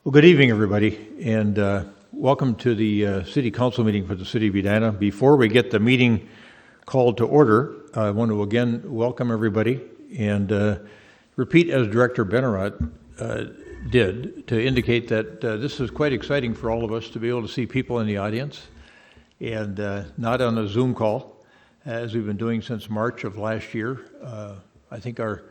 Well, good evening, everybody, and welcome to the City Council meeting for the City of Edina. Before we get the meeting called to order, I want to again welcome everybody and repeat, as Director Benarott did, to indicate that this is quite exciting for all of us to be able to see people in the audience and not on a Zoom call, as we've been doing since March of last year. I think our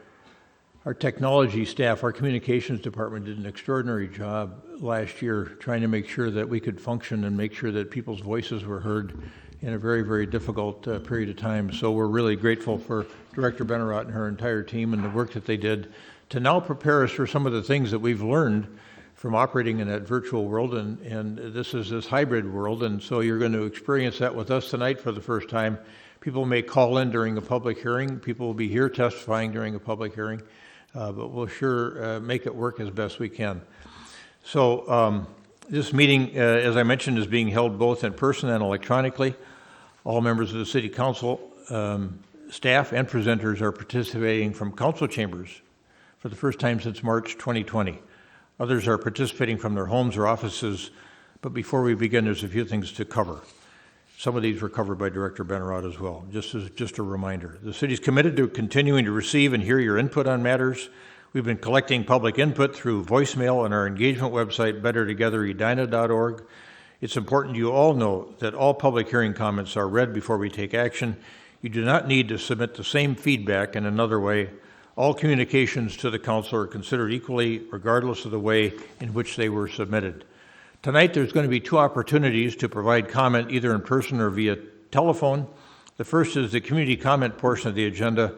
technology staff, our communications department did an extraordinary job last year trying to make sure that we could function and make sure that people's voices were heard in a very, very difficult period of time. So we're really grateful for Director Benarott and her entire team and the work that they did to now prepare us for some of the things that we've learned from operating in that virtual world, and this is this hybrid world, and so you're going to experience that with us tonight for the first time. People may call in during a public hearing. People will be here testifying during a public hearing. But we'll sure make it work as best we can. So this meeting, as I mentioned, is being held both in person and electronically. All members of the City Council, staff, and presenters are participating from council chambers for the first time since March 2020. Others are participating from their homes or offices, but before we begin, there's a few things to cover. Some of these were covered by Director Benarott as well, just a reminder. The City is committed to continuing to receive and hear your input on matters. We've been collecting public input through voicemail on our engagement website, bettertogetheredina.org. It's important you all know that all public hearing comments are read before we take action. You do not need to submit the same feedback in another way. All communications to the Council are considered equally, regardless of the way in which they were submitted. Tonight, there's going to be two opportunities to provide comment either in person or via telephone. The first is the community comment portion of the agenda,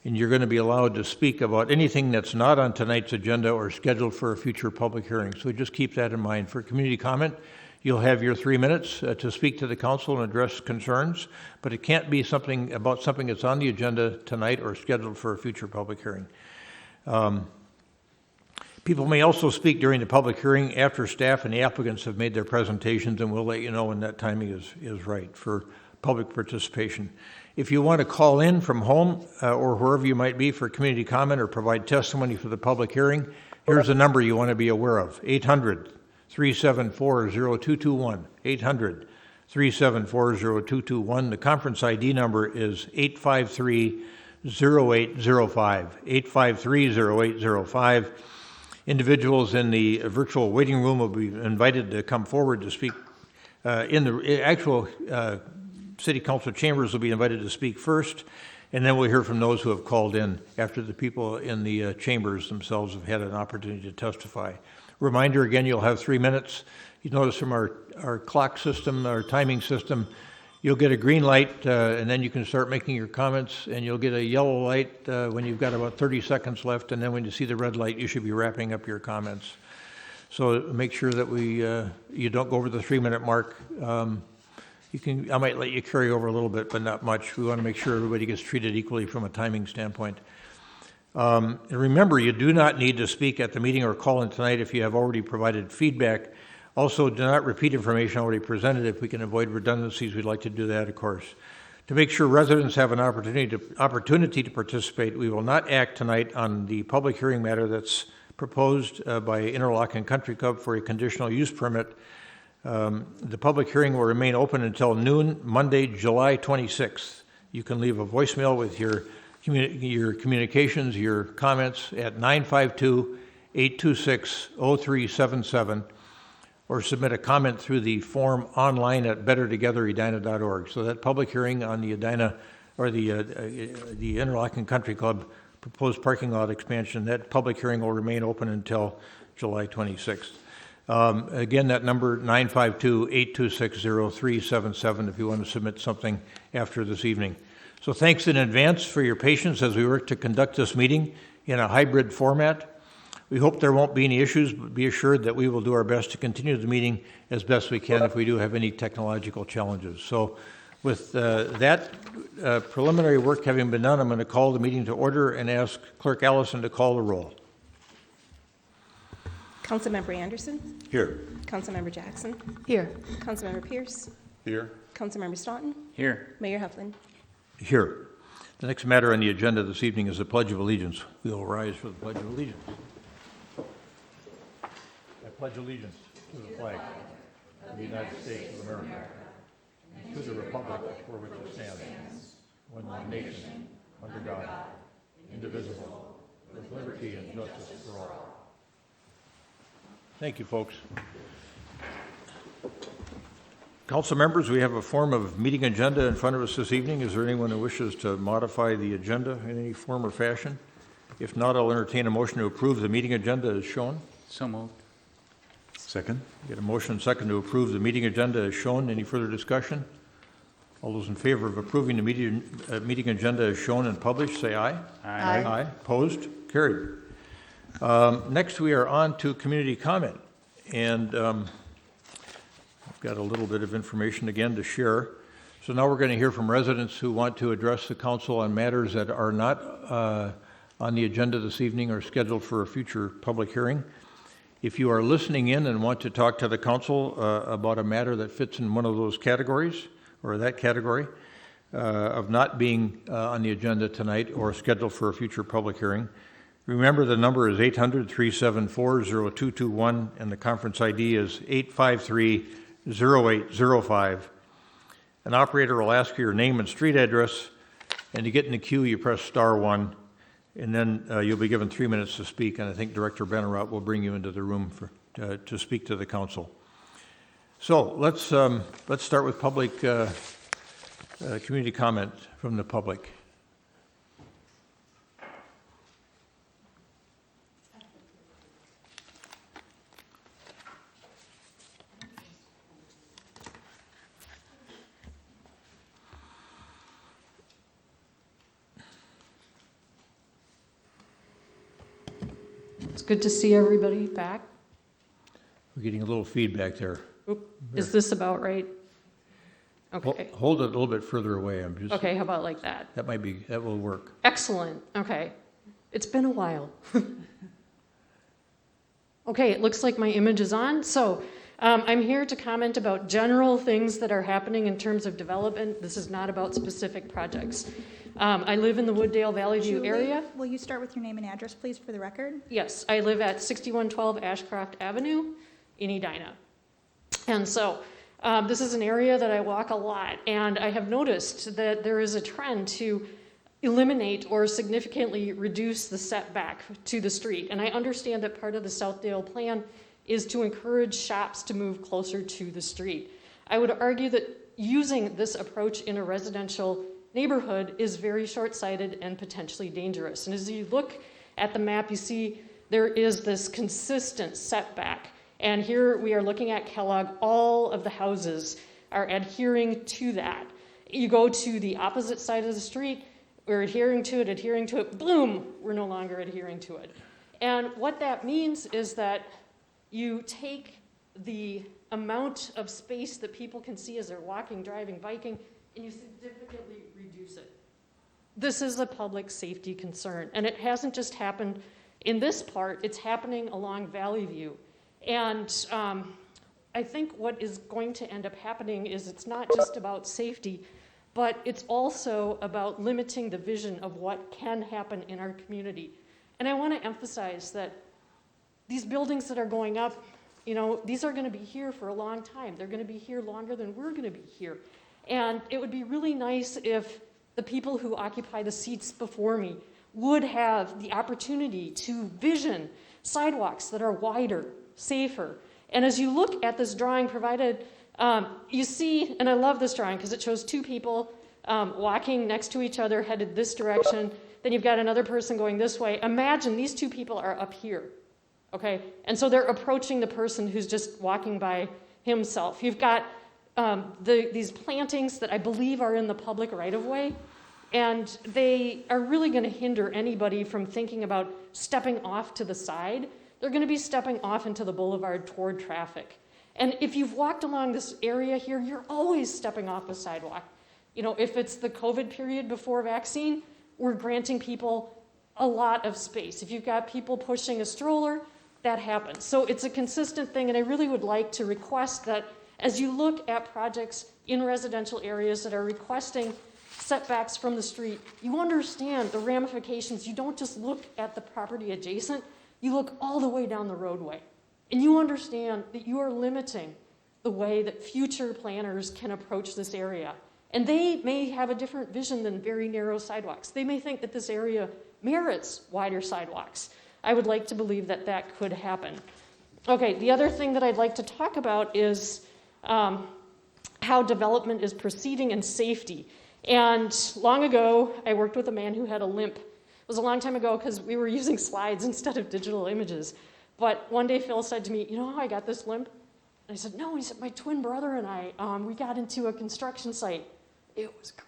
and you're going to be allowed to speak about anything that's not on tonight's agenda or scheduled for a future public hearing. So just keep that in mind. For community comment, you'll have your 3 minutes to speak to the Council and address concerns, but it can't be something that's on the agenda tonight or scheduled for a future public hearing. People may also speak during the public hearing after staff and the applicants have made their presentations, and we'll let you know when that timing is right for public participation. If you want to call in from home or wherever you might be for community comment or provide testimony for the public hearing, here's a number you want to be aware of: 800-374-0221. 800-374-0221. The conference ID number is 853-0805. 853-0805. Individuals in the virtual waiting room will be invited to come forward to speak. In the actual City Council chambers will be invited to speak first, and then we'll hear from those who have called in after the people in the chambers themselves have had an opportunity to testify. Reminder again, you'll have 3 minutes. You notice from our clock system, our timing system, you'll get a green light, and then you can start making your comments, and you'll get a yellow light when you've got about 30 seconds left, and then when you see the red light, you should be wrapping up your comments. So make sure that you don't go over the 3-minute mark. I might let you carry over a little bit, but not much. We want to make sure everybody gets treated equally from a timing standpoint. And remember, you do not need to speak at the meeting or call in tonight if you have already provided feedback. Also, do not repeat information already presented. If we can avoid redundancies, we'd like to do that, of course. To make sure residents have an opportunity to participate, we will not act tonight on the public hearing matter that's proposed by Interlocking Country Club for a conditional use permit. The public hearing will remain open until noon, Monday, July 26th. You can leave a voicemail with your communications, your comments at 952-826-0377. or submit a comment through the form online at bettertogetheredina.org. So that public hearing on the Edina, or the Interlocking Country Club proposed parking lot expansion, that public hearing will remain open until July 26th. Again, that number, 952-826-0377, if you want to submit something after this evening. So thanks in advance for your patience as we work to conduct this meeting in a hybrid format. We hope there won't be any issues, but be assured that we will do our best to continue the meeting as best we can if we do have any technological challenges. So with that preliminary work having been done, I'm going to call the meeting to order and ask Clerk Allison to call the roll. Councilmember Anderson? Here. Councilmember Jackson? Here. Councilmember Pierce? Here. Councilmember Staunton? Here. Mayor Heflin? Here. The next matter on the agenda this evening is the Pledge of Allegiance. We will rise for the Pledge of Allegiance. I pledge allegiance to the flag of the United States of America, and to the republic for which it stands, one nation, under God, indivisible, with liberty and justice for all. Thank you, folks. Council members, we have a form of meeting agenda in front of us this evening. Is there anyone who wishes to modify the agenda in any form or fashion? If not, I'll entertain a motion to approve the meeting agenda as shown. So moved. Second. Get a motion and second to approve the meeting agenda as shown. Any further discussion? All those in favor of approving the meeting agenda as shown and published, say aye. Aye. Aye. Opposed? Carried. Next, we are on to community comment. And I've got a little bit of information again to share. So now we're going to hear from residents who want to address the council on matters that are not on the agenda this evening or scheduled for a future public hearing. If you are listening in and want to talk to the council about a matter that fits in one of those categories, or that category, of not being on the agenda tonight or scheduled for a future public hearing, remember the number is 800-374-0221 and the conference ID is 853-0805. An operator will ask for your name and street address, and to get in the queue, you press *1, and then you'll be given 3 minutes to speak, and I think Director Benarott will bring you into the room to speak to the council. So let's start with public community comment from the public. It's good to see everybody back. We're getting a little feedback there. Oop, is this about right? Okay. Hold it a little bit further away. Okay, how about like that? That will work. Excellent. Okay. It's been a while. Okay, it looks like my image is on. So I'm here to comment about general things that are happening in terms of development. This is not about specific projects. I live in the Wooddale Valley View Julie, area. will you start with your name and address, please, for the record? Yes, I live at 6112 Ashcroft Avenue in Edina. And so this is an area that I walk a lot, and I have noticed that there is a trend to eliminate or significantly reduce the setback to the street. And I understand that part of the Southdale plan is to encourage shops to move closer to the street. I would argue that using this approach in a residential neighborhood is very short-sighted and potentially dangerous. And as you look at the map, you see there is this consistent setback. And here we are looking at Kellogg. All of the houses are adhering to that. You go to the opposite side of the street, we're adhering to it, boom, we're no longer adhering to it. And what that means is that you take the amount of space that people can see as they're walking, driving, biking, and you significantly reduce it. This is a public safety concern, and it hasn't just happened in this part, it's happening along Valley View. And I think what is going to end up happening is it's not just about safety, but it's also about limiting the vision of what can happen in our community. And I want to emphasize that these buildings that are going up, these are going to be here for a long time. They're going to be here longer than we're going to be here. And it would be really nice if the people who occupy the seats before me would have the opportunity to vision sidewalks that are wider, safer. And as you look at this drawing provided, you see, and I love this drawing because it shows two people walking next to each other headed this direction. Then you've got another person going this way. Imagine these two people are up here, okay? And so they're approaching the person who's just walking by himself. You've got these plantings that I believe are in the public right-of-way, and they are really going to hinder anybody from thinking about stepping off to the side. They're going to be stepping off into the boulevard toward traffic. And if you've walked along this area here, you're always stepping off the sidewalk. If it's the COVID period before vaccine, we're granting people a lot of space. If you've got people pushing a stroller, that happens. So it's a consistent thing, and I really would like to request that as you look at projects in residential areas that are requesting setbacks from the street, you understand the ramifications. You don't just look at the property adjacent, you look all the way down the roadway. And you understand that you are limiting the way that future planners can approach this area. And they may have a different vision than very narrow sidewalks. They may think that this area merits wider sidewalks. I would like to believe that that could happen. Okay, the other thing that I'd like to talk about is how development is proceeding and safety. And long ago, I worked with a man who had a limp. It was a long time ago because we were using slides instead of digital images. But one day Phil said to me, you know how I got this limp? And I said, no. He said, my twin brother and I, we got into a construction site. It was great,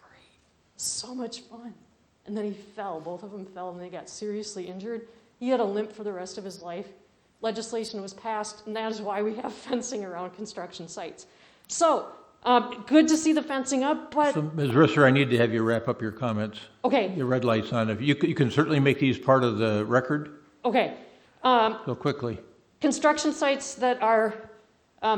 so much fun. And then he fell, both of them fell, and they got seriously injured. He had a limp for the rest of his life. Legislation was passed, and that is why we have fencing around construction sites. So, good to see the fencing up, but... So, Ms. Risser, I need to have you wrap up your comments. Okay. Your red light's on. If you can certainly make these part of the record. Okay. So quickly. Construction sites that are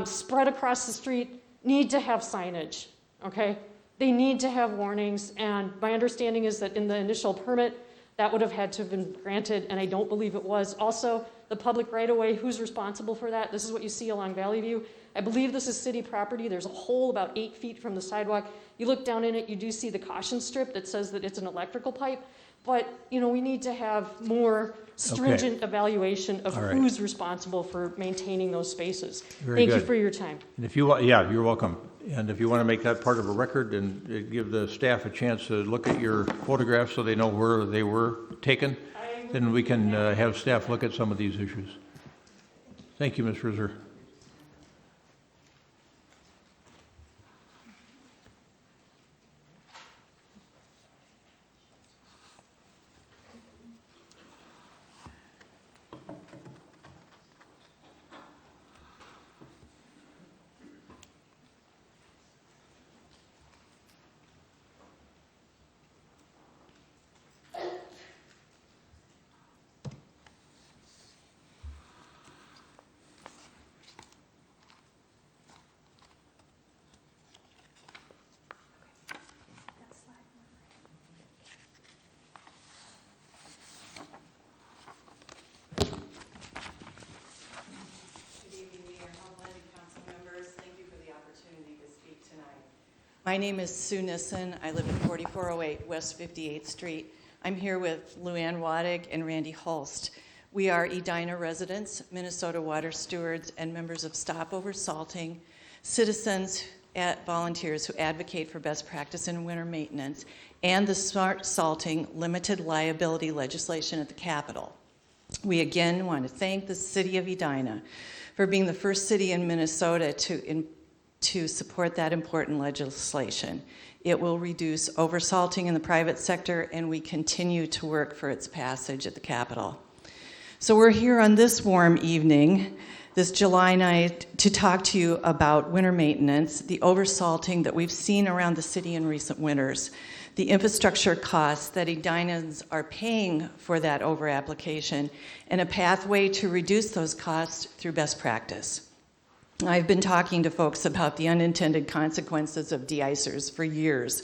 spread across the street need to have signage, okay? They need to have warnings, and my understanding is that in the initial permit, that would have had to have been granted, and I don't believe it was. Also, the public right-of-way, who's responsible for that? This is what you see along Valley View. I believe this is city property. There's a hole about 8 feet from the sidewalk. You look down in it, you do see the caution strip that says that it's an electrical pipe, but we need to have more stringent evaluation of who's responsible for maintaining those spaces. Thank you for your time. And if you want, yeah, you're welcome. And if you want to make that part of a record and give the staff a chance to look at your photographs so they know where they were taken, then we can have staff look at some of these issues. Thank you, Ms. Risser. My name is Sue Nissen. I live at 4408 West 58th Street. I'm here with Luann Wadig and Randy Holst. We are Edina residents, Minnesota water stewards, and members of Stop Over Salting, citizens, volunteers who advocate for best practice in winter maintenance, and the Smart Salting limited liability legislation at the Capitol. We again want to thank the city of Edina for being the first city in Minnesota to support that important legislation. It will reduce oversalting in the private sector, and we continue to work for its passage at the Capitol. So we're here on this warm evening, this July night, to talk to you about winter maintenance, the oversalting that we've seen around the city in recent winters, the infrastructure costs that Edinans are paying for that over-application, and a pathway to reduce those costs through best practice. I've been talking to folks about the unintended consequences of De-Icers for years,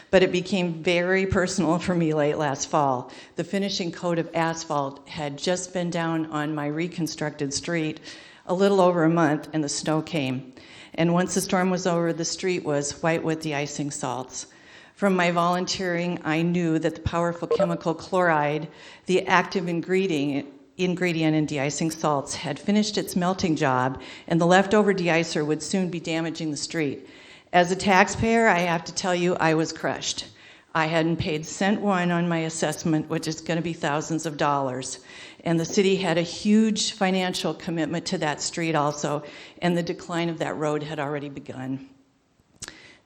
but it became very personal for me late last fall. The finishing coat of asphalt had just been down on my reconstructed street a little over a month, and the snow came. And once the storm was over, the street was white with de-icing salts. From my volunteering, I knew that the powerful chemical chloride, the active ingredient in de-icing salts, had finished its melting job, and the leftover de-icer would soon be damaging the street. As a taxpayer, I have to tell you, I was crushed. I hadn't paid cent one on my assessment, which is going to be thousands of dollars. And the city had a huge financial commitment to that street also, and the decline of that road had already begun.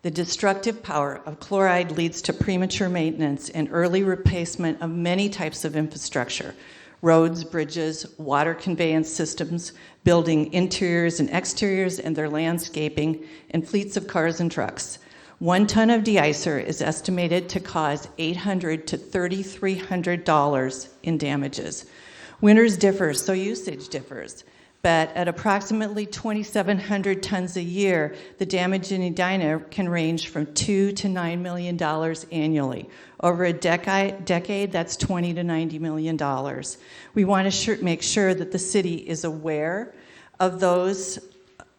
The destructive power of chloride leads to premature maintenance and early replacement of many types of infrastructure: roads, bridges, water conveyance systems, building interiors and exteriors and their landscaping, and fleets of cars and trucks. 1 ton of de-icer is estimated to cause $800 to $3,300 in damages. Winters differ, so usage differs. But at approximately 2,700 tons a year, the damage in Edina can range from $2 to $9 million annually. Over a decade, that's $20 to $90 million. We want to make sure that the city is aware of those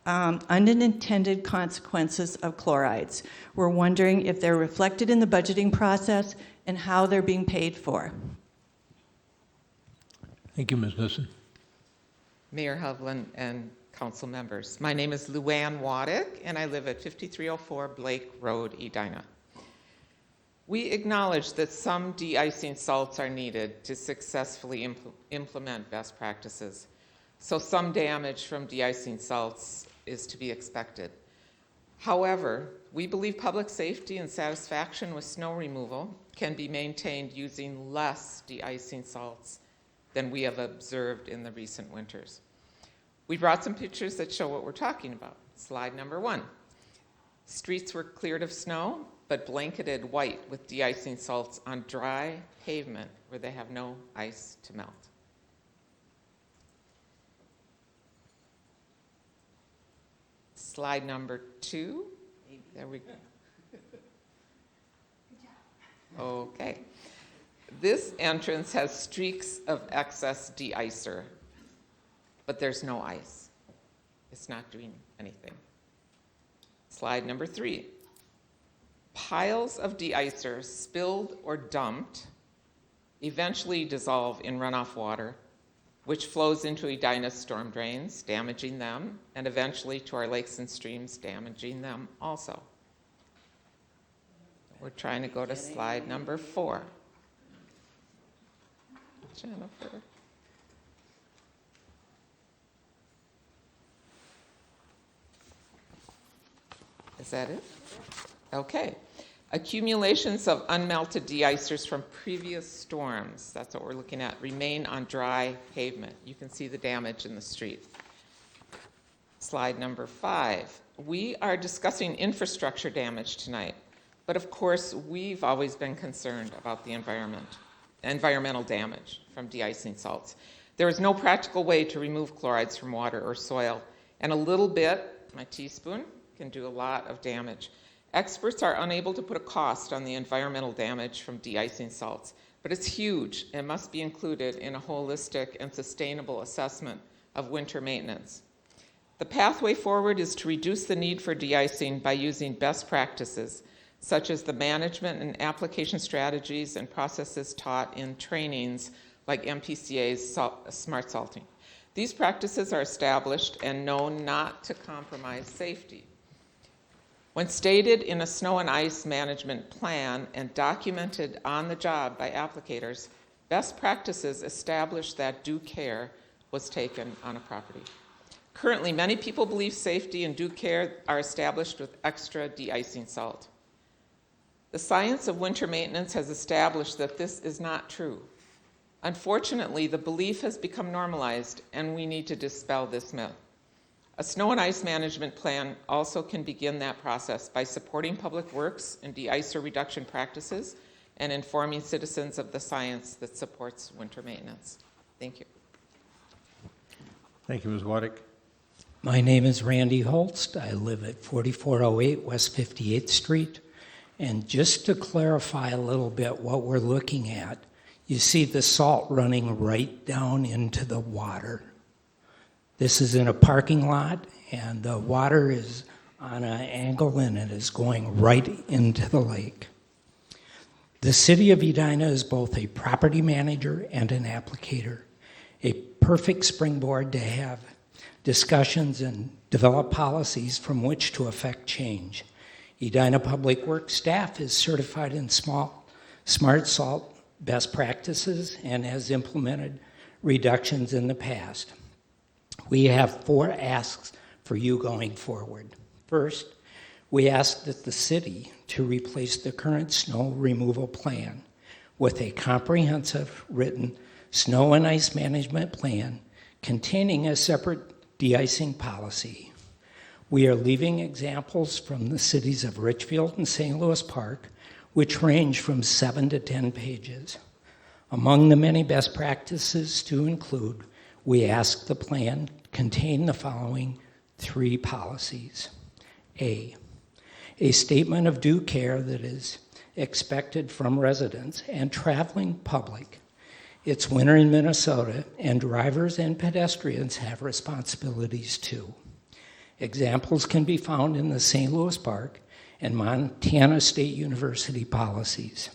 unintended consequences of chlorides. We're wondering if they're reflected in the budgeting process and how they're being paid for. Thank you, Ms. Nissen. Mayor Hovland and council members. My name is Luann Waddick, and I live at 5304 Blake Road, Edina. We acknowledge that some de-icing salts are needed to successfully implement best practices. So some damage from de-icing salts is to be expected. However, we believe public safety and satisfaction with snow removal can be maintained using less de-icing salts than we have observed in the recent winters. We brought some pictures that show what we're talking about. Slide number 1. Streets were cleared of snow, but blanketed white with de-icing salts on dry pavement where they have no ice to melt. Slide number 2. There we go. Okay. This entrance has streaks of excess de-icer, but there's no ice. It's not doing anything. Slide number 3. Piles of de-icer spilled or dumped eventually dissolve in runoff water, which flows into Edina's storm drains, damaging them, and eventually to our lakes and streams, damaging them also. We're trying to go to slide number 4. Jennifer. Is that it? Okay. Accumulations of unmelted de-icers from previous storms, that's what we're looking at, remain on dry pavement. You can see the damage in the street. Slide number 5. We are discussing infrastructure damage tonight, but of course we've always been concerned about the environmental damage from de-icing salts. There is no practical way to remove chlorides from water or soil, and a little bit, my teaspoon, can do a lot of damage. Experts are unable to put a cost on the environmental damage from de-icing salts, but it's huge and must be included in a holistic and sustainable assessment of winter maintenance. The pathway forward is to reduce the need for de-icing by using best practices, such as the management and application strategies and processes taught in trainings like MPCA's smart salting. These practices are established and known not to compromise safety. When stated in a snow and ice management plan and documented on the job by applicators, best practices establish that due care was taken on a property. Currently, many people believe safety and due care are established with extra de-icing salt. The science of winter maintenance has established that this is not true. Unfortunately, the belief has become normalized, and we need to dispel this myth. A snow and ice management plan also can begin that process by supporting public works and de-icer reduction practices and informing citizens of the science that supports winter maintenance. Thank you. Thank you, Ms. Waddick. My name is Randy Holst. I live at 4408 West 58th Street. And just to clarify a little bit what we're looking at, you see the salt running right down into the water. This is in a parking lot, and the water is on an angle, and it is going right into the lake. The city of Edina is both a property manager and an applicator, a perfect springboard to have discussions and develop policies from which to affect change. Edina Public Works staff is certified in smart salt best practices and has implemented reductions in the past. We have 4 asks for you going forward. First, we ask that the city to replace the current snow removal plan with a comprehensive written snow and ice management plan containing a separate de-icing policy. We are leaving examples from the cities of Richfield and St. Louis Park, which range from 7 to 10 pages. Among the many best practices to include, we ask the plan contain the following 3 policies. A statement of due care that is expected from residents and traveling public It's winter in Minnesota, and drivers and pedestrians have responsibilities too. Examples can be found in the St. Louis Park and Montana State University policies.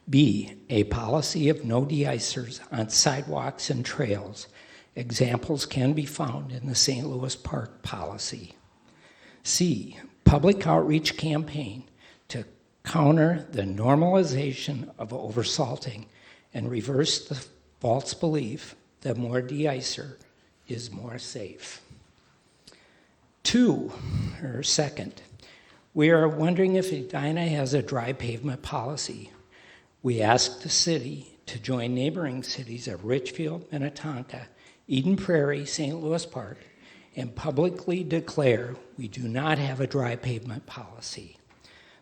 B, a policy of no de-icers on sidewalks and trails. Examples can be found in the St. Louis Park policy. C, public outreach campaign to counter the normalization of oversalting and reverse the false belief that more de-icer is more safe. Second, we are wondering if Edina has a dry pavement policy. We asked the city to join neighboring cities of Richfield, Minnetonka, Eden Prairie, St. Louis Park, and publicly declare we do not have a dry pavement policy.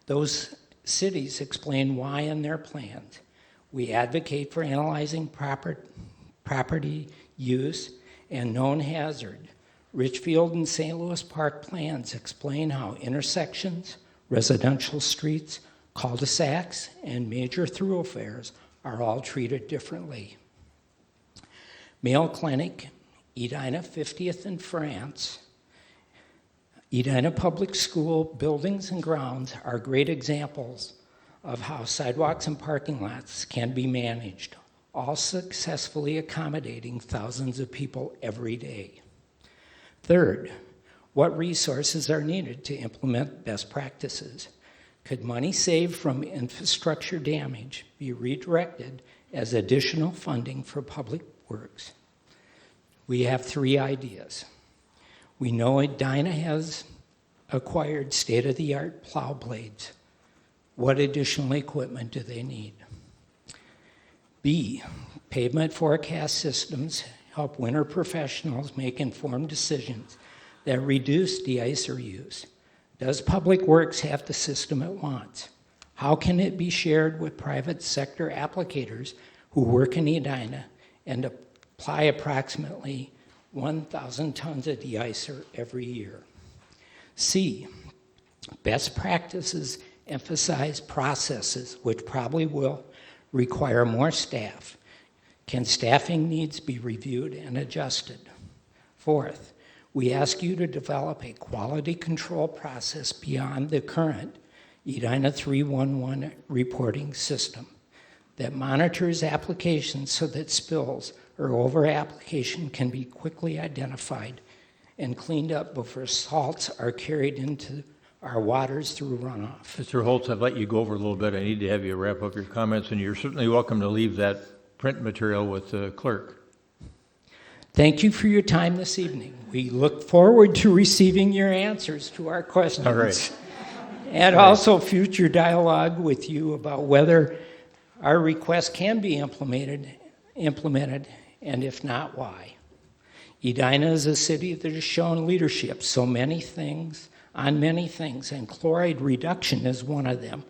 Those cities explain why in their plans. We advocate for analyzing property use and known hazard. Richfield and St. Louis Park plans explain how intersections, residential streets, cul-de-sacs, and major thoroughfares are all treated differently. Mayo Clinic, Edina 50th and France, Edina Public School buildings and grounds are great examples of how sidewalks and parking lots can be managed, all successfully accommodating thousands of people every day. Third, what resources are needed to implement best practices? Could money saved from infrastructure damage be redirected as additional funding for public works? We have 3 ideas. We know Edina has acquired state-of-the-art plow blades. What additional equipment do they need? B, pavement forecast systems help winter professionals make informed decisions that reduce de-icer use. Does Public Works have the system it wants? How can it be shared with private sector applicators who work in Edina and apply approximately 1,000 tons of de-icer every year? C, best practices emphasize processes, which probably will require more staff. Can staffing needs be reviewed and adjusted? Fourth, we ask you to develop a quality control process beyond the current Edina 311 reporting system that monitors applications so that spills or over-application can be quickly identified and cleaned up before salts are carried into our waters through runoff. Mr. Holtz, I've let you go over a little bit. I need to have you wrap up your comments, and you're certainly welcome to leave that print material with the clerk. Thank you for your time this evening. We look forward to receiving your answers to our questions. All right. And also future dialogue with you about whether our request can be implemented, and if not, why. Edina is a city that has shown leadership on many things, and chloride reduction is one of them.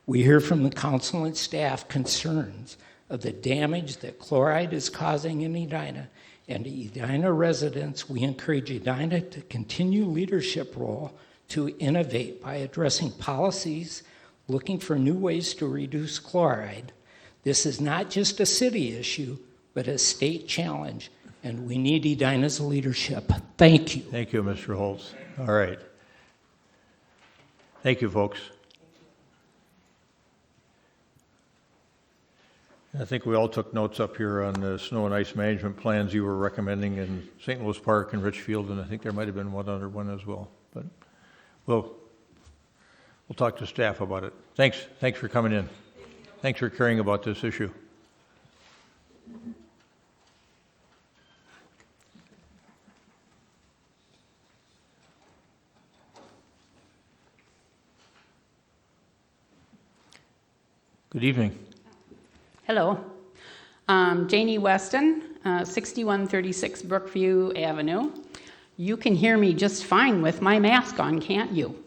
We hear from the council and staff concerns of the damage that chloride is causing in Edina, and Edina residents, we encourage Edina to continue leadership role to innovate by addressing policies, looking for new ways to reduce chloride. This is not just a city issue, but a state challenge, and we need Edina's leadership. Thank you. Thank you, Mr. Holtz. All right. Thank you, folks. I think we all took notes up here on the snow and ice management plans you were recommending in St. Louis Park and Richfield, and I think there might have been one other one as well. But we'll talk to staff about it. Thanks for coming in. Thanks for caring about this issue. Good evening. Hello. Janie Weston, 6136 Brookview Avenue. You can hear me just fine with my mask on, can't you?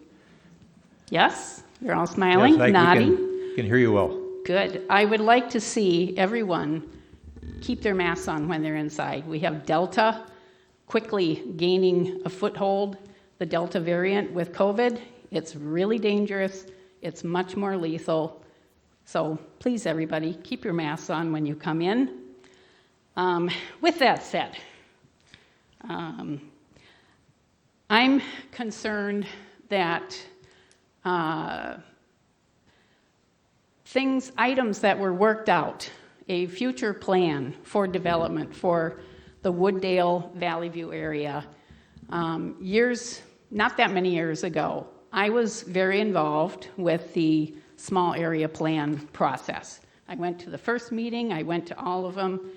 Yes? You're all smiling, Yes, nodding? we can hear you well. Good. I would like to see everyone keep their masks on when they're inside. We have Delta quickly gaining a foothold, the Delta variant with COVID. It's really dangerous. It's much more lethal. So please, everybody, keep your masks on when you come in. With that said, I'm concerned that items that were worked out, a future plan for development for the Wooddale Valley View area, not that many years ago, I was very involved with the small area plan process. I went to the first meeting, I went to all of them,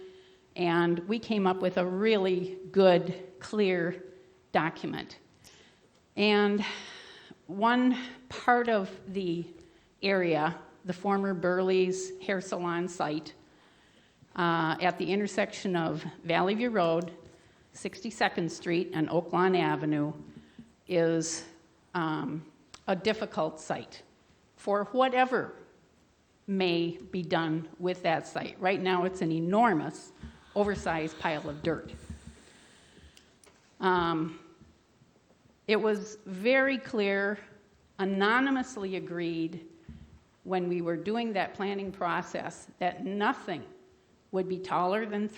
and we came up with a really good, clear document. And one part of the area, the former Burley's hair salon site, at the intersection of Valley View Road, 62nd Street, and Oak Lawn Avenue, is a difficult site for whatever may be done with that site. Right now, it's an enormous, oversized pile of dirt. It was very clear, anonymously agreed, when we were doing that planning process, that nothing would be taller than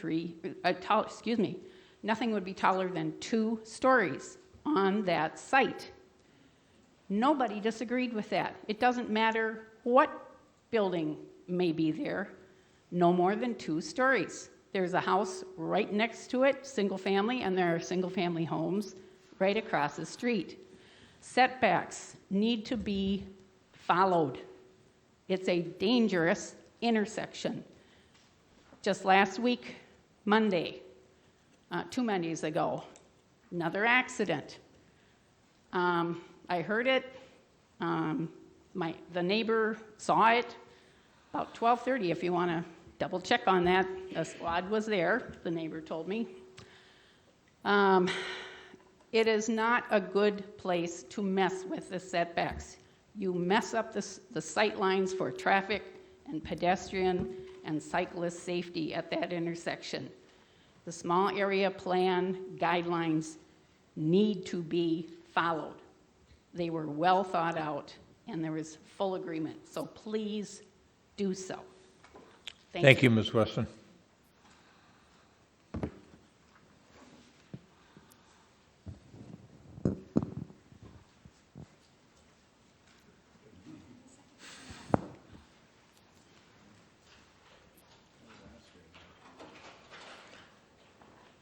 nothing would be taller than 2 stories on that site. Nobody disagreed with that. It doesn't matter what building may be there, no more than 2 stories. There's a house right next to it, single family, and there are single family homes right across the street. Setbacks need to be followed. It's a dangerous intersection. Just last week, Monday, 2 Mondays ago, another accident. I heard it. The neighbor saw it about 12:30. If you want to double check on that, a squad was there, the neighbor told me. It is not a good place to mess with the setbacks. You mess up the sight lines for traffic and pedestrian and cyclist safety at that intersection. The small area plan guidelines need to be followed. They were well thought out, and there was full agreement. So please do so. Thank you, Ms. Weston.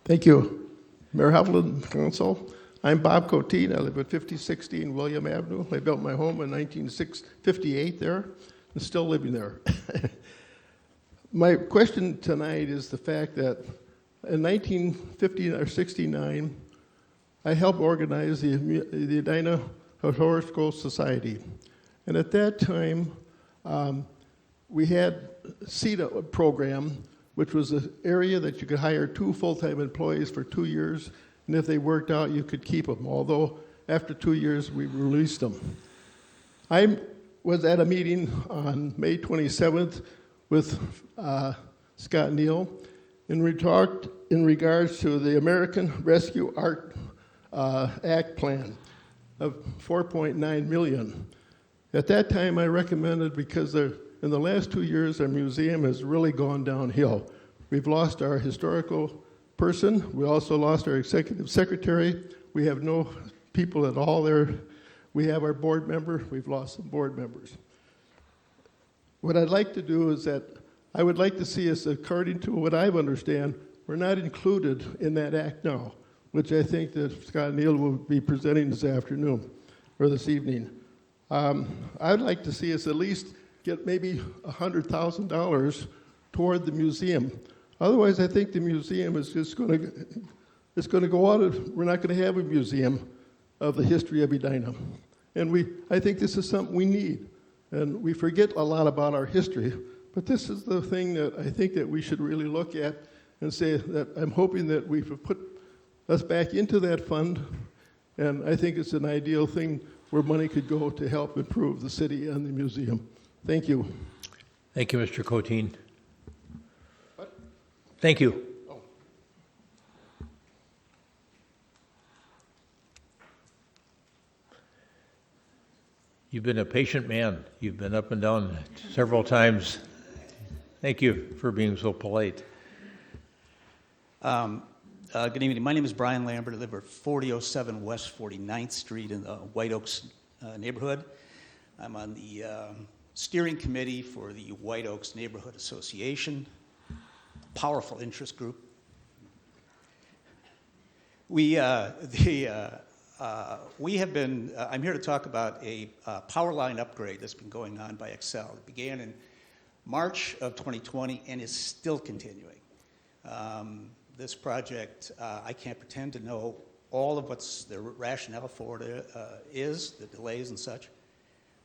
Thank you. Mayor Hovland, Council. I'm Bob Coteen. I live at 5016 William Avenue. I built my home in 1958 there and still living there. My question tonight is the fact that in 1950 or 69, I helped organize the Edina Horoscope Society. And at that time, we had CETA program, which was an area that you could hire 2 full-time employees for 2 years, and if they worked out, you could keep them, although after 2 years, we released them. I was at a meeting on May 27th with Scott Neal, and we talked in regards to the American Rescue Art Act plan of $4.9 million. At that time, I recommended, because in the last 2 years, our museum has really gone downhill. We've lost our historical person. We also lost our executive secretary. We have no people at all there. We have our board member. We've lost some board members. What I'd like to do is that I would like to see us, according to what I understand, we're not included in that act now, which I think that Scott Neal will be presenting this afternoon or this evening. I'd like to see us at least get maybe $100,000 toward the museum. Otherwise, I think the museum is just going to go out of, we're not going to have a museum of the history of Edina. And I think this is something we need. And we forget a lot about our history, but this is the thing that I think that we should really look at and say that I'm hoping that we put us back into that fund, and I think it's an ideal thing where money could go to help improve the city and the museum. Thank you. Thank you, Mr. Coteen. Thank you. Oh. You've been a patient man. You've been up and down several times. Thank you for being so polite. Good evening. My name is Brian Lambert. I live at 4007 West 49th Street in the White Oaks neighborhood. I'm on the steering committee for the White Oaks Neighborhood Association, powerful interest group. We have been, I'm here to talk about a power line upgrade that's been going on by Excel. It began in March of 2020 and is still continuing. This project, I can't pretend to know all of what's the rationale for it is, the delays and such.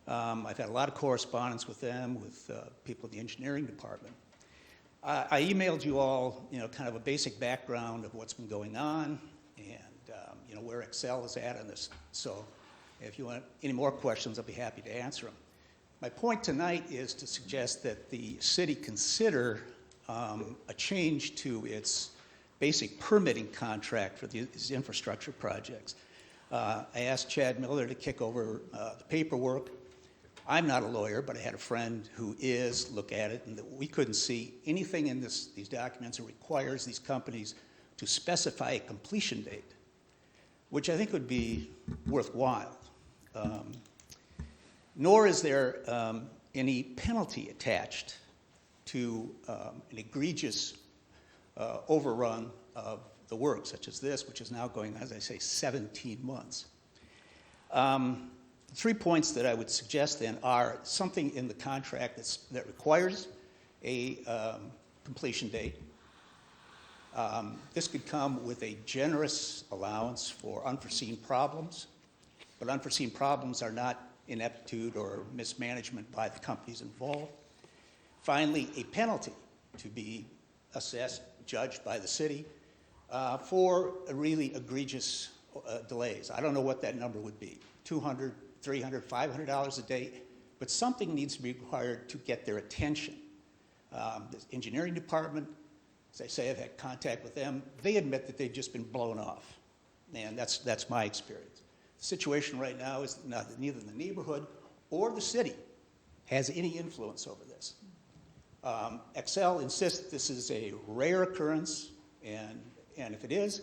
I've had a lot of correspondence with them, with people in the engineering department. I emailed you all, kind of a basic background of what's been going on and, where Excel is at on this. So if you want any more questions, I'll be happy to answer them. My point tonight is to suggest that the city consider a change to its basic permitting contract for these infrastructure projects. I asked Chad Miller to kick over the paperwork. I'm not a lawyer, but I had a friend who is, look at it, and we couldn't see anything in these documents that requires these companies to specify a completion date, which I think would be worthwhile. Nor is there any penalty attached to an egregious overrun of the work, such as this, which is now going, as I say, 17 months. 3 points that I would suggest then are something in the contract that requires a completion date. This could come with a generous allowance for unforeseen problems, but unforeseen problems are not ineptitude or mismanagement by the companies involved. Finally, a penalty to be assessed, judged by the city for really egregious delays. I don't know what that number would be, $200, $300, $500 a day, but something needs to be required to get their attention. The engineering department, as I say, I've had contact with them. They admit that they've just been blown off, and that's my experience. The situation right now is that neither the neighborhood or the city has any influence over this. Excel insists that this is a rare occurrence, and if it is,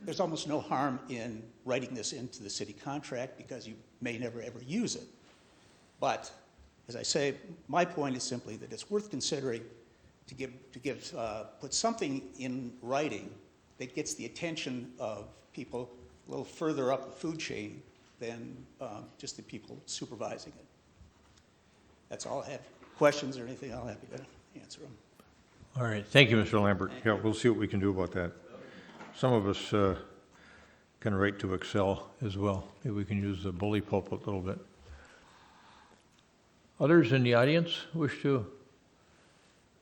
there's almost no harm in writing this into the city contract because you may never ever use it. But as I say, my point is simply that it's worth considering to put something in writing that gets the attention of people a little further up the food chain than just the people supervising it. That's all I have. Questions or anything, I'll be happy to answer them. All right. Thank you, Mr. Lambert. Yeah, we'll see what we can do about that. Some of us can write to Excel as well. Maybe we can use the bully pulpit a little bit. Others in the audience wish to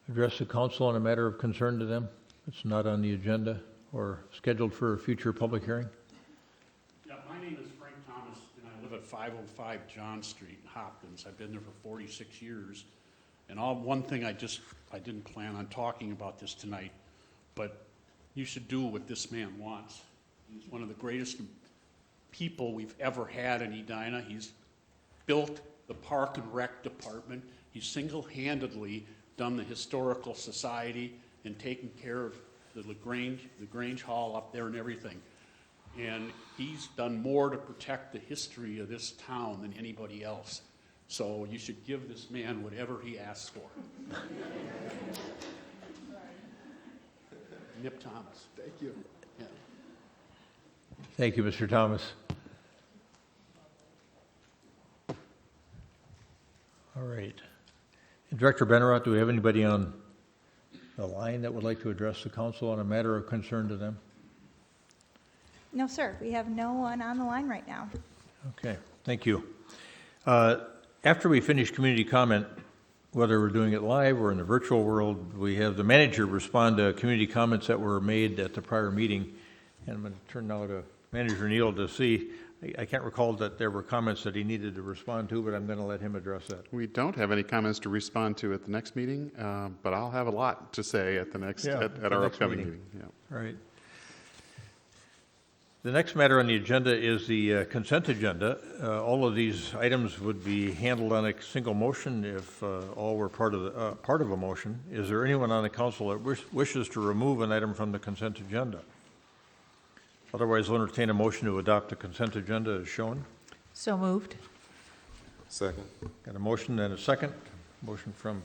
address the council on a matter of concern to them? It's not on the agenda or scheduled for a future public hearing? Yeah, my name is Frank Thomas, and I live at 505 John Street in Hopkins. I've been there for 46 years. And one thing I didn't plan on talking about this tonight, but you should do what this man wants. He's one of the greatest people we've ever had in Edina. He's built the Park and Rec Department. He's single-handedly done the Historical Society and taken care of the Grange Hall up there and everything. And he's done more to protect the history of this town than anybody else. So you should give this man whatever he asks for. Nip Thomas. Thank you. Yeah. Thank you, Mr. Thomas. All right. Director Benarott, do we have anybody on the line that would like to address the council on a matter of concern to them? No, sir. We have no one on the line right now. Okay, thank you. After we finish community comment, whether we're doing it live or in the virtual world, we have the manager respond to community comments that were made at the prior meeting. And I'm going to turn now to Manager Neal to see. I can't recall that there were comments that he needed to respond to, but I'm going to let him address that. We don't have any comments to respond to at the next meeting, but I'll have a lot to say at the next at our upcoming meeting. Yeah. All right. The next matter on the agenda is the consent agenda. All of these items would be handled on a single motion if all were part of a motion. Is there anyone on the council that wishes to remove an item from the consent agenda? Otherwise, I'll entertain a motion to adopt the consent agenda as shown. So moved. Second. Got a motion and a second. Motion from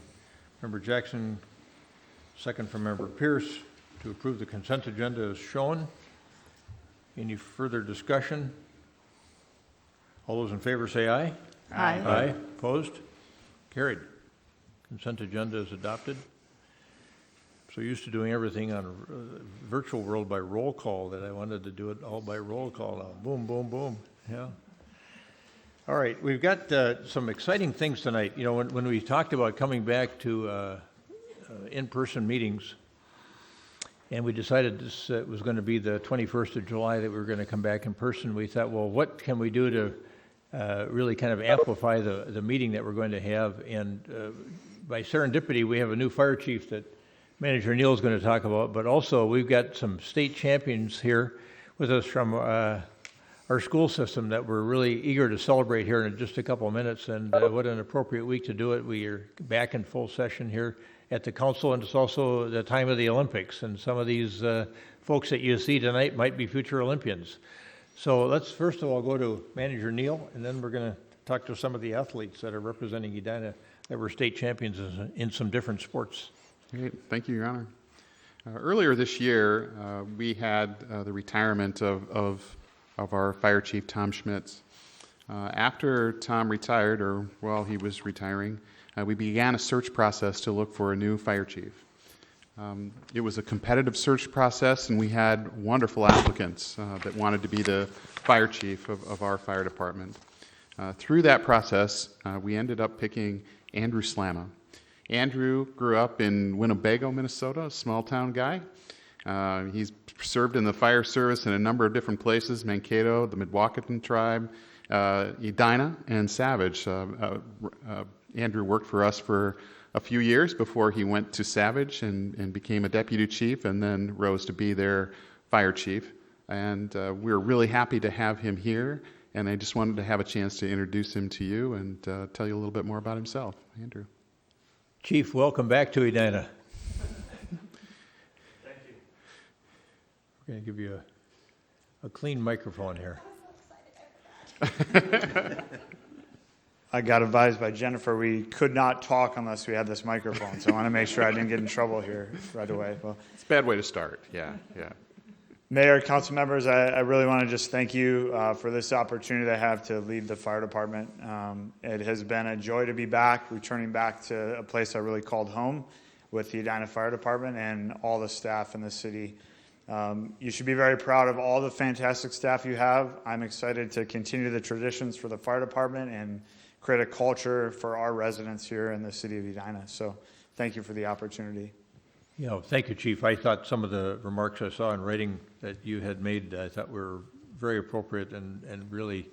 Member Jackson, second from Member Pierce to approve the consent agenda as shown. Any further discussion? All those in favor say aye. Aye. Aye. Opposed? Carried. Consent agenda is adopted. So used to doing everything on virtual world by roll call that I wanted to do it all by roll call now. Boom, boom, boom. Yeah. All right, we've got some exciting things tonight. You know, when we talked about coming back to in-person meetings, and we decided this was going to be the 21st of July that we were going to come back in person, we thought, well, what can we do to really kind of amplify the meeting that we're going to have? And by serendipity, we have a new fire chief that Manager Neal is going to talk about, but also we've got some state champions here with us from our school system that we're really eager to celebrate here in just a couple of minutes, and what an appropriate week to do it. We are back in full session here at the council, and it's also the time of the Olympics, and some of these folks that you see tonight might be future Olympians. So let's first of all go to Manager Neal, and then we're going to talk to some of the athletes that are representing Edina that were state champions in some different sports. Great. Thank you, Your Honor. Earlier this year, we had the retirement of our fire chief, Tom Schmitz. After Tom retired, or while he was retiring, we began a search process to look for a new fire chief. It was a competitive search process, and we had wonderful applicants that wanted to be the fire chief of our fire department. Through that process, we ended up picking Andrew Slama. Andrew grew up in Winnebago, Minnesota, a small-town guy. He's served in the fire service in a number of different places: Mankato, the Midwakanton tribe, Edina, and Savage. Andrew worked for us for a few years before he went to Savage and became a deputy chief, and then rose to be their fire chief. And we're really happy to have him here, and I just wanted to have a chance to introduce him to you and tell you a little bit more about himself. Andrew. Chief, welcome back to Edina. Thank you. We're going to give you a clean microphone here. I got advised by Jennifer we could not talk unless we had this microphone, so I want to make sure I didn't get in trouble here right away. Well, it's a bad way to start. Yeah. Mayor, council members, I really want to just thank you for this opportunity I have to lead the fire department. It has been a joy to be back, returning back to a place I really called home with the Edina Fire Department and all the staff in the city. You should be very proud of all the fantastic staff you have. I'm excited to continue the traditions for the fire department and create a culture for our residents here in the city of Edina. So thank you for the opportunity. Thank you, Chief. I thought some of the remarks I saw in writing that you had made, I thought were very appropriate and really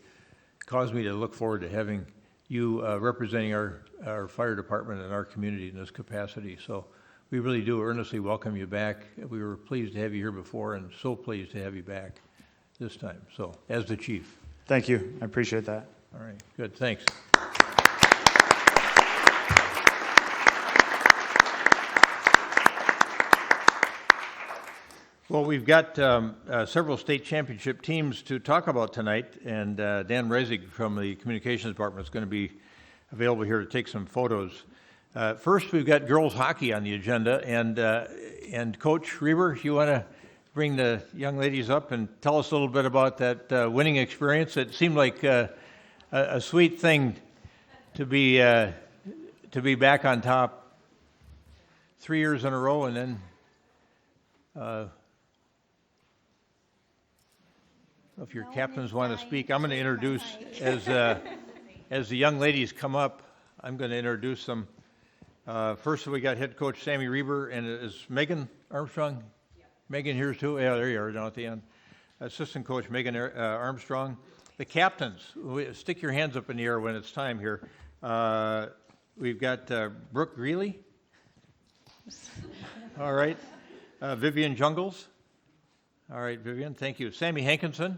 caused me to look forward to having you representing our fire department and our community in this capacity. So we really do earnestly welcome you back. We were pleased to have you here before and so pleased to have you back this time. So, as the Chief. Thank you. I appreciate that. All right. Good. Thanks. Well, we've got several state championship teams to talk about tonight, and Dan Rezig from the Communications Department is going to be available here to take some photos. First, we've got girls hockey on the agenda, and Coach Reber, you want to bring the young ladies up and tell us a little bit about that winning experience? It seemed like a sweet thing to be back on top 3 years in a row, and then. If your captains want to speak, I'm going to introduce, as the young ladies come up, I'm going to introduce them. First, we got head coach Sammy Reber, and is Megan Armstrong? Yeah. Megan here too? Yeah, there you are down at the end. Assistant coach Megan Armstrong. The captains, stick your hands up in the air when it's time here. We've got Brooke Greeley. All right. Vivian Jungles. All right, Vivian, thank you. Sammy Hankinson.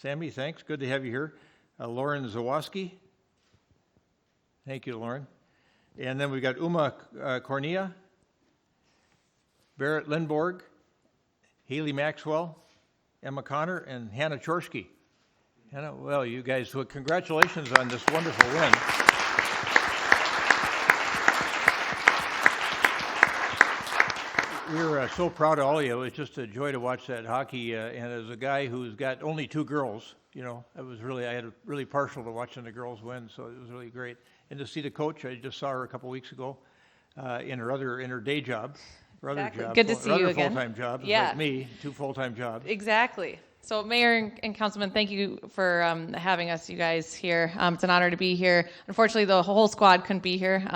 Sammy, thanks. Good to have you here. Lauren Zawoski. Thank you, Lauren. And then we've got Uma Cornea, Barrett Lindborg, Haley Maxwell, Emma Connor, and Hannah Chorsky. Hannah, well, you guys, well, congratulations on this wonderful win. We're so proud of all of you. It's just a joy to watch that hockey. And as a guy who's got only 2 girls, you know, I had a really partial to watching the girls win, so it was really great. And to see the coach, I just saw her a couple weeks ago in her day job, her other Exactly. job, Good to see her you other again. full-time job, Yeah. like me, 2 full-time jobs. Exactly. So Mayor and Councilman, thank you for having us, you guys, here. It's an honor to be here. Unfortunately, the whole squad couldn't be here.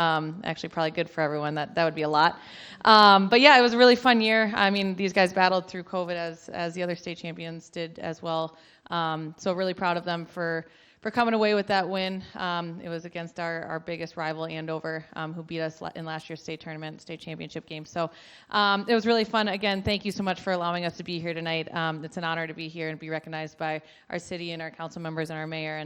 Actually, probably good for everyone. That would be a lot. But yeah, it was a really fun year. I mean, these guys battled through COVID as the other state champions did as well. So really proud of them for coming away with that win. It was against our biggest rival, Andover, who beat us in last year's state tournament, state championship game. So it was really fun. Again, thank you so much for allowing us to be here tonight. It's an honor to be here and be recognized by our city and our council members and our mayor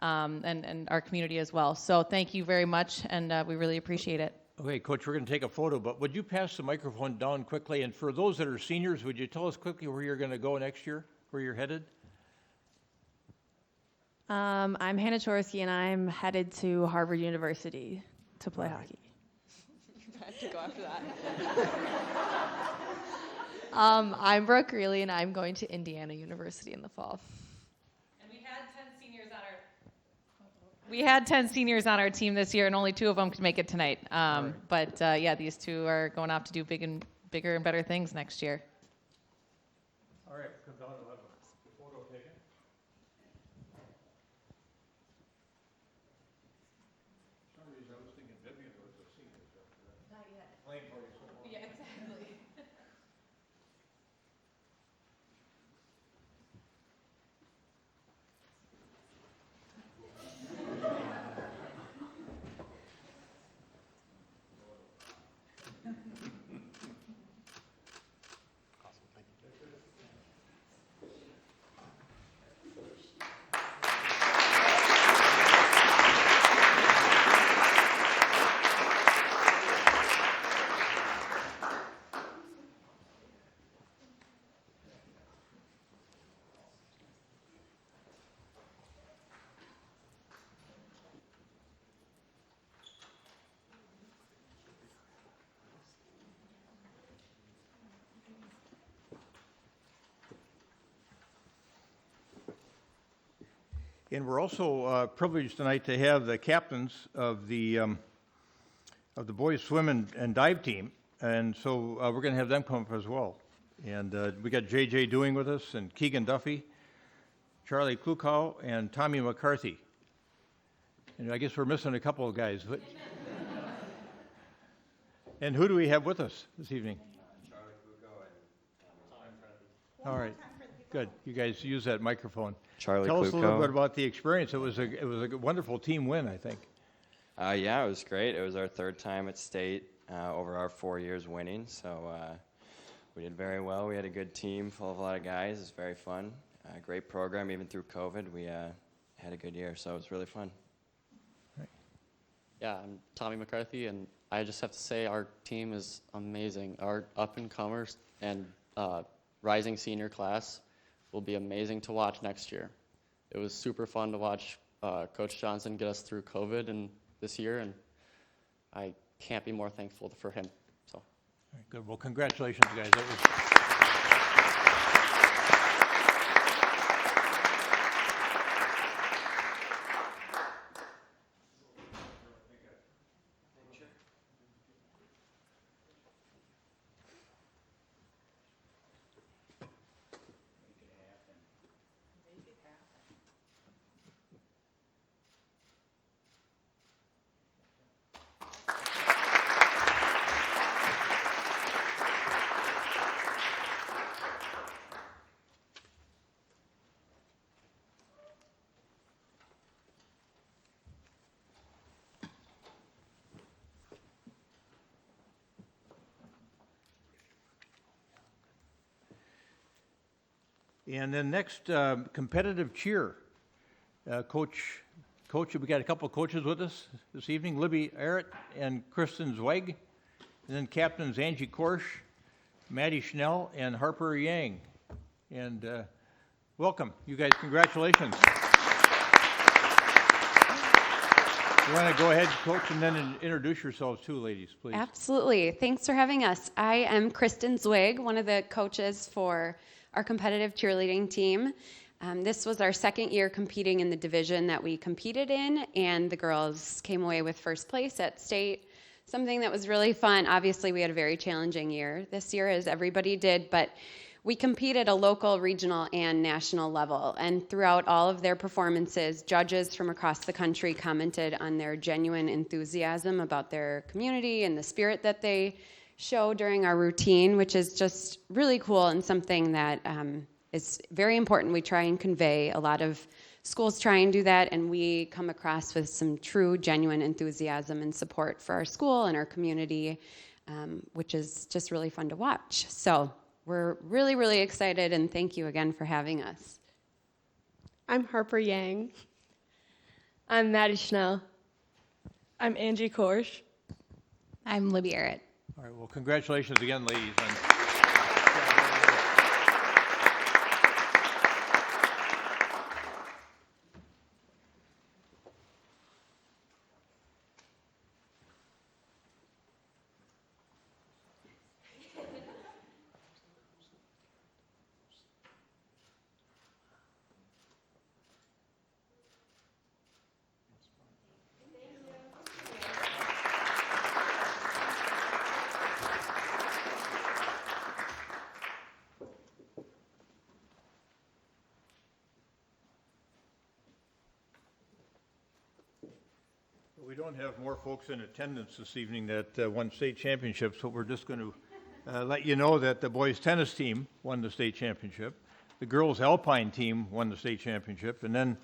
and our community as well. So thank you very much, and we really appreciate it. Okay, Coach, we're going to take a photo, but would you pass the microphone down quickly? And for those that are seniors, would you tell us quickly where you're going to go next year, where you're headed? I'm Hannah Chorsky, and I'm headed to Harvard University to play hockey. I have to go after that. I'm Brooke Greeley, and I'm going to Indiana University in the fall. And we had 10 seniors on our team this year, and only 2 of them could make it tonight. But yeah, these 2 are going off to do bigger and better things next year. All right, come down and have a photo taken. For some reason, I was thinking Vivian was a senior. Not yet. Playing for you so long. Yeah, exactly. And we're also privileged tonight to have the captains of the boys swim and dive team, and so we're going to have them come up as well. And we got JJ Doing with us, and Keegan Duffy, Charlie Klukow, and Tommy McCarthy. And I guess we're missing a couple of guys. But and who do we have with us this evening? Charlie Klukow and Tommy McCarthy. All right, good. You guys use that microphone. Charlie Tell us a little Klukow. bit about the experience. It was a wonderful team win, I think. Yeah, it was great. It was our 3rd time at state over our 4 years winning, so we did very well. We had a good team full of a lot of guys. It was very fun. Great program, even through COVID. We had a good year, so it was really fun. Yeah, I'm Tommy McCarthy, and I just have to say our team is amazing. Our up-and-comers and rising senior class will be amazing to watch next year. It was super fun to watch Coach Johnson get us through COVID and this year, and I can't be more thankful for him. So, All right, good. Well, congratulations, guys. That was And then next, competitive cheer. Coach, we got a couple of coaches with us this evening, Libby Arrett and Kristen Zweig. And then captains Angie Korsch, Maddie Schnell, and Harper Yang. And welcome, you guys, congratulations. You want to go ahead, Coach, and then introduce yourselves too, ladies, please. Absolutely. Thanks for having us. I am Kristen Zweig, one of the coaches for our competitive cheerleading team. This was our second year competing in the division that we competed in, and the girls came away with first place at state. Something that was really fun. Obviously, we had a very challenging year this year, as everybody did, but we competed at a local, regional, and national level. And throughout all of their performances, judges from across the country commented on their genuine enthusiasm about their community and the spirit that they show during our routine, which is just really cool and something that is very important. We try and convey. A lot of schools try and do that, and we come across with some true, genuine enthusiasm and support for our school and our community, which is just really fun to watch. So we're really, really excited, and thank you again for having us. I'm Harper Yang. I'm Maddie Schnell. I'm Angie Korsch. I'm Libby Arrett. All right, well, congratulations again, ladies. We don't have more folks in attendance this evening that won state championships, so we're just going to let you know that the boys tennis team won the state championship, the girls alpine team won the state championship, and then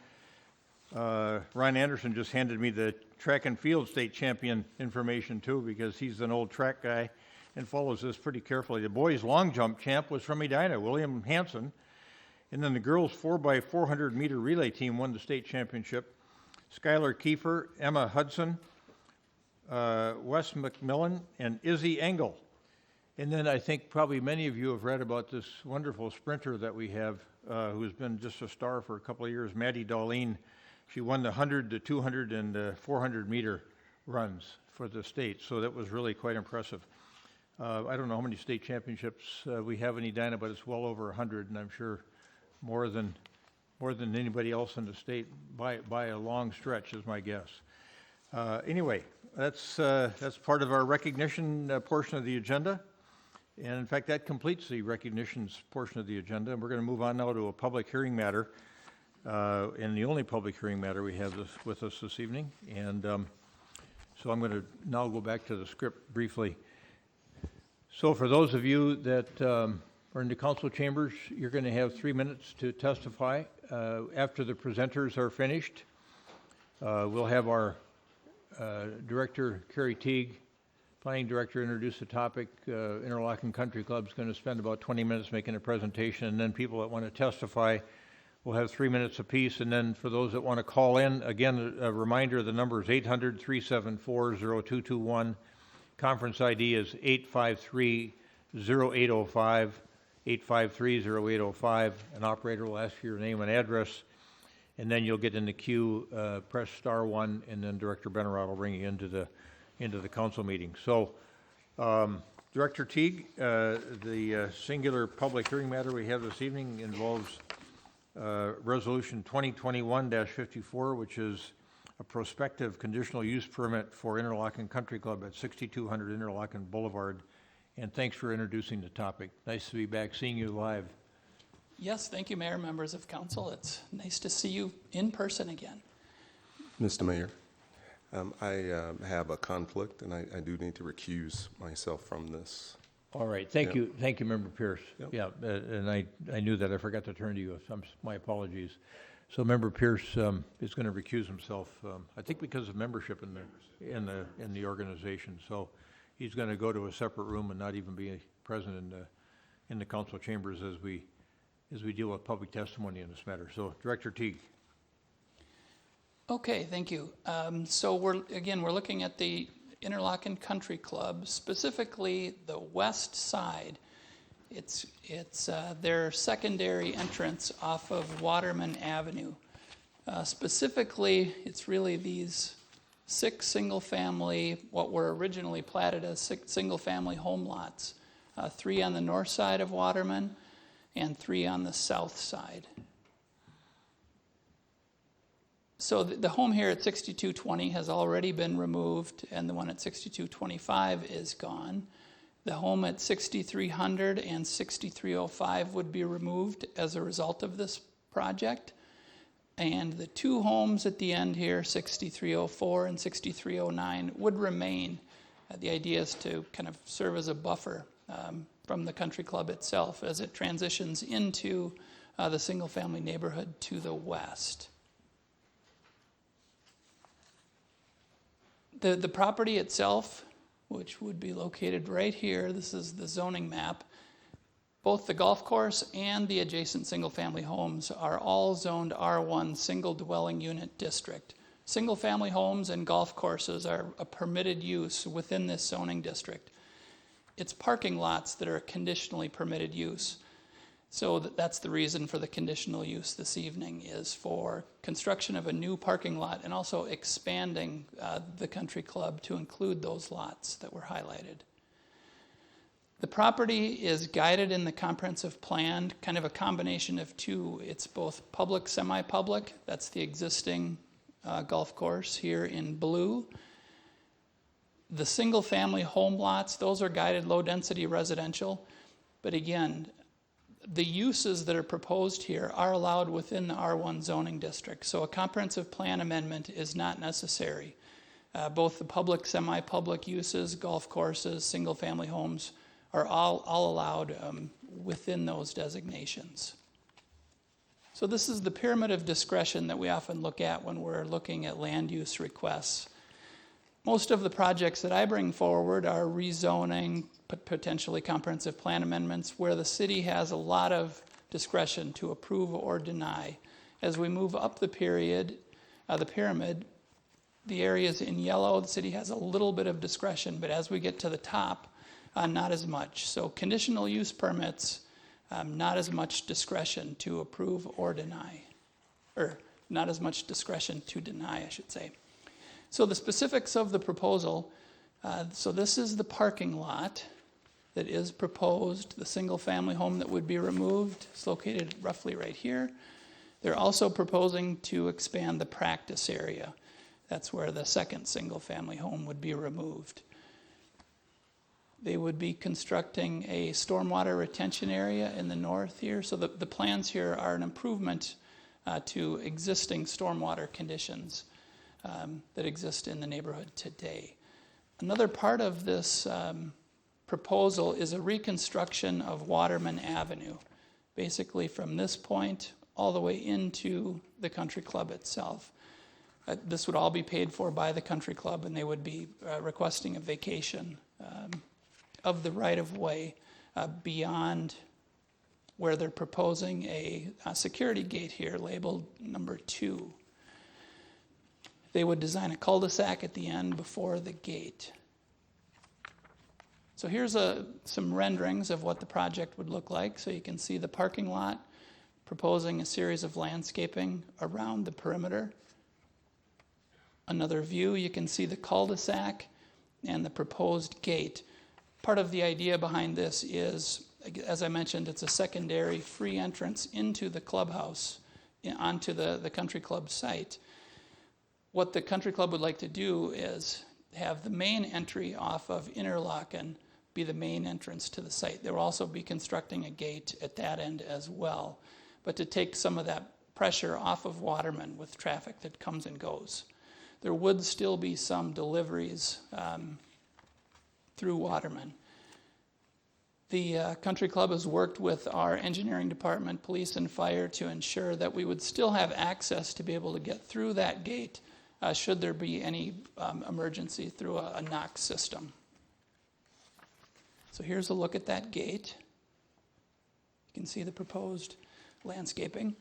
Ryan Anderson just handed me the track and field state champion information too, because he's an old track guy and follows this pretty carefully. The boys long jump champ was from Edina, William Hansen, and then the girls 4x400 meter relay team won the state championship. Skylar Kiefer, Emma Hudson, Wes McMillan, and Izzy Engel. And then I think probably many of you have read about this wonderful sprinter that we have who's been just a star for a couple of years, Maddie Darlene. She won the 100, the 200, and the 400 meter runs for the state, so that was really quite impressive. I don't know how many state championships we have in Edina, but it's well over 100, and I'm sure more than anybody else in the state by a long stretch is my guess. Anyway, that's part of our recognition portion of the agenda. And in fact, that completes the recognitions portion of the agenda. And we're going to move on now to a public hearing matter. And the only public hearing matter we have with us this evening. And so I'm going to now go back to the script briefly. So for those of you that are in the council chambers, you're going to have 3 minutes to testify. After the presenters are finished, we'll have our Director, Carrie Teague, Planning Director, introduce the topic. Interlocking Country Club is going to spend about 20 minutes making a presentation, and then people that want to testify will have 3 minutes apiece. And then for those that want to call in, again, a reminder, the number is 800-374-0221. Conference ID is 853-0805. 853-0805. An operator will ask for your name and address, and then you'll get in the queue. Press *1, and then Director Benarott will bring you into the council meeting. So, Director Teague, the singular public hearing matter we have this evening involves Resolution 2021-54, which is a prospective conditional use permit for Interlocking Country Club at 6200 Interlochen Boulevard. And thanks for introducing the topic. Nice to be back seeing you live. Yes, thank you, Mayor, members of council. It's nice to see you in person again. Mr. Mayor, I have a conflict, and I do need to recuse myself from this. All right, thank you, Member Pierce. Yep. Yeah, and I knew that. I forgot to turn to you. My apologies. So Member Pierce is going to recuse himself. I think because of membership in the organization. So he's going to go to a separate room and not even be present in the council chambers as we as we deal with public testimony in this matter. So, Director Teague. Okay, thank you. So we're looking at the Interlochen Country Club, specifically the west side. It's their secondary entrance off of Waterman Avenue. Specifically, it's really these 6 single-family, what were originally platted as 6 single-family home lots, 3 on the north side of Waterman and 3 on the south side. So the home here at 6220 has already been removed, and the one at 6225 is gone. The home at 6300 and 6305 would be removed as a result of this project. And the 2 homes at the end here, 6304 and 6309, would remain. The idea is to kind of serve as a buffer from the country club itself as it transitions into the single-family neighborhood to the west. The property itself, which would be located right here, this is the zoning map, both the golf course and the adjacent single-family homes are all zoned R1 single dwelling unit district. Single-family homes and golf courses are a permitted use within this zoning district. It's parking lots that are conditionally permitted use. So that's the reason for the conditional use this evening, is for construction of a new parking lot and also expanding the country club to include those lots that were highlighted. The property is guided in the comprehensive plan, kind of a combination of 2. It's both public, semi-public. That's the existing golf course here in blue. The single-family home lots, those are guided low-density residential. But again, the uses that are proposed here are allowed within the R1 zoning district, so a comprehensive plan amendment is not necessary. Both the public, semi-public uses, golf courses, single-family homes, are all allowed within those designations. So this is the pyramid of discretion that we often look at when we're looking at land use requests. Most of the projects that I bring forward are rezoning, potentially comprehensive plan amendments, where the city has a lot of discretion to approve or deny. As we move up the pyramid, the areas in yellow, the city has a little bit of discretion, but as we get to the top, not as much. So conditional use permits, not as much discretion to approve or deny, or not as much discretion to deny, I should say. So the specifics of the proposal, so this is the parking lot that is proposed, the single-family home that would be removed. It's located roughly right here. They're also proposing to expand the practice area. That's where the second single-family home would be removed. They would be constructing a stormwater retention area in the north here. So the plans here are an improvement to existing stormwater conditions that exist in the neighborhood today. Another part of this proposal is a reconstruction of Waterman Avenue, basically from this point all the way into the country club itself. This would all be paid for by the country club, and they would be requesting a vacation of the right-of-way beyond where they're proposing a security gate here labeled number 2. They would design a cul-de-sac at the end before the gate. So here's some renderings of what the project would look like. So you can see the parking lot, proposing a series of landscaping around the perimeter. Another view, you can see the cul-de-sac and the proposed gate. Part of the idea behind this is, as I mentioned, it's a secondary free entrance into the clubhouse, onto the country club site. What the country club would like to do is have the main entry off of Interlocking be the main entrance to the site. They will also be constructing a gate at that end as well, but to take some of that pressure off of Waterman with traffic that comes and goes. There would still be some deliveries through Waterman. The country club has worked with our engineering department, police and fire to ensure that we would still have access to be able to get through that gate should there be any emergency through a knock system. So here's a look at that gate. You can see the proposed landscaping.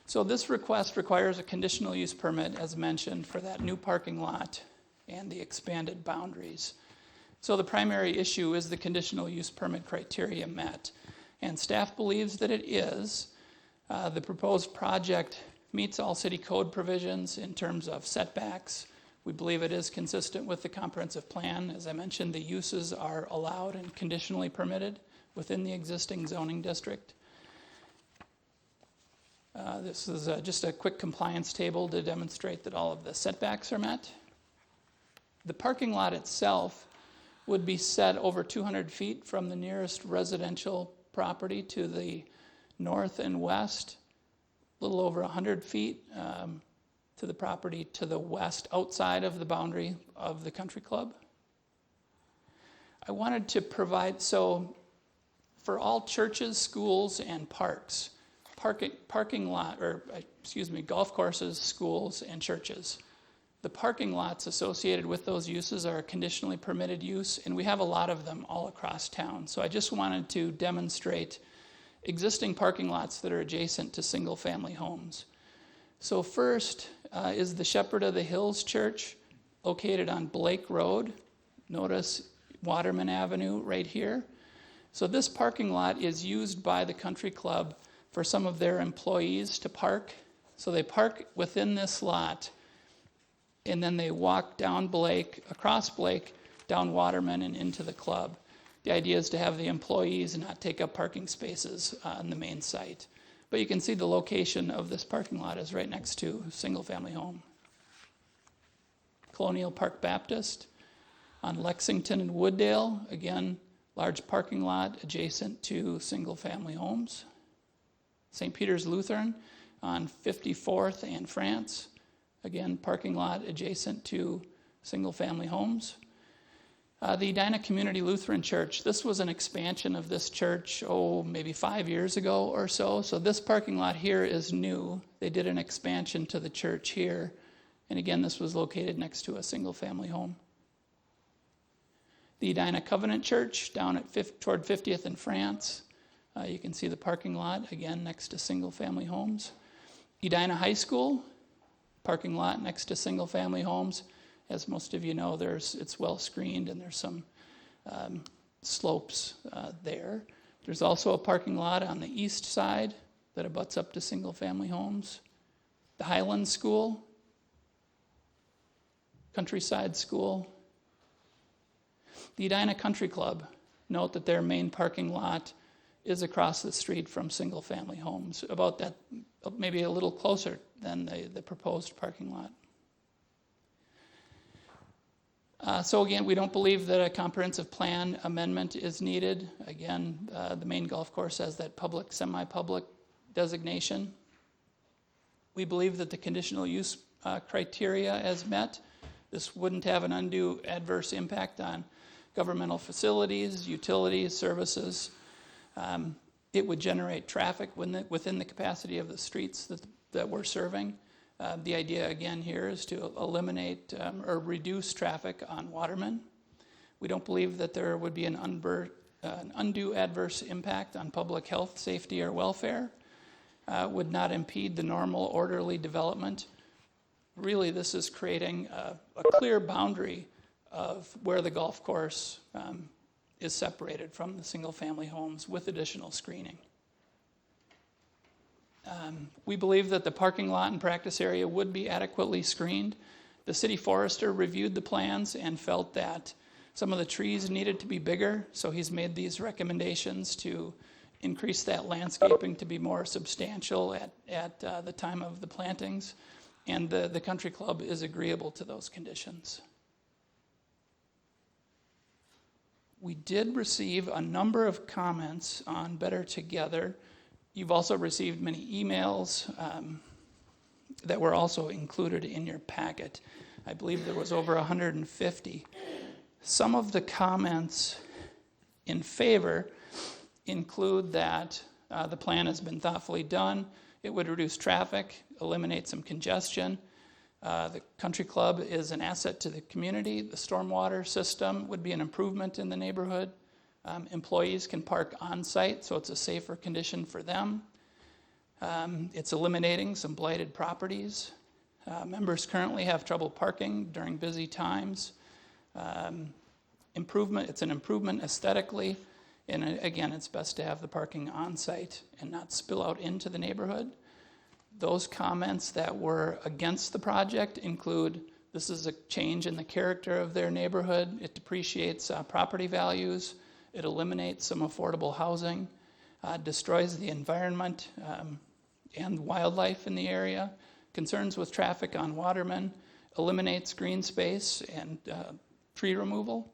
So this request requires a conditional use permit, as mentioned, for that new parking lot and the expanded boundaries. So the primary issue is the conditional use permit criteria met, and staff believes that it is. The proposed project meets all city code provisions in terms of setbacks. We believe it is consistent with the comprehensive plan. As I mentioned, the uses are allowed and conditionally permitted within the existing zoning district. This is just a quick compliance table to demonstrate that all of the setbacks are met. The parking lot itself would be set over 200 feet from the nearest residential property to the north and west, a little over 100 feet to the property to the west outside of the boundary of the country club. I wanted to provide, so for all churches, schools, and parks, golf courses, schools, and churches. The parking lots associated with those uses are a conditionally permitted use, and we have a lot of them all across town. So I just wanted to demonstrate existing parking lots that are adjacent to single-family homes. So first is the Shepherd of the Hills Church, located on Blake Road. Notice Waterman Avenue right here. So this parking lot is used by the country club for some of their employees to park. So they park within this lot, and then they walk down Blake, across Blake, down Waterman and into the club. The idea is to have the employees not take up parking spaces on the main site. But you can see the location of this parking lot is right next to a single-family home. Colonial Park Baptist on Lexington and Wooddale, again, large parking lot adjacent to single-family homes. St. Peter's Lutheran on 54th and France, again, parking lot adjacent to single-family homes. The Edina Community Lutheran Church, this was an expansion of this church, maybe 5 years ago or so. So this parking lot here is new. They did an expansion to the church here. And again, this was located next to a single-family home. The Edina Covenant Church down at toward 50th and France. You can see the parking lot, again, next to single-family homes. Edina High School, parking lot next to single-family homes. As most of you know, it's well screened and there's some slopes there. There's also a parking lot on the east side that abuts up to single-family homes. The Highland School, Countryside School. The Edina Country Club, note that their main parking lot is across the street from single-family homes, about that, maybe a little closer than the proposed parking lot. So again, we don't believe that a comprehensive plan amendment is needed. Again, the main golf course has that public, semi-public designation. We believe that the conditional use criteria is met. This wouldn't have an undue adverse impact on governmental facilities, utilities, services. It would generate traffic within the capacity of the streets that we're serving. The idea, again, here is to eliminate or reduce traffic on Waterman. We don't believe that there would be an undue adverse impact on public health, safety, or welfare. Would not impede the normal, orderly development. Really, this is creating a clear boundary of where the golf course is separated from the single-family homes with additional screening. We believe that the parking lot and practice area would be adequately screened. The city forester reviewed the plans and felt that some of the trees needed to be bigger, so he's made these recommendations to increase that landscaping to be more substantial at the time of the plantings, and the country club is agreeable to those conditions. We did receive a number of comments on Better Together. You've also received many emails that were also included in your packet. I believe there was over 150. Some of the comments in favor include that the plan has been thoughtfully done. It would reduce traffic, eliminate some congestion. The country club is an asset to the community. The stormwater system would be an improvement in the neighborhood. Employees can park on-site, so it's a safer condition for them. It's eliminating some blighted properties. Members currently have trouble parking during busy times. It's an improvement aesthetically, and again, it's best to have the parking on-site and not spill out into the neighborhood. Those comments that were against the project include this is a change in the character of their neighborhood. It depreciates property values. It eliminates some affordable housing, destroys the environment and wildlife in the area, concerns with traffic on Waterman, eliminates green space and tree removal.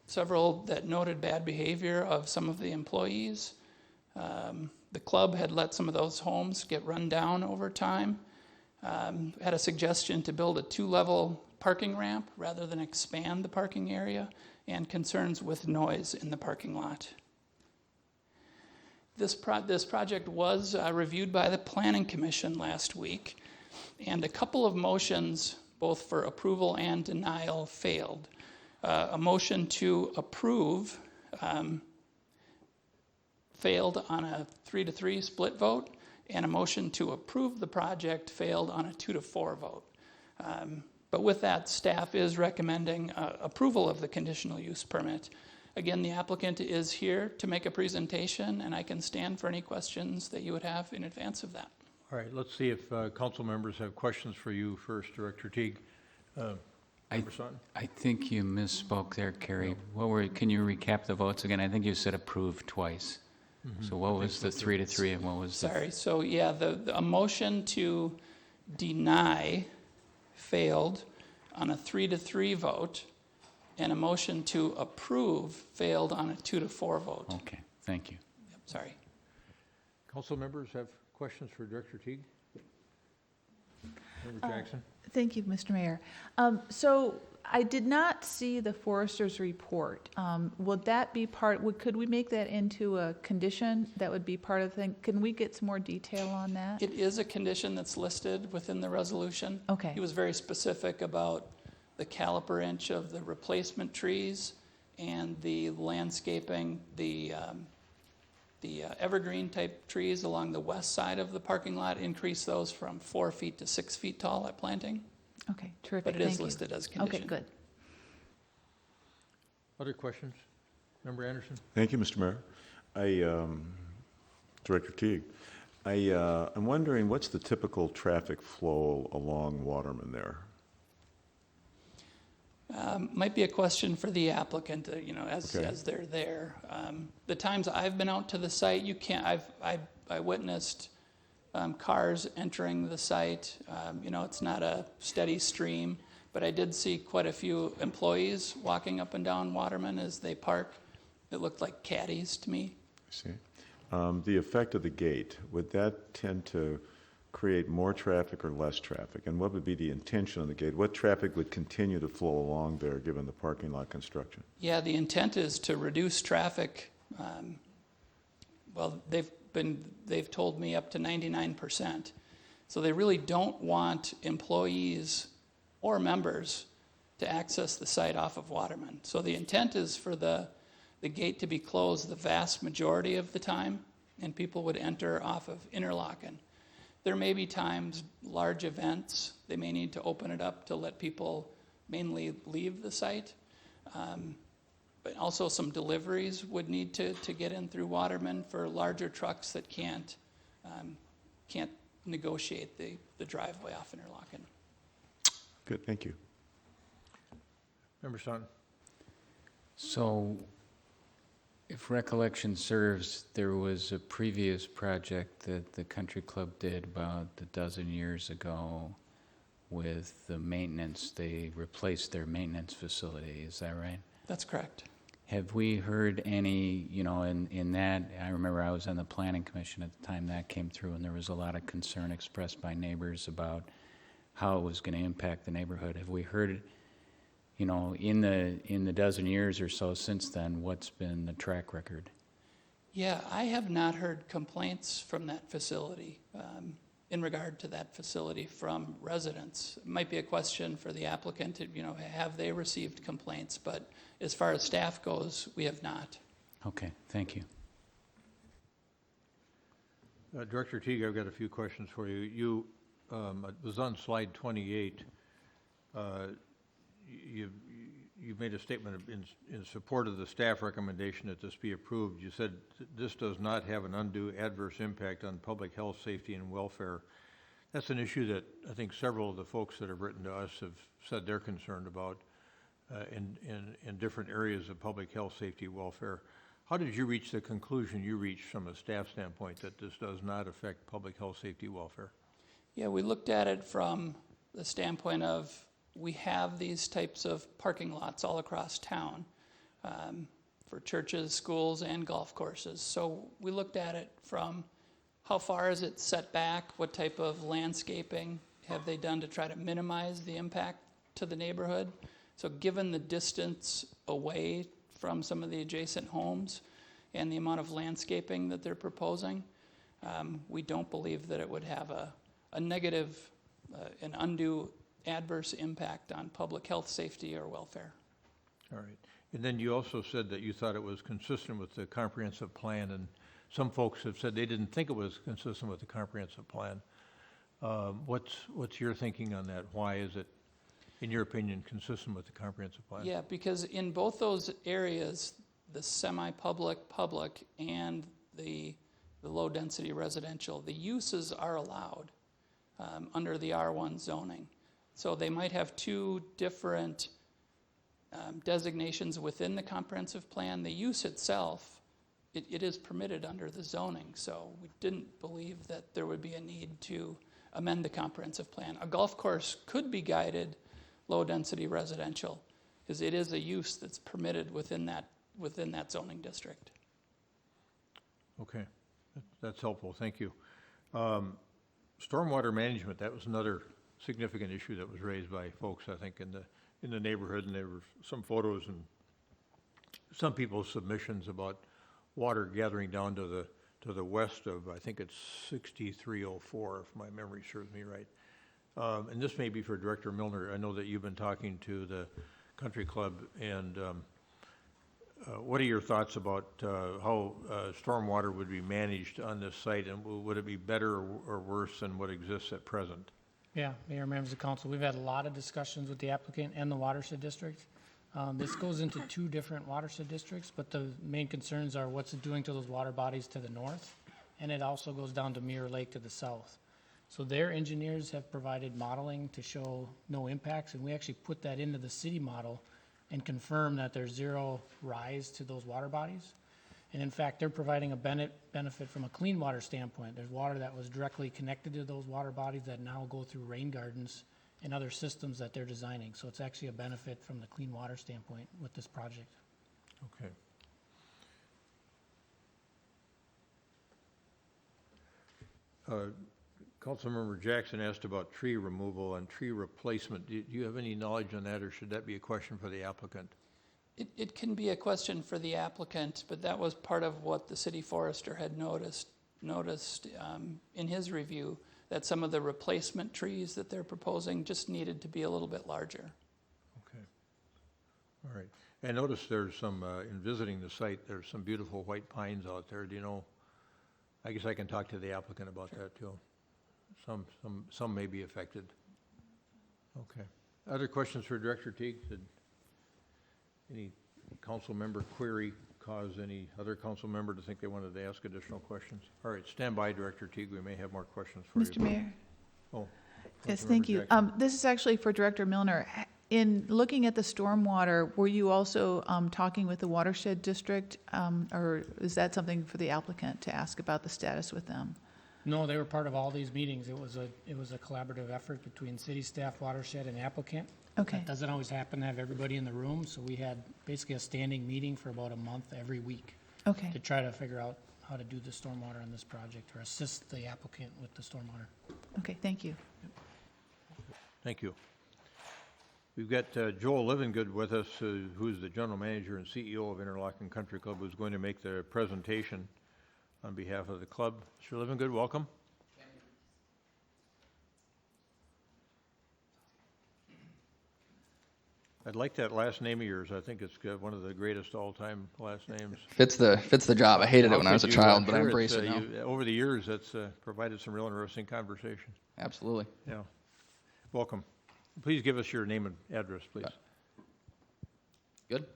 Several that noted bad behavior of some of the employees. The club had let some of those homes get run down over time. Had a suggestion to build a 2-level parking ramp rather than expand the parking area, and concerns with noise in the parking lot. This project was reviewed by the Planning Commission last week, and a couple of motions, both for approval and denial, failed. A motion to approve failed on a 3-3 split vote, and a motion to approve the project failed on a 2-4 vote. But with that, staff is recommending approval of the conditional use permit. Again, the applicant is here to make a presentation, and I can stand for any questions that you would have in advance of that. All right, let's see if council members have questions for you first, Director Teague. I think you misspoke there, Kerry. Can you recap the votes again? I think you said approve twice. So what was the 3-3 and what was the... Sorry, so yeah, a motion to deny failed on a 3-3 vote, and a motion to approve failed on a 2-4 vote. Okay, thank you. Yep, sorry. Council members have questions for Director Teague? Member Jackson? Thank you, Mr. Mayor. So I did not see the forester's report. Would that be could we make that into a condition that would be part of the thing? Can we get some more detail on that? It is a condition that's listed within the resolution. Okay. He was very specific about the caliper inch of the replacement trees and the landscaping, the evergreen type trees along the west side of the parking lot, increase those from 4 feet to 6 feet tall at planting. Okay, terrific. But it is Thank you. listed as condition. Okay, good. Other questions? Member Anderson? Thank you, Mr. Mayor. Director Teague, I'm wondering what's the typical traffic flow along Waterman there? Might be a question for the applicant, as they're there. The times I've been out to the site, I witnessed cars entering the site. It's not a steady stream, but I did see quite a few employees walking up and down Waterman as they park. It looked like caddies to me. I see. The effect of the gate, would that tend to create more traffic or less traffic? And what would be the intention of the gate? What traffic would continue to flow along there given the parking lot construction? Yeah, the intent is to reduce traffic. They've told me up to 99%. So they really don't want employees or members to access the site off of Waterman. So the intent is for the gate to be closed the vast majority of the time, and people would enter off of Interlocking. There may be times, large events, they may need to open it up to let people mainly leave the site. But also some deliveries would need to get in through Waterman for larger trucks that can't negotiate the driveway off Interlocking. Good, thank you. Member Staunton? So, if recollection serves, there was a previous project that the country club did about a dozen years ago with the maintenance. They replaced their maintenance facility, is that right? That's correct. Have we heard any, in that, I remember I was on the Planning Commission at the time that came through, and there was a lot of concern expressed by neighbors about how it was going to impact the neighborhood. Have we heard, in the dozen years or so since then, what's been the track record? Yeah, I have not heard complaints from that facility. in regard to that facility from residents. It might be a question for the applicant, to, have they received complaints? But as far as staff goes, we have not. Okay, thank you. Director Teague, I've got a few questions for you. You, it was on slide 28. You made a statement in support of the staff recommendation that this be approved. You said this does not have an undue adverse impact on public health, safety, and welfare. That's an issue that I think several of the folks that have written to us have said they're concerned about in different areas of public health, safety, welfare. How did you reach the conclusion you reached from a staff standpoint that this does not affect public health, safety, welfare? Yeah, we looked at it from the standpoint of we have these types of parking lots all across town for churches, schools, and golf courses. So we looked at it from how far is it set back, what type of landscaping have they done to try to minimize the impact to the neighborhood. So given the distance away from some of the adjacent homes and the amount of landscaping that they're proposing, we don't believe that it would have a negative, an undue adverse impact on public health, safety, or welfare. All right. And then you also said that you thought it was consistent with the comprehensive plan, and some folks have said they didn't think it was consistent with the comprehensive plan. What's your thinking on that? Why is it, in your opinion, consistent with the comprehensive plan? Yeah, because in both those areas, the semi-public, public, and the low-density residential, the uses are allowed under the R1 zoning. So they might have two different designations within the comprehensive plan. The use itself, it is permitted under the zoning. So we didn't believe that there would be a need to amend the comprehensive plan. A golf course could be guided low-density residential because it is a use that's permitted within that zoning district. Okay, that's helpful. Thank you. Stormwater management, that was another significant issue that was raised by folks, I think, in the neighborhood, and there were some photos and some people's submissions about water gathering down to the west of, I think it's 6304, if my memory serves me right. And this may be for Director Milner. I know that you've been talking to the country club, and what are your thoughts about how stormwater would be managed on this site, and would it be better or worse than what exists at present? Yeah, Mayor, members of council, we've had a lot of discussions with the applicant and the watershed district. This goes into two different watershed districts, but the main concerns are what's it doing to those water bodies to the north, and it also goes down to Mirror Lake to the south. So their engineers have provided modeling to show no impacts, and we actually put that into the city model and confirm that there's zero rise to those water bodies. And in fact, they're providing a benefit from a clean water standpoint. There's water that was directly connected to those water bodies that now go through rain gardens and other systems that they're designing. So it's actually a benefit from the clean water standpoint with this project. Okay. Councilmember Jackson asked about tree removal and tree replacement. Do you have any knowledge on that, or should that be a question for the applicant? It can be a question for the applicant, but that was part of what the city forester had noticed in his review, that some of the replacement trees that they're proposing just needed to be a little bit larger. Okay. All right. I noticed there's some, in visiting the site, there's some beautiful white pines out there. Do you know, I guess I can talk to the applicant about that too. Some may be affected. Okay. Other questions for Director Teague? Did any council member query cause any other council member to think they wanted to ask additional questions? All right, stand by, Director Teague. We may have more questions for you. Mr. Mayor. Oh. Yes, Councilmember thank you. Jackson. This is actually for Director Milner. In looking at the stormwater, were you also talking with the watershed district, or is that something for the applicant to ask about the status with them? No, they were part of all these meetings. It was a collaborative effort between city staff, watershed, and applicant. Okay. It doesn't always happen to have everybody in the room, so we had basically a standing meeting for about a month every week. Okay. To try to figure out how to do the stormwater on this project or assist the applicant with the stormwater. Okay, thank you. Thank you. We've got Joel Livingood with us, who's the general manager and CEO of Interlocking Country Club, who's going to make the presentation on behalf of the club. Mr. Livingood, welcome. I'd like that last name of yours. I think it's one of the greatest all-time last names. Fits the job. I hated it when I was a child, but I embrace it now. Over the years, that's provided some real interesting conversation. Absolutely. Yeah. Welcome. Please give us your name and address, please. Good?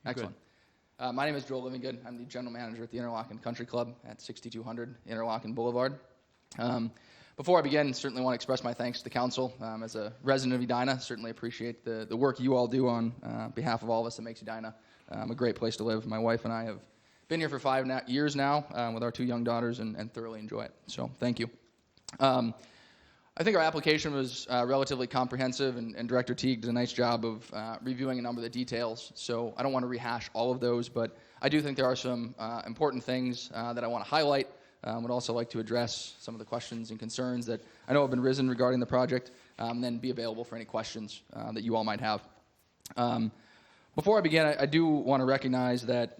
Excellent. My name is Joel Livingood. I'm the general manager at the Interlochen Country Club at 6200 Interlochen Boulevard. Before I begin, certainly want to express my thanks to the council. As a resident of Edina, certainly appreciate the work you all do on behalf of all of us that makes Edina a great place to live. My wife and I have been here for 5 years now with our 2 young daughters and thoroughly enjoy it. So thank you. I think our application was relatively comprehensive, and Director Teague did a nice job of reviewing a number of the details. So I don't want to rehash all of those, but I do think there are some important things that I want to highlight. Would also like to address some of the questions and concerns that I know have been risen regarding the project, then be available for any questions that you all might have. Before I begin, I do want to recognize that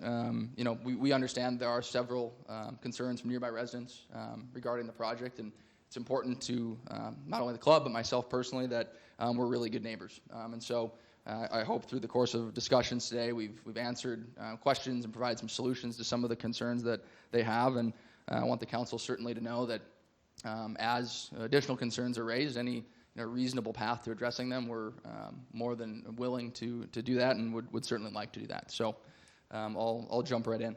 we understand there are several concerns from nearby residents regarding the project, and it's important to not only the club but myself personally that we're really good neighbors. And so I hope through the course of discussions today we've answered questions and provided some solutions to some of the concerns that they have. And I want the council certainly to know that as additional concerns are raised, any reasonable path to addressing them, we're more than willing to do that, and would certainly like to do that. So I'll jump right in.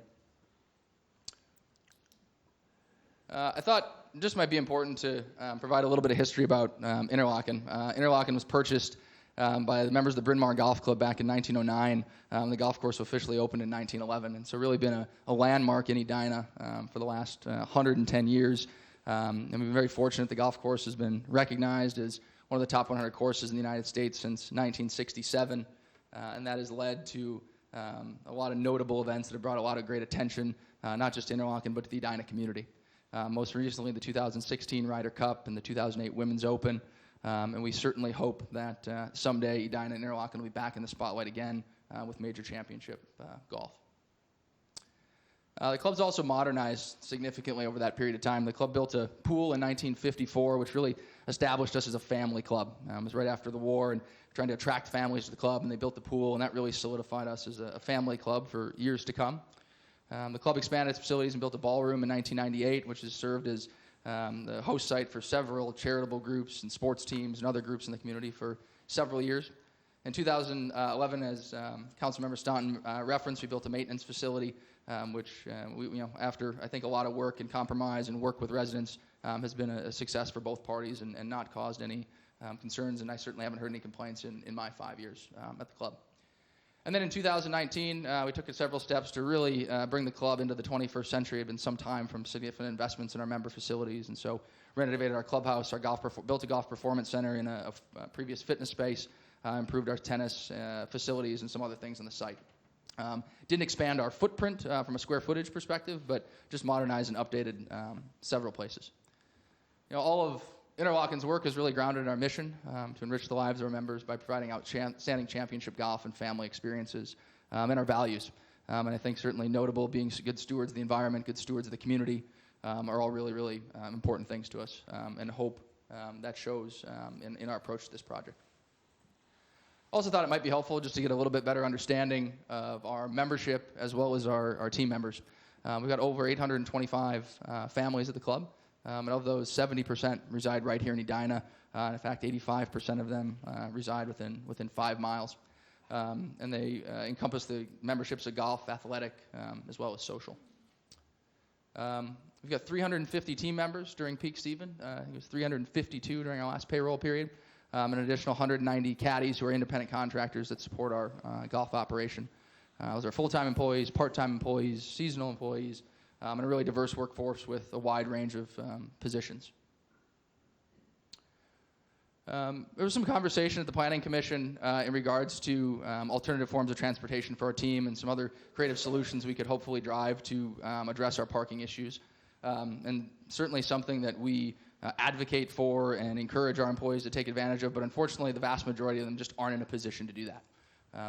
I thought it just might be important to provide a little bit of history about Interlochen. Interlochen was purchased by the members of the Bryn Mawr Golf Club back in 1909. The golf course officially opened in 1911, and so really been a landmark in Edina for the last 110 years. And we've been very fortunate the golf course has been recognized as one of the top 100 courses in the United States since 1967, and that has led to a lot of notable events that have brought a lot of great attention, not just to Interlochen, but to the Edina community. Most recently, the 2016 Ryder Cup and the 2008 Women's Open. And we certainly hope that someday Edina and Interlochen will be back in the spotlight again with major championship golf. The club's also modernized significantly over that period of time. The club built a pool in 1954, which really established us as a family club. It was right after the war and trying to attract families to the club, and they built the pool, and that really solidified us as a family club for years to come. The club expanded its facilities and built a ballroom in 1998, which has served as the host site for several charitable groups and sports teams and other groups in the community for several years. In 2011, as Councilmember Staunton referenced, we built a maintenance facility, which after I think a lot of work and compromise and work with residents, has been a success for both parties and not caused any concerns. And I certainly haven't heard any complaints in my 5 years at the club. And then in 2019, we took several steps to really bring the club into the 21st century. It had been some time from significant investments in our member facilities, and so renovated our clubhouse, built a golf performance center in a previous fitness space, improved our tennis facilities and some other things on the site. Didn't expand our footprint from a square footage perspective, but just modernized and updated several places. All of Interlochen's work is really grounded in our mission to enrich the lives of our members by providing outstanding championship golf and family experiences, and our values. And I think certainly notable being good stewards of the environment, good stewards of the community, are all really, really important things to us, and hope that shows in our approach to this project. Also thought it might be helpful just to get a little bit better understanding of our membership as well as our team members. We've got over 825 families at the club. And of those, 70% reside right here in Edina. In fact, 85% of them reside within 5 miles. And they encompass the memberships of golf, athletic, as well as social. We've got 350 team members during peak season. It was 352 during our last payroll period. An additional 190 caddies who are independent contractors that support our golf operation. Those are full-time employees, part-time employees, seasonal employees, and a really diverse workforce with a wide range of positions. There was some conversation at the Planning Commission in regards to alternative forms of transportation for our team and some other creative solutions we could hopefully drive to address our parking issues. And certainly something that we advocate for and encourage our employees to take advantage of, but unfortunately the vast majority of them just aren't in a position to do that.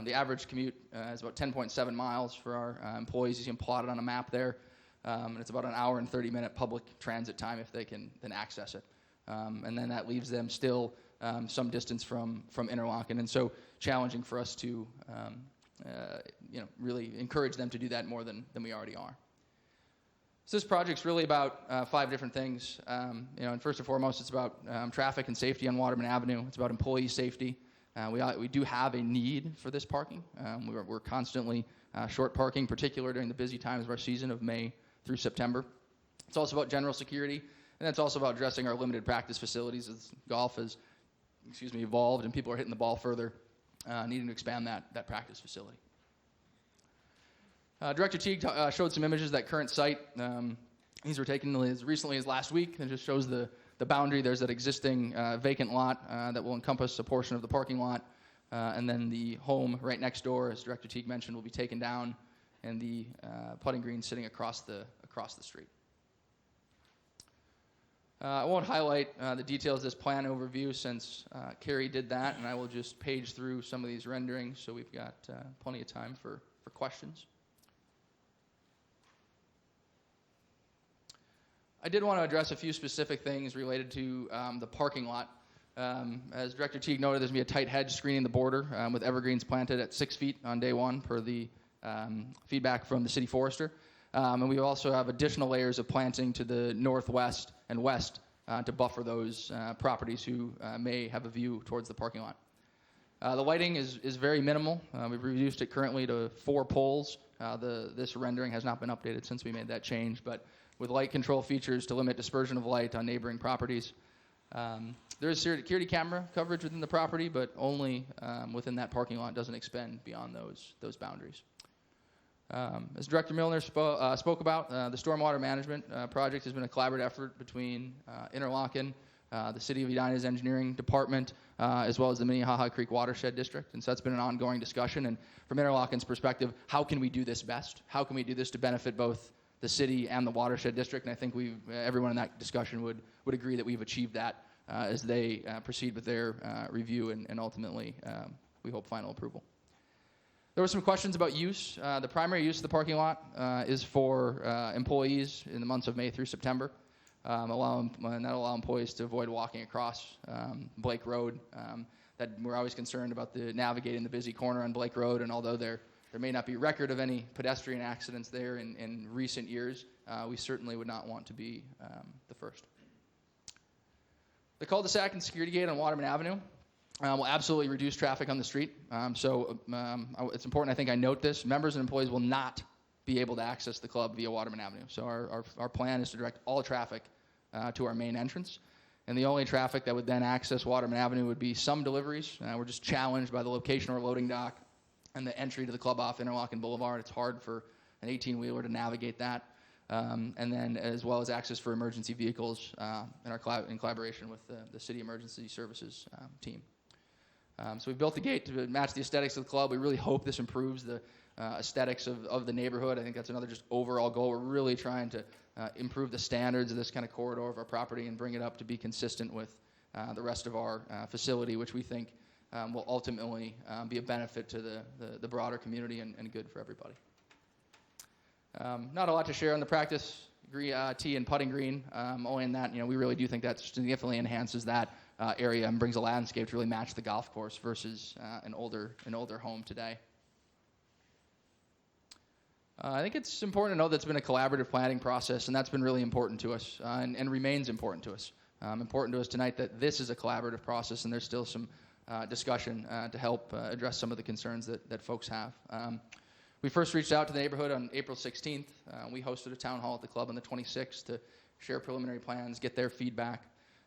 The average commute is about 10.7 miles for our employees. You see them plotted on a map there. And it's about an hour and 30-minute public transit time if they can then access it. And then that leaves them still some distance from Interlochen, and so challenging for us to really encourage them to do that more than we already are. So this project's really about 5 different things. And first and foremost, it's about traffic and safety on Waterman Avenue. It's about employee safety. We do have a need for this parking. We're constantly short parking, particularly during the busy times of our season of May through September. It's also about general security, and it's also about addressing our limited practice facilities as golf has evolved and people are hitting the ball further, needing to expand that practice facility. Director Teague showed some images of that current site. These were taken as recently as last week. It just shows the boundary. There's that existing vacant lot that will encompass a portion of the parking lot. And then the home right next door, as Director Teague mentioned, will be taken down, and the putting green sitting across the street. I won't highlight the details of this plan overview since Carrie did that, and I will just page through some of these renderings so we've got plenty of time for questions. I did want to address a few specific things related to the parking lot. As Director Teague noted, there's going to be a tight hedge screening the border with evergreens planted at 6 feet on day 1 per the feedback from the city forester. And we also have additional layers of planting to the northwest and west to buffer those properties who may have a view towards the parking lot. The lighting is very minimal. We've reduced it currently to 4 poles. This rendering has not been updated since we made that change, but with light control features to limit dispersion of light on neighboring properties. There is security camera coverage within the property, but only within that parking lot. It doesn't extend beyond those boundaries. As Director Milner spoke about, the stormwater management project has been a collaborative effort between Interlochen, the City of Edina's engineering department, as well as the Minnehaha Creek Watershed District. And so that's been an ongoing discussion. And from Interlochen's perspective, how can we do this best? How can we do this to benefit both the city and the Watershed District? And I think everyone in that discussion would agree that we've achieved that as they proceed with their review and ultimately, we hope, final approval. There were some questions about use. The primary use of the parking lot is for employees in the months of May through September. That'll allow employees to avoid walking across Blake Road. That we're always concerned about navigating the busy corner on Blake Road, and although there may not be record of any pedestrian accidents there in recent years, we certainly would not want to be the first. The cul-de-sac and security gate on Waterman Avenue will absolutely reduce traffic on the street. It's important, I think I note this. Members and employees will not be able to access the club via Waterman Avenue. So our plan is to direct all traffic to our main entrance. And the only traffic that would then access Waterman Avenue would be some deliveries. We're just challenged by the location of our loading dock and the entry to the club off Interlochen Boulevard. It's hard for an 18-wheeler to navigate that. And then as well as access for emergency vehicles in collaboration with the city emergency services team. So we've built the gate to match the aesthetics of the club. We really hope this improves the aesthetics of the neighborhood. I think that's another just overall goal. We're really trying to improve the standards of this kind of corridor of our property and bring it up to be consistent with the rest of our facility, which we think will ultimately be a benefit to the broader community and good for everybody. Not a lot to share on the practice tee and putting green, only in that we really do think that significantly enhances that area and brings a landscape to really match the golf course versus an older home today. I think it's important to know that's been a collaborative planning process, and that's been really important to us and remains important to us. Important to us tonight that this is a collaborative process, and there's still some discussion to help address some of the concerns that folks have. We first reached out to the neighborhood on April 16th. We hosted a town hall at the club on the 26th to share preliminary plans, get their feedback.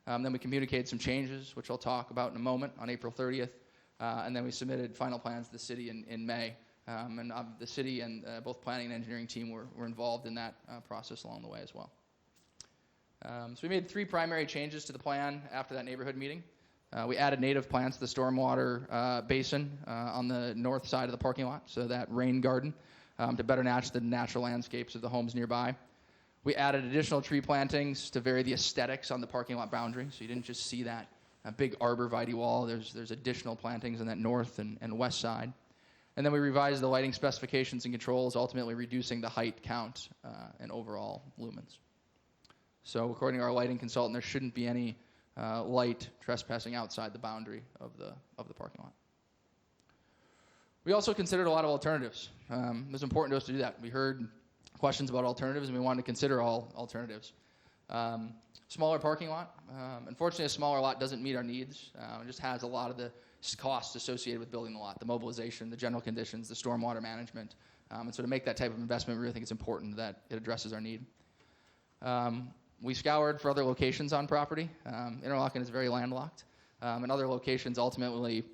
Then we communicated some changes, which I'll talk about in a moment, on April 30th. And then we submitted final plans to the city in May. And the city and both planning and engineering team were involved in that process along the way as well. So we made 3 primary changes to the plan after that neighborhood meeting. We added native plants to the stormwater basin on the north side of the parking lot, so that rain garden, to better match the natural landscapes of the homes nearby. We added additional tree plantings to vary the aesthetics on the parking lot boundary, so you didn't just see that big arborvitae wall. There's additional plantings on that north and west side. And then we revised the lighting specifications and controls, ultimately reducing the height count and overall lumens. So according to our lighting consultant, there shouldn't be any light trespassing outside the boundary of the parking lot. We also considered a lot of alternatives. It was important to us to do that. We heard questions about alternatives, and we wanted to consider all alternatives. Smaller parking lot. Unfortunately, a smaller lot doesn't meet our needs. It just has a lot of the costs associated with building the lot, the mobilization, the general conditions, the stormwater management. And so to make that type of investment, we really think it's important that it addresses our need. We scoured for other locations on property. Interlocking is very landlocked, and other locations ultimately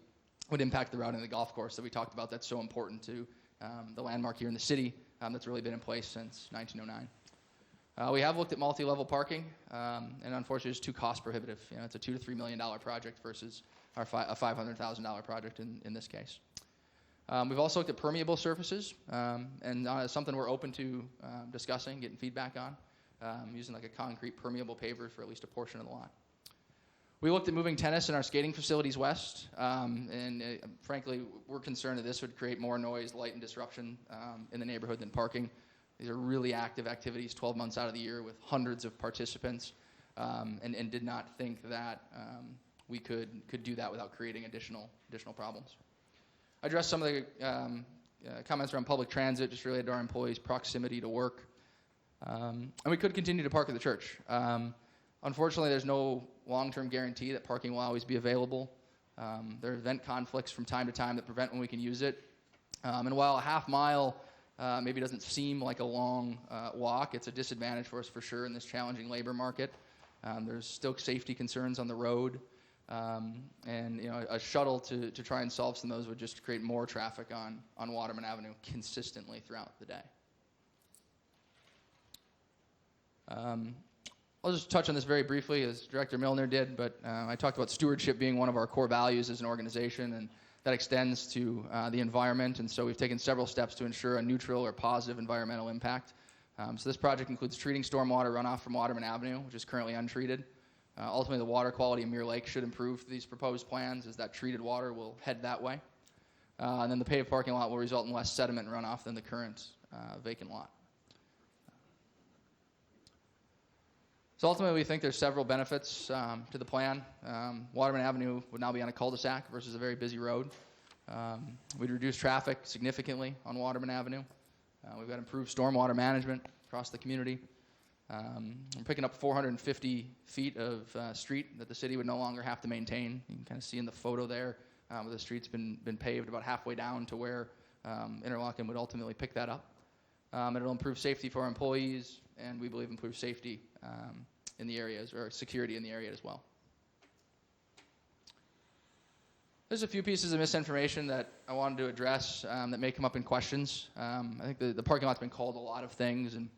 would impact the routing of the golf course that we talked about that's so important to the landmark here in the city that's really been in place since 1909. We have looked at multi-level parking, and unfortunately it's too cost prohibitive. It's a $2 to $3 million project versus a $500,000 project in this case. We've also looked at permeable surfaces, and something we're open to discussing, getting feedback on, using like a concrete permeable paver for at least a portion of the lot. We looked at moving tennis and our skating facilities west, and frankly, we're concerned that this would create more noise, light, and disruption in the neighborhood than parking. These are really active activities 12 months out of the year with hundreds of participants, and did not think that we could do that without creating additional problems. I addressed some of the comments around public transit, just related to our employees' proximity to work. And we could continue to park at the church. Unfortunately, there's no long-term guarantee that parking will always be available. There are event conflicts from time to time that prevent when we can use it. And while a half mile maybe doesn't seem like a long walk, it's a disadvantage for us for sure in this challenging labor market. There's still safety concerns on the road. And a shuttle to try and solve some of those would just create more traffic on Waterman Avenue consistently throughout the day. I'll just touch on this very briefly, as Director Milner did, but I talked about stewardship being one of our core values as an organization, and that extends to the environment, and so we've taken several steps to ensure a neutral or positive environmental impact. So this project includes treating stormwater runoff from Waterman Avenue, which is currently untreated. Ultimately, the water quality in Mirror Lake should improve through these proposed plans, as that treated water will head that way. And then the paved parking lot will result in less sediment runoff than the current vacant lot. So ultimately, we think there's several benefits to the plan. Waterman Avenue would now be on a cul-de-sac versus a very busy road. We'd reduce traffic significantly on Waterman Avenue. We've got improved stormwater management across the community. We're picking up 450 feet of street that the city would no longer have to maintain. You can kind of see in the photo there where the street's been paved about halfway down to where Interlocking would ultimately pick that up. It'll improve safety for our employees, and we believe improve safety in the areas, or security in the area as well. There's a few pieces of misinformation that I wanted to address that may come up in questions. I think the parking lot's been called a lot of things, and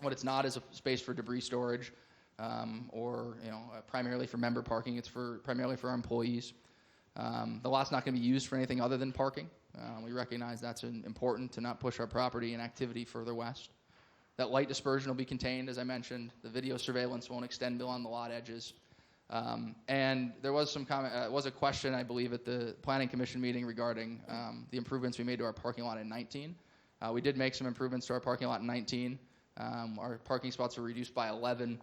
what it's not is a space for debris storage or primarily for member parking. It's primarily for our employees. The lot's not going to be used for anything other than parking. We recognize that's important to not push our property and activity further west. That light dispersion will be contained, as I mentioned. The video surveillance won't extend beyond the lot edges. And there was some comment, was a question, I believe, at the Planning Commission meeting regarding the improvements we made to our parking lot in 19. We did make some improvements to our parking lot in 19. Our parking spots were reduced by 11.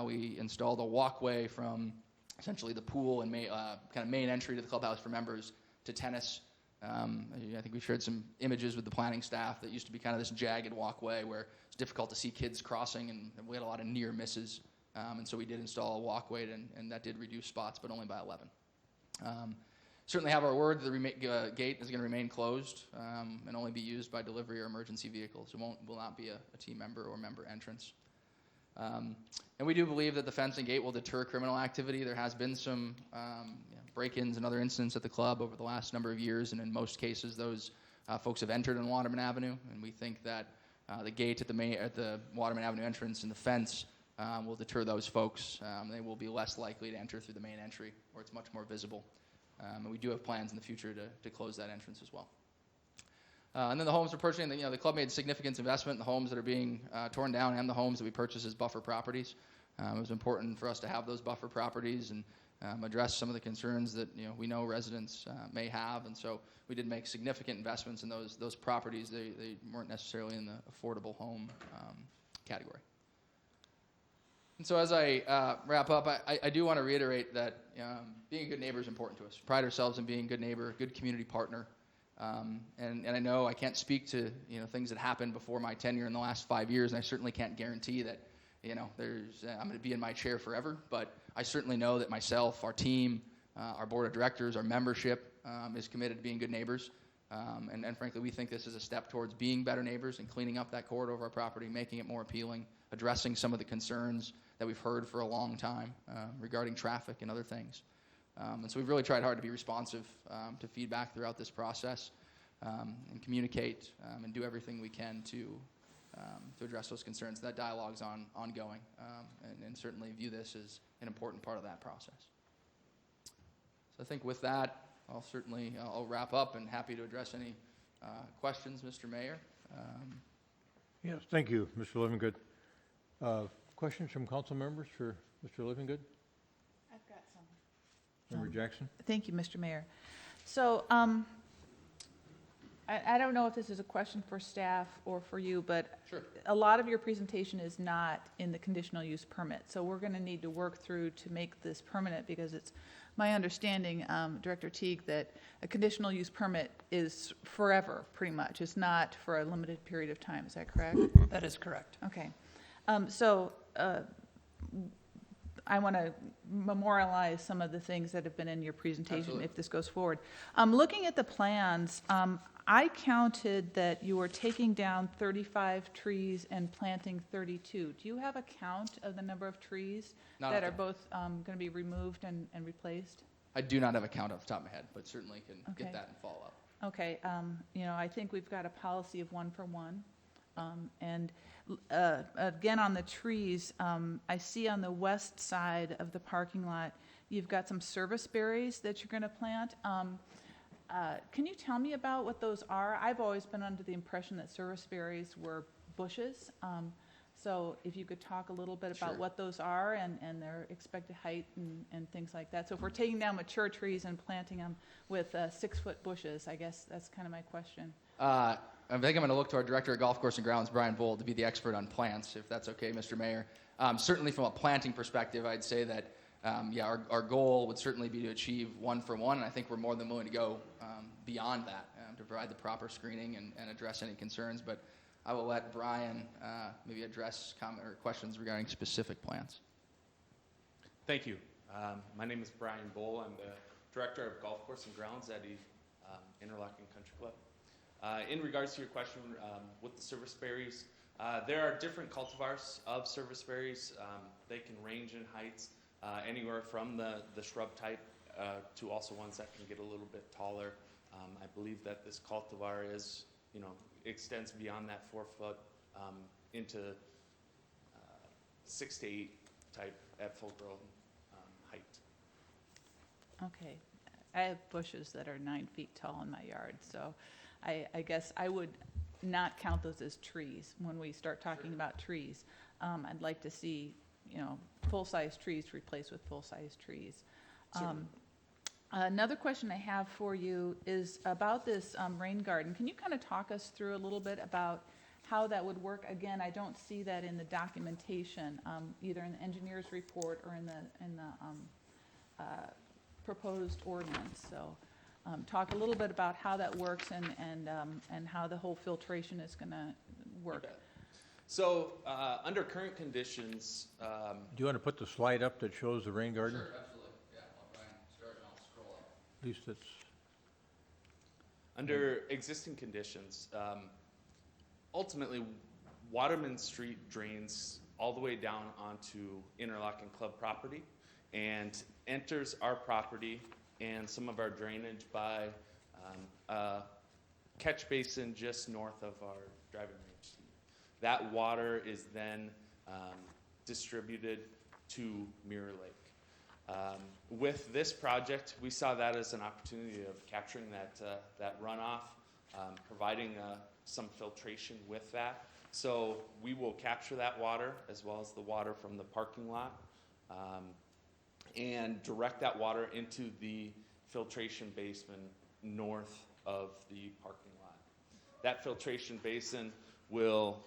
We installed a walkway from essentially the pool and kind of main entry to the clubhouse for members to tennis. I think we shared some images with the planning staff that used to be kind of this jagged walkway where it's difficult to see kids crossing, and we had a lot of near misses. And so we did install a walkway, and that did reduce spots, but only by 11. Certainly have our word that the gate is going to remain closed and only be used by delivery or emergency vehicles. It will not be a team member or member entrance. And we do believe that the fence and gate will deter criminal activity. There has been some break-ins and other incidents at the club over the last number of years, and in most cases, those folks have entered on Waterman Avenue, and we think that the gate at the Waterman Avenue entrance and the fence will deter those folks. They will be less likely to enter through the main entry, where it's much more visible. And we do have plans in the future to close that entrance as well. And then the homes we're purchasing, the club made significant investment in the homes that are being torn down and the homes that we purchased as buffer properties. It was important for us to have those buffer properties and address some of the concerns that we know residents may have. And so we did make significant investments in those properties. They weren't necessarily in the affordable home category. And so as I wrap up, I do want to reiterate that being a good neighbor is important to us. We pride ourselves in being a good neighbor, a good community partner. And I know I can't speak to things that happened before my tenure in the last 5 years, and I certainly can't guarantee that I'm going to be in my chair forever. But I certainly know that myself, our team, our board of directors, our membership is committed to being good neighbors. And frankly, we think this is a step towards being better neighbors and cleaning up that corridor of our property, making it more appealing, addressing some of the concerns that we've heard for a long time regarding traffic and other things. And so we've really tried hard to be responsive to feedback throughout this process and communicate and do everything we can to address those concerns. That dialogue's ongoing and certainly view this as an important part of that process. So I think with that, I'll wrap up and happy to address any questions, Mr. Mayor. Yes, thank you, Mr. Livingood. Questions from council members for Mr. Livingood? I've got some. Member Jackson? Thank you, Mr. Mayor. So I don't know if this is a question for staff or for you, but Sure. A lot of your presentation is not in the conditional use permit. So we're going to need to work through to make this permanent, because it's my understanding, Director Teague, that a conditional use permit is forever, pretty much. It's not for a limited period of time. Is that correct? That is correct. Okay. I want to memorialize some of the things that have been in your presentation. Absolutely. If this goes forward. Looking at the plans, I counted that you were taking down 35 trees and planting 32. Do you have a count of the number of trees that are both going to be removed and replaced? I do not have a count off the top of my head, but certainly can get that and follow up. Okay. I think we've got a policy of 1 for 1. And again, on the trees, I see on the west side of the parking lot, you've got some service berries that you're going to plant. Can you tell me about what those are? I've always been under the impression that service berries were bushes. So if you could talk a little bit about Sure. what those are and their expected height and things like that. So if we're taking down mature trees and planting them with 6-foot bushes, I guess that's kind of my question. I think I'm going to look to our Director of Golf Course and Grounds, Brian Bold, to be the expert on plants, if that's okay, Mr. Mayor. Certainly from a planting perspective, I'd say that, our goal would certainly be to achieve 1 for 1, and I think we're more than willing to go beyond that to provide the proper screening and address any concerns. But I will let Brian maybe address comment or questions regarding specific plants. Thank you. My name is Brian Bowl. I'm the Director of Golf Course and Grounds at Interlocking Country Club. In regards to your question with the service berries, there are different cultivars of service berries. They can range in heights anywhere from the shrub type to also ones that can get a little bit taller. I believe that this cultivar is, extends beyond that 4 foot into 6 to 8 type at full grown height. Okay. I have bushes that are 9 feet tall in my yard, so I guess I would not count those as trees when we start talking about trees. I'd like to see, full-size trees replaced with full-size trees. Another question I have for you is about this rain garden. Can you kind of talk us through a little bit about how that would work? Again, I don't see that in the documentation, either in the engineer's report or in the proposed ordinance. So talk a little bit about how that works and how the whole filtration is going to work. So under current conditions, Do you want to put the slide up that shows the rain garden? Sure, absolutely. Yeah, I'll try and start and I'll scroll up. At least it's... under existing conditions, ultimately, Waterman Street drains all the way down onto Interlocking Club property and enters our property and some of our drainage by a catch basin just north of our driving range. That water is then distributed to Mirror Lake. With this project, we saw that as an opportunity of capturing that runoff, providing some filtration with that. So we will capture that water as well as the water from the parking lot and direct that water into the filtration basin north of the parking lot. That filtration basin will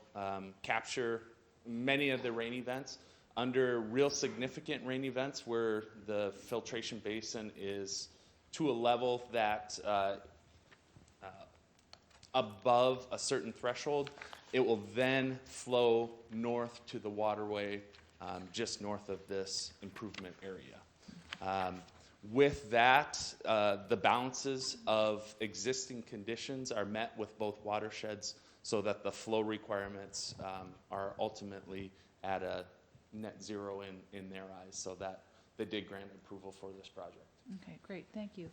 capture many of the rain events. Under real significant rain events where the filtration basin is to a level that above a certain threshold, it will then flow north to the waterway just north of this improvement area. With that, the balances of existing conditions are met with both watersheds so that the flow requirements are ultimately at a net zero in their eyes, so that they did grant approval for this project. Okay, great, thank you.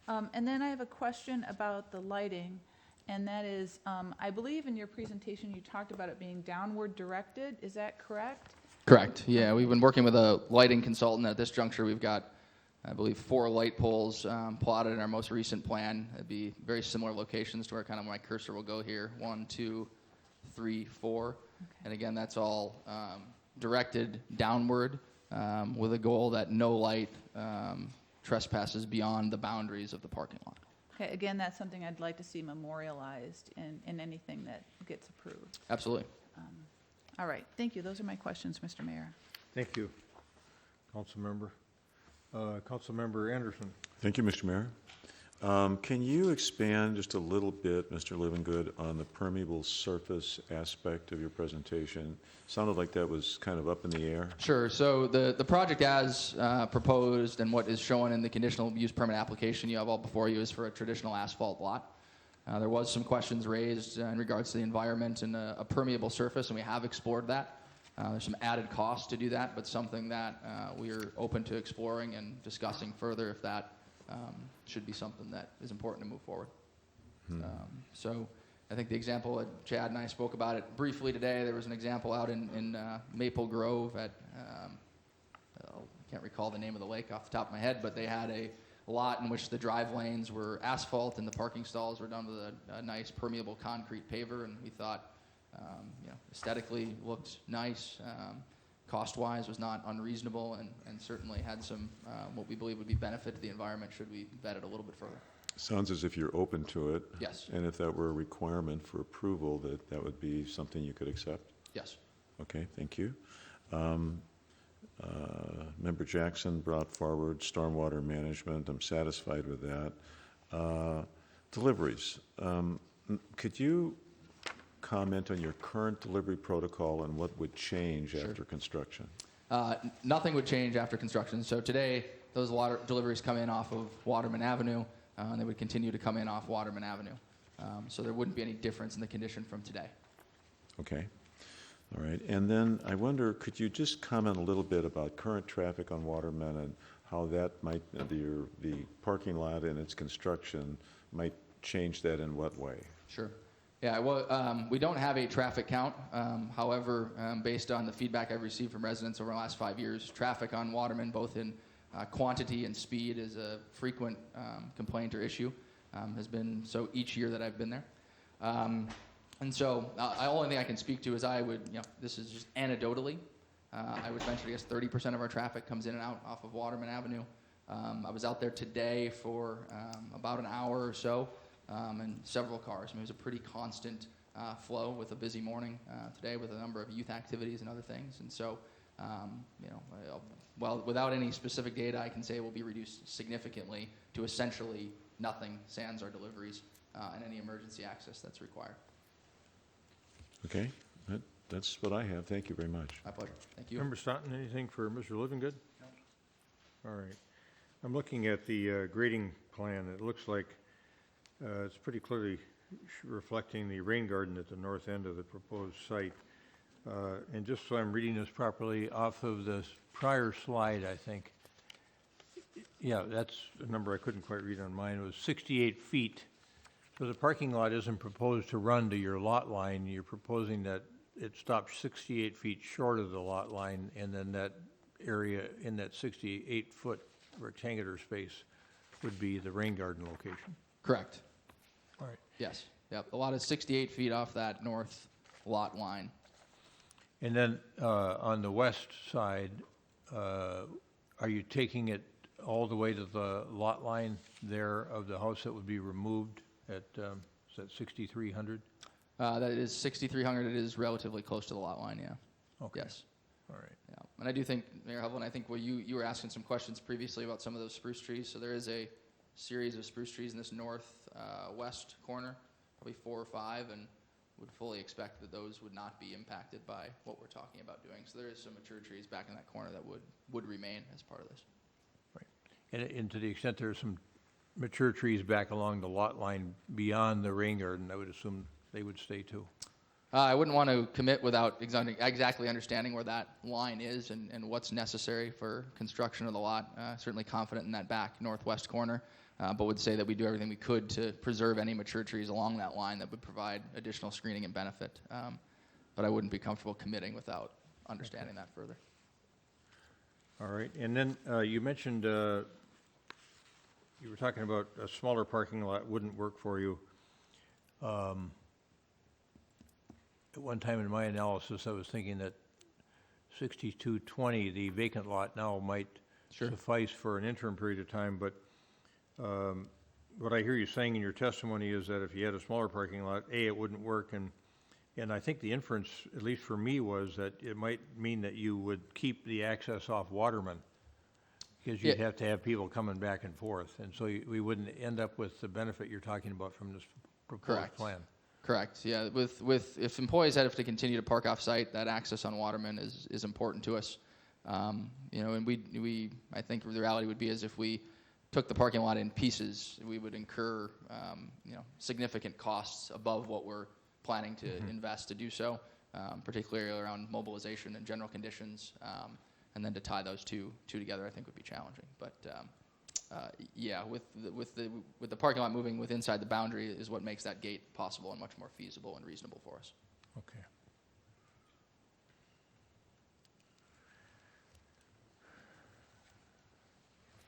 And then I have a question about the lighting, and that is, I believe in your presentation you talked about it being downward directed. Is that correct? Correct. Yeah, we've been working with a lighting consultant at this juncture. We've got, I believe, 4 light poles plotted in our most recent plan. It'd be very similar locations to where kind of my cursor will go here. 1, 2, 3, 4. Okay. And again, that's all directed downward with a goal that no light trespasses beyond the boundaries of the parking lot. Okay, again, that's something I'd like to see memorialized in anything that gets approved. Absolutely. All right, thank you. Those are my questions, Mr. Mayor. Thank you, Councilmember. Councilmember Anderson. Thank you, Mr. Mayor. Can you expand just a little bit, Mr. Livingood, on the permeable surface aspect of your presentation? Sounded like that was kind of up in the air. Sure. So the project as proposed and what is shown in the conditional use permit application you have all before you is for a traditional asphalt lot. There was some questions raised in regards to the environment and a permeable surface, and we have explored that. There's some added cost to do that, but something that we are open to exploring and discussing further if that should be something that is important to move forward. So I think the example that Chad and I spoke about it briefly today, there was an example out in Maple Grove at, I can't recall the name of the lake off the top of my head, but they had a lot in which the drive lanes were asphalt and the parking stalls were done with a nice permeable concrete paver, and we thought aesthetically looked nice, cost-wise was not unreasonable, and certainly had some what we believe would be benefit to the environment should we vet it a little bit further. Sounds as if you're open to it. Yes. And if that were a requirement for approval, that would be something you could accept? Yes. Okay, thank you. Member Jackson brought forward stormwater management. I'm satisfied with that. Deliveries. Could you comment on your current delivery protocol and what would change after construction? Nothing would change after construction. So today, those water deliveries come in off of Waterman Avenue, and they would continue to come in off Waterman Avenue. So there wouldn't be any difference in the condition from today. Okay. All right. And then I wonder, could you just comment a little bit about current traffic on Waterman and how that might, the parking lot and its construction might change that in what way? Sure. Yeah, well, we don't have a traffic count. However, based on the feedback I've received from residents over the last 5 years, traffic on Waterman, both in quantity and speed, is a frequent complaint or issue. Has been so each year that I've been there. And so the only thing I can speak to is I would, this is just anecdotally, I would venture to guess 30% of our traffic comes in and out off of Waterman Avenue. I was out there today for about an hour or so. And several cars. I mean, it was a pretty constant flow with a busy morning today with a number of youth activities and other things. And so, well, without any specific data, I can say it will be reduced significantly to essentially nothing, sans our deliveries and any emergency access that's required. Okay. That's what I have. Thank you very much. My pleasure. Thank you. Member Staunton, anything for Mr. Livingood? No. All right. I'm looking at the grading plan. It looks like it's pretty clearly reflecting the rain garden at the north end of the proposed site. And just so I'm reading this properly, off of this prior slide, I think, yeah, that's a number I couldn't quite read on mine. It was 68 feet. So the parking lot isn't proposed to run to your lot line. You're proposing that it stops 68 feet short of the lot line, and then that area in that 68-foot rectangular space would be the rain garden location. Correct. All right. Yes. Yep. The lot is 68 feet off that north lot line. And then on the west side, are you taking it all the way to the lot line there of the house that would be removed at, is that 6,300? That is 6,300. It is relatively close to the lot line, yeah. Okay. Yes. All right. Yeah, and I do think, Mayor Hovland, I think you were asking some questions previously about some of those spruce trees. So there is a series of spruce trees in this northwest corner, probably 4 or 5, and would fully expect that those would not be impacted by what we're talking about doing. So there is some mature trees back in that corner that would remain as part of this. Right. And to the extent there's some mature trees back along the lot line beyond the rain garden, I would assume they would stay too. I wouldn't want to commit without exactly understanding where that line is and what's necessary for construction of the lot. Certainly confident in that back northwest corner, but would say that we do everything we could to preserve any mature trees along that line that would provide additional screening and benefit. But I wouldn't be comfortable committing without understanding that further. All right. And then you mentioned you were talking about a smaller parking lot wouldn't work for you. At one time in my analysis, I was thinking that 6220, the vacant lot now, might suffice for an interim period of time, but what I hear you saying in your testimony is that if you had a smaller parking lot, A, it wouldn't work, and I think the inference, at least for me, was that it might mean that you would keep the access off Waterman, because you'd have to have people coming back and forth, and so we wouldn't end up with the benefit you're talking about from this proposed plan. Correct. Yeah. With if employees have to continue to park off site, that access on Waterman is important to us. You know, and we I think the reality would be is if we took the parking lot in pieces, we would incur you know, significant costs above what we're planning to invest to do so, particularly around mobilization and general conditions, and then to tie those two together, I think would be challenging. But yeah, with the parking lot moving with inside the boundary is what makes that gate possible and much more feasible and reasonable for us. Okay.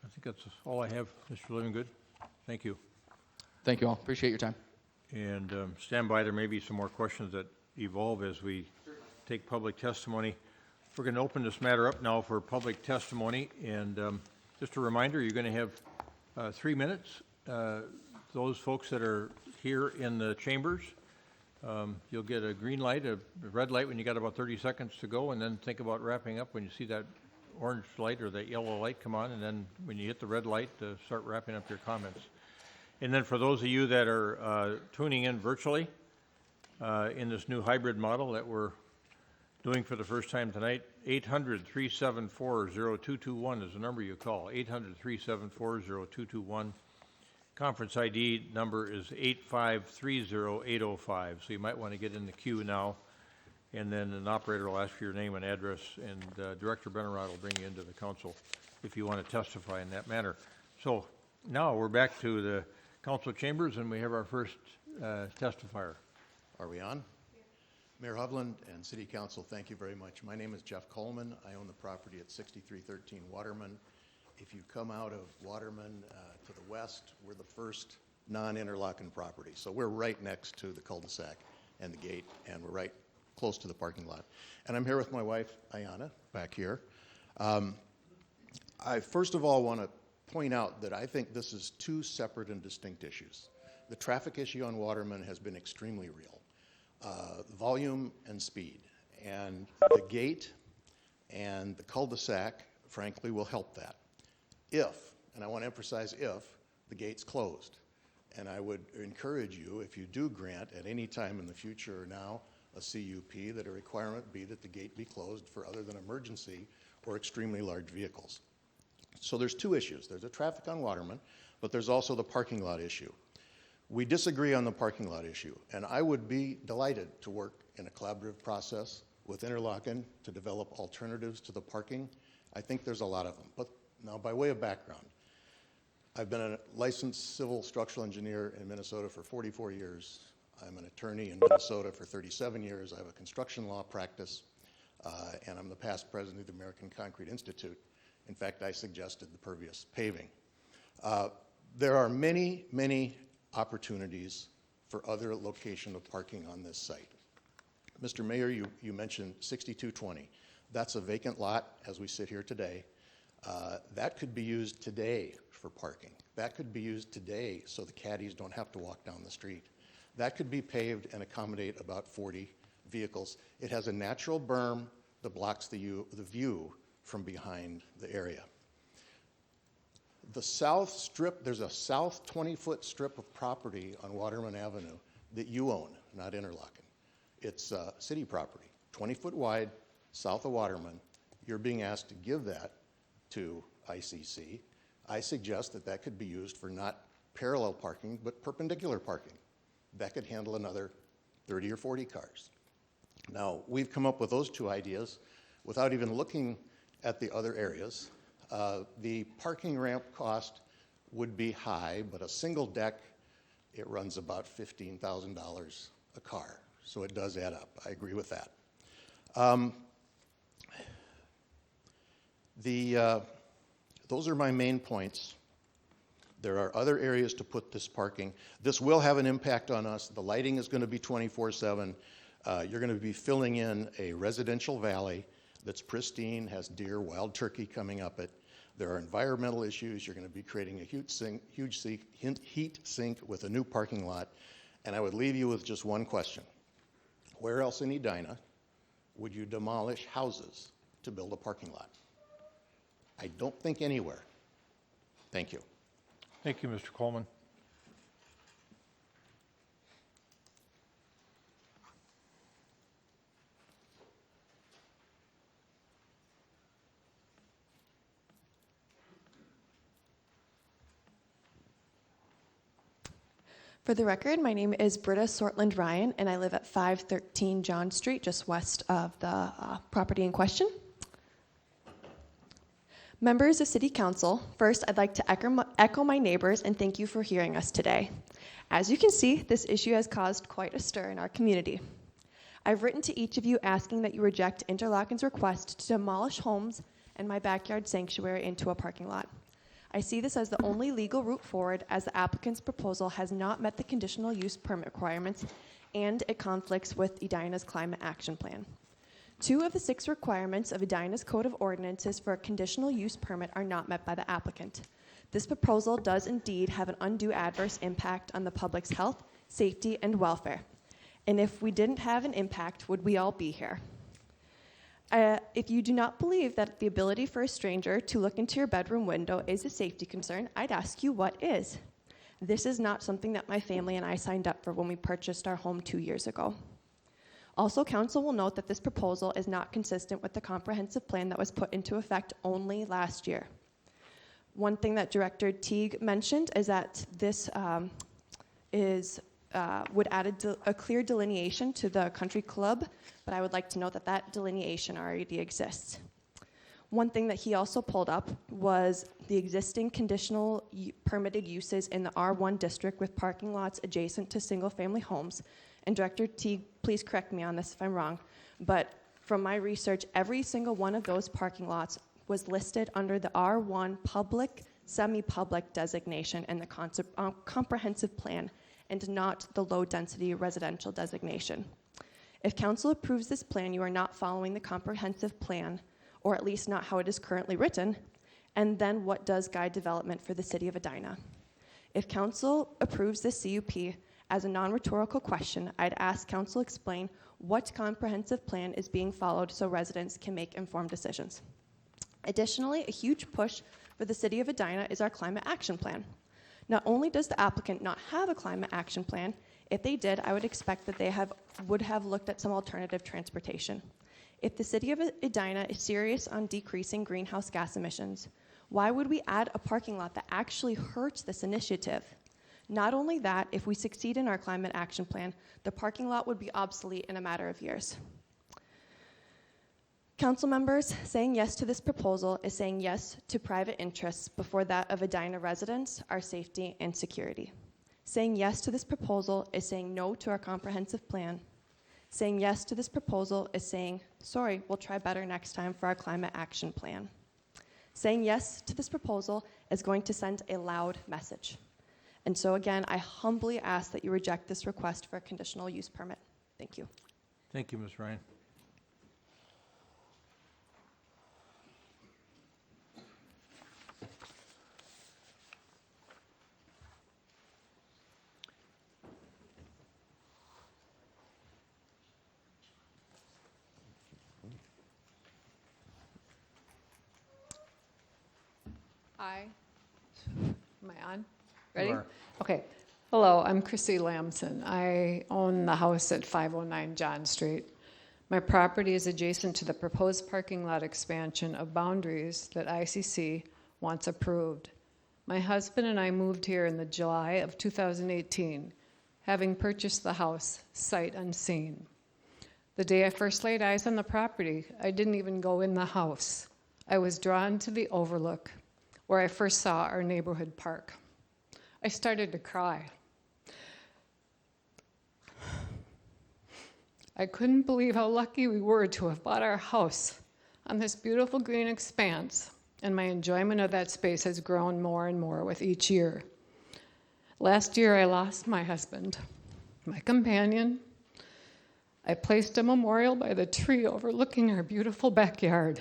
I think that's all I have, Mr. Livingood. Thank you. Thank you all. Appreciate your time. And stand by. There may be some more questions that evolve as we take public testimony. We're going to open this matter up now for public testimony, and just a reminder, you're going to have 3 minutes. Those folks that are here in the chambers, you'll get a green light, a red light when you got about 30 seconds to go, and then think about wrapping up when you see that orange light or that yellow light come on, and then when you hit the red light, start wrapping up your comments. And then for those of you that are tuning in virtually in this new hybrid model that we're doing for the first time tonight, 800-374-0221 is the number you call, 800-374-0221. Conference ID number is 8530805, so you might want to get in the queue now, and then an operator will ask for your name and address, and Director Benarod will bring you into the council if you want to testify in that manner. So now we're back to the council chambers, and we have our first testifier. Are we on? Mayor Hovland and City Council, thank you very much. My name is Jeff Coleman. I own the property at 6313 Waterman. If you come out of Waterman to the west, we're the first non-interlocking property. So we're right next to the cul-de-sac and the gate, and we're right close to the parking lot. And I'm here with my wife, Ayana, back here. I first of all want to point out that I think this is two separate and distinct issues. The traffic issue on Waterman has been extremely real. Volume and speed, and the gate and the cul-de-sac, frankly, will help that. If, and I want to emphasize if, the gate's closed. And I would encourage you, if you do grant at any time in the future or now a CUP, that a requirement be that the gate be closed for other than emergency or extremely large vehicles. So there's two issues. There's the traffic on Waterman, but there's also the parking lot issue. We disagree on the parking lot issue, and I would be delighted to work in a collaborative process with Interlochen to develop alternatives to the parking. I think there's a lot of them. But now, by way of background, I've been a licensed civil structural engineer in Minnesota for 44 years. I'm an attorney in Minnesota for 37 years. I have a construction law practice, and I'm the past president of the American Concrete Institute. In fact, I suggested the pervious paving. There are many, many opportunities for other location of parking on this site. Mr. Mayor, you mentioned 6220. That's a vacant lot as we sit here today. That could be used today for parking. That could be used today so the caddies don't have to walk down the street. That could be paved and accommodate about 40 vehicles. It has a natural berm. that blocks the view from behind the area. The south strip, there's a south 20-foot strip of property on Waterman Avenue that you own, not Interlocking. It's city property, 20-foot wide, south of Waterman. You're being asked to give that to ICC. I suggest that that could be used for not parallel parking, but perpendicular parking. That could handle another 30 or 40 cars. Now, we've come up with those two ideas without even looking at the other areas. The parking ramp cost would be high, but a single deck, it runs about $15,000 a car. So it does add up. I agree with that. Those are my main points. There are other areas to put this parking. This will have an impact on us. The lighting is going to be 24/7. You're going to be filling in a residential valley that's pristine, has deer, wild turkey coming up it. There are environmental issues. You're going to be creating a huge heat sink with a new parking lot. And I would leave you with just one question. Where else in Edina would you demolish houses to build a parking lot? I don't think anywhere. Thank you. Thank you, Mr. Coleman. For the record, my name is Britta Sortland Ryan, and I live at 513 John Street, just west of the property in question. Members of City Council, first I'd like to echo my neighbors and thank you for hearing us today. As you can see, this issue has caused quite a stir in our community. I've written to each of you asking that you reject Interlocking's request to demolish homes and my backyard sanctuary into a parking lot. I see this as the only legal route forward, as the applicant's proposal has not met the conditional use permit requirements and it conflicts with Edina's climate action plan. 2 of the 6 requirements of Edina's Code of Ordinances for a conditional use permit are not met by the applicant. This proposal does indeed have an undue adverse impact on the public's health, safety, and welfare. And if we didn't have an impact, would we all be here? If you do not believe that the ability for a stranger to look into your bedroom window is a safety concern, I'd ask you what is. This is not something that my family and I signed up for when we purchased our home 2 years ago. Also, council will note that this proposal is not consistent with the comprehensive plan that was put into effect only last year. One thing that Director Teague mentioned is that this would add a clear delineation to the country club, but I would like to note that that delineation already exists. One thing that he also pulled up was the existing conditional permitted uses in the R1 district with parking lots adjacent to single-family homes. And Director Teague, please correct me on this if I'm wrong, but from my research, every single one of those parking lots was listed under the R1 public, semi-public designation in the comprehensive plan, and not the low-density residential designation. If council approves this plan, you are not following the comprehensive plan, or at least not how it is currently written, and then what does guide development for the city of Edina? If council approves this CUP as a non-rhetorical question, I'd ask council explain what comprehensive plan is being followed so residents can make informed decisions. Additionally, a huge push for the city of Edina is our climate action plan. Not only does the applicant not have a climate action plan, if they did, I would expect that they would have looked at some alternative transportation. If the city of Edina is serious on decreasing greenhouse gas emissions, why would we add a parking lot that actually hurts this initiative? Not only that, if we succeed in our climate action plan, the parking lot would be obsolete in a matter of years. Council members, saying yes to this proposal is saying yes to private interests before that of Edina residents, our safety and security. Saying yes to this proposal is saying no to our comprehensive plan. Saying yes to this proposal is saying, sorry, we'll try better next time for our climate action plan. Saying yes to this proposal is going to send a loud message. And so again, I humbly ask that you reject this request for a conditional use permit. Thank you. Thank you, Ms. Ryan. Hi. Am I on? Ready? You are. Okay. Hello, I'm Chrissy Lamson. I own the house at 509 John Street. My property is adjacent to the proposed parking lot expansion of boundaries that ICC wants approved. My husband and I moved here in the July of 2018, having purchased the house sight unseen. The day I first laid eyes on the property, I didn't even go in the house. I was drawn to the overlook, where I first saw our neighborhood park. I started to cry. I couldn't believe how lucky we were to have bought our house on this beautiful green expanse, and my enjoyment of that space has grown more and more with each year. Last year, I lost my husband, my companion. I placed a memorial by the tree overlooking our beautiful backyard.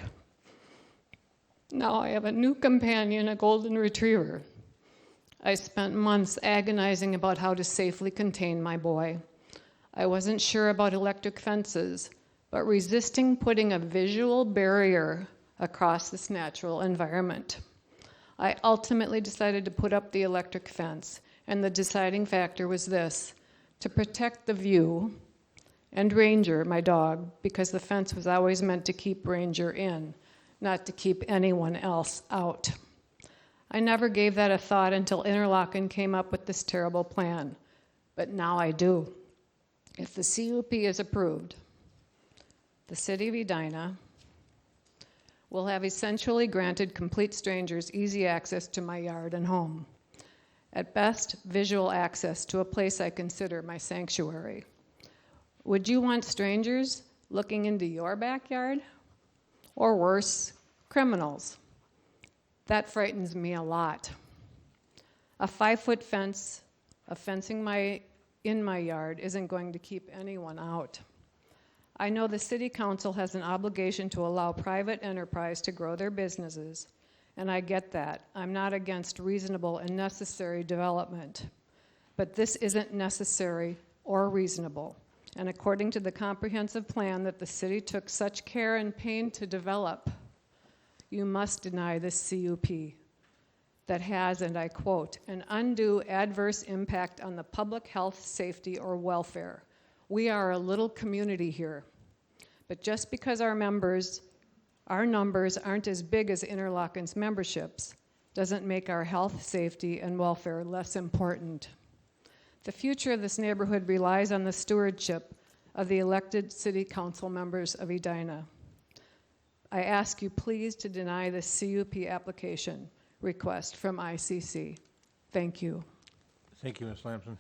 Now I have a new companion, a golden retriever. I spent months agonizing about how to safely contain my boy. I wasn't sure about electric fences, but resisting putting a visual barrier across this natural environment. I ultimately decided to put up the electric fence, and the deciding factor was this: to protect the view and Ranger, my dog, because the fence was always meant to keep Ranger in, not to keep anyone else out. I never gave that a thought until Interlocking came up with this terrible plan, but now I do. If the CUP is approved, the city of Edina will have essentially granted complete strangers easy access to my yard and home. At best, visual access to a place I consider my sanctuary. Would you want strangers looking into your backyard? Or worse, criminals? That frightens me a lot. A 5-foot fence, fencing in my yard isn't going to keep anyone out. I know the city council has an obligation to allow private enterprise to grow their businesses, and I get that. I'm not against reasonable and necessary development. But this isn't necessary or reasonable. And according to the comprehensive plan that the city took such care and pain to develop, you must deny this CUP that has, and I quote, an undue adverse impact on the public health, safety, or welfare. We are a little community here, but just because our numbers aren't as big as Interlocking's memberships doesn't make our health, safety, and welfare less important. The future of this neighborhood relies on the stewardship of the elected city council members of Edina. I ask you please to deny this CUP application request from ICC. Thank you. Thank you, Ms. Lamson.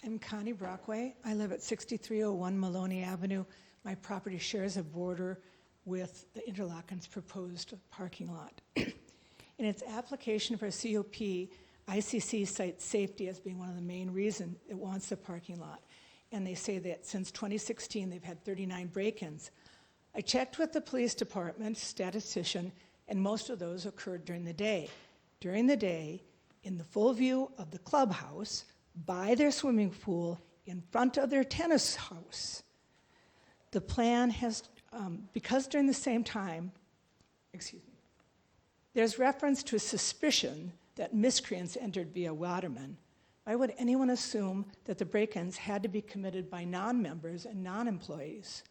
I'm Connie Brockway. I live at 6301 Maloney Avenue. My property shares a border with the Interlocking's proposed parking lot. In its application for a COP, ICC cites safety as being one of the main reasons it wants the parking lot. And they say that since 2016, they've had 39 break-ins. I checked with the police department, statistician, and most of those occurred during the day. During the day, in the full view of the clubhouse, by their swimming pool, in front of their tennis house. The plan has, because during the same time, there's reference to a suspicion that miscreants entered via Waterman. Why would anyone assume that the break-ins had to be committed by non-members and non-employees?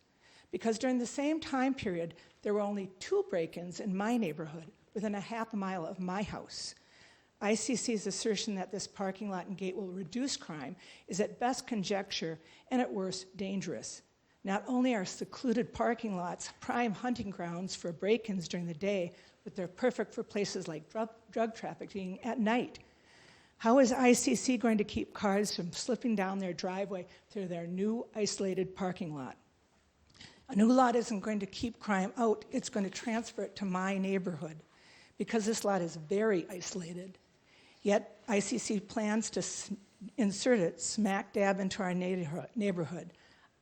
Because during the same time period, there were only 2 break-ins in my neighborhood, within a half a mile of my house. ICC's assertion that this parking lot and gate will reduce crime is at best conjecture and at worst dangerous. Not only are secluded parking lots prime hunting grounds for break-ins during the day, but they're perfect for places like drug trafficking at night. How is ICC going to keep cars from slipping down their driveway through their new isolated parking lot? A new lot isn't going to keep crime out, it's going to transfer it to my neighborhood because this lot is very isolated. Yet ICC plans to insert it smack dab into our neighborhood,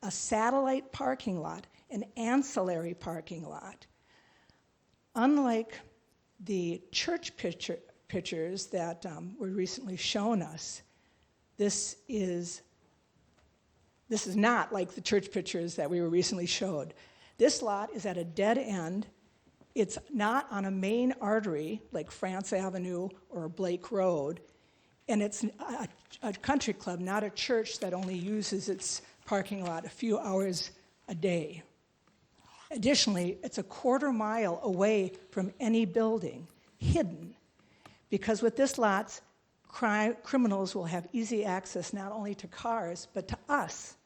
a satellite parking lot an ancillary parking lot. Unlike the church pictures that were recently shown us, this is not like the church pictures that we were recently showed. This lot is at a dead end. It's not on a main artery like France Avenue or Blake Road, and it's a country club, not a church that only uses its parking lot a few hours a day. Additionally, it's a quarter mile away from any building, hidden, because with this lot, criminals will have easy access not only to cars, but to us,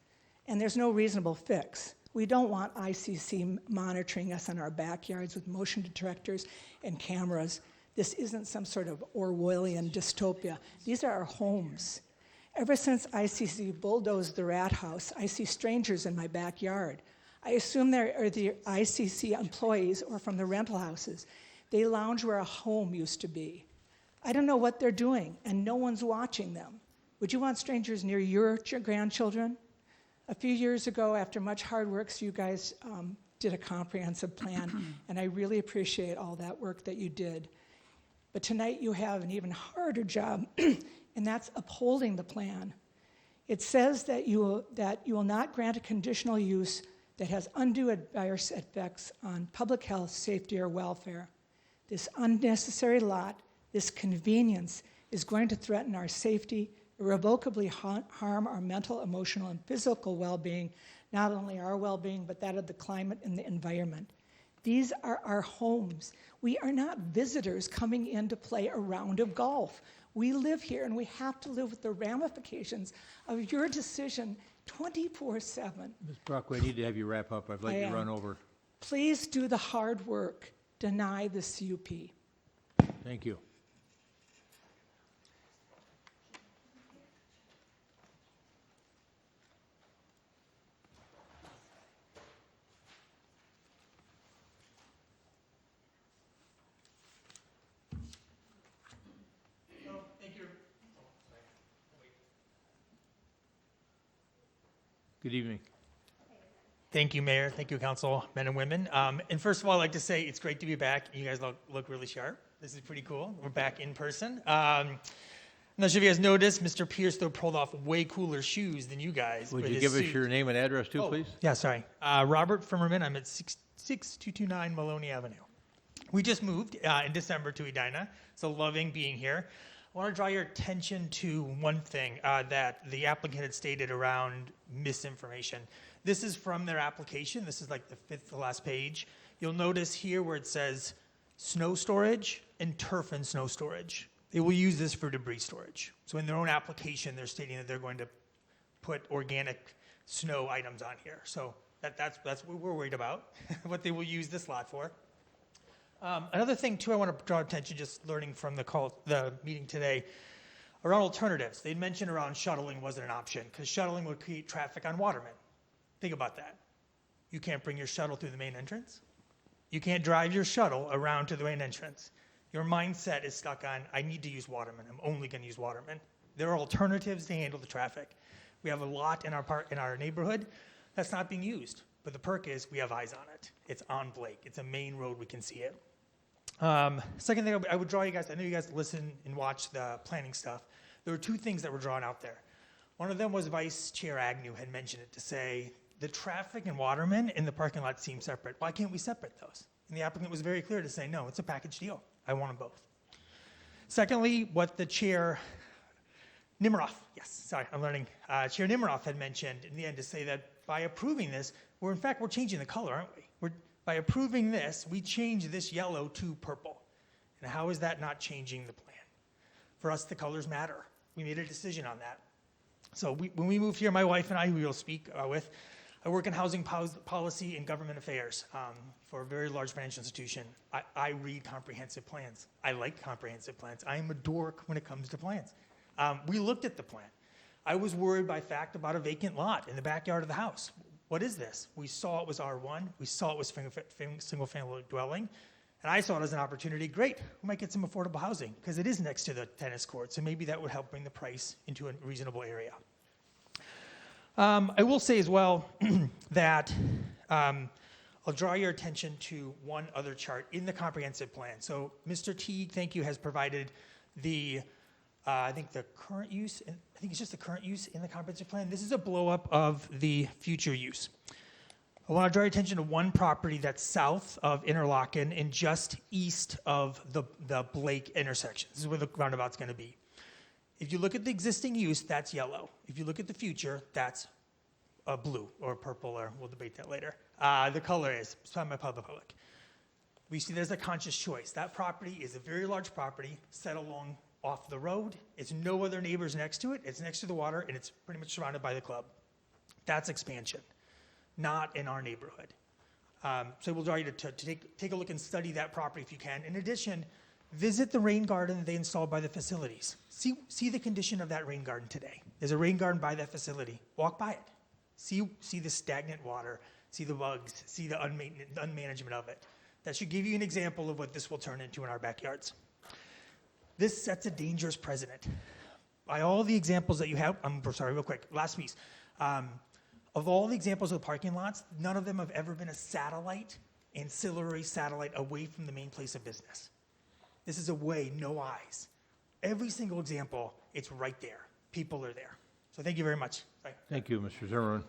and there's no reasonable fix. We don't want ICC monitoring us in our backyards with motion detectors and cameras. This isn't some sort of Orwellian dystopia. These are our homes. Ever since ICC bulldozed the rat house, I see strangers in my backyard. I assume they're the ICC employees or from the rental houses. They lounge where a home used to be. I don't know what they're doing, and no one's watching them. Would you want strangers near your grandchildren? A few years ago, after much hard work, so you guys did a comprehensive plan, and I really appreciate all that work that you did. But tonight you have an even harder job, and that's upholding the plan. It says that you will not grant a conditional use that has undue adverse effects on public health, safety, or welfare. This unnecessary lot, this convenience, is going to threaten our safety, irrevocably harm our mental, emotional, and physical well-being, not only our well-being, but that of the climate and the environment. These are our homes. We are not visitors coming in to play a round of golf. We live here, and we have to live with the ramifications of your decision 24/7. Ms. Brockway, I need to have you wrap up. I've let you run over. Please do the hard work. Deny the CUP. Thank you. Good evening. Thank you, Mayor. Thank you, Council, men and women. And first of all, I'd like to say it's great to be back. You guys look really sharp. This is pretty cool. We're back in person. I'm not sure if you guys noticed, Mr. Pierce, though, pulled off way cooler shoes than you guys. Would with you his give us suit. your name and address too, please? Yeah, sorry. Robert Fimmerman. I'm at 6229 Maloney Avenue. We just moved in December to Edina, so loving being here. I want to draw your attention to one thing that the applicant had stated around misinformation. This is from their application. This is like the fifth to last page. You'll notice here where it says snow storage and turf and snow storage. They will use this for debris storage. So in their own application, they're stating that they're going to put organic snow items on here. So that's what we're worried about, what they will use this lot for. Another thing, too, I want to draw attention, just learning from the meeting today, around alternatives. They'd mentioned around shuttling wasn't an option, because shuttling would create traffic on Waterman. Think about that. You can't bring your shuttle through the main entrance. You can't drive your shuttle around to the main entrance. Your mindset is stuck on, I need to use Waterman. I'm only going to use Waterman. There are alternatives to handle the traffic. We have a lot in our neighborhood that's not being used, but the perk is we have eyes on it. It's on Blake. It's a main road. We can see it. Second thing I would draw you guys, I know you guys listen and watch the planning stuff. There were two things that were drawn out there. One of them was Vice Chair Agnew had mentioned it to say, the traffic in Waterman and the parking lot seem separate. Why can't we separate those? And the applicant was very clear to say, no, it's a package deal. I want them both. Secondly, what the Chair Nimiroff, Chair Nimiroff had mentioned in the end to say that by approving this, we're changing the color, aren't we? By approving this, we change this yellow to purple. And how is that not changing the plan? For us, the colors matter. We made a decision on that. So when we moved here, my wife and I, who you'll speak with, I work in housing policy and government affairs for a very large financial institution. I read comprehensive plans. I like comprehensive plans. I am a dork when it comes to plans. We looked at the plan. I was worried by fact about a vacant lot in the backyard of the house. What is this? We saw it was R1. We saw it was single-family dwelling. And I saw it as an opportunity. Great, we might get some affordable housing because it is next to the tennis court. So maybe that would help bring the price into a reasonable area. I will say as well that I'll draw your attention to one other chart in the comprehensive plan. So Mr. Teague, thank you, has provided the, I think the current use, and I think it's just the current use in the comprehensive plan. This is a blow up of the future use. I want to draw your attention to one property that's south of Interlochen and just east of the Blake intersection. This is where the roundabout's going to be. If you look at the existing use, that's yellow. If you look at the future, that's blue or purple, or we'll debate that later. The color is, it's on my public. We see there's a conscious choice. That property is a very large property set along off the road. It's no other neighbors next to it. It's next to the water, and it's pretty much surrounded by the club. That's expansion, not in our neighborhood. So we'll draw you to take a look and study that property if you can. In addition, visit the rain garden they installed by the facilities. See the condition of that rain garden today. There's a rain garden by that facility. Walk by it. See the stagnant water, see the bugs, see the unmanagement of it. That should give you an example of what this will turn into in our backyards. This sets a dangerous precedent. By all the examples that you have, I'm sorry, real quick, last piece. Of all the examples of parking lots, none of them have ever been a ancillary satellite away from the main place of business. This is away, no eyes. Every single example, it's right there. People are there. So thank you very much. Bye. Thank you, Mr. Zimmerman.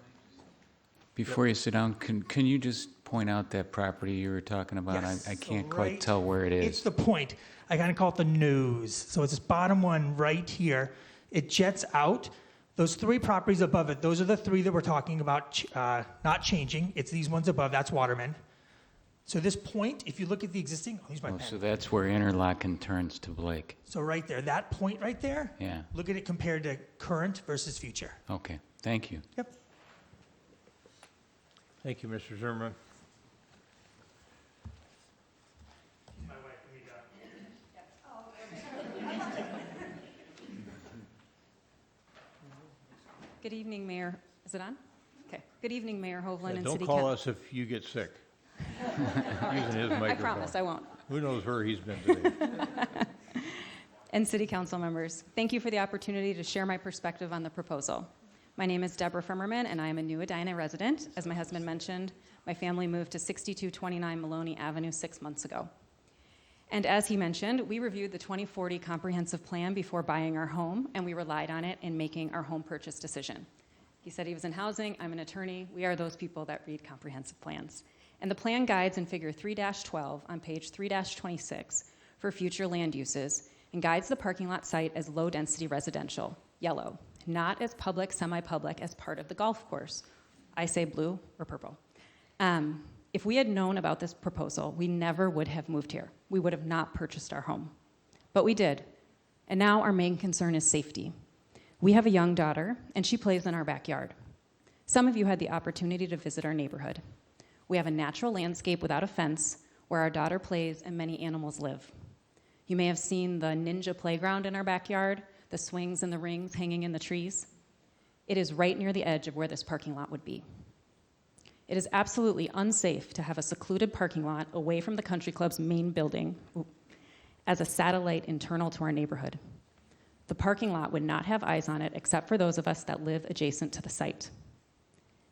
Before you sit down, can you just point out that property you were talking about? Yes, I can't so quite tell where it is. It's the point. I kind of call it the nose. So it's this bottom one right here. It jets out. Those three properties above it, those are the three that we're talking about not changing. It's these ones above. That's Waterman. So this point, if you look at the existing, here's my pen. So that's where Interlocking turns to Blake. So right there, that point right there, Yeah. look at it compared to current versus future. Okay. Thank you. Yep. Thank you, Mr. Zimmerman. Good evening, Mayor. Is it on? Okay. Good evening, Mayor Hovland and Don't City call Council. us if you get sick. All right. Using his I microphone. promise I won't. Who knows where he's been today? And City Council members, thank you for the opportunity to share my perspective on the proposal. My name is Deborah Firmerman, and I am a new Edina resident. As my husband mentioned, my family moved to 6229 Maloney Avenue 6 months ago. And as he mentioned, we reviewed the 2040 comprehensive plan before buying our home, and we relied on it in making our home purchase decision. He said he was in housing, I'm an attorney. We are those people that read comprehensive plans. And the plan guides in figure 3-12 on page 3-26 for future land uses and guides the parking lot site as low-density residential, yellow, not as public, semi-public as part of the golf course. I say blue or purple. If we had known about this proposal, we never would have moved here. We would have not purchased our home. But we did. And now our main concern is safety. We have a young daughter, and she plays in our backyard. Some of you had the opportunity to visit our neighborhood. We have a natural landscape without a fence where our daughter plays and many animals live. You may have seen the ninja playground in our backyard, the swings and the rings hanging in the trees. It is right near the edge of where this parking lot would be. It is absolutely unsafe to have a secluded parking lot away from the country club's main building as a satellite internal to our neighborhood. The parking lot would not have eyes on it except for those of us that live adjacent to the site.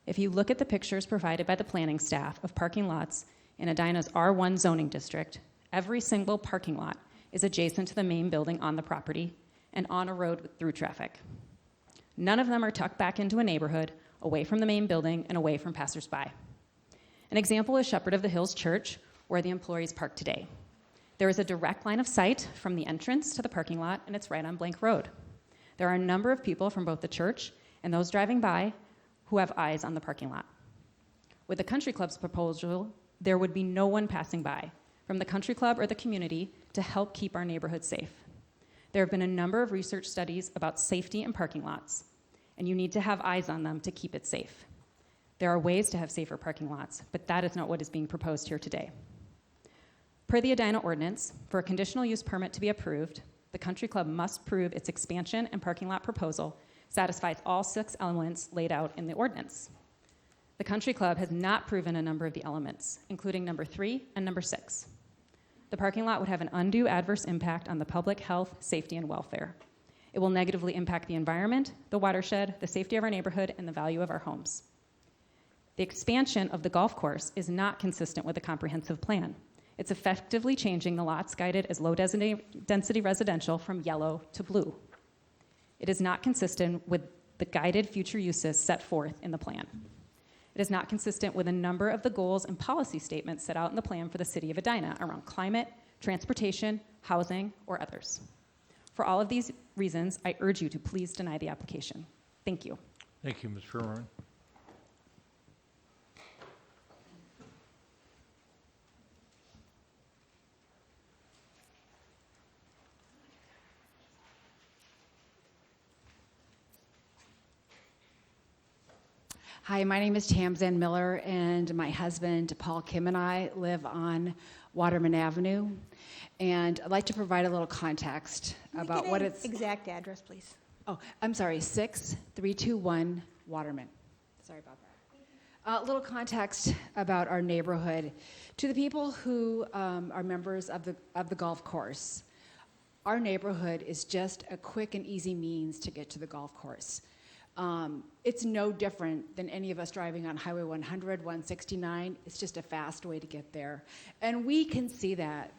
If you look at the pictures provided by the planning staff of parking lots in Edina's R1 zoning district, every single parking lot is adjacent to the main building on the property and on a road with through traffic. None of them are tucked back into a neighborhood away from the main building and away from passersby. An example is Shepherd of the Hills Church, where the employees park today. There is a direct line of sight from the entrance to the parking lot, and it's right on Blank Road. There are a number of people from both the church and those driving by who have eyes on the parking lot. With the country club's proposal, there would be no one passing by from the country club or the community to help keep our neighborhood safe. There have been a number of research studies about safety in parking lots, and you need to have eyes on them to keep it safe. There are ways to have safer parking lots, but that is not what is being proposed here today. Per the Edina ordinance, for a conditional use permit to be approved, the country club must prove its expansion and parking lot proposal satisfies all 6 elements laid out in the ordinance. The country club has not proven a number of the elements, including number 3 and number 6. The parking lot would have an undue adverse impact on the public health, safety, and welfare. It will negatively impact the environment, the watershed, the safety of our neighborhood, and the value of our homes. The expansion of the golf course is not consistent with the comprehensive plan. It's effectively changing the lots guided as low-density residential from yellow to blue. It is not consistent with the guided future uses set forth in the plan. It is not consistent with a number of the goals and policy statements set out in the plan for the city of Edina around climate, transportation, housing, or others. For all of these reasons, I urge you to please deny the application. Thank you. Thank you, Ms. Furman. Hi, my name is Tamzan Miller, and my husband, Paul Kim, and I live on Waterman Avenue. And I'd like to provide a little context about what it's... Exact address, please. Oh, I'm sorry, 6321 Waterman. Sorry about that. A little context about our neighborhood. To the people who are members of the golf course, our neighborhood is just a quick and easy means to get to the golf course. It's no different than any of us driving on Highway 100, 169. It's just a fast way to get there. And we can see that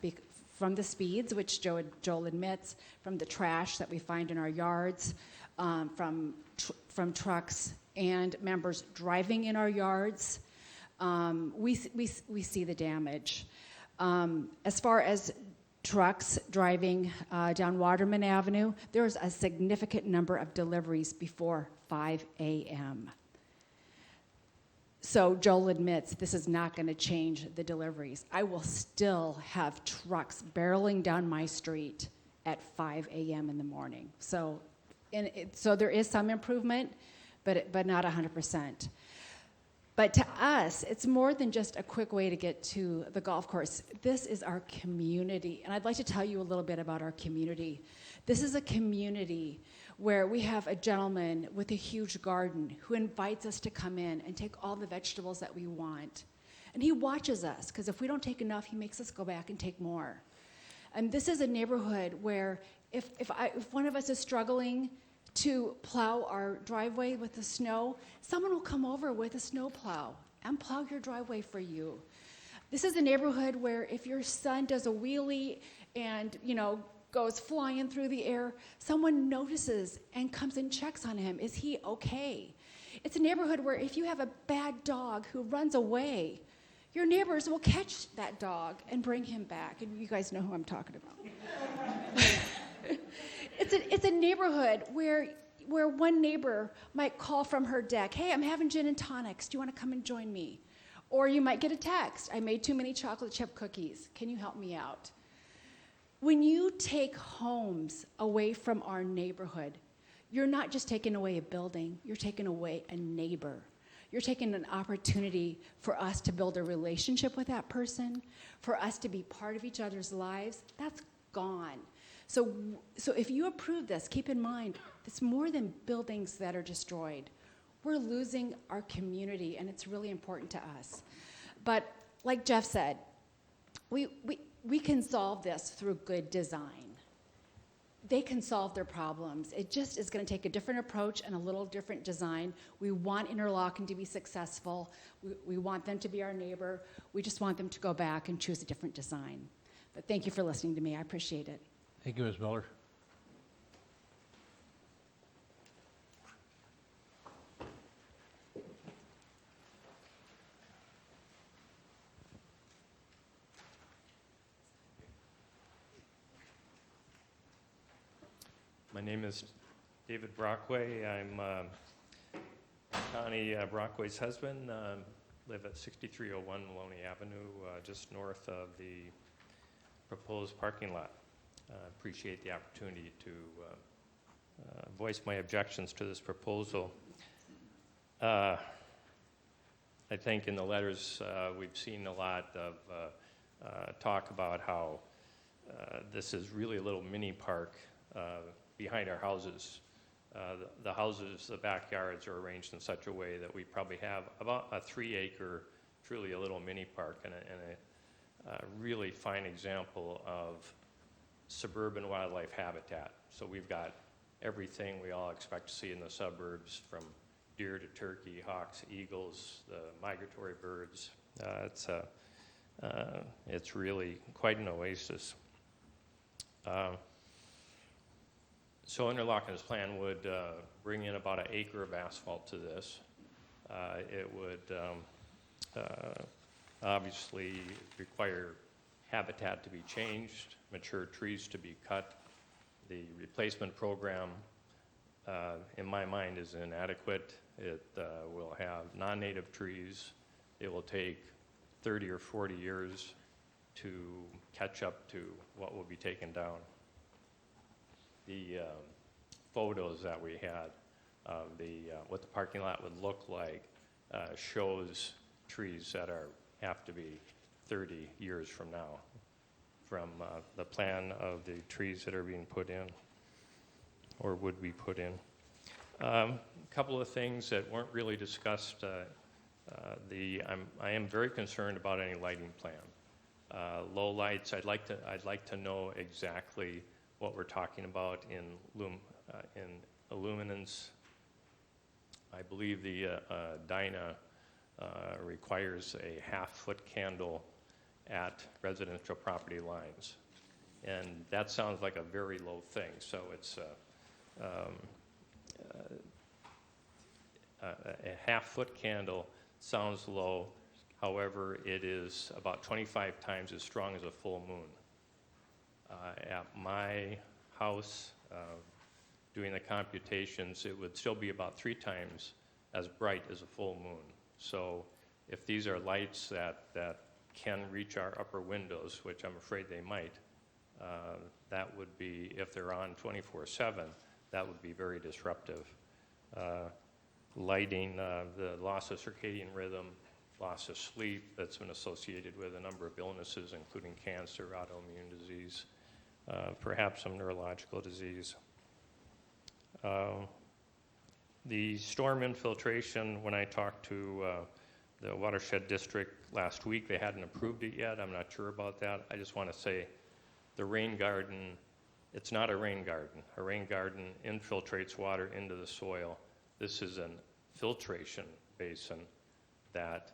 from the speeds, which Joel admits, from the trash that we find in our yards, from trucks and members driving in our yards. We see the damage. As far as trucks driving down Waterman Avenue, there's a significant number of deliveries before 5 a.m. So Joel admits this is not going to change the deliveries. I will still have trucks barreling down my street at 5 a.m. in the morning. So there is some improvement, but not 100%. But to us, it's more than just a quick way to get to the golf course. This is our community, and I'd like to tell you a little bit about our community. This is a community where we have a gentleman with a huge garden who invites us to come in and take all the vegetables that we want. And he watches us, because if we don't take enough, he makes us go back and take more. And this is a neighborhood where if one of us is struggling to plow our driveway with the snow, someone will come over with a snow plow and plow your driveway for you. This is a neighborhood where if your son does a wheelie and, goes flying through the air, someone notices and comes and checks on him. Is he okay? It's a neighborhood where if you have a bad dog who runs away, your neighbors will catch that dog and bring him back. And you guys know who I'm talking about. It's a neighborhood where one neighbor might call from her deck, hey, I'm having gin and tonics. Do you want to come and join me? Or you might get a text, I made too many chocolate chip cookies. Can you help me out? When you take homes away from our neighborhood, you're not just taking away a building, you're taking away a neighbor. You're taking an opportunity for us to build a relationship with that person, for us to be part of each other's lives. That's gone. So if you approve this, keep in mind, it's more than buildings that are destroyed. We're losing our community, and it's really important to us. But like Jeff said, we can solve this through good design. They can solve their problems. It just is going to take a different approach and a little different design. We want Interlocking to be successful. We want them to be our neighbor. We just want them to go back and choose a different design. But thank you for listening to me. I appreciate it. Thank you, Ms. Miller. My name is David Brockway. I'm Connie Brockway's husband. Live at 6301 Maloney Avenue, just north of the proposed parking lot. Appreciate the opportunity to voice my objections to this proposal. I think in the letters we've seen a lot of talk about how this is really a little mini park behind our houses. The houses, the backyards are arranged in such a way that we probably have about a 3-acre, truly a little mini park, and a really fine example of suburban wildlife habitat. So we've got everything we all expect to see in the suburbs, from deer to turkey, hawks, eagles, the migratory birds. It's really quite an oasis. So Interlocking's plan would bring in about an acre of asphalt to this. It would obviously require habitat to be changed, mature trees to be cut. The replacement program, in my mind, is inadequate. It will have non-native trees. It will take 30 or 40 years to catch up to what will be taken down. The photos that we had of what the parking lot would look like shows trees that have to be 30 years from now, from the plan of the trees that are being put in or would be put in. A couple of things that weren't really discussed. I am very concerned about any lighting plan. Low lights. I'd like to know exactly what we're talking about in illuminance. I believe the Edina requires a half-foot candle at residential property lines, and that sounds like a very low thing. So it's a half-foot candle sounds low. However, it is about 25 times as strong as a full moon. At my house, doing the computations, it would still be about 3 times as bright as a full moon. So if these are lights that can reach our upper windows, which I'm afraid they might, that would be, if they're on 24/7, that would be very disruptive. Lighting, the loss of circadian rhythm, loss of sleep, that's been associated with a number of illnesses, including cancer, autoimmune disease, perhaps some neurological disease. The storm infiltration, when I talked to the watershed district last week, they hadn't approved it yet. I'm not sure about that. I just want to say the rain garden, it's not a rain garden. A rain garden infiltrates water into the soil. This is an filtration basin that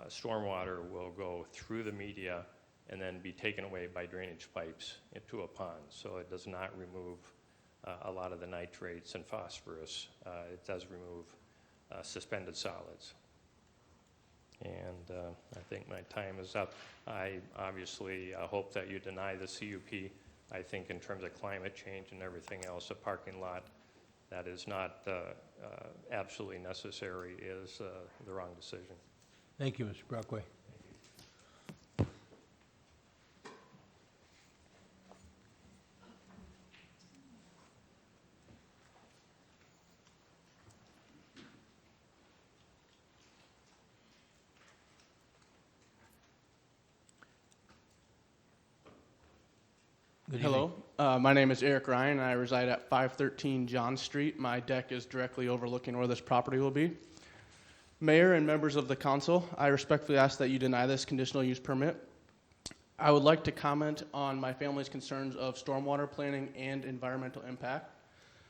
stormwater will go through the media and then be taken away by drainage pipes into a pond. So it does not remove a lot of the nitrates and phosphorus. It does remove suspended solids. And I think my time is up. I obviously hope that you deny the CUP. I think in terms of climate change and everything else, a parking lot that is not absolutely necessary is the wrong decision. Thank you, Mr. Brockway. Hello, my name is Eric Ryan, and I reside at 513 John Street. My deck is directly overlooking where this property will be. Mayor and members of the council, I respectfully ask that you deny this conditional use permit. I would like to comment on my family's concerns of stormwater planning and environmental impact.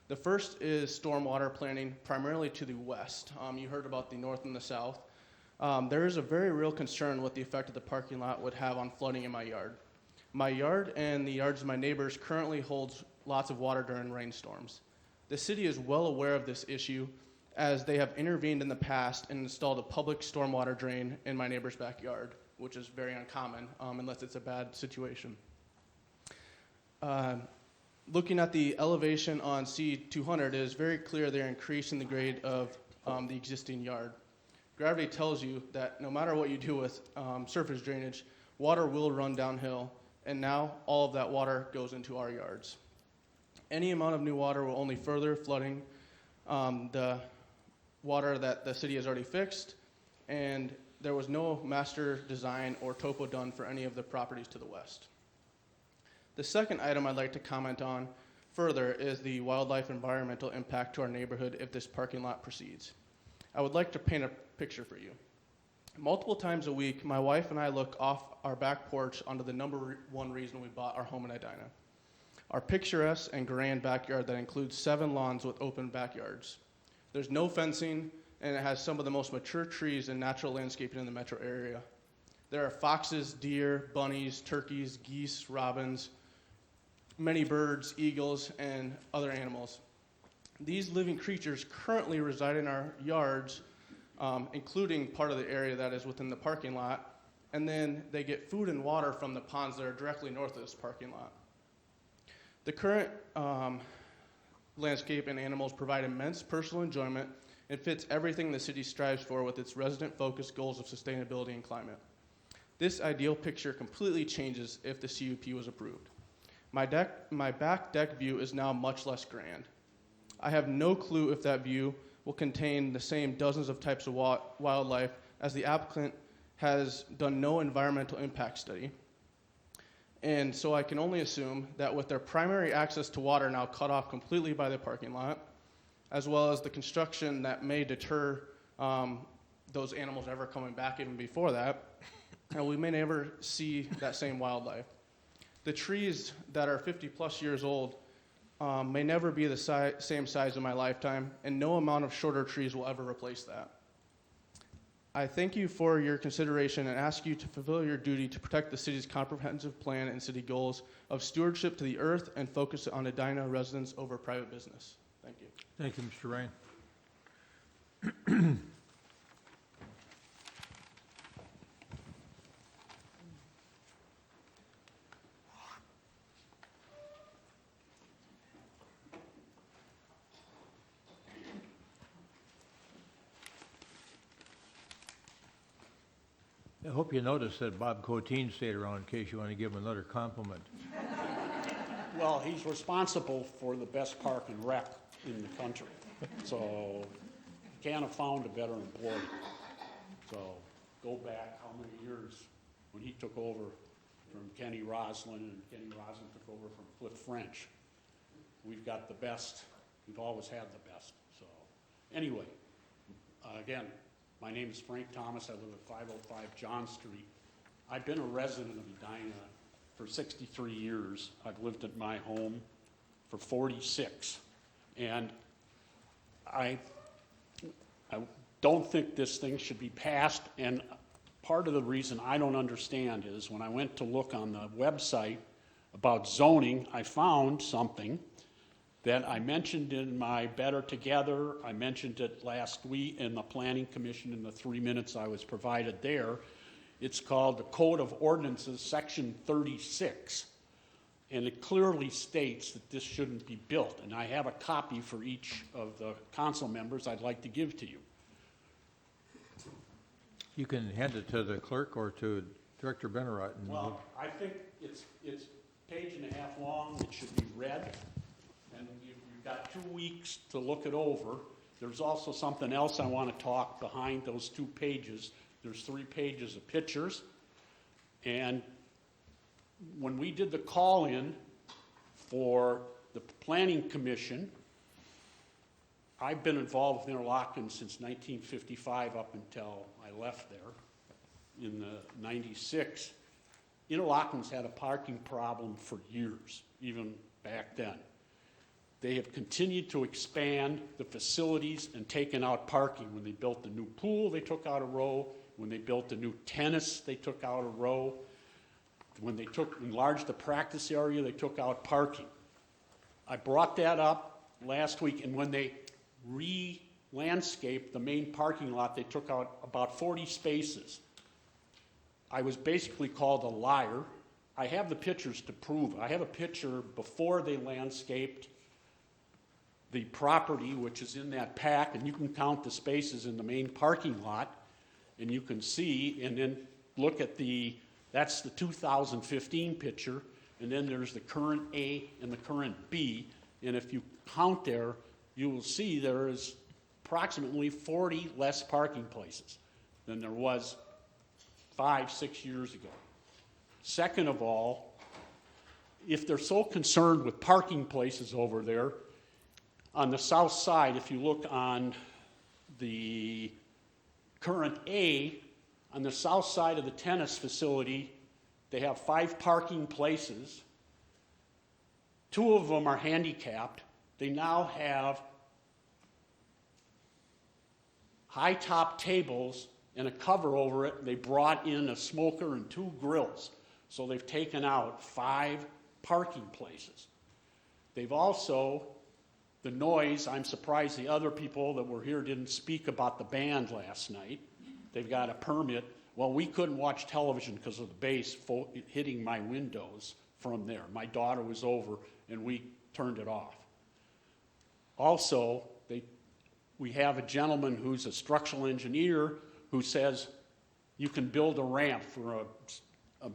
The first is stormwater planning primarily to the west. You heard about the north and the south. There is a very real concern what the effect of the parking lot would have on flooding in my yard. My yard and the yards of my neighbors currently holds lots of water during rainstorms. The city is well aware of this issue as they have intervened in the past and installed a public stormwater drain in my neighbor's backyard, which is very uncommon unless it's a bad situation. Looking at the elevation on C200, it is very clear they're increasing the grade of the existing yard. Gravity tells you that no matter what you do with surface drainage, water will run downhill, and now all of that water goes into our yards. Any amount of new water will only further flooding the water that the city has already fixed, and there was no master design or topo done for any of the properties to the west. The second item I'd like to comment on further is the wildlife environmental impact to our neighborhood if this parking lot proceeds. I would like to paint a picture for you. Multiple times a week, my wife and I look off our back porch onto the number one reason we bought our home in Edina. Our picturesque and grand backyard that includes 7 lawns with open backyards. There's no fencing, and it has some of the most mature trees and natural landscaping in the metro area. There are foxes, deer, bunnies, turkeys, geese, robins, many birds, eagles, and other animals. These living creatures currently reside in our yards, including part of the area that is within the parking lot, and then they get food and water from the ponds that are directly north of this parking lot. The current landscape and animals provide immense personal enjoyment and fits everything the city strives for with its resident-focused goals of sustainability and climate. This ideal picture completely changes if the CUP was approved. My back deck view is now much less grand. I have no clue if that view will contain the same dozens of types of wildlife, as the applicant has done no environmental impact study. And so I can only assume that with their primary access to water now cut off completely by the parking lot, as well as the construction that may deter those animals ever coming back even before that, and we may never see that same wildlife. The trees that are 50 plus years old may never be the same size in my lifetime, and no amount of shorter trees will ever replace that. I thank you for your consideration and ask you to fulfill your duty to protect the city's comprehensive plan and city goals of stewardship to the earth and focus on Edina residents over private business. Thank you. Thank you, Mr. Ryan. I hope you noticed that Bob Coteen stayed around in case you want to give him another compliment. Well, he's responsible for the best park and rec in the country. So can't have found a better employee. So go back how many years when he took over from Kenny Roslin, and Kenny Roslin took over from Cliff French. We've got the best. We've always had the best. So anyway, again, my name is Frank Thomas. I live at 505 John Street. I've been a resident of Edina for 63 years. I've lived at my home for 46. And I don't think this thing should be passed. And part of the reason I don't understand is when I went to look on the website about zoning, I found something that I mentioned in my Better Together. I mentioned it last week in the Planning Commission in the 3 minutes I was provided there. It's called the Code of Ordinances, Section 36. And it clearly states that this shouldn't be built. And I have a copy for each of the council members I'd like to give to you. You can hand it to the clerk or to Director Benarott. Well, I think it's page and a half long. It should be read. And you've got 2 weeks to look it over. There's also something else I want to talk behind those 2 pages. There's 3 pages of pictures. And when we did the call-in for the Planning Commission, I've been involved with Interlocking since 1955 up until I left there in the 96. Interlocking's had a parking problem for years, even back then. They have continued to expand the facilities and taken out parking. When they built the new pool, they took out a row. When they built the new tennis, they took out a row. When they enlarged the practice area, they took out parking. I brought that up last week, and when they re-landscaped the main parking lot, they took out about 40 spaces. I was basically called a liar. I have the pictures to prove it. I have a picture before they landscaped the property, which is in that pack, and you can count the spaces in the main parking lot, and you can see, and then look at that's the 2015 picture, and then there's the current A and the current B, and if you count there, you will see there is approximately 40 less parking places than there was 5-6 years ago. Second of all, if they're so concerned with parking places over there, on the south side, if you look on the current A, on the south side of the tennis facility, they have 5 parking places. 2 of them are handicapped. They now have high-top tables and a cover over it. They brought in a smoker and 2 grills. So they've taken out 5 parking places. They've also, the noise, I'm surprised the other people that were here didn't speak about the band last night. They've got a permit. Well, we couldn't watch television because of the bass hitting my windows from there. My daughter was over and we turned it off. Also, we have a gentleman who's a structural engineer who says you can build a ramp for a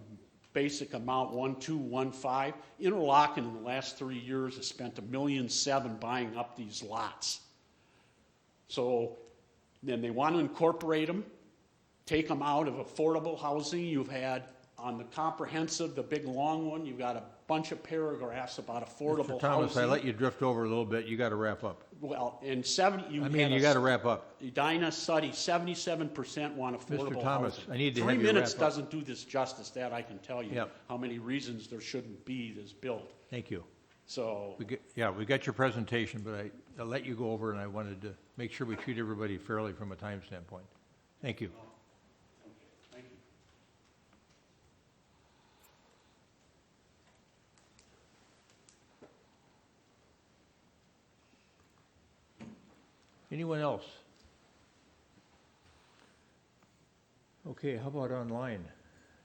basic amount, 1.215. Interlocking in the last 3 years has spent $1.7 million buying up these lots. So then they want to incorporate them, take them out of affordable housing. You've had on the comprehensive, the big long one, you've got a bunch of paragraphs about affordable Mr. Thomas, housing. I let you drift over a little bit. You got to wrap up. Well, in you got to wrap up. Edina study, 77% want affordable Mr. Thomas, housing. I need to 3 have you minutes wrap up. doesn't do this justice, that I can tell you. Yep. How many reasons there shouldn't be this built. Thank you. So, We got your presentation, but I let you go over, and I wanted to make sure we treat everybody fairly from a time standpoint. Thank you. thank you. Anyone else? Okay, how about online?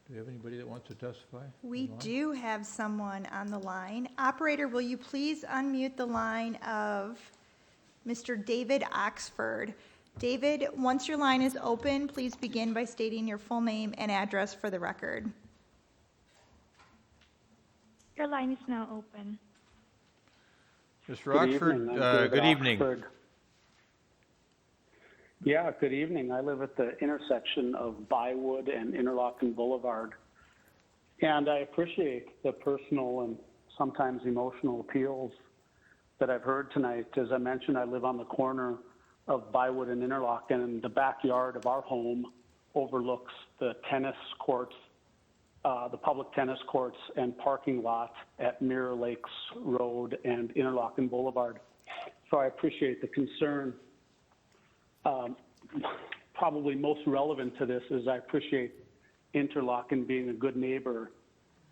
Do we have anybody that wants to testify? We online? do have someone on the line. Operator, will you please unmute the line of Mr. David Oxford? David, once your line is open, please begin by stating your full name and address for the record. Your line is now open. Mr. Oxford, good evening. Oxford. Yeah, good evening. I live at the intersection of Bywood and Interlocking Boulevard. And I appreciate the personal and sometimes emotional appeals that I've heard tonight. As I mentioned, I live on the corner of Bywood and Interlocking, and the backyard of our home overlooks the tennis courts, the public tennis courts and parking lot at Mirror Lakes Road and Interlocking Boulevard. So I appreciate the concern. Probably most relevant to this is I appreciate Interlocking being a good neighbor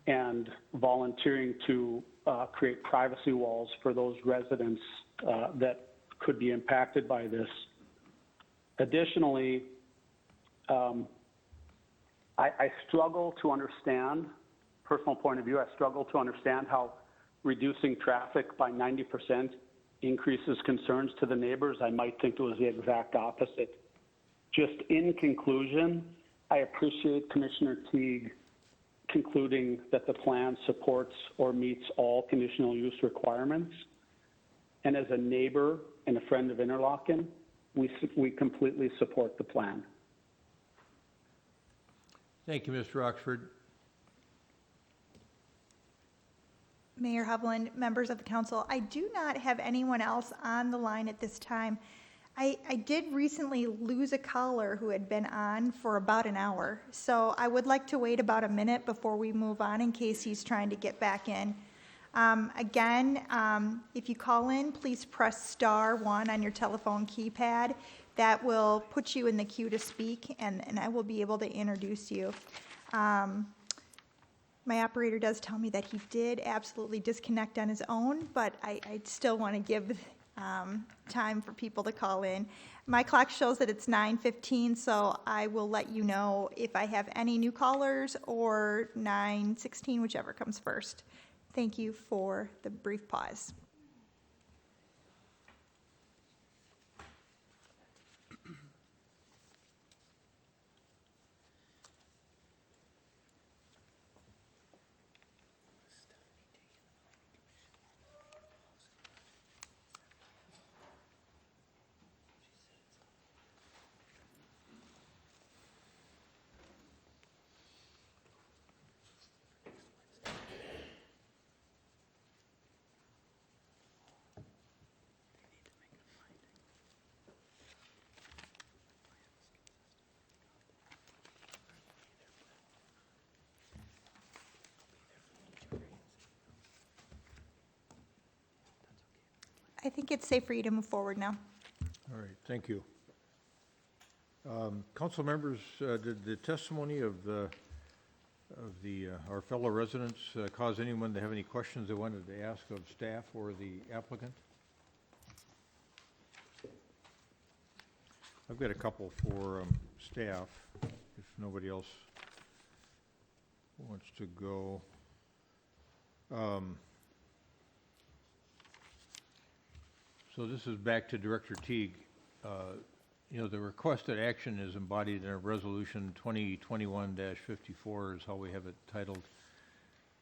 and volunteering to create privacy walls for those residents that could be impacted by this. Additionally, I struggle to understand, personal point of view, I struggle to understand how reducing traffic by 90% increases concerns to the neighbors. I might think it was the exact opposite. Just in conclusion, I appreciate Commissioner Teague concluding that the plan supports or meets all conditional use requirements. And as a neighbor and a friend of Interlocking, we completely support the plan. Thank you, Mr. Oxford. Mayor Hovland, members of the council, I do not have anyone else on the line at this time. I did recently lose a caller who had been on for about an hour, so I would like to wait about a minute before we move on in case he's trying to get back in. Again, if you call in, please press *1 on your telephone keypad. That will put you in the queue to speak, and I will be able to introduce you. My operator does tell me that he did absolutely disconnect on his own, but I still want to give time for people to call in. My clock shows that it's 9:15, so I will let you know if I have any new callers or 9:16, whichever comes first. Thank you for the brief pause. I think it's safe for you to move forward now. All right, thank you. Council members, did the testimony of our fellow residents cause anyone to have any questions they wanted to ask of staff or the applicant? I've got a couple for staff, if nobody else wants to go. So this is back to Director Teague. You know, the requested action is embodied in a resolution 2021-54 is how we have it titled.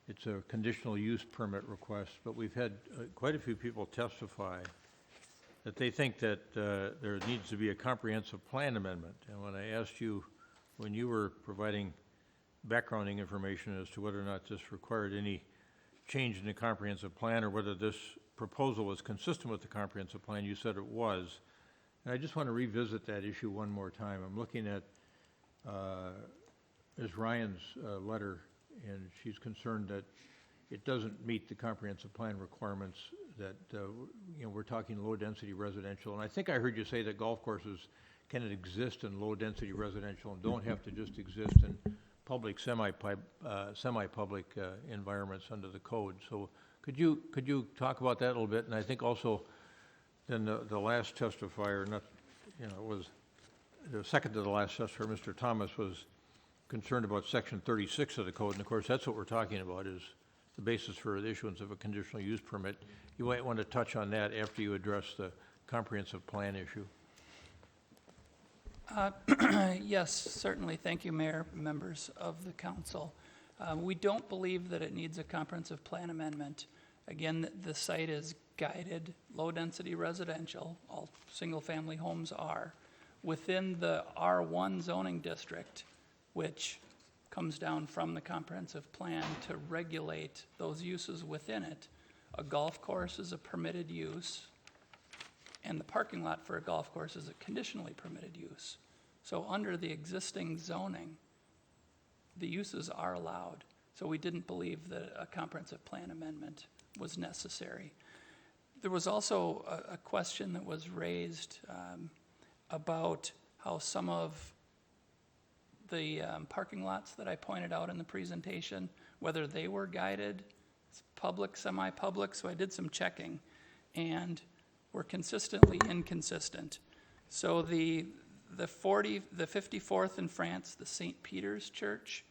It's a conditional use permit request, but we've had quite a few people testify that they think that there needs to be a comprehensive plan amendment. And when I asked you, when you were providing backgrounding information as to whether or not this required any change in the comprehensive plan or whether this proposal was consistent with the comprehensive plan, you said it was. And I just want to revisit that issue one more time. I'm looking at Ms. Ryan's letter, and she's concerned that it doesn't meet the comprehensive plan requirements, that you know, we're talking low-density residential. And I think I heard you say that golf courses can exist in low-density residential and don't have to just exist in public, semi-public environments under the code. So could you talk about that a little bit? And I think also then the last testifier, not, you know, it was the second to the last testifier, Mr. Thomas, was concerned about Section 36 of the code. And of course, that's what we're talking about, is the basis for the issuance of a conditional use permit. You might want to touch on that after you address the comprehensive plan issue. Yes, certainly. Thank you, Mayor, members of the council. We don't believe that it needs a comprehensive plan amendment. Again, the site is guided, low-density residential. All single-family homes are. Within the R1 zoning district, which comes down from the comprehensive plan to regulate those uses within it, a golf course is a permitted use, and the parking lot for a golf course is a conditionally permitted use. So under the existing zoning, the uses are allowed. So we didn't believe that a comprehensive plan amendment was necessary. There was also a question that was raised about how some of the parking lots that I pointed out in the presentation, whether they were guided, public, semi-public. So I did some checking, and were consistently inconsistent. So the 54th in France, the St. Peter's Church,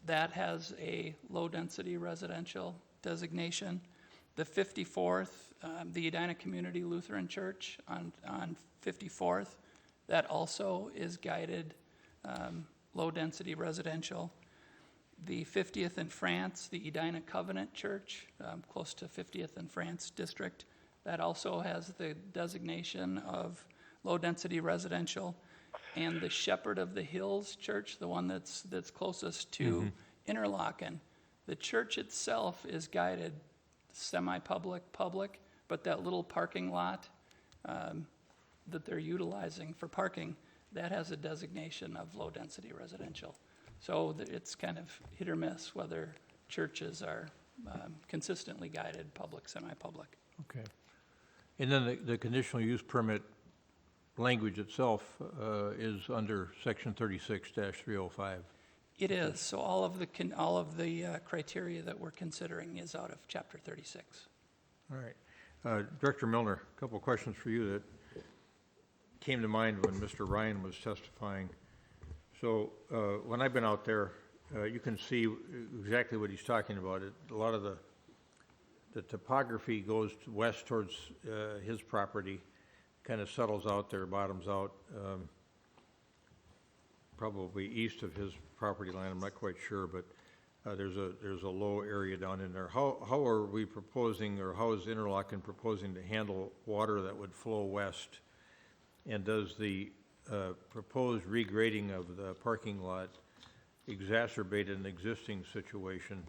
that has a low-density residential designation. The 54th, the Edina Community Lutheran Church on 54th, that also is guided low-density residential. The 50th in France, the Edina Covenant Church, close to 50th in France district, that also has the designation of low-density residential. And the Shepherd of the Hills Church, the one that's closest to Interlochen, the church itself is guided semi-public, public, but that little parking lot that they're utilizing for parking, that has a designation of low-density residential. So it's kind of hit or miss whether churches are consistently guided public, semi-public. Okay. And then the conditional use permit language itself is under Section 36-305. It is. So all of the criteria that we're considering is out of Chapter 36. All right. Director Milner, a couple of questions for you that came to mind when Mr. Ryan was testifying. So when I've been out there, you can see exactly what he's talking about. A lot of the topography goes west towards his property, kind of settles out there, bottoms out, probably east of his property line. I'm not quite sure, but there's a low area down in there. How are we proposing, or how is Interlochen proposing to handle water that would flow west? And does the proposed regrading of the parking lot exacerbate an existing situation,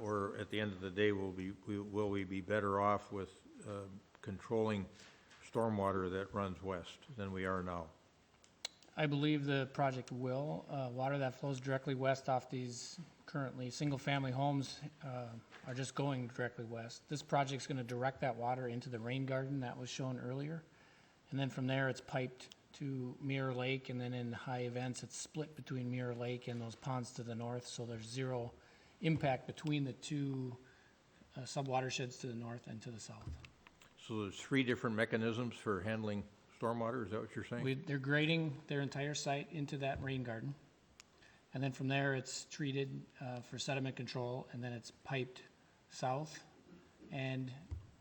or at the end of the day, will we be better off with controlling stormwater that runs west than we are now? I believe the project will. Water that flows directly west off these currently single-family homes are just going directly west. This project's going to direct that water into the rain garden that was shown earlier. And then from there, it's piped to Mirror Lake, and then in high events, it's split between Mirror Lake and those ponds to the north, so there's zero impact between the two sub-watersheds to the north and to the south. So there's 3 different mechanisms for handling stormwater, is that what you're saying? They're grading their entire site into that rain garden. And then from there, it's treated for sediment control, and then it's piped south, and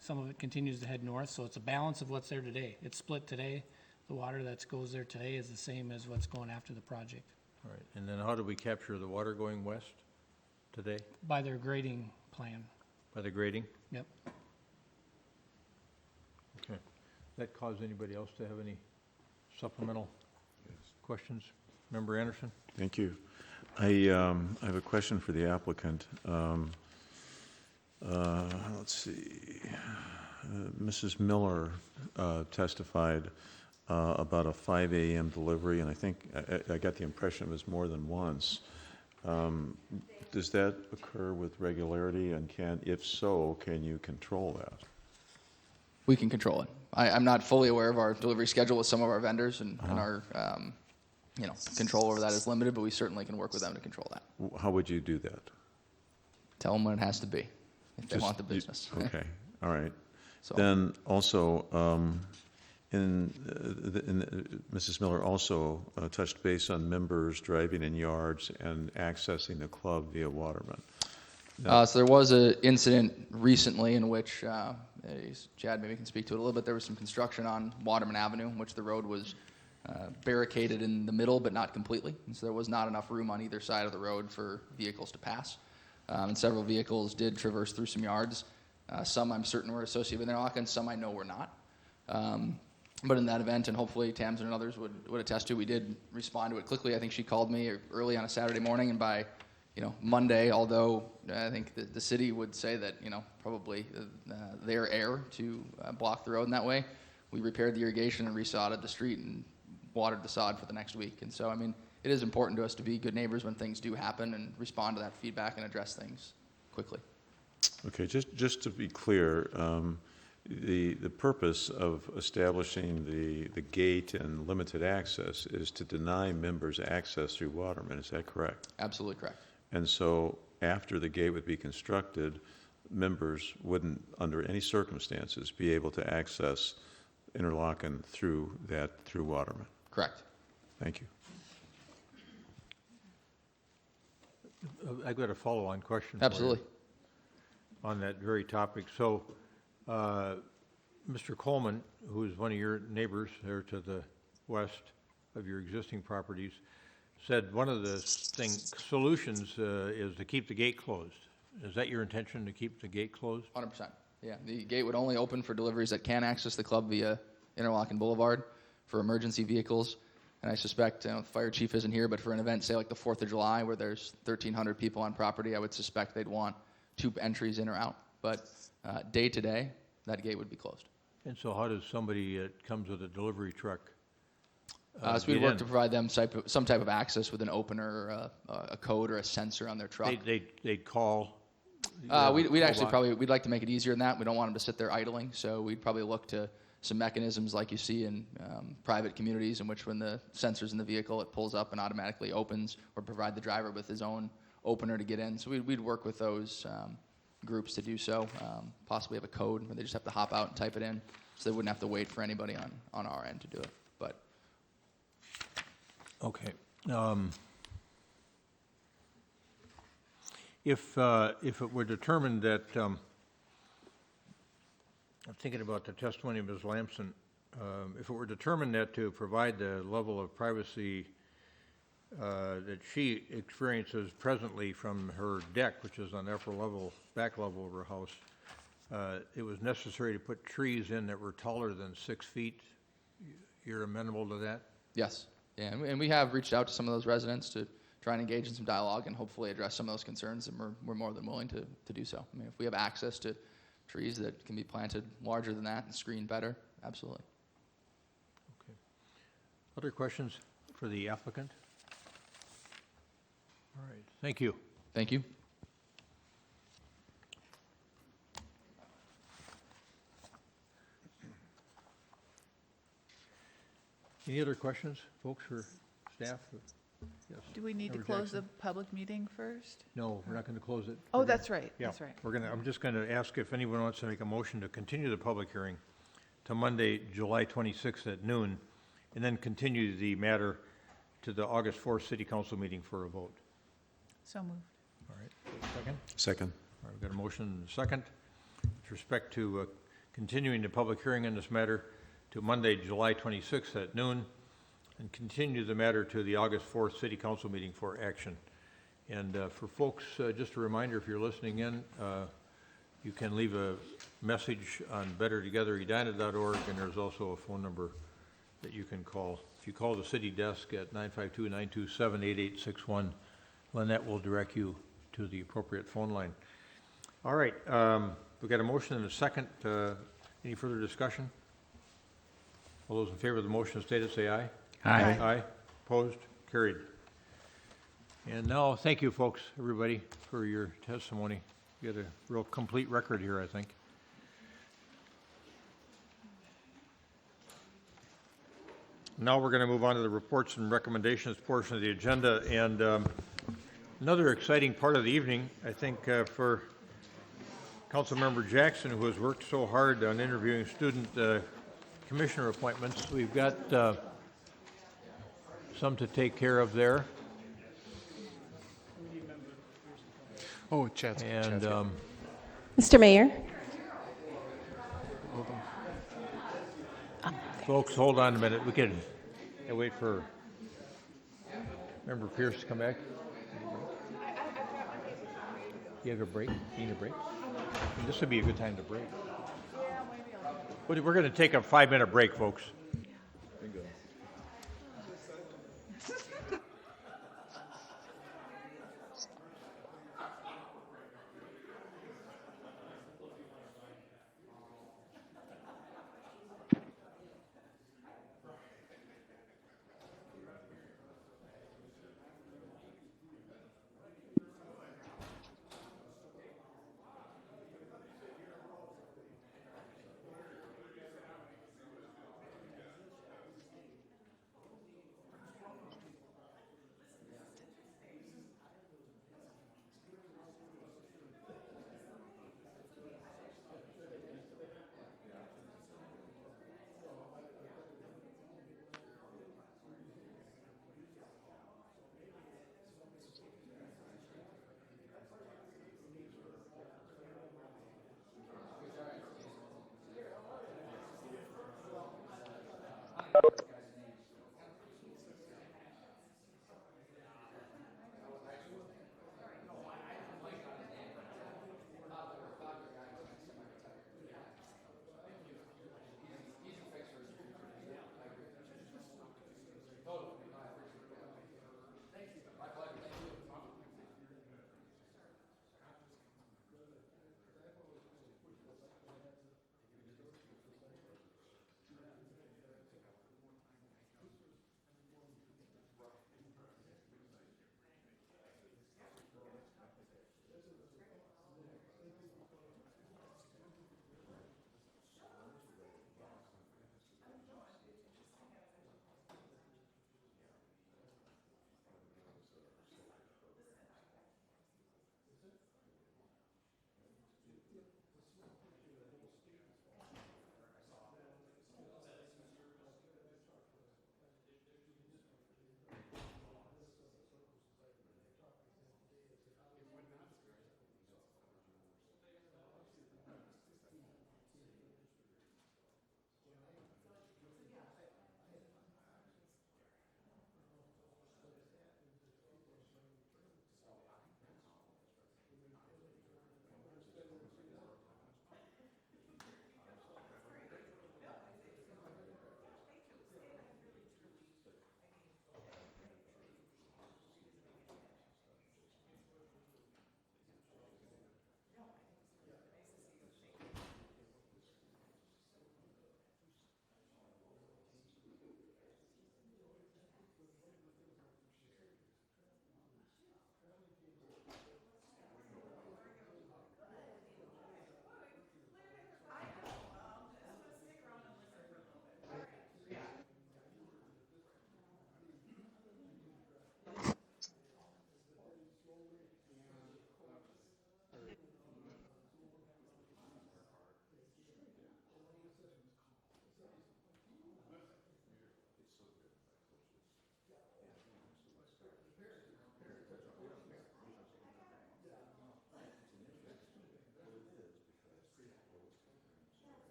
some of it continues to head north. So it's a balance of what's there today. It's split today. The water that goes there today is the same as what's going after the project. All right, and then how do we capture the water going west today? By their grading plan. By the grading? Yep. Okay. That cause anybody else to have any supplemental questions? Member Anderson? Thank you. I have a question for the applicant. Let's see. Mrs. Miller testified about a 5 a.m. delivery, and I think I got the impression it was more than once. Does that occur with regularity, and if so, can you control that? We can control it. I'm not fully aware of our delivery schedule with some of our vendors, and our control over that is limited, but we certainly can work with them to control that. How would you do that? Tell them when it has to be, if they want the business. Okay, all right. So. Then also, Mrs. Miller also touched base on members driving in yards and accessing the club via Waterman. So there was an incident recently in which, Chad maybe can speak to it a little bit, there was some construction on Waterman Avenue in which the road was barricaded in the middle but not completely. And so there was not enough room on either side of the road for vehicles to pass. And several vehicles did traverse through some yards. Some I'm certain were associated with Interlochen, some I know were not. But in that event, and hopefully Tamsin and others would attest to, we did respond to it quickly. I think she called me early on a Saturday morning, and by Monday, although I think the city would say that probably their error to block the road in that way, we repaired the irrigation and resodded the street and watered the sod for the next week. And so, it is important to us to be good neighbors when things do happen and respond to that feedback and address things quickly. Okay, just to be clear, the purpose of establishing the gate and limited access is to deny members access through Waterman. Is that correct? Absolutely correct. And so after the gate would be constructed, members wouldn't, under any circumstances, be able to access Interlochen through Waterman. Correct. Thank you. I've got a follow-on question. Absolutely. On that very topic. So, Mr. Coleman, who is one of your neighbors there to the west of your existing properties, said one of the solutions is to keep the gate closed. Is that your intention, to keep the gate closed? 100%. Yeah, the gate would only open for deliveries that can access the club via Interlochen Boulevard for emergency vehicles. And I suspect, the fire chief isn't here, but for an event, say like the 4th of July, where there's 1,300 people on property, I would suspect they'd want 2 entries in or out. But day to day, that gate would be closed. And so how does somebody that comes with a delivery truck so we'd work to provide them some type of access with an opener or a code or a sensor on their truck. They'd call? We'd actually we'd like to make it easier than that. We don't want them to sit there idling, so we'd probably look to some mechanisms like you see in private communities, in which when the sensor's in the vehicle, it pulls up and automatically opens, or provide the driver with his own opener to get in. So we'd work with those groups to do so, possibly have a code where they just have to hop out and type it in, so they wouldn't have to wait for anybody on our end to do it. But okay. If it were determined that, I'm thinking about the testimony of Ms. Lamson, if it were determined that to provide the level of privacy that she experiences presently from her deck, which is on the upper level, back level of her house, it was necessary to put trees in that were taller than 6 feet, you're amenable to that? yes, yeah, and we have reached out to some of those residents to try and engage in some dialogue and hopefully address some of those concerns, and we're more than willing to do so. If we have access to trees that can be planted larger than that and screened better, absolutely. Okay. Other questions for the applicant? All right, thank you. Thank you. Any other questions, folks, or staff? Yes. Do we need to Member close Jackson? the public meeting first? No, we're not going to close it. Oh, We're gonna- that's right, Yeah, that's right. I'm just going to ask if anyone wants to make a motion to continue the public hearing to Monday, July 26th at noon, and then continue the matter to the August 4th City Council meeting for a vote. So moved. All right, second? Second. All right, we've got a motion and a second. With respect to continuing the public hearing on this matter to Monday, July 26th at noon, and continue the matter to the August 4th City Council meeting for action. And for folks, just a reminder, if you're listening in, you can leave a message on bettertogetheredina.org, and there's also a phone number that you can call. If you call the city desk at 952-927-8861, Lynette will direct you to the appropriate phone line. All right, we've got a motion and a second. Any further discussion? All those in favor of the motion as stated, say aye. Aye. Aye. Opposed? Carried. And now, thank you, folks, everybody, for your testimony. You got a real complete record here, I think. Now we're going to move on to the reports and recommendations portion of the agenda. And another exciting part of the evening, I think, for Councilmember Jackson, who has worked so hard on interviewing student commissioner appointments. We've got some to take care of there. Oh, Chad's. And Mr. Mayor? folks, hold on a minute. We can wait for Member Pierce to come back. You have a break? You need a break? This would be a good time to break. We're going to take a 5-minute break, folks. Bingo.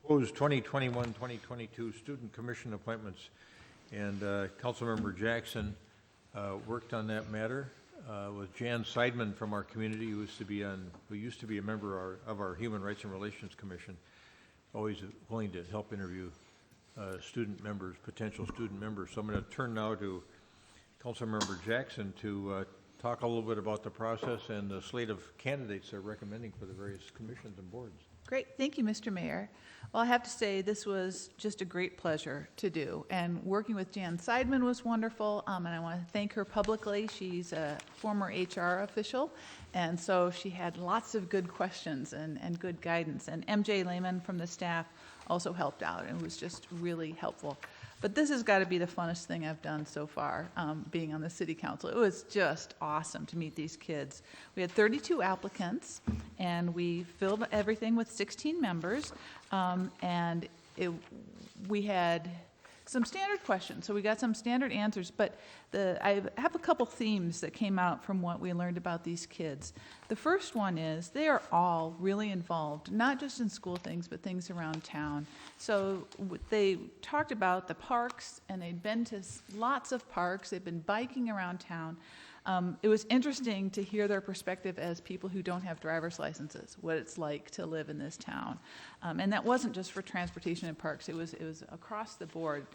Proposed 2021-2022 student commission appointments. And Councilmember Jackson worked on that matter with Jan Seidman from our community, who used to be a member of our Human Rights and Relations Commission, always willing to help interview student members, potential student members. So I'm going to turn now to Councilmember Jackson to talk a little bit about the process and the slate of candidates they're recommending for the various commissions and boards. Great, thank you, Mr. Mayor. Well, I have to say, this was just a great pleasure to do, and working with Jan Seidman was wonderful, and I want to thank her publicly. She's a former HR official, and so she had lots of good questions and good guidance, and MJ Lehman from the staff also helped out, and it was just really helpful. But this has got to be the funnest thing I've done so far, being on the city council. It was just awesome to meet these kids. We had 32 applicants, and we filled everything with 16 members, and we had some standard questions, so we got some standard answers, but I have a couple themes that came out from what we learned about these kids. The first one is they are all really involved, not just in school things, but things around town. So they talked about the parks, and they'd been to lots of parks, they've been biking around town. It was interesting to hear their perspective as people who don't have driver's licenses, what it's like to live in this town. And that wasn't just for transportation and parks, it was across the board.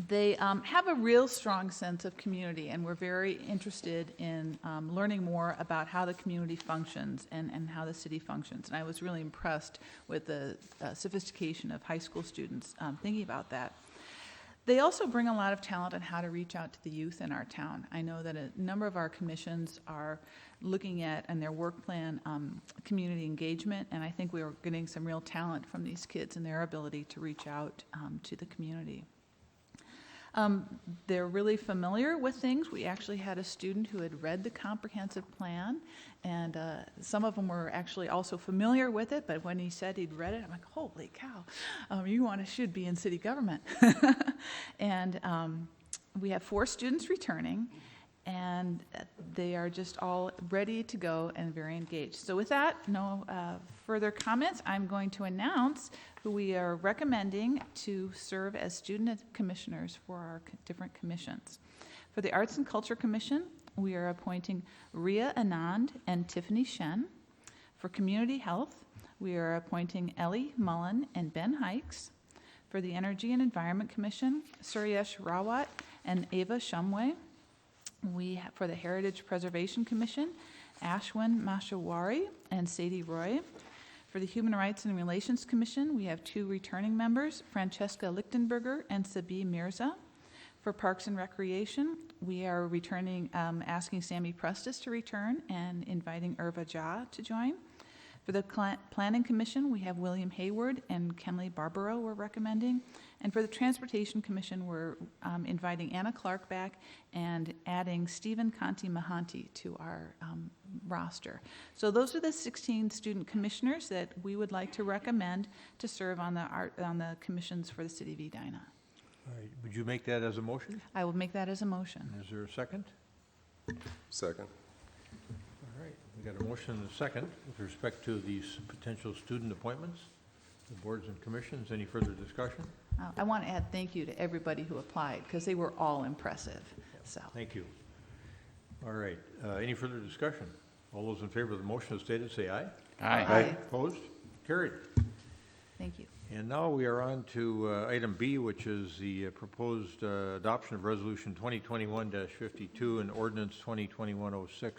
They have a real strong sense of community, and we're very interested in learning more about how the community functions and how the city functions. And I was really impressed with the sophistication of high school students thinking about that. They also bring a lot of talent on how to reach out to the youth in our town. I know that a number of our commissions are looking at, in their work plan, community engagement, and I think we are getting some real talent from these kids and their ability to reach out to the community. They're really familiar with things. We actually had a student who had read the comprehensive plan, and some of them were actually also familiar with it, but when he said he'd read it, I'm like, holy cow, you should be in city government. And we have 4 students returning, and they are just all ready to go and very engaged. So with that, no further comments. I'm going to announce who we are recommending to serve as student commissioners for our different commissions. For the Arts and Culture Commission, we are appointing Ria Anand and Tiffany Shen. For Community Health, we are appointing Ellie Mullen and Ben Hikes. For the Energy and Environment Commission, Suryesh Rawat and Ava Shumway. For the Heritage Preservation Commission, Ashwin Mashawari and Sadie Roy. For the Human Rights and Relations Commission, we have 2 returning members, Francesca Lichtenberger and Sabi Mirza. For Parks and Recreation, we are returning, asking Sammy Prestis to return and inviting Irva Jha to join. For the Planning Commission, we have William Hayward and Kenley Barbaro we're recommending. And for the Transportation Commission, we're inviting Anna Clark back and adding Stephen Conti Mahanti to our roster. So those are the 16 student commissioners that we would like to recommend to serve on the commissions for the city of Edina. All right, would you make that as a motion? I will make that as a motion. Is there a second? Second. All right, we got a motion and a second with respect to these potential student appointments, the boards and commissions. Any further discussion? I want to add thank you to everybody who applied, because they were all impressive. So. Thank you. All right, any further discussion? All those in favor of the motion as stated, say aye. Aye. Aye. Opposed? Carried. Thank you. And now we are on to item B, which is the proposed adoption of Resolution 2021-52 and Ordinance 2021-06.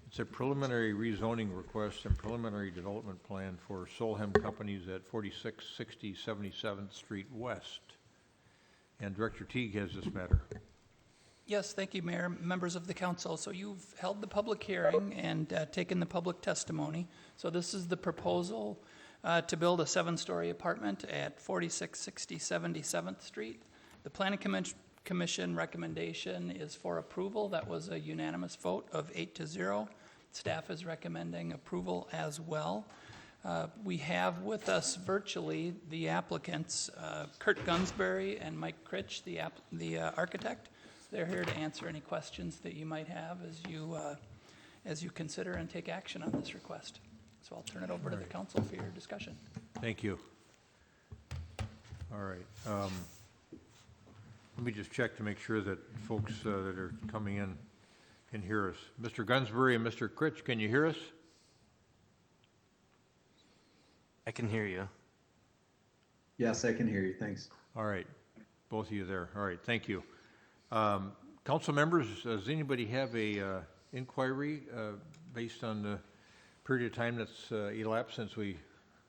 It's a preliminary rezoning request and preliminary development plan for Solheim Companies at 4660 77th Street West. And Director Teague has this matter. Yes, thank you, Mayor, members of the council. So you've held the public hearing and taken the public testimony. So this is the proposal to build a 7-story apartment at 4660 77th Street. The Planning Commission recommendation is for approval. That was a unanimous vote of 8-0. Staff is recommending approval as well. We have with us virtually the applicants, Kurt Gunsberry and Mike Critch, the architect. They're here to answer any questions that you might have as you consider and take action on this request. So I'll turn it over to the council for your discussion. Thank you. All right. Let me just check to make sure that folks that are coming in can hear us. Mr. Gunsbury and Mr. Critch, can you hear us? I can hear you. Yes, I can hear you. Thanks. All right. Both of you there. All right. Thank you. Council members, does anybody have a inquiry based on the period of time that's elapsed since we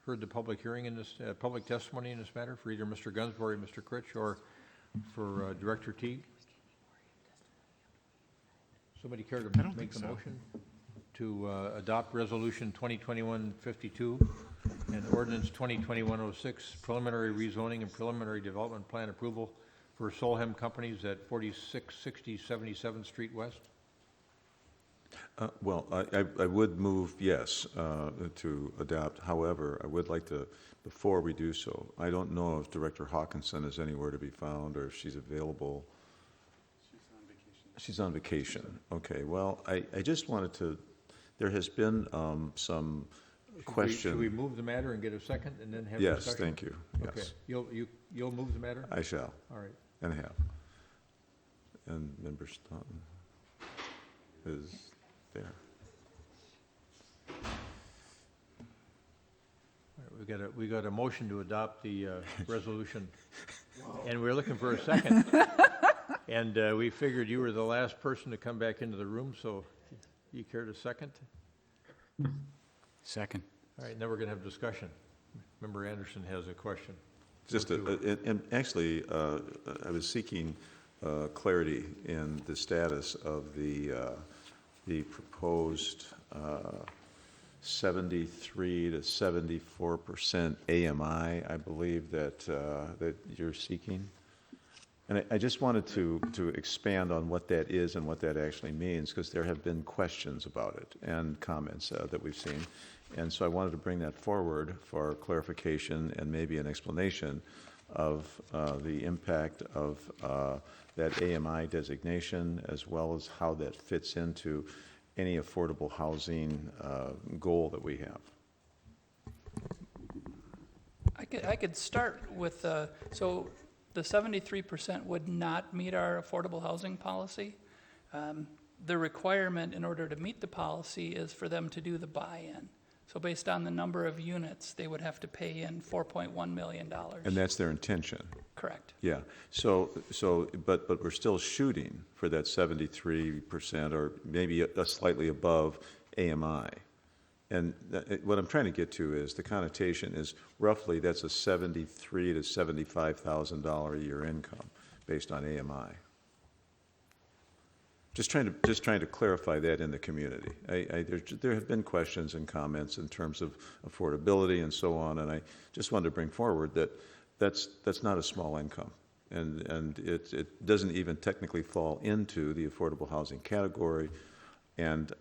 heard the public hearing in this, public testimony in this matter for either Mr. Gunsbury, Mr. Critch, or for Director Teague? Somebody care to make the motion to adopt Resolution 2021-52 and Ordinance 2021-06, preliminary rezoning and preliminary development plan approval for Solheim Companies at 4660 77th Street West? Well, I would move yes to adopt. However, I would like to, before we do so, I don't know if Director Hawkinson is anywhere to be found or if she's available. She's on vacation. Okay, well, I just wanted to, there has been some question. Should we move the matter and get a second and then have yes, discussion? thank you. Okay. Yes. You'll move the matter? I shall. All right. And have. And Member Staunton is there. All right, we got a motion to adopt the resolution, and we're looking for a second. And we figured you were the last person to come back into the room, so you care to second? Second. All right, now we're going to have discussion. Member Anderson has a question. Just, and actually, I was seeking clarity in the status of the proposed 73 to 74% AMI, I believe that you're seeking. And I just wanted to expand on what that is and what that actually means, because there have been questions about it and comments that we've seen. And so I wanted to bring that forward for clarification and maybe an explanation of the impact of that AMI designation, as well as how that fits into any affordable housing goal that we have. I could start with, so the 73% would not meet our affordable housing policy. The requirement in order to meet the policy is for them to do the buy-in. So based on the number of units, they would have to pay in $4.1 million. And that's their intention. Correct. Yeah. But we're still shooting for that 73% or maybe a slightly above AMI. And what I'm trying to get to is the connotation is roughly that's a $73,000 to $75,000 a year income based on AMI. Just trying to clarify that in the community. There have been questions and comments in terms of affordability and so on, and I just wanted to bring forward that that's not a small income, and it doesn't even technically fall into the affordable housing category. And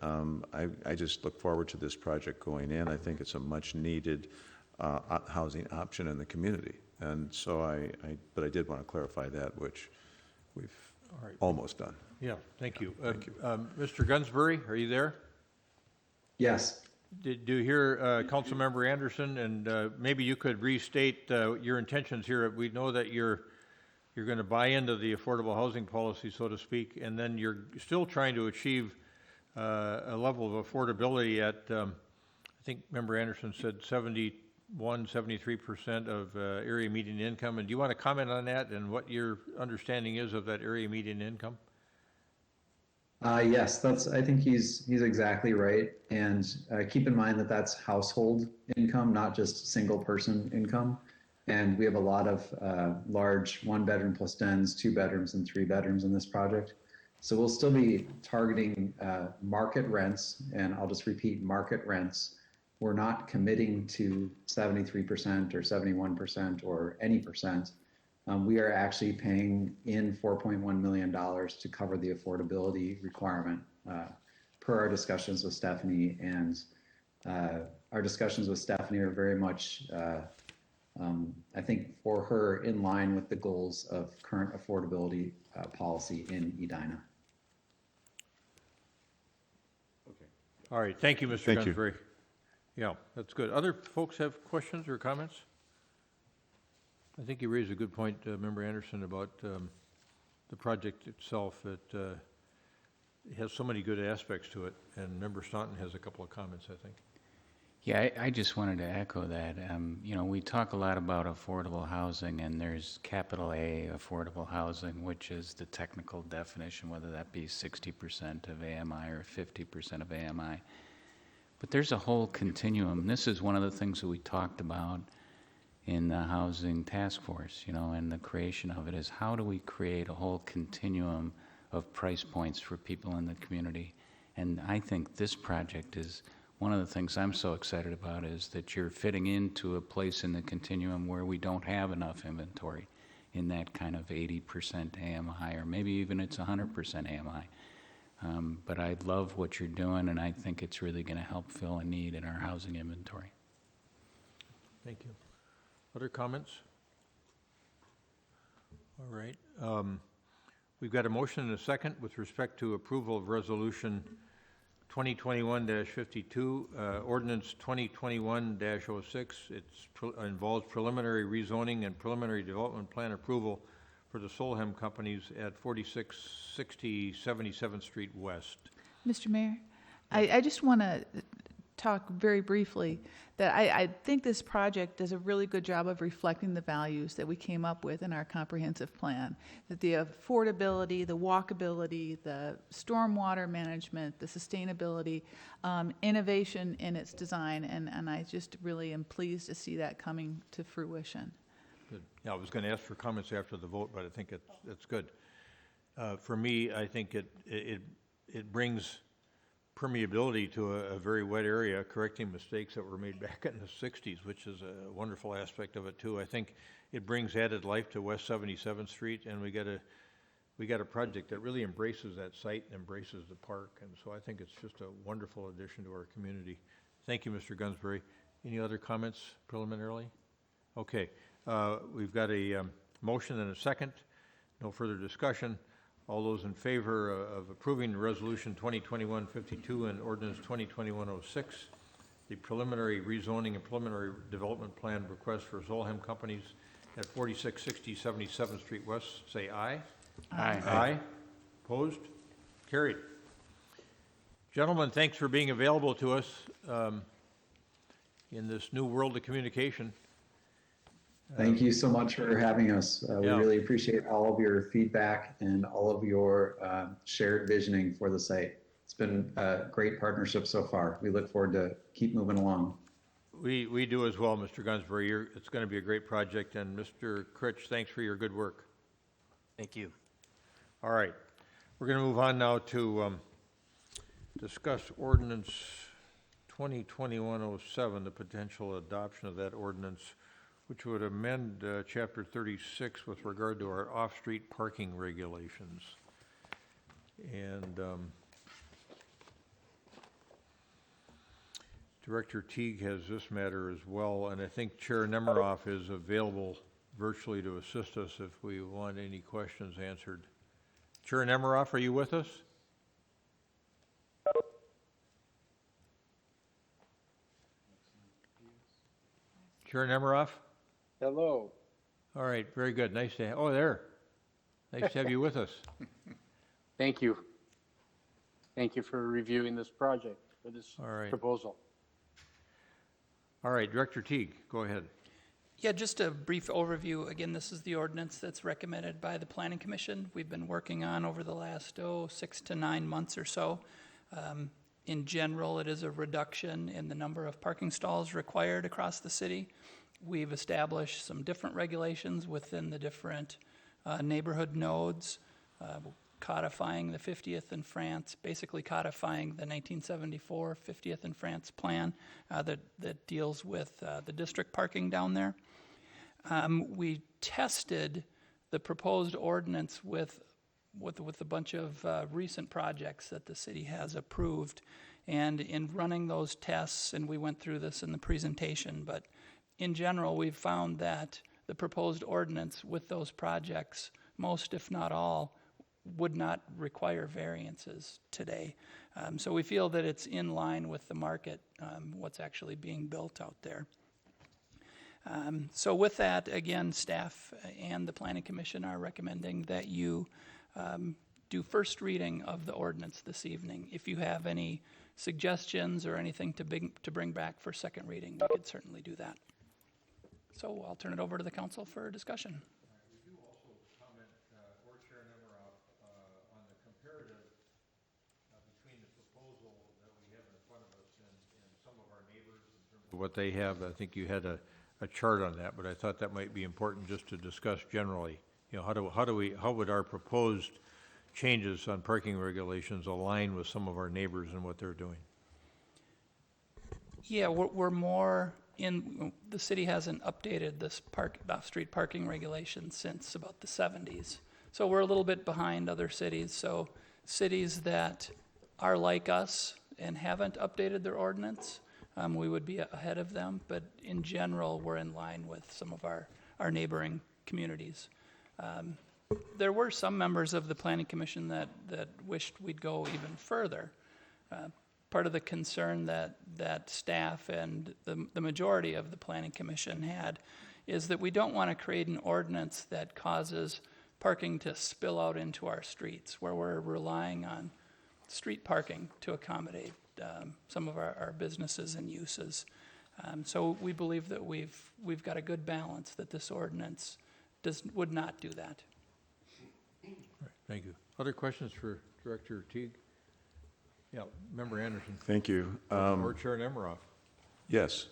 I just look forward to this project going in. I think it's a much needed housing option in the community, and so but I did want to clarify that, which we've almost done. Yeah, thank you. Thank you. Mr. Gunsbury, are you there? Yes. Do you hear Councilmember Anderson? And maybe you could restate your intentions here. We know that you're going to buy into the affordable housing policy, so to speak, and then you're still trying to achieve a level of affordability at, I think Member Anderson said 73% of area median income. And do you want to comment on that and what your understanding is of that area median income? Yes, I think he's exactly right. And keep in mind that that's household income, not just single person income. And we have a lot of large 1-bedroom plus dens, 2 bedrooms and 3 bedrooms in this project. So we'll still be targeting market rents, and I'll just repeat, market rents. We're not committing to 73% or 71% or any percent. We are actually paying in $4.1 million to cover the affordability requirement per our discussions with Stephanie. And our discussions with Stephanie are very much, I think, for her in line with the goals of current affordability policy in Edina. All right. Thank you, Mr. Gunsbury. Yeah, that's good. Other folks have questions or comments? I think you raised a good point, Member Anderson, about the project itself. It has so many good aspects to it, and Member Staunton has a couple of comments, I think. Yeah, I just wanted to echo that. We talk a lot about affordable housing, and there's capital A affordable housing, which is the technical definition, whether that be 60% of AMI or 50% of AMI. But there's a whole continuum. This is one of the things that we talked about in the housing task force, and the creation of it is how do we create a whole continuum of price points for people in the community. And I think this project is one of the things I'm so excited about, is that you're fitting into a place in the continuum where we don't have enough inventory in that kind of 80% AMI, or maybe even it's 100% AMI. But I love what you're doing, and I think it's really going to help fill a need in our housing inventory. Thank you. Other comments? All right. We've got a motion and a second with respect to approval of Resolution 2021-52, Ordinance 2021-06. It involves preliminary rezoning and preliminary development plan approval for the Solheim Companies at 4660 77th Street West. Mr. Mayor, I just want to talk very briefly that I think this project does a really good job of reflecting the values that we came up with in our comprehensive plan. That the affordability, the walkability, the stormwater management, the sustainability, innovation in its design, and I just really am pleased to see that coming to fruition. Good. Yeah, I was going to ask for comments after the vote, but I think it's good. For me, I think it brings permeability to a very wet area, correcting mistakes that were made back in the 60s, which is a wonderful aspect of it too. I think it brings added life to West 77th Street, and we got a project that really embraces that site and embraces the park, and so I think it's just a wonderful addition to our community. Thank you, Mr. Gunsbury. Any other comments preliminarily? Okay, we've got a motion and a second. No further discussion. All those in favor of approving Resolution 2021-52 and Ordinance 2021-06, the preliminary rezoning and preliminary development plan request for Solheim Companies at 4660 77th Street West, say aye. Aye. Aye. Opposed? Carried. Gentlemen, thanks for being available to us in this new world of communication. Thank you so much for having us. We Yeah. really appreciate all of your feedback and all of your shared visioning for the site. It's been a great partnership so far. We look forward to keep moving along. We do as well, Mr. Gunsbury. It's going to be a great project, and Mr. Critch, thanks for your good work. Thank you. All right. We're going to move on now to discuss Ordinance 2021-07, the potential adoption of that ordinance, which would amend Chapter 36 with regard to our off-street parking regulations. And Director Teague has this matter as well, and I think Chair Nemiroff is available virtually to assist us if we want any questions answered. Chair Nemiroff, are you with us? Chair Nemiroff? Hello. All right, very good. Nice to have, oh, there. Nice to have you with us. Thank you. Thank you for reviewing this project, for this proposal. All right, Director Teague, go ahead. Yeah, just a brief overview. Again, this is the ordinance that's recommended by the Planning Commission. We've been working on over the last 6 to 9 months or so. In general, it is a reduction in the number of parking stalls required across the city. We've established some different regulations within the different neighborhood nodes, codifying the 50th in France, basically codifying the 1974 50th in France plan that deals with the district parking down there. We tested the proposed ordinance with a bunch of recent projects that the city has approved. And in running those tests, and we went through this in the presentation, but in general, we've found that the proposed ordinance with those projects, most if not all, would not require variances today. So we feel that it's in line with the market, what's actually being built out there. So with that, again, staff and the Planning Commission are recommending that you do first reading of the ordinance this evening. If you have any suggestions or anything to bring back for second reading, we could certainly do that. So I'll turn it over to the council for discussion. We do also comment, or Chair Nemeroff, on the comparative between the proposal that we have in front of us and some of our neighbors in terms of what they have. I think you had a chart on that, but I thought that might be important just to discuss generally. You know, how would our proposed changes on parking regulations align with some of our neighbors and what they're doing? Yeah, we're more in, the city hasn't updated this off-street parking regulation since about the 70s. So we're a little bit behind other cities. So cities that are like us and haven't updated their ordinance, we would be ahead of them. But in general, we're in line with some of our neighboring communities. There were some members of the Planning Commission that wished we'd go even further. Part of the concern that staff and the majority of the Planning Commission had is that we don't want to create an ordinance that causes parking to spill out into our streets, where we're relying on street parking to accommodate some of our businesses and uses. So we believe that we've got a good balance, that this ordinance would not do that. All right, thank you. Other questions for Director Teague? Yeah, Member Anderson. Thank you. Or Chair Nemeroff. Yes.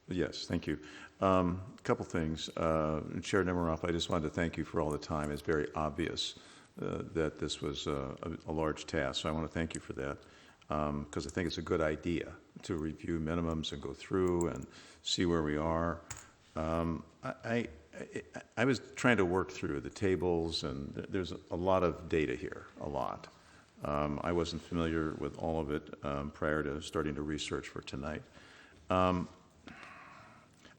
Yes, thank you. A couple things. Chair Nemeroff, I just wanted to thank you for all the time. It's very obvious that this was a large task, so I want to thank you for that, because I think it's a good idea to review minimums and go through and see where we are. I was trying to work through the tables, and there's a lot of data here, a lot. I wasn't familiar with all of it prior to starting to research for tonight. I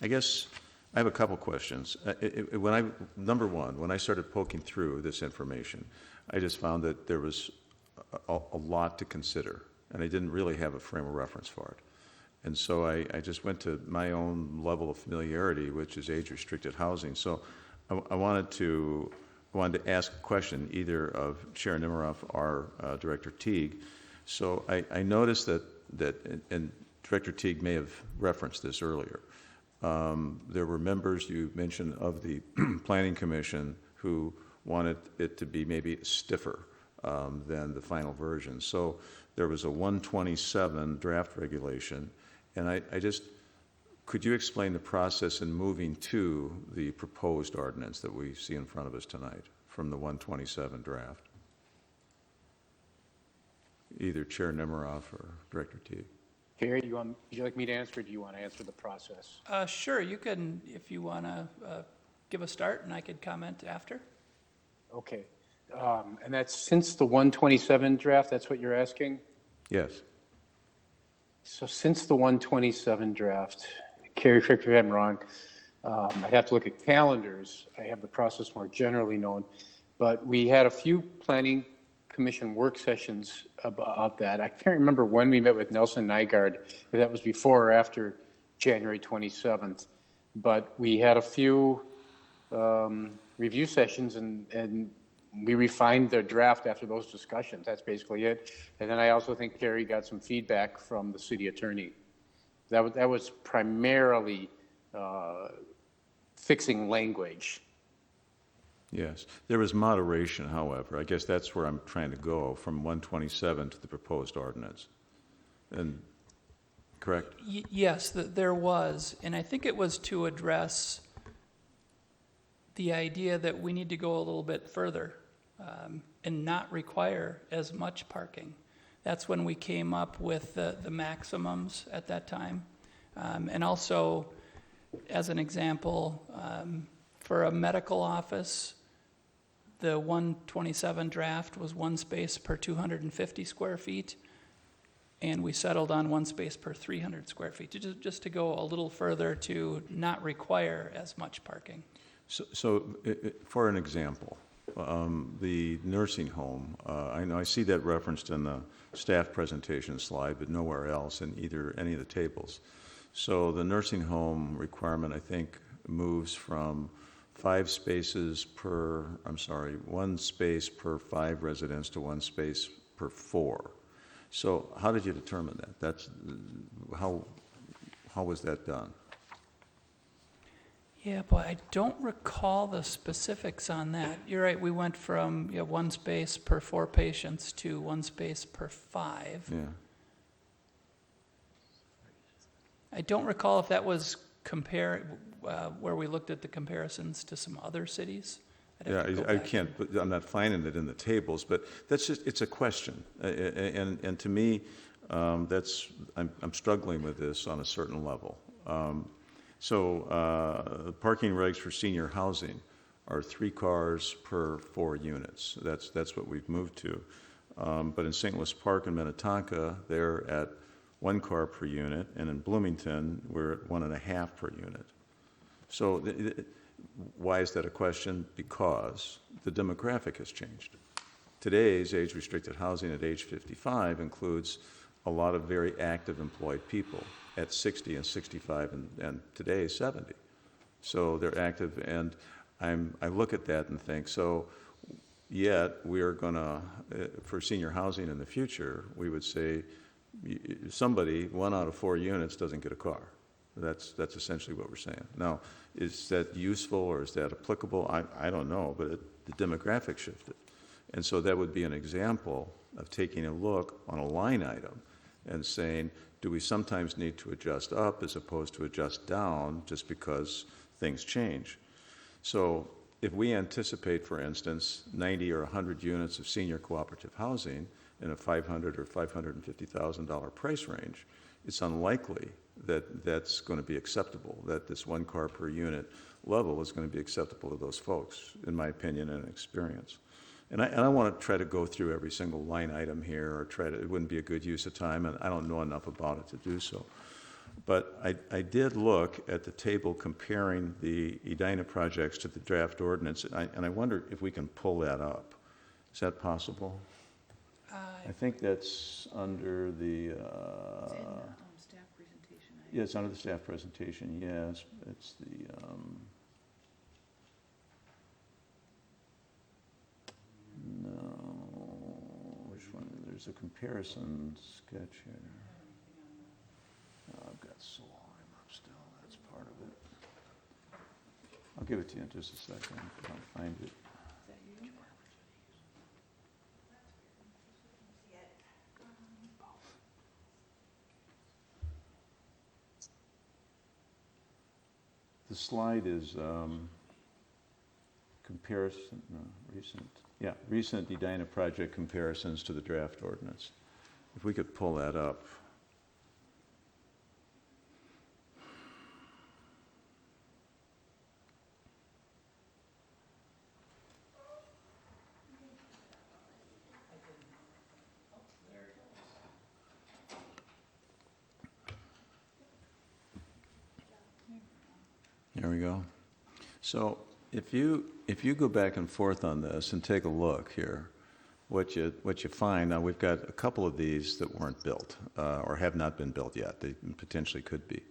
guess I have a couple questions. Number one, when I started poking through this information, I just found that there was a lot to consider, and I didn't really have a frame of reference for it. And so I just went to my own level of familiarity, which is age-restricted housing. So I wanted to ask a question either of Chair Nemeroff or Director Teague. So I noticed that, and Director Teague may have referenced this earlier, there were members you mentioned of the Planning Commission who wanted it to be maybe stiffer than the final version. So there was a 127 draft regulation, and I just, could you explain the process in moving to the proposed ordinance that we see in front of us tonight from the 127 draft? Either Chair Nemeroff or Director Teague. Terry, would you like me to answer, or do you want to answer the process? Sure, you can, if you want to give a start, and I could comment after. Okay. And that's since the 127 draft, that's what you're asking? Yes. So since the 127 draft, Carrie, correct me if I'm wrong, I'd have to look at calendars. I have the process more generally known, but we had a few Planning Commission work sessions about that. I can't remember when we met with Nelson Nygaard, if that was before or after January 27th, but we had a few review sessions and we refined the draft after those discussions. That's basically it. And then I also think Carrie got some feedback from the city attorney. That was primarily fixing language. Yes. There was moderation, however. I guess that's where I'm trying to go, from 127 to the proposed ordinance. And correct? Yes, there was. And I think it was to address the idea that we need to go a little bit further and not require as much parking. That's when we came up with the maximums at that time. And also, as an example, for a medical office, the 127 draft was one space per 250 square feet, and we settled on one space per 300 square feet, just to go a little further to not require as much parking. So for an example, the nursing home, I know I see that referenced in the staff presentation slide, but nowhere else in any of the tables. So the nursing home requirement, I think, moves from 1 space per 5 residents to 1 space per 4. So how did you determine that? How was that done? Yeah, boy, I don't recall the specifics on that. You're right, we went from 1 space per 4 patients to 1 space per 5. Yeah. I don't recall if that was where we looked at the comparisons to some other cities. I can't, I'm not finding it in the tables, but that's just, it's a question. And to me, I'm struggling with this on a certain level. Parking regs for senior housing are 3 cars per 4 units. That's what we've moved to. But in St. Louis Park and Minnetonka, they're at 1 car per unit, and in Bloomington, we're at 1.5 per unit. So why is that a question? Because the demographic has changed. Today's age-restricted housing at age 55 includes a lot of very active employed people at 60 and 65 and today 70. So they're active, and I look at that and think, so yet we are going to, for senior housing in the future, we would say somebody, 1 out of 4 units doesn't get a car. That's essentially what we're saying. Now, is that useful or is that applicable? I don't know, but the demographic shifted. And so that would be an example of taking a look on a line item and saying, do we sometimes need to adjust up as opposed to adjust down just because things change? So if we anticipate, for instance, 90 or 100 units of senior cooperative housing in a $500,000 or $550,000 price range, it's unlikely that that's going to be acceptable, that this 1 car per unit level is going to be acceptable to those folks, in my opinion and experience. And I want to try to go through every single line item here, or it wouldn't be a good use of time, and I don't know enough about it to do so. But I did look at the table comparing the Edina projects to the draft ordinance, and I wonder if we can pull that up. Is that possible? I think that's under the... staff presentation. Yeah, it's under the staff presentation, yes. It's the... No, which one? There's a comparison sketch here. Oh, I've got Solheim up still, that's part of it. I'll give it to you in just a second if I don't find it. The slide is recent Edina project comparisons to the draft ordinance. If we could pull that up. There we go. So if you go back and forth on this and take a look here, what you find, now we've got a couple of these that weren't built or have not been built yet. They potentially could be.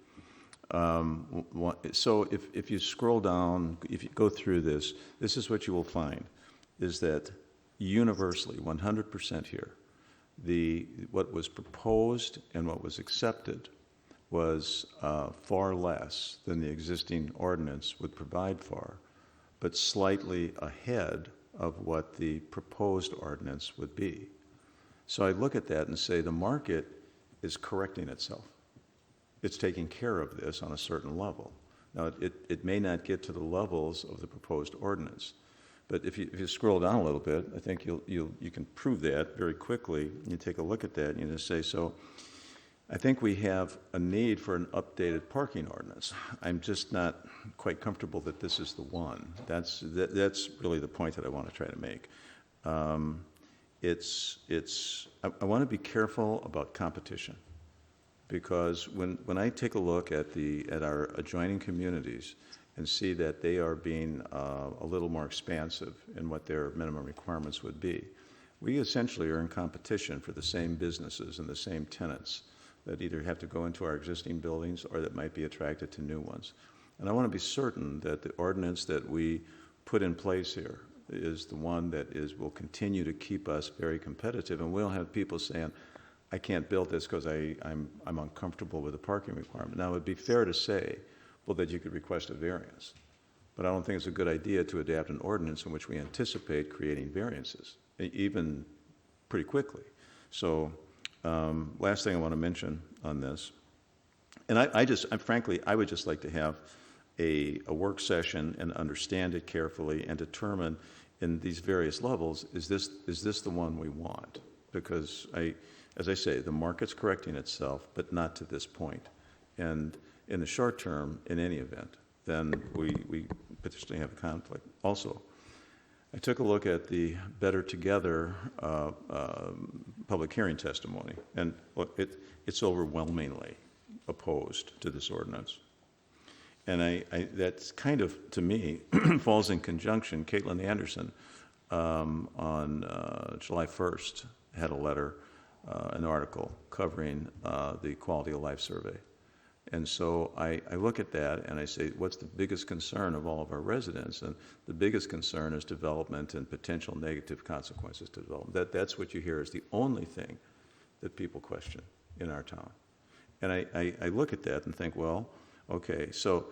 So if you scroll down, if you go through this, this is what you will find, is that universally, 100% here, what was proposed and what was accepted was far less than the existing ordinance would provide for, but slightly ahead of what the proposed ordinance would be. So I look at that and say the market is correcting itself. It's taking care of this on a certain level. Now, it may not get to the levels of the proposed ordinance, but if you scroll down a little bit, I think you can prove that very quickly. You take a look at that and you just say, so I think we have a need for an updated parking ordinance. I'm just not quite comfortable that this is the one. That's really the point that I want to try to make. I want to be careful about competition, because when I take a look at our adjoining communities and see that they are being a little more expansive in what their minimum requirements would be. We essentially are in competition for the same businesses and the same tenants that either have to go into our existing buildings or that might be attracted to new ones. And I want to be certain that the ordinance that we put in place here is the one that will continue to keep us very competitive, and we don't have people saying, I can't build this because I'm uncomfortable with the parking requirement. Now, it would be fair to say, well, that you could request a variance. But I don't think it's a good idea to adapt an ordinance in which we anticipate creating variances, even pretty quickly. So, last thing I want to mention on this, and frankly, I would just like to have a work session and understand it carefully and determine in these various levels, is this the one we want? Because as I say, the market's correcting itself, but not to this point. And in the short term, in any event, then we potentially have a conflict. Also, I took a look at the Better Together public hearing testimony, and look, it's overwhelmingly opposed to this ordinance. And that's kind of, to me, falls in conjunction. Caitlin Anderson on July 1st had a letter, an article covering the quality of life survey. And so I look at that and I say, what's the biggest concern of all of our residents? And the biggest concern is development and potential negative consequences to development. That's what you hear is the only thing that people question in our town. And I look at that and think, well, okay, so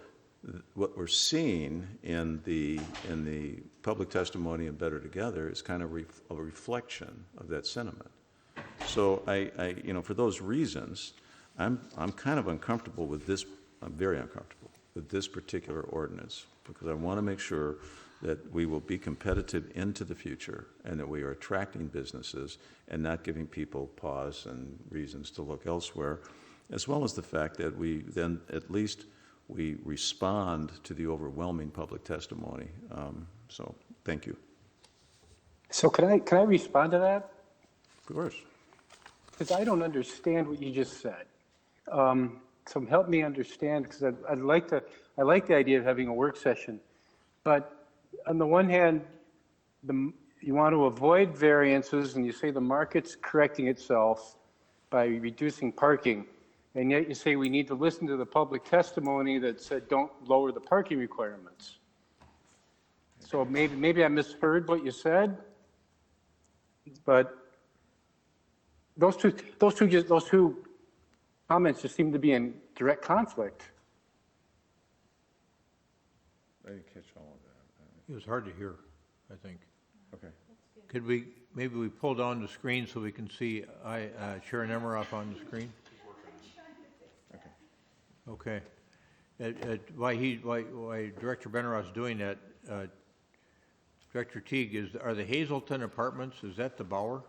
what we're seeing in the public testimony and Better Together is kind of a reflection of that sentiment. So for those reasons, I'm kind of uncomfortable with this. I'm very uncomfortable with this particular ordinance because I want to make sure that we will be competitive into the future and that we are attracting businesses and not giving people pause and reasons to look elsewhere, as well as the fact that we then at least we respond to the overwhelming public testimony. So thank you. So can I respond to that? Of course. Because I don't understand what you just said. So help me understand, because I like the idea of having a work session. But on the one hand, you want to avoid variances, and you say the market's correcting itself by reducing parking. And yet you say we need to listen to the public testimony that said don't lower the parking requirements. So maybe I misheard what you said, but those two comments just seem to be in direct conflict. I didn't catch all of that. It was hard to hear, I think. Okay. Could maybe we pull down the screen so we can see Chair Nemiroff on the screen? Okay. Why Director Benneroth's doing that, Director Teague, are the Hazelton Apartments, is that the Bauer?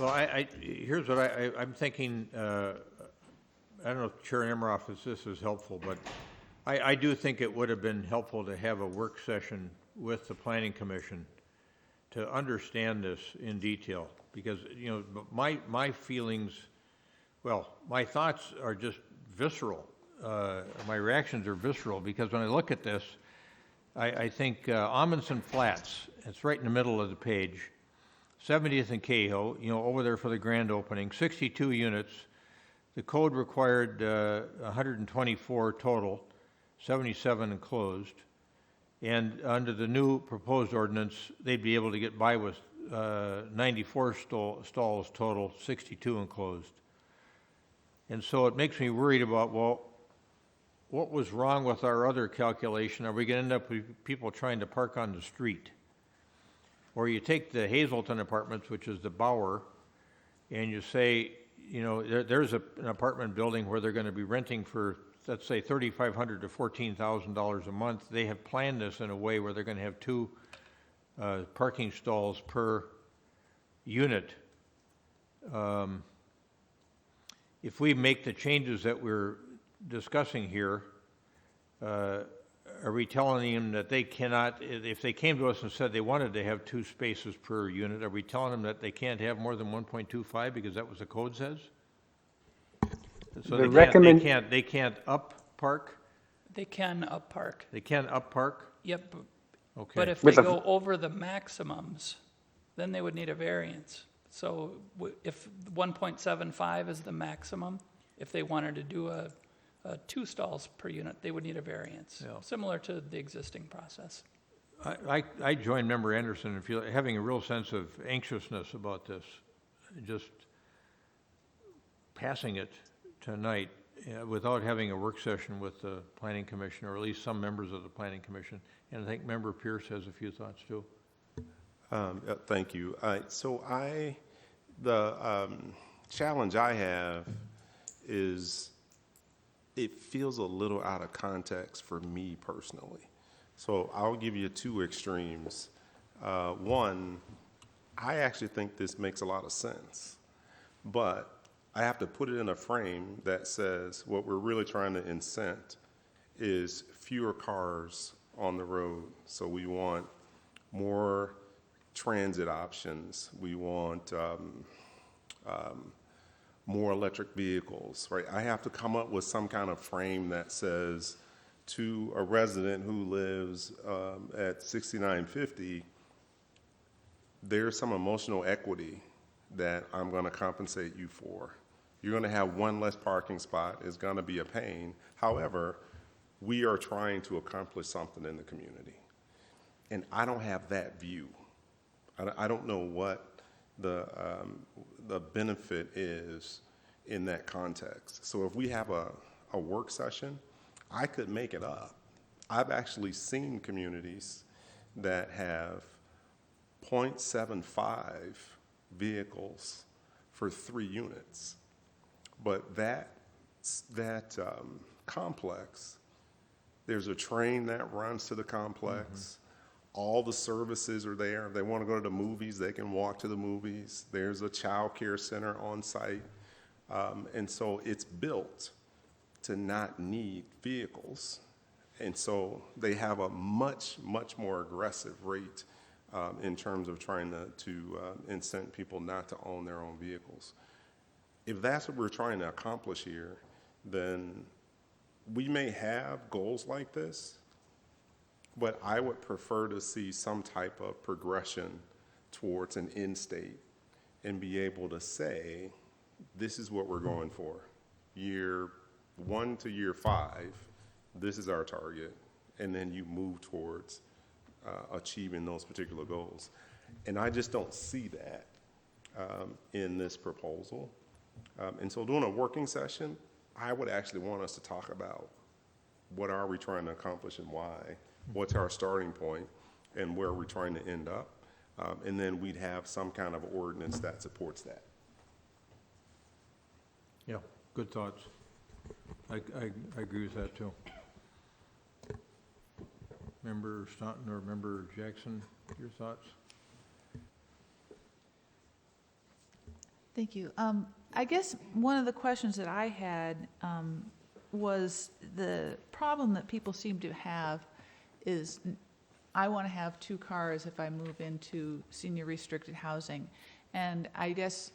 Well, here's what I'm thinking. I don't know if Chair Nemiroff this is helpful, but I do think it would have been helpful to have a work session with the Planning Commission to understand this in detail, because my feelings, my thoughts are just visceral. My reactions are visceral because when I look at this, I think Amundsen Flats. It's right in the middle of the page. 70th and Cahill, over there for the grand opening, 62 units. The code required 124 total, 77 enclosed. And under the new proposed ordinance, they'd be able to get by with 94 stalls total, 62 enclosed. And so it makes me worried about, what was wrong with our other calculation? Are we going to end up with people trying to park on the street? Or you take the Hazelton Apartments, which is the Bauer, and you say, there's an apartment building where they're going to be renting for, let's say, $3,500 to $14,000 a month. They have planned this in a way where they're going to have 2 parking stalls per unit. If we make the changes that we're discussing here, are we telling them that they cannot, if they came to us and said they wanted to have 2 spaces per unit, are we telling them that they can't have more than 1.25 because that was the code says? So they can't up park? They can up park. They can up park? Yep. Okay. But if they go over the maximums, then they would need a variance. So if 1.75 is the maximum, if they wanted to do a 2 stalls per unit, they would need a variance, similar to the existing process. I join Member Anderson in having a real sense of anxiousness about this, just passing it tonight without having a work session with the Planning Commission, or at least some members of the Planning Commission. And I think Member Pierce has a few thoughts too. Thank you. The challenge I have is it feels a little out of context for me personally. So I'll give you 2 extremes. One, I actually think this makes a lot of sense, but I have to put it in a frame that says what we're really trying to incent is fewer cars on the road. So we want more transit options. We want more electric vehicles, right? I have to come up with some kind of frame that says to a resident who lives at 6950, there's some emotional equity that I'm going to compensate you for. You're going to have 1 less parking spot. It's going to be a pain. However, we are trying to accomplish something in the community. And I don't have that view. I don't know what the benefit is in that context. So if we have a work session, I could make it up. I've actually seen communities that have 0.75 vehicles for 3 units. But that complex, there's a train that runs to the complex. All the services are there. If they want to go to the movies, they can walk to the movies. There's a child care center on site. And so it's built to not need vehicles. And so they have a much, much more aggressive rate in terms of trying to incent people not to own their own vehicles. If that's what we're trying to accomplish here, then we may have goals like this, but I would prefer to see some type of progression towards an end state and be able to say, this is what we're going for. Year 1 to year 5, this is our target, and then you move towards achieving those particular goals. And I just don't see that in this proposal. And so doing a working session, I would actually want us to talk about what are we trying to accomplish and why, what's our starting point, and where are we trying to end up. And then we'd have some kind of ordinance that supports that. Yeah, good thoughts. I agree with that too. Member Staunton or Member Jackson, your thoughts? Thank you. I guess one of the questions that I had was the problem that people seem to have is I want to have 2 cars if I move into senior restricted housing. And I guess,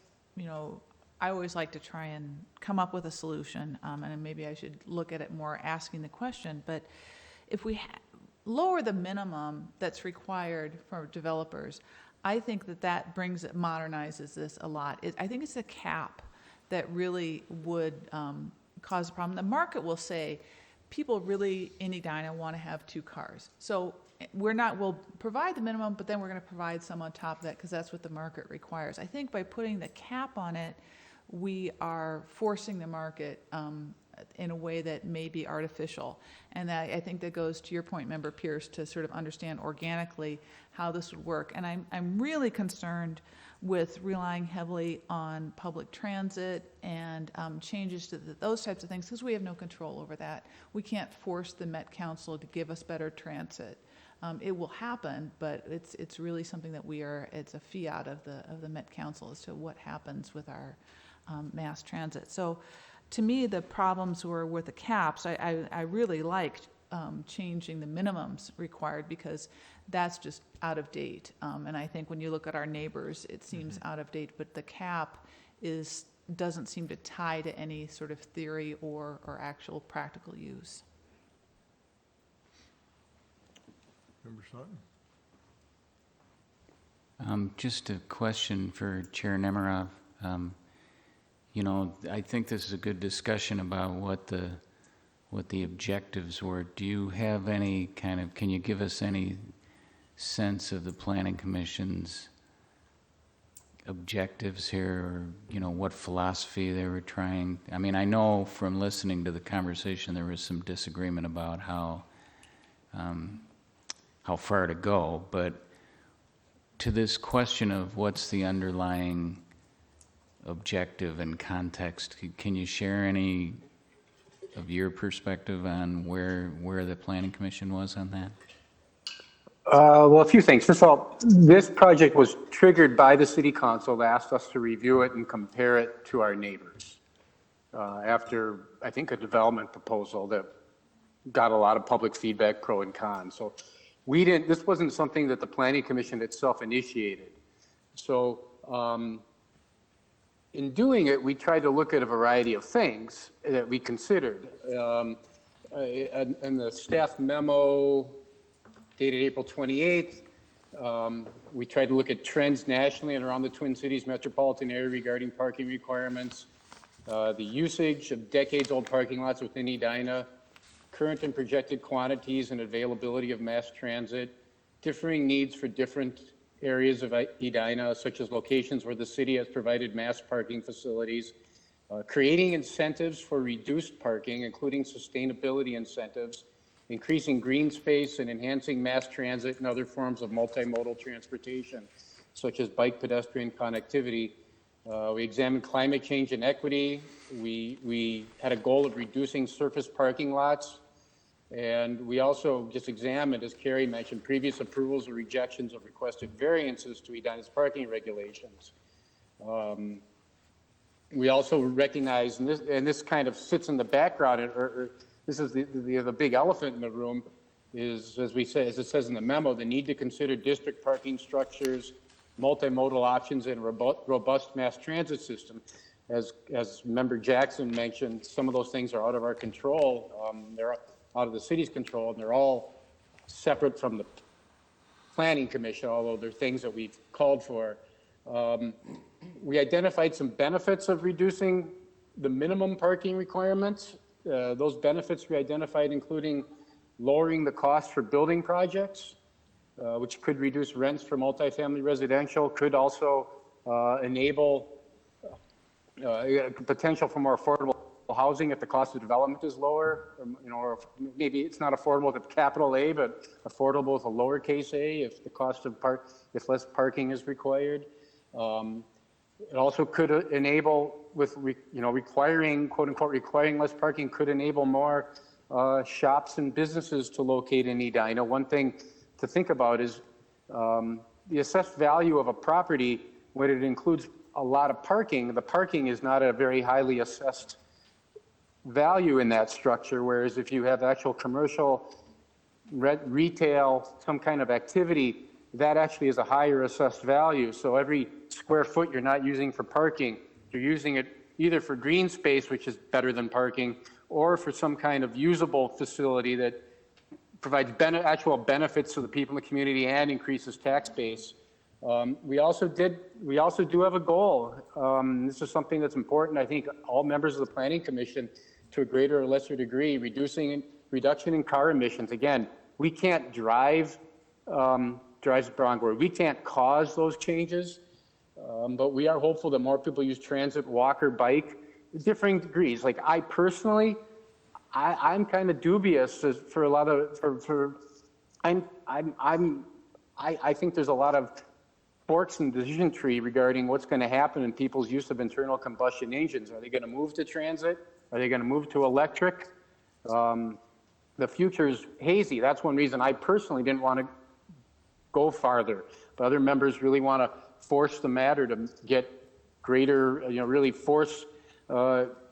I always like to try and come up with a solution, and maybe I should look at it more asking the question. But if we lower the minimum that's required for developers, I think that modernizes this a lot. I think it's a cap that really would cause a problem. The market will say, people really in Edina want to have 2 cars. So we'll provide the minimum, but then we're going to provide some on top of that because that's what the market requires. I think by putting the cap on it, we are forcing the market in a way that may be artificial. And I think that goes to your point, Member Pierce, to sort of understand organically how this would work. And I'm really concerned with relying heavily on public transit and changes to those types of things because we have no control over that. We can't force the Met Council to give us better transit. It will happen, but it's really something that it's a fiat of the Met Council as to what happens with our mass transit. So to me, the problems were with the caps. I really liked changing the minimums required, because that's just out of date. And I think when you look at our neighbors, it seems out of date, but the cap doesn't seem to tie to any sort of theory or actual practical use. Member Sutton? Just a question for Chair Nemerov. You know, I think this is a good discussion about what the objectives were. Do you have any can you give us any sense of the Planning Commission's objectives here, or, you know, what philosophy they were trying? I mean, I know from listening to the conversation there was some disagreement about how far to go, but to this question of what's the underlying objective and context, can you share any of your perspective on where the Planning Commission was on that? Well, a few things. First of all, this project was triggered by the City Council. They asked us to review it and compare it to our neighbors after, I think, a development proposal that got a lot of public feedback, pro and con. So this wasn't something that the Planning Commission itself initiated. So in doing it, we tried to look at a variety of things that we considered. And the staff memo dated April 28th, we tried to look at trends nationally and around the Twin Cities metropolitan area regarding parking requirements, the usage of decades-old parking lots within Edina, current and projected quantities and availability of mass transit, differing needs for different areas of Edina, such as locations where the city has provided mass parking facilities, creating incentives for reduced parking, including sustainability incentives, increasing green space and enhancing mass transit and other forms of multimodal transportation, such as bike pedestrian connectivity. We examined climate change and equity. We had a goal of reducing surface parking lots. And we also just examined, as Carrie mentioned, previous approvals or rejections of requested variances to Edina's parking regulations. We also recognize, and this kind of sits in the background, or this is the big elephant in the room, is, as it says in the memo, the need to consider district parking structures, multimodal options, and robust mass transit system. As Member Jackson mentioned, some of those things are out of our control. They're out of the city's control, and they're all separate from the Planning Commission, although they're things that we've called for. We identified some benefits of reducing the minimum parking requirements. Those benefits we identified including lowering the cost for building projects, which could reduce rents for multifamily residential, could also enable potential for more affordable housing if the cost of development is lower, or maybe it's not affordable with a capital A, but affordable with a lowercase a if the cost of if less parking is required. It also could enable, with requiring, quote unquote, requiring less parking, could enable more shops and businesses to locate in Edina. One thing to think about is the assessed value of a property when it includes a lot of parking. The parking is not a very highly assessed value in that structure, whereas if you have actual commercial, retail, some kind of activity, that actually is a higher assessed value. So every square foot you're not using for parking, you're using it either for green space, which is better than parking, or for some kind of usable facility that provides actual benefits to the people in the community and increases tax base. We also do have a goal. This is something that's important. I think all members of the Planning Commission, to a greater or lesser degree, reduction in car emissions. Again, we can't drives the wrong word. We can't cause those changes, but we are hopeful that more people use transit, walk, or bike, differing degrees. Like I personally, I'm kind of dubious for a lot of I think there's a lot of forks in the decision tree regarding what's going to happen in people's use of internal combustion engines. Are they going to move to transit? Are they going to move to electric? The future is hazy. That's one reason I personally didn't want to go farther. But other members really want to force the matter to get greater, really force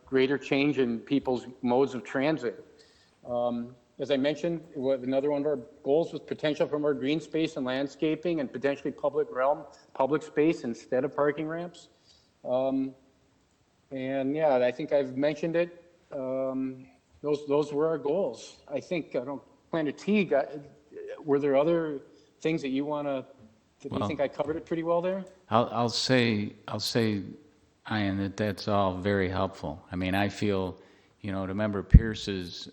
greater change in people's modes of transit. As I mentioned, another one of our goals was potential for more green space and landscaping and potentially public realm, public space instead of parking ramps. And yeah, I think I've mentioned it. Those were our goals. I think, I don't plan to teague. Were there other things that you want to, do you think I covered it pretty well there? I'll say, Ian, that's all very helpful. I mean, I feel, to Member Pierce's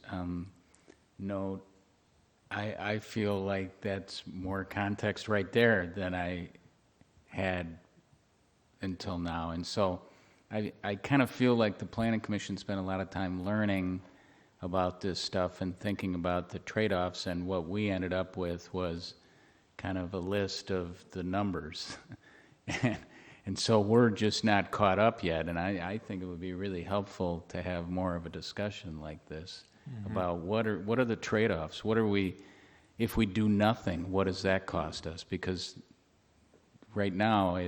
note, I feel like that's more context right there than I had until now. And so I kind of feel like the Planning Commission spent a lot of time learning about this stuff and thinking about the trade-offs, and what we ended up with was kind of a list of the numbers. And so we're just not caught up yet, and I think it would be really helpful to have more of a discussion like this about what are the trade-offs? What are we, if we do nothing, what does that cost us? Because right now,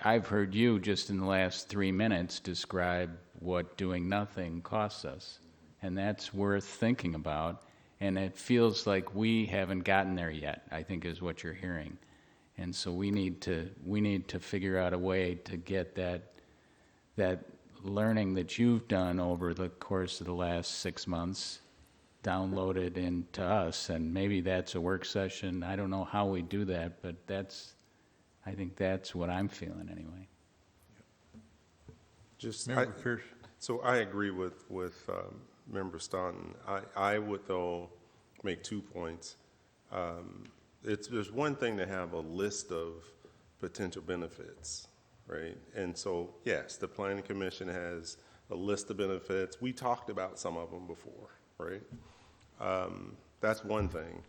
I've heard you just in the last 3 minutes describe what doing nothing costs us, and that's worth thinking about. And it feels like we haven't gotten there yet, I think is what you're hearing. And so we need to figure out a way to get that learning that you've done over the course of the last 6 months downloaded into us. And maybe that's a work session. I don't know how we do that, but I think that's what I'm feeling anyway. So I agree with Member Staunton. I would, though, make 2 points. There's one thing to have a list of potential benefits, right? And so, yes, the Planning Commission has a list of benefits. We talked about some of them before, right? That's one thing.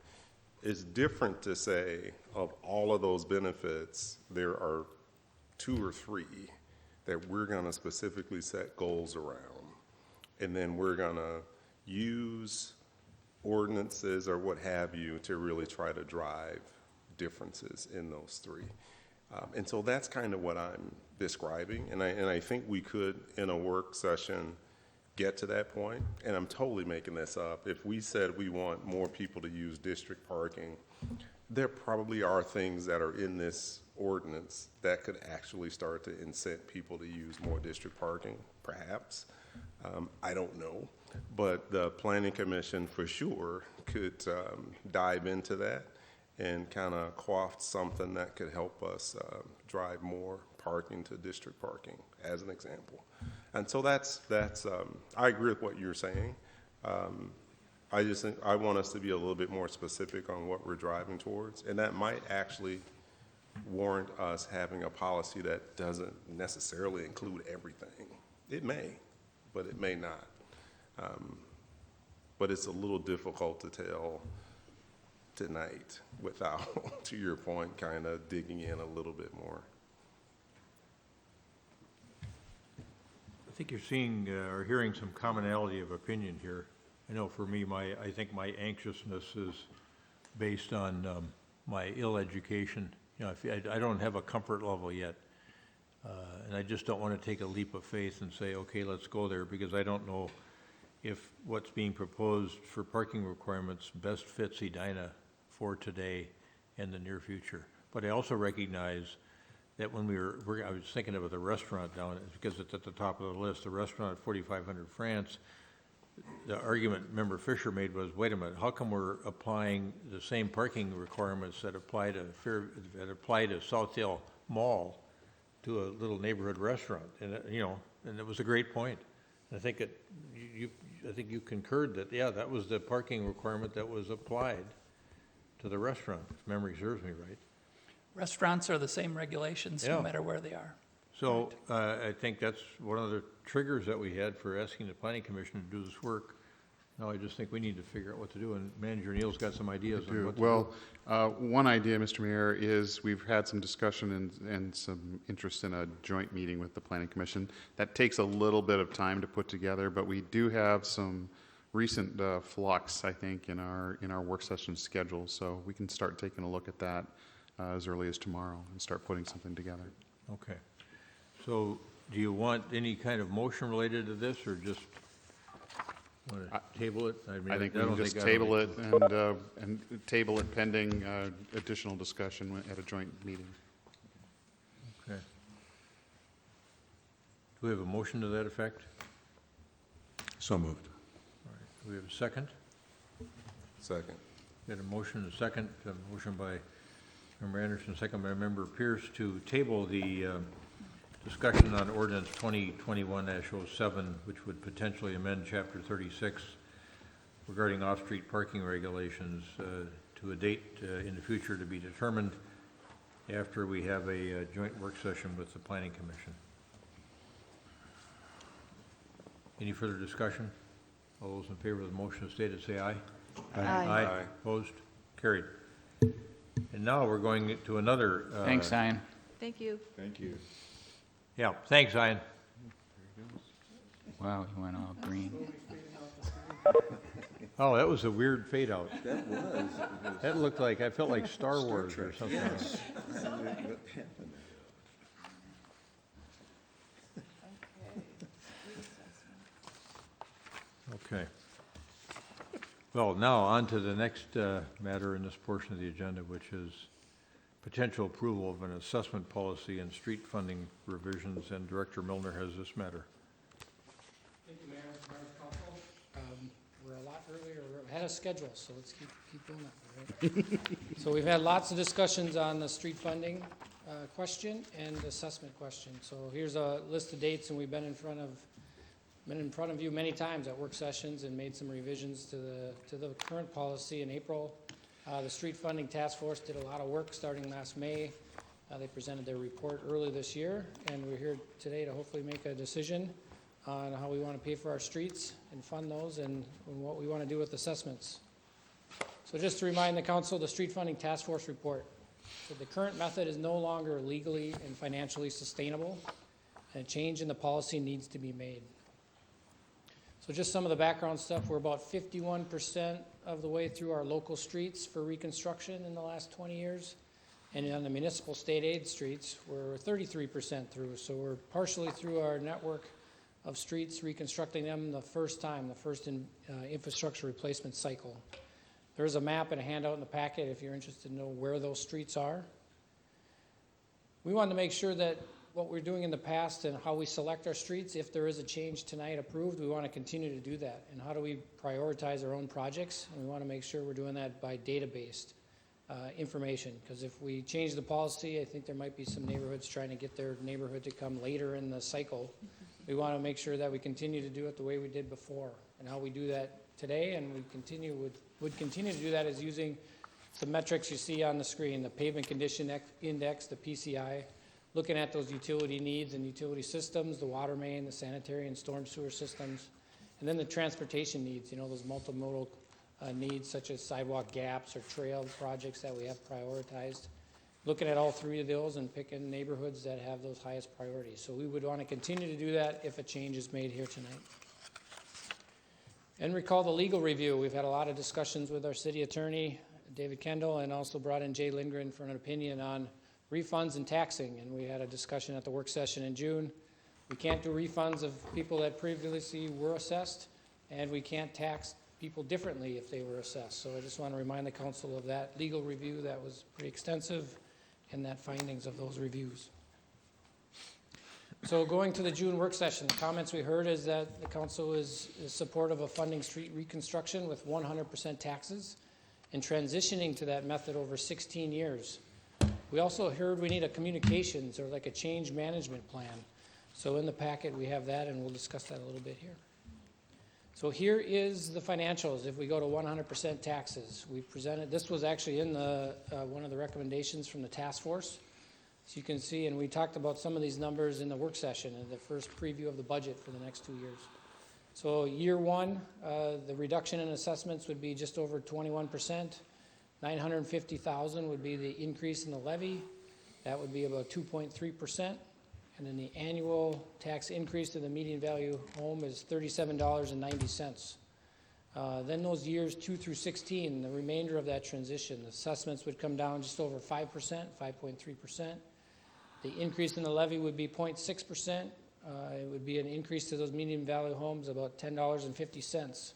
It's different to say of all of those benefits, there are 2 or 3 that we're going to specifically set goals around. And then we're going to use ordinances or what have you to really try to drive differences in those 3. And so that's kind of what I'm describing. And I think we could, in a work session, get to that point. And I'm totally making this up. If we said we want more people to use district parking, there probably are things that are in this ordinance that could actually start to incent people to use more district parking, perhaps. I don't know. But the Planning Commission for sure could dive into that and kind of quaff something that could help us drive more parking to district parking, as an example. And so that's I agree with what you're saying. I just think I want us to be a little bit more specific on what we're driving towards, and that might actually warrant us having a policy that doesn't necessarily include everything. It may, but it may not. But it's a little difficult to tell tonight without, to your point, kind of digging in a little bit more. I think you're seeing or hearing some commonality of opinion here. I know for me, I think my anxiousness is based on my ill education. I don't have a comfort level yet. And I just don't want to take a leap of faith and say, okay, let's go there, because I don't know if what's being proposed for parking requirements best fits Edina for today and the near future. But I also recognize that when I was thinking about the restaurant down, because it's at the top of the list, the restaurant at 4500 France, the argument Member Fisher made was, wait a minute, how come we're applying the same parking requirements that apply to Southdale Mall to a little neighborhood restaurant? And and it was a great point. I think you concurred that, yeah, that was the parking requirement that was applied to the restaurant, if memory serves me right. Restaurants are the same regulations no matter where they are. So I think that's one of the triggers that we had for asking the Planning Commission to do this work. Now I just think we need to figure out what to do, and Manager Neal's got some ideas on what to do. One idea, Mr. Mayor, is we've had some discussion and some interest in a joint meeting with the Planning Commission. That takes a little bit of time to put together, but we do have some recent flux, I think, in our work session schedule, so we can start taking a look at that as early as tomorrow and start putting something together. Okay. So do you want any kind of motion related to this, or just Want to table it? mean, I think we don't can just I table don't- it and table it pending additional discussion at a joint meeting. Okay. Do we have a motion to that effect? So moved. All right. Do we have a second? Second. We had a motion and a second. A motion by Member Anderson, second by Member Pierce to table the discussion on ordinance 2021-07, which would potentially amend Chapter 36 regarding off-street parking regulations to a date in the future to be determined after we have a joint work session with the Planning Commission. Any further discussion? All those in favor of the motion as stated, say aye. Aye. Aye. Opposed? Carried. And now we're going to another. Thanks, Ian. Thank you. Thank you. Yeah, thanks, Ian. Wow, you went all green. Oh, that was a weird fade out. That was. That looked like, I felt like Star Wars or something. Okay. Well, now on to the next matter in this portion of the agenda, which is potential approval of an assessment policy and street funding revisions, and Director Milner has this matter. Thank you, Mayor, members of council. We're a lot earlier, we're ahead of schedule, so let's keep doing that. Right? So we've had lots of discussions on the street funding question and assessment question. So here's a list of dates, and we've been in front of you many times at work sessions and made some revisions to the current policy in April. The Street Funding Task Force did a lot of work starting last May. They presented their report early this year, and we're here today to hopefully make a decision on how we want to pay for our streets and fund those, and what we want to do with assessments. So just to remind the council, the Street Funding Task Force report. So the current method is no longer legally and financially sustainable, and a change in the policy needs to be made. So just some of the background stuff, we're about 51% of the way through our local streets for reconstruction in the last 20 years. And on the municipal state aid streets, we're 33% through. So we're partially through our network of streets, reconstructing them the first infrastructure replacement cycle. There's a map and a handout in the packet if you're interested to know where those streets are. We wanted to make sure that what we're doing in the past and how we select our streets, if there is a change tonight approved, we want to continue to do that. And how do we prioritize our own projects? And we want to make sure we're doing that by data-based information. Because if we change the policy, I think there might be some neighborhoods trying to get their neighborhood to come later in the cycle. We want to make sure that we continue to do it the way we did before. And how we do that today, and we would continue to do that, is using some metrics you see on the screen, the pavement condition index, the PCI, looking at those utility needs and utility systems, the water main, the sanitary and storm sewer systems, and then the transportation needs, those multimodal needs such as sidewalk gaps or trail projects that we have prioritized. Looking at all three of those and picking neighborhoods that have those highest priorities. So we would want to continue to do that if a change is made here tonight. And recall the legal review. We've had a lot of discussions with our city attorney, David Kendall, and also brought in Jay Lindgren for an opinion on refunds and taxing, and we had a discussion at the work session in June. We can't do refunds of people that previously were assessed, and we can't tax people differently if they were assessed. So I just want to remind the council of that legal review that was pretty extensive, and that findings of those reviews. So going to the June work session, the comments we heard is that the council is supportive of funding street reconstruction with 100% taxes and transitioning to that method over 16 years. We also heard we need a communications or like a change management plan. So in the packet we have that, and we'll discuss that a little bit here. So here is the financials. If we go to 100% taxes, we presented, this was actually in the one of the recommendations from the task force. So you can see, and we talked about some of these numbers in the work session in the first preview of the budget for the next 2 years. So year one, the reduction in assessments would be just over 21%. 950,000 would be the increase in the levy. That would be about 2.3%. And then the annual tax increase to the median value home is $37.90. Then those years 2 through 16, the remainder of that transition, the assessments would come down just over 5%, 5.3%. The increase in the levy would be 0.6%, it would be an increase to those median value homes about $10.50.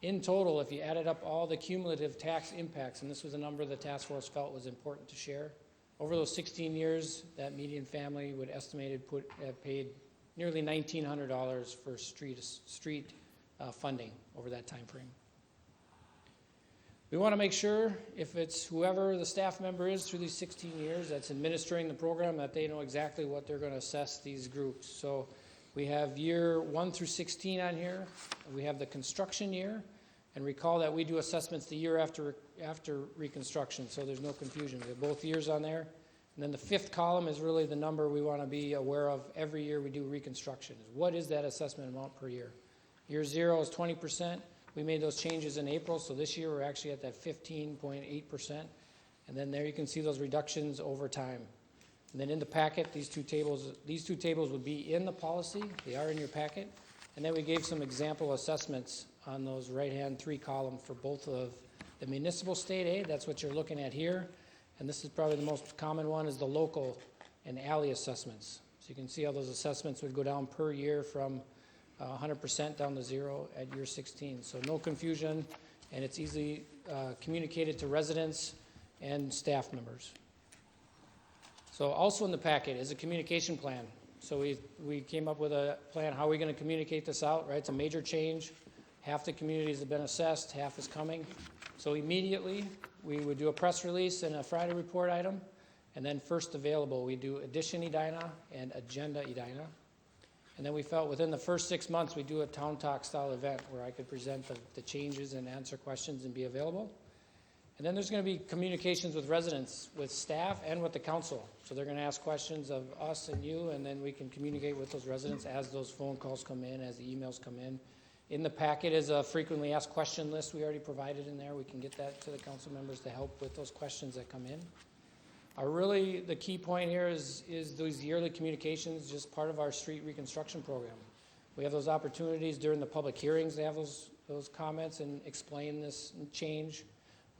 In total, if you added up all the cumulative tax impacts, and this was a number the task force felt was important to share, over those 16 years, that median family would have paid nearly $1,900 for street funding over that time frame. We want to make sure if it's whoever the staff member is through these 16 years that's administering the program, that they know exactly what they're going to assess these groups. So we have year 1 through 16 on here. We have the construction year. And recall that we do assessments the year after reconstruction, so there's no confusion. We have both years on there. And then the 5th column is really the number we want to be aware of every year we do reconstruction. What is that assessment amount per year? Year 0 is 20%. We made those changes in April, so this year we're actually at that 15.8%. And then there you can see those reductions over time. And then in the packet, these two tables would be in the policy. They are in your packet. And then we gave some example assessments on those right-hand 3 columns for both of the municipal state aid. That's what you're looking at here. And this is probably the most common one, is the local and alley assessments. So you can see how those assessments would go down per year from 100% down to 0 at year 16. So no confusion, and it's easily communicated to residents and staff members. So also in the packet is a communication plan. So we came up with a plan, how are we going to communicate this out, right? It's a major change. Half the communities have been assessed, half is coming. So immediately, we would do a press release and a Friday report item, and then first available, we do Edition Edina and Agenda Edina. And then we felt within the first 6 months, we do a town talk style event where I could present the changes and answer questions and be available. And then there's going to be communications with residents, with staff, and with the council. So they're going to ask questions of us and you, and then we can communicate with those residents as those phone calls come in, as the emails come in. In the packet is a frequently asked question list we already provided in there. We can get that to the council members to help with those questions that come in. Really, the key point here is those yearly communications, just part of our street reconstruction program. We have those opportunities during the public hearings to have those comments and explain this change.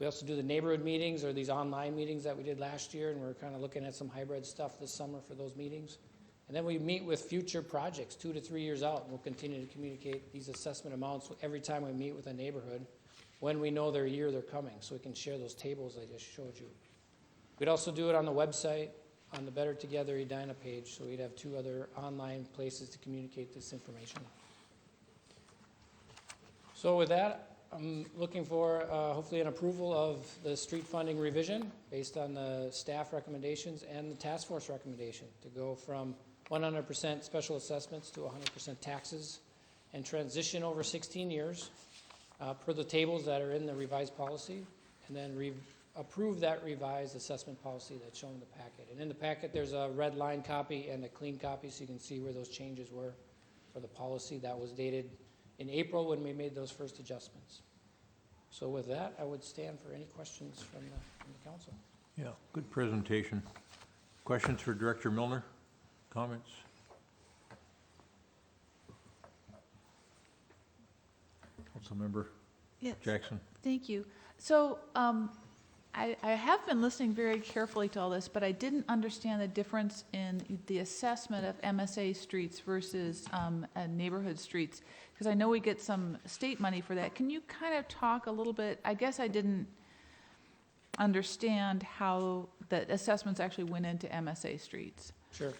We also do the neighborhood meetings or these online meetings that we did last year, and we're kind of looking at some hybrid stuff this summer for those meetings. And then we meet with future projects 2 to 3 years out, and we'll continue to communicate these assessment amounts every time we meet with a neighborhood when we know their year they're coming, so we can share those tables I just showed you. We'd also do it on the website, on the Better Together Edina page, so we'd have 2 other online places to communicate this information. So with that, I'm looking for hopefully an approval of the street funding revision based on the staff recommendations and the task force recommendation to go from 100% special assessments to 100% taxes and transition over 16 years per the tables that are in the revised policy, and then approve that revised assessment policy that's shown in the packet. And in the packet, there's a red line copy and a clean copy so you can see where those changes were for the policy. That was dated in April when we made those first adjustments. So with that, I would stand for any questions from the council. Yeah, good presentation. Questions for Director Milner? Comments? Councilmember Yes. Jackson. Thank you. So I have been listening very carefully to all this, but I didn't understand the difference in the assessment of MSA streets versus neighborhood streets, because I know we get some state money for that. Can you kind of talk a little bit? I guess I didn't understand how the assessments actually went into MSA streets. Sure.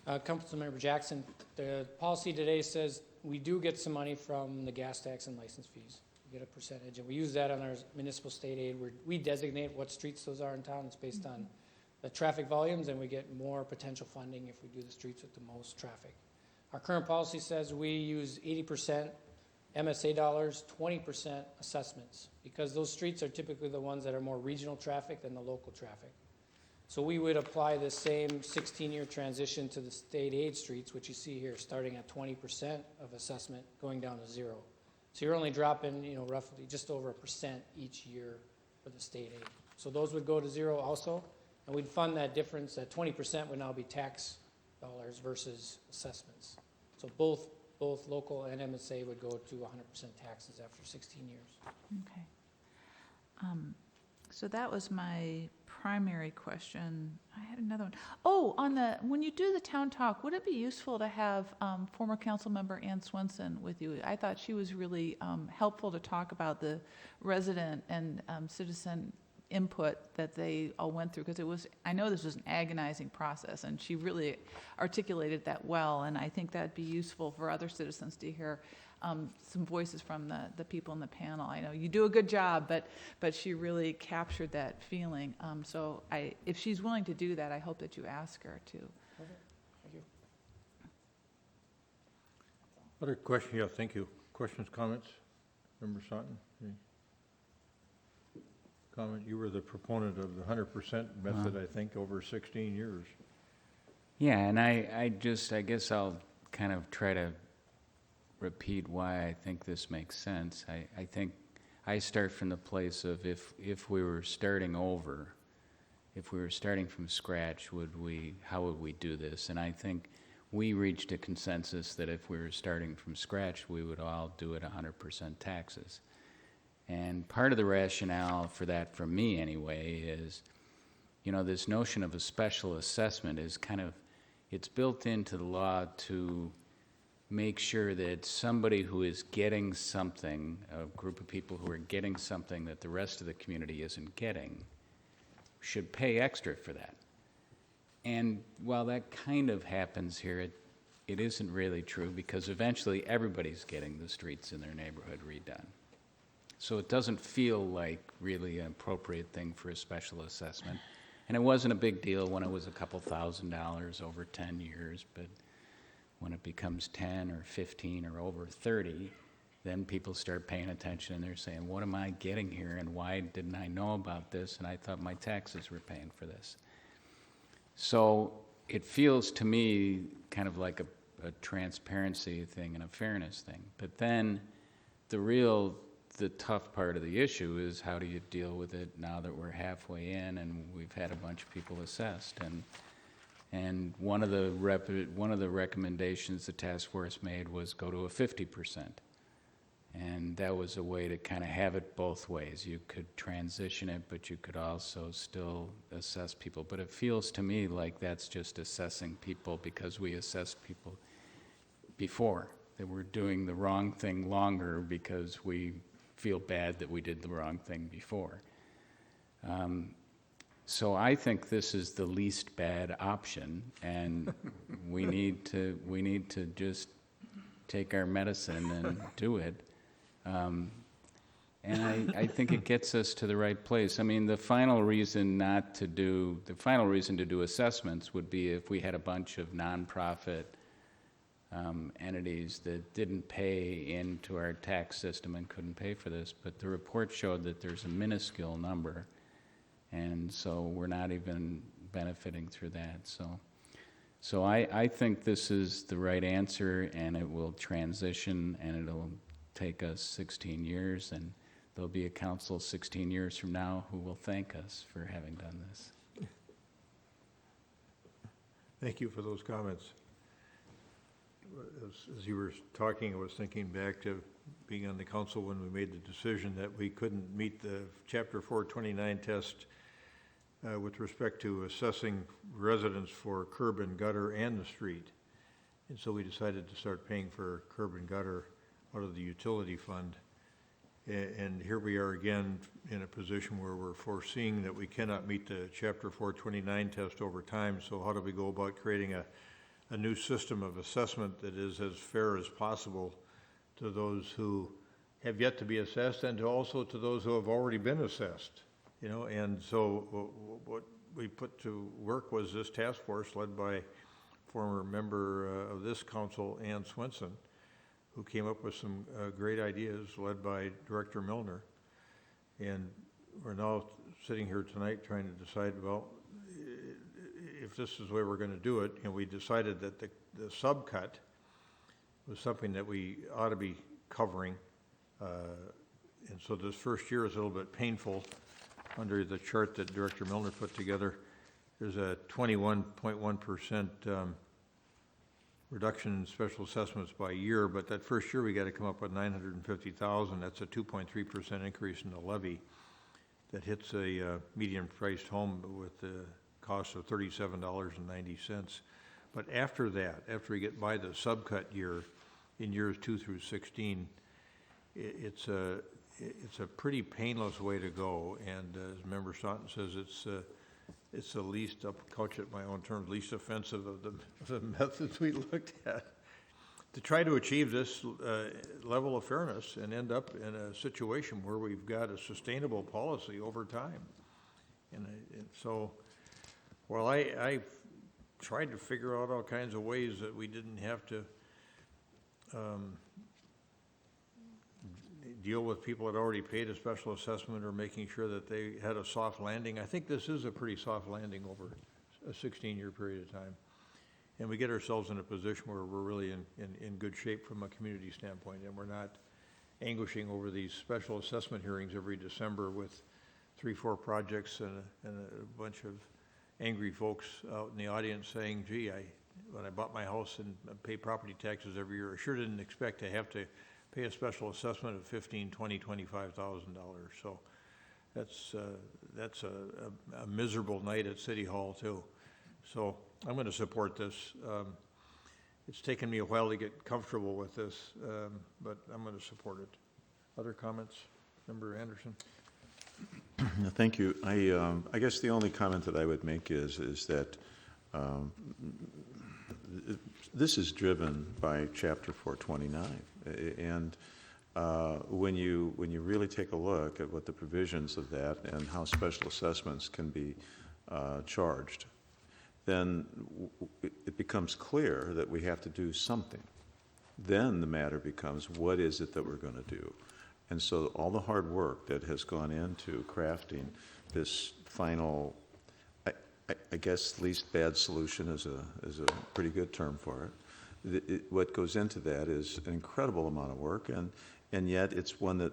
Councilmember Jackson, the policy today says we do get some money from the gas tax and license fees. We get a percentage, and we use that on our municipal state aid where we designate what streets those are in town. It's based on the traffic volumes, and we get more potential funding if we do the streets with the most traffic. Our current policy says we use 80% MSA dollars, 20% assessments, because those streets are typically the ones that are more regional traffic than the local traffic. So we would apply the same 16-year transition to the state aid streets, which you see here, starting at 20% of assessment, going down to 0. So you're only dropping, roughly just over 1% each year for the state aid. So those would go to 0 also, and we'd fund that difference. That 20% would now be tax dollars versus assessments. So both local and MSA would go to 100% taxes after 16 years. Okay. So that was my primary question. I had another one. Oh, when you do the town talk, would it be useful to have former council member Ann Swenson with you? I thought she was really helpful to talk about the resident and citizen input that they all went through, because I know this was an agonizing process, and she really articulated that well, and I think that'd be useful for other citizens to hear some voices from the people in the panel. I know you do a good job, but she really captured that feeling. So if she's willing to do that, I hope that you ask her to. Okay. Thank you. Other questions? Yeah, thank you. Questions, comments? Member Staunton? Any comment? You were the proponent of the 100% method, I think, over 16 years. Yeah, and I guess I'll kind of try to repeat why I think this makes sense. I think I start from the place of if we were starting over, if we were starting from scratch, how would we do this? And I think we reached a consensus that if we were starting from scratch, we would all do it 100% taxes. And part of the rationale for that, for me anyway, is, this notion of a special assessment is it's built into the law to make sure that somebody who is getting something, a group of people who are getting something that the rest of the community isn't getting, should pay extra for that. And while that kind of happens here, it isn't really true, because eventually everybody's getting the streets in their neighborhood redone. So it doesn't feel like really an appropriate thing for a special assessment. And it wasn't a big deal when it was a couple $1,000s over 10 years, but when it becomes 10 or 15 or over 30, then people start paying attention and they're saying, what am I getting here, and why didn't I know about this, and I thought my taxes were paying for this. So it feels to me kind of like a transparency thing and a fairness thing. But then the tough part of the issue is, how do you deal with it now that we're halfway in and we've had a bunch of people assessed? And one of the recommendations the task force made was go to a 50%. And that was a way to kind of have it both ways. You could transition it, but you could also still assess people. But it feels to me like that's just assessing people because we assessed people before, that we're doing the wrong thing longer because we feel bad that we did the wrong thing before. So I think this is the least bad option, and we need to just take our medicine and do it. And I think it gets us to the right place. I mean, the final reason to do assessments would be if we had a bunch of nonprofit entities that didn't pay into our tax system and couldn't pay for this. But the report showed that there's a minuscule number, and so we're not even benefiting through that. So I think this is the right answer, and it will transition, and it'll take us 16 years, and there'll be a council 16 years from now who will thank us for having done this. Thank you for those comments. As you were talking, I was thinking back to being on the council when we made the decision that we couldn't meet the Chapter 429 test with respect to assessing residents for curb and gutter and the street. And so we decided to start paying for curb and gutter out of the utility fund. And here we are again in a position where we're foreseeing that we cannot meet the Chapter 429 test over time. So how do we go about creating a new system of assessment that is as fair as possible to those who have yet to be assessed, and also to those who have already been assessed? And so what we put to work was this task force led by former member of this council, Ann Swenson, who came up with some great ideas, led by Director Milner. And we're now sitting here tonight trying to decide, well, if this is the way we're going to do it, and we decided that the subcut was something that we ought to be covering. And so this first year is a little bit painful. Under the chart that Director Milner put together, there's a 21.1% reduction in special assessments by year, but that first year we got to come up with $950,000. That's a 2.3% increase in the levy. that hits a median-priced home with the cost of $37.90. But after that, after we get by the subcut year, in years 2 through 16, it's a pretty painless way to go. And as Member Staunton says, it's the least, I'll couch it my own terms, least offensive of the methods we looked at, to try to achieve this level of fairness and end up in a situation where we've got a sustainable policy over time. And so, while I tried to figure out all kinds of ways that we didn't have to deal with people that already paid a special assessment or making sure that they had a soft landing, I think this is a pretty soft landing over a 16-year period of time. And we get ourselves in a position where we're really in good shape from a community standpoint, and we're not anguishing over these special assessment hearings every December with 3-4 projects and a bunch of angry folks out in the audience saying, gee, when I bought my house and pay property taxes every year, I sure didn't expect to have to pay a special assessment of $15,000, $20,000, $25,000. So that's a miserable night at City Hall too. So I'm going to support this. It's taken me a while to get comfortable with this, but I'm going to support it. Other comments? Member Anderson? Thank you. I guess the only comment that I would make is that this is driven by Chapter 429, and when you really take a look at what the provisions of that and how special assessments can be charged, then it becomes clear that we have to do something. Then the matter becomes, what is it that we're going to do? And so all the hard work that has gone into crafting this final, I guess, least bad solution is a pretty good term for it. What goes into that is an incredible amount of work, and yet it's one that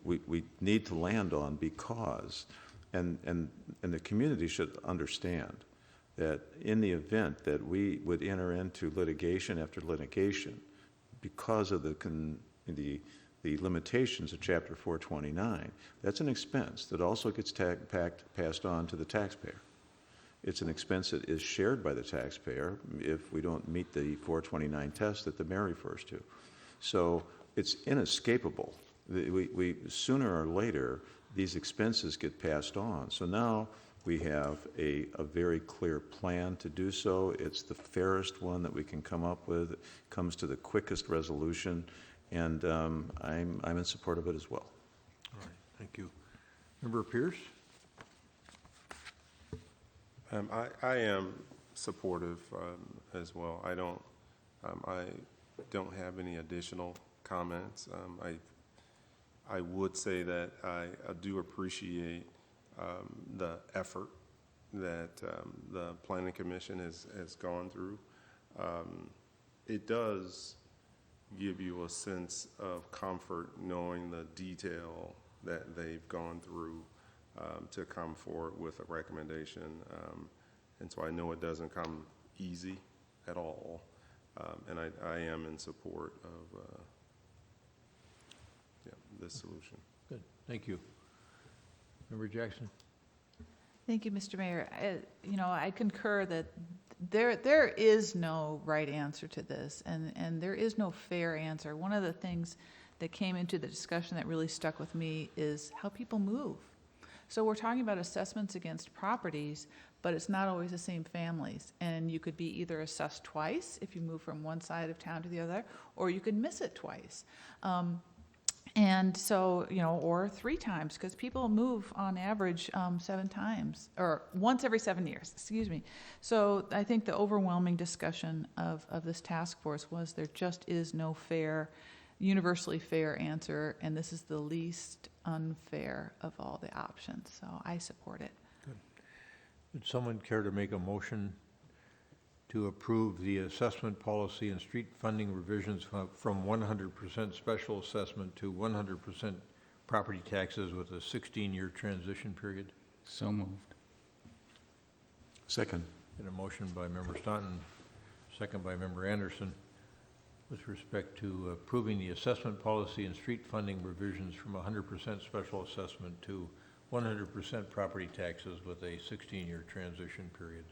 we need to land on because, and the community should understand that in the event that we would enter into litigation after litigation because of the limitations of Chapter 429, that's an expense that also gets passed on to the taxpayer. It's an expense that is shared by the taxpayer if we don't meet the 429 test that the mayor refers to. So it's inescapable. We sooner or later, these expenses get passed on. So now we have a very clear plan to do so. It's the fairest one that we can come up with. It comes to the quickest resolution, and I'm in support of it as well. All right, thank you. Member Pierce? I am supportive as well. I don't have any additional comments. I would say that I do appreciate the effort that the Planning Commission has gone through. It does give you a sense of comfort knowing the detail that they've gone through to come forward with a recommendation. And so I know it doesn't come easy at all. And I am in support of this solution. Good, thank you. Member Jackson? Thank you, Mr. Mayor. I concur that there is no right answer to this, and there is no fair answer. One of the things that came into the discussion that really stuck with me is how people move. So we're talking about assessments against properties, but it's not always the same families. And you could be either assessed twice if you move from one side of town to the other, or you could miss it twice. And so, or 3 times, because people move on average 7 times, or once every 7 years, excuse me. So I think the overwhelming discussion of this task force was there just is no universally fair answer, and this is the least unfair of all the options. So I support it. Good. Would someone care to make a motion to approve the assessment policy and street funding revisions from 100% special assessment to 100% property taxes with a 16-year transition period? So moved. Second. And a motion by Member Staunton, second by Member Anderson, with respect to approving the assessment policy and street funding revisions from 100% special assessment to 100% property taxes with a 16-year transition period.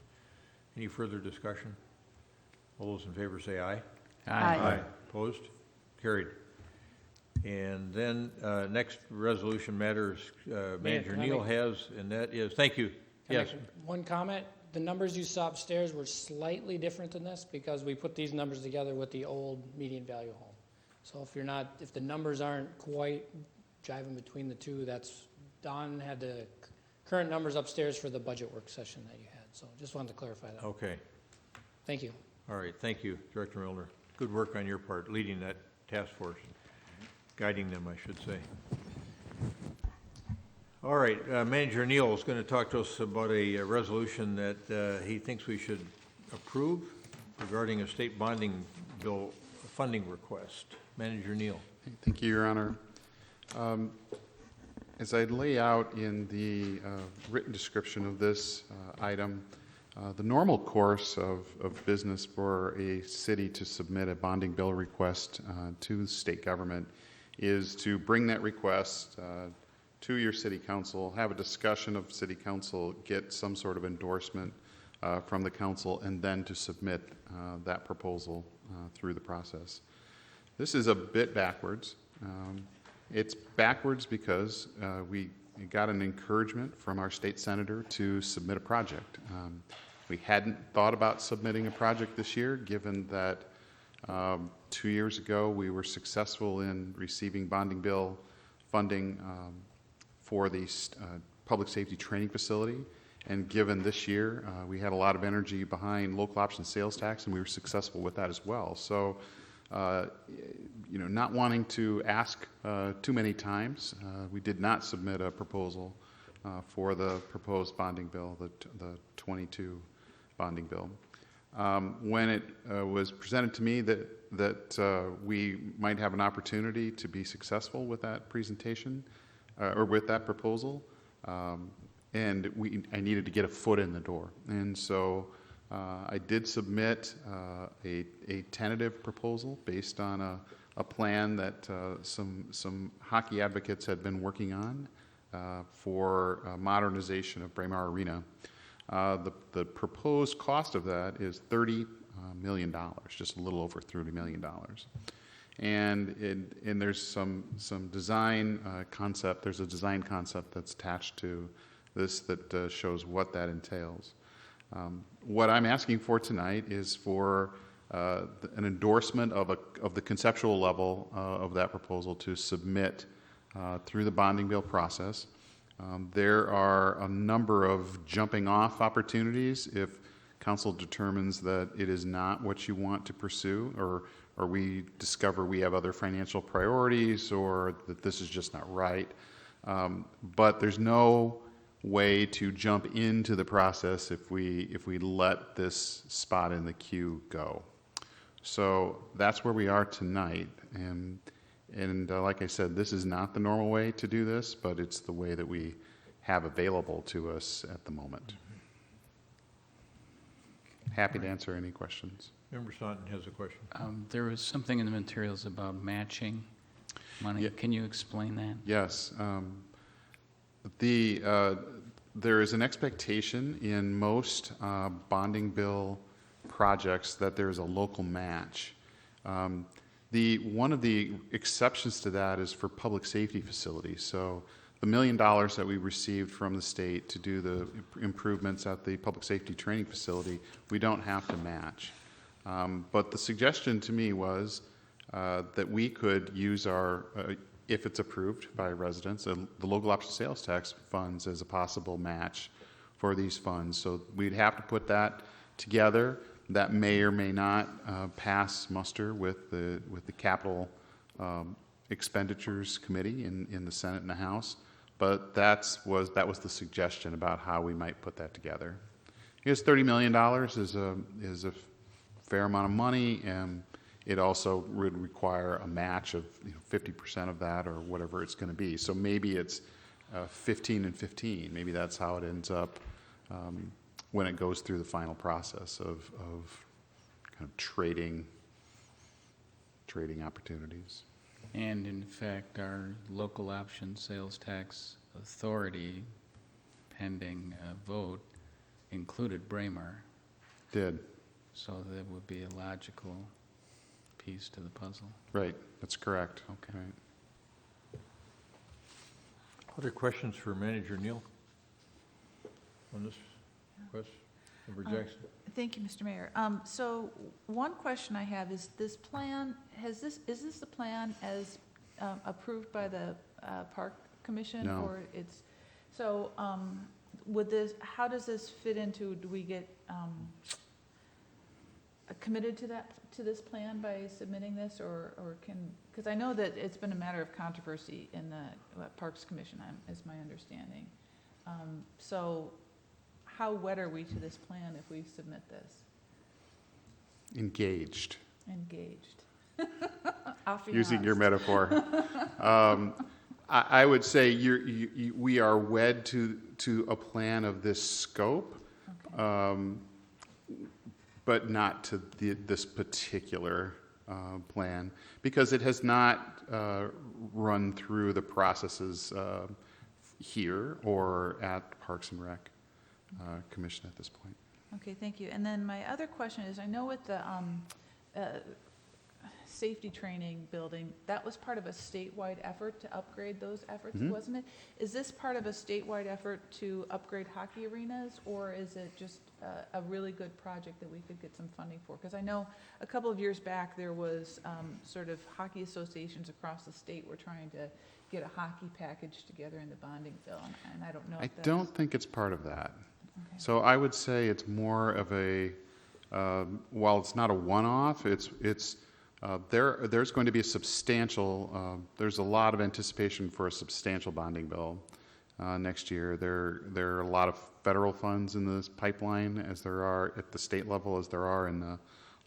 Any further discussion? All those in favor say aye. Aye. Opposed? Carried. And then next resolution matters Manager can I Neal make- has, and that is, thank you. Can I Yes. make one comment? The numbers you saw upstairs were slightly different than this because we put these numbers together with the old median value home. So if the numbers aren't quite jiving between the two, that's, Don had the current numbers upstairs for the budget work session that you had. So just wanted to clarify that. Okay. Thank you. All right. Thank you, Director Milner. Good work on your part, leading that task force, guiding them, I should say. All right. Manager Neal is going to talk to us about a resolution that he thinks we should approve regarding a state bonding bill funding request. Manager Neal. Thank you, Your Honor. As I lay out in the written description of this item, the normal course of business for a city to submit a bonding bill request to the state government is to bring that request to your city council, have a discussion of city council, get some sort of endorsement from the council, and then to submit that proposal through the process. This is a bit backwards. It's backwards because we got an encouragement from our state senator to submit a project. We hadn't thought about submitting a project this year, given that 2 years ago we were successful in receiving bonding bill funding for the public safety training facility. And given this year, we had a lot of energy behind local option sales tax, and we were successful with that as well. So, not wanting to ask too many times, we did not submit a proposal for the proposed bonding bill, the 22 bonding bill. When it was presented to me that we might have an opportunity to be successful with that presentation or with that proposal, and I needed to get a foot in the door. And so I did submit a tentative proposal based on a plan that some hockey advocates had been working on for modernization of Braemar Arena. The proposed cost of that is $30 million, just a little over $30 million. And there's some design concept. There's a design concept that's attached to this that shows what that entails. What I'm asking for tonight is for an endorsement of the conceptual level of that proposal to submit through the bonding bill process. There are a number of jumping off opportunities if council determines that it is not what you want to pursue, or we discover we have other financial priorities, or that this is just not right. But there's no way to jump into the process if we let this spot in the queue go. So that's where we are tonight, and like I said, this is not the normal way to do this, but it's the way that we have available to us at the moment. Happy to answer any questions. Member Staunton has a question. There was something in the materials about matching money. Yeah. Can you explain that? Yes. There is an expectation in most bonding bill projects that there's a local match. One of the exceptions to that is for public safety facilities. So the $1 million that we received from the state to do the improvements at the public safety training facility, we don't have to match. But the suggestion to me was that we could use our, if it's approved by residents, the local option sales tax funds as a possible match for these funds. So we'd have to put that together. That may or may not pass muster with the capital expenditures committee in the Senate and the House. But that was the suggestion about how we might put that together. Because $30 million is a fair amount of money, and it also would require a match of 50% of that, or whatever it's going to be. So maybe it's 15 and 15. Maybe that's how it ends up when it goes through the final process of kind of trading opportunities. And in fact, our local option sales tax authority pending a vote included Braemar. Did. So that would be a logical piece to the puzzle. Right, that's correct. Okay. Right. Other questions for Manager Neal on this question? Member Jackson? Thank you, Mr. Mayor. So one question I have is this plan, is this the plan as approved by the Park Commission? No. Or it's, so would this, how does this fit into, do we get committed to this plan by submitting this, or can, because I know that it's been a matter of controversy in the Parks Commission, is my understanding. So how wed are we to this plan if we submit this? Engaged. Engaged. I'll be Using your honest. metaphor. I would say we are wed to a plan of this scope, but not to this particular plan, because it has not run through the processes here or at Parks and Rec Commission at this point. Okay, thank you. And then my other question is, I know with the safety training building, that was part of a statewide effort to upgrade those efforts, wasn't it? Is this part of a statewide effort to upgrade hockey arenas, or is it just a really good project that we could get some funding for? Because I know a couple of years back there was sort of hockey associations across the state were trying to get a hockey package together in the bonding bill, and I don't know. I if that's, don't think it's part of that. Okay. So I would say it's more of a, while it's not a one-off, there's going to be a substantial, there's a lot of anticipation for a substantial bonding bill next year. There are a lot of federal funds in this pipeline, as there are at the state level, as there are in the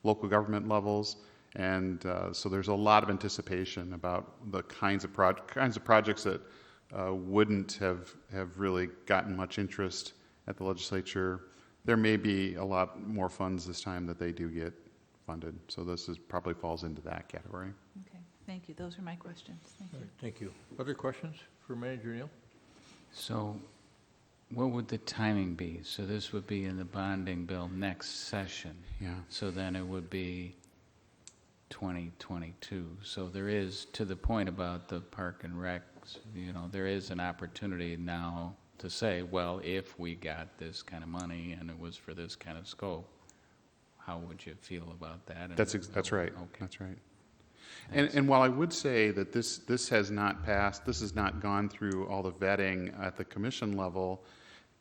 local government levels. And so there's a lot of anticipation about the kinds of projects that wouldn't have really gotten much interest at the legislature. There may be a lot more funds this time that they do get funded. So this probably falls into that category. Okay, thank you. Those are my questions. Thank you. All right, thank you. Other questions for Manager Neal? So what would the timing be? So this would be in the bonding bill next session. Yeah. So then it would be 2022. So there is, to the point about the park and recs, there is an opportunity now to say, well, if we got this kind of money and it was for this kind of scope, how would you feel about that? And That's right. Okay. That's right. And while I would say that this has not passed, this has not gone through all the vetting at the commission level,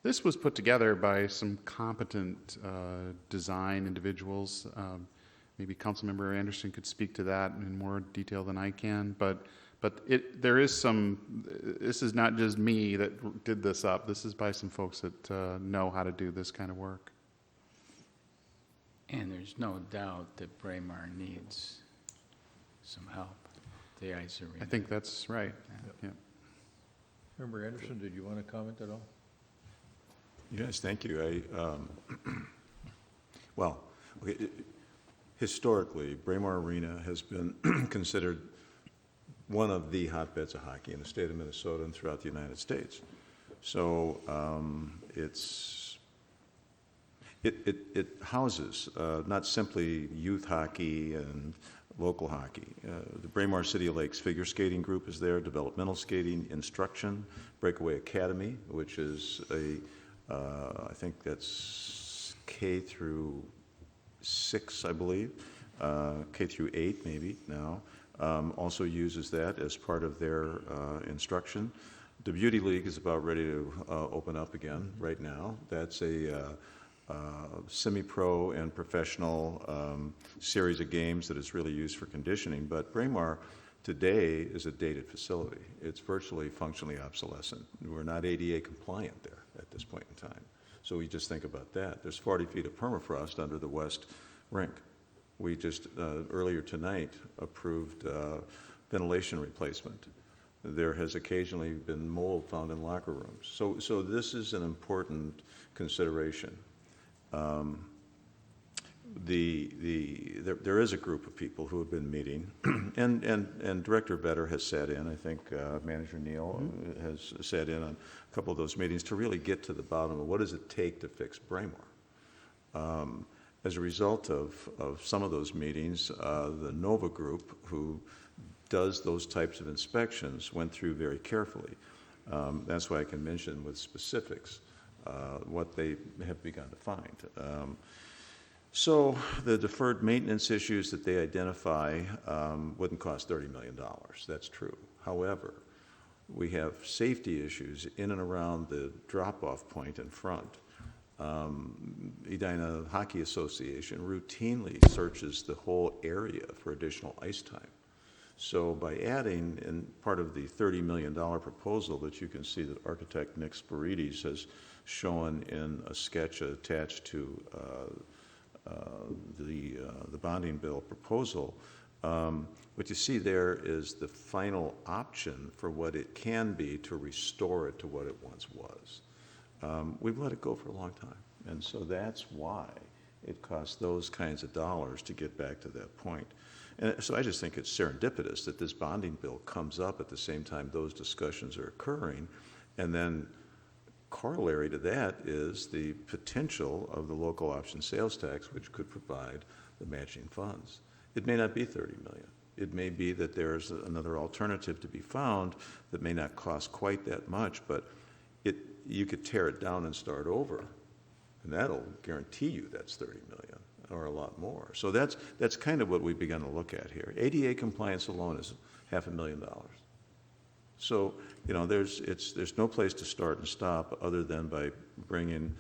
this was put together by some competent design individuals. Maybe Councilmember Anderson could speak to that in more detail than I can, but there is some, this is not just me that did this up. This is by some folks that know how to do this kind of work. And there's no doubt that Braemar needs some help, the ice arena. I think that's right. Yeah. Member Anderson, did you want to comment at all? Yes, thank you. Historically, Braemar Arena has been considered one of the hotbeds of hockey in the state of Minnesota and throughout the United States. So it houses not simply youth hockey and local hockey. The Braemar City Lakes Figure Skating Group is there, developmental skating, instruction, Breakaway Academy, which is I think that's K through 6, I believe, K through 8 maybe now, also uses that as part of their instruction. The Beauty League is about ready to open up again right now. That's a semi-pro and professional series of games that is really used for conditioning. But Braemar today is a dated facility. It's virtually functionally obsolescent. We're not ADA compliant there at this point in time. So we just think about that. There's 40 feet of permafrost under the west rink. We just earlier tonight approved ventilation replacement. There has occasionally been mold found in locker rooms. So this is an important consideration. there is a group of people who have been meeting, and Director Vetter has sat in. I think Manager Neal has sat in on a couple of those meetings to really get to the bottom of what does it take to fix Braemar. As a result of some of those meetings, the NOVA group, who does those types of inspections, went through very carefully. That's why I can mention with specifics what they have begun to find. So the deferred maintenance issues that they identify wouldn't cost $30 million. That's true. However, we have safety issues in and around the drop-off point in front. Edina Hockey Association routinely searches the whole area for additional ice time. So by adding, in part of the $30 million proposal that you can see that architect Nick Spirides has shown in a sketch attached to the bonding bill proposal, what you see there is the final option for what it can be to restore it to what it once was. We've let it go for a long time, and so that's why it costs those kinds of dollars to get back to that point. And so I just think it's serendipitous that this bonding bill comes up at the same time those discussions are occurring, and then corollary to that is the potential of the local option sales tax, which could provide the matching funds. It may not be $30 million. It may be that there's another alternative to be found that may not cost quite that much, but you could tear it down and start over, and that'll guarantee you that's $30 million or a lot more. So that's kind of what we've begun to look at here. ADA compliance alone is $500,000. So there's no place to start and stop other than by bringing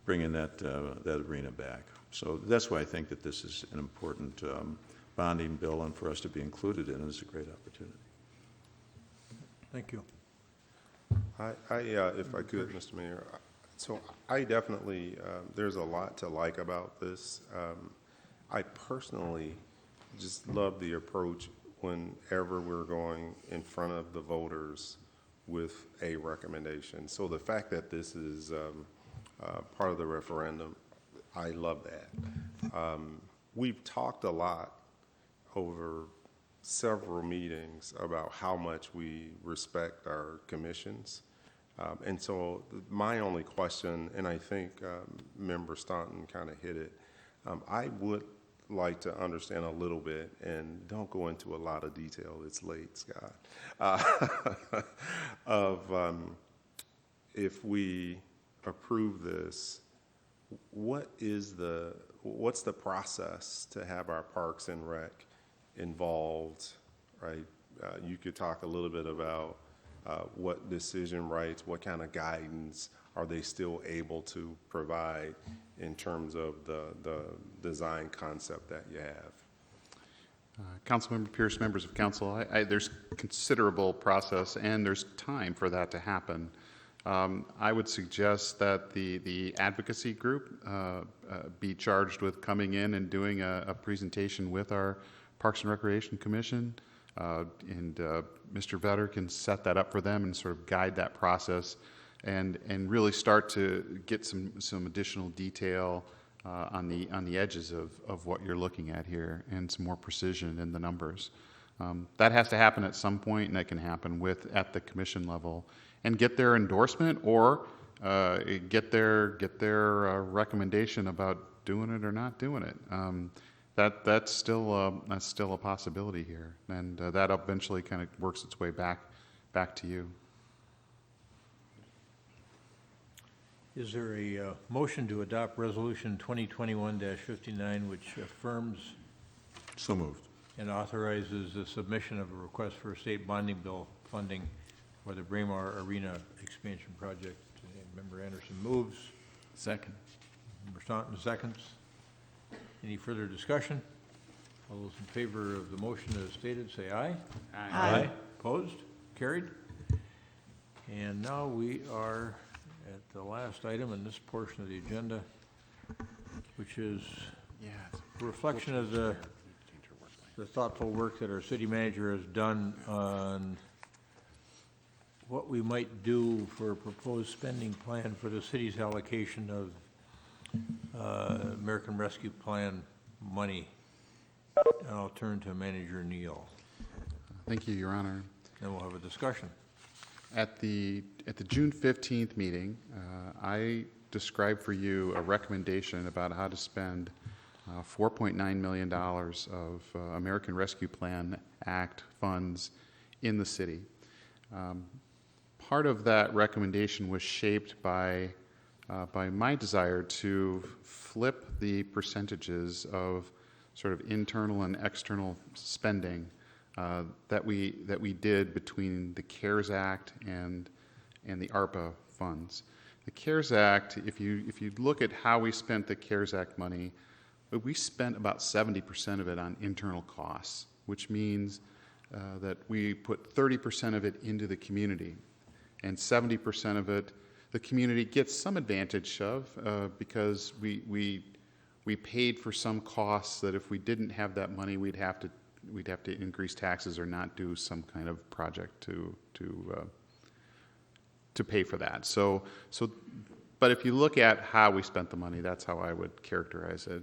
that arena back. So that's why I think that this is an important bonding bill, and for us to be included in it is a great opportunity. Thank you. If I could, Mr. Mayor, so I definitely, there's a lot to like about this. I personally just love the approach whenever we're going in front of the voters with a recommendation. So the fact that this is part of the referendum, I love that. We've talked a lot over several meetings about how much we respect our commissions. And so my only question, and I think Member Staunton kind of hit it, I would like to understand a little bit, and don't go into a lot of detail, it's late, Scott, of if we approve this, what's the process to have our Parks and Rec involved, right? You could talk a little bit about what decision rights, what kind of guidance are they still able to provide in terms of the design concept that you have? Councilmember Pierce, members of council, there's considerable process and there's time for that to happen. I would suggest that the advocacy group be charged with coming in and doing a presentation with our Parks and Recreation Commission, and Mr. Vetter can set that up for them and sort of guide that process and really start to get some additional detail on the edges of what you're looking at here and some more precision in the numbers. That has to happen at some point, and that can happen at the commission level, and get their endorsement or get their recommendation about doing it or not doing it. That's still a possibility here, and that eventually kind of works its way back to you. Is there a motion to adopt Resolution 2021-59, which affirms So moved. and authorizes the submission of a request for state bonding bill funding for the Braemar Arena expansion project? Member Anderson moves. Second. Member Staunton seconds. Any further discussion? All those in favor of the motion as stated, say aye. Aye. Opposed? Carried. And now we are at the last item in this portion of the agenda, which is a reflection of the thoughtful work that our city manager has done on what we might do for a proposed spending plan for the city's allocation of American Rescue Plan money. And I'll turn to Manager Neal. Thank you, Your Honor. Then we'll have a discussion. At the June 15th meeting, I described for you a recommendation about how to spend $4.9 million of American Rescue Plan Act funds in the city. Part of that recommendation was shaped by my desire to flip the percentages of sort of internal and external spending that we did between the CARES Act and the ARPA funds. The CARES Act, if you look at how we spent the CARES Act money, we spent about 70% of it on internal costs, which means that we put 30% of it into the community, and 70% of it the community gets some advantage of because we paid for some costs that if we didn't have that money, we'd have to increase taxes or not do some kind of project to pay for that. But if you look at how we spent the money, that's how I would characterize it.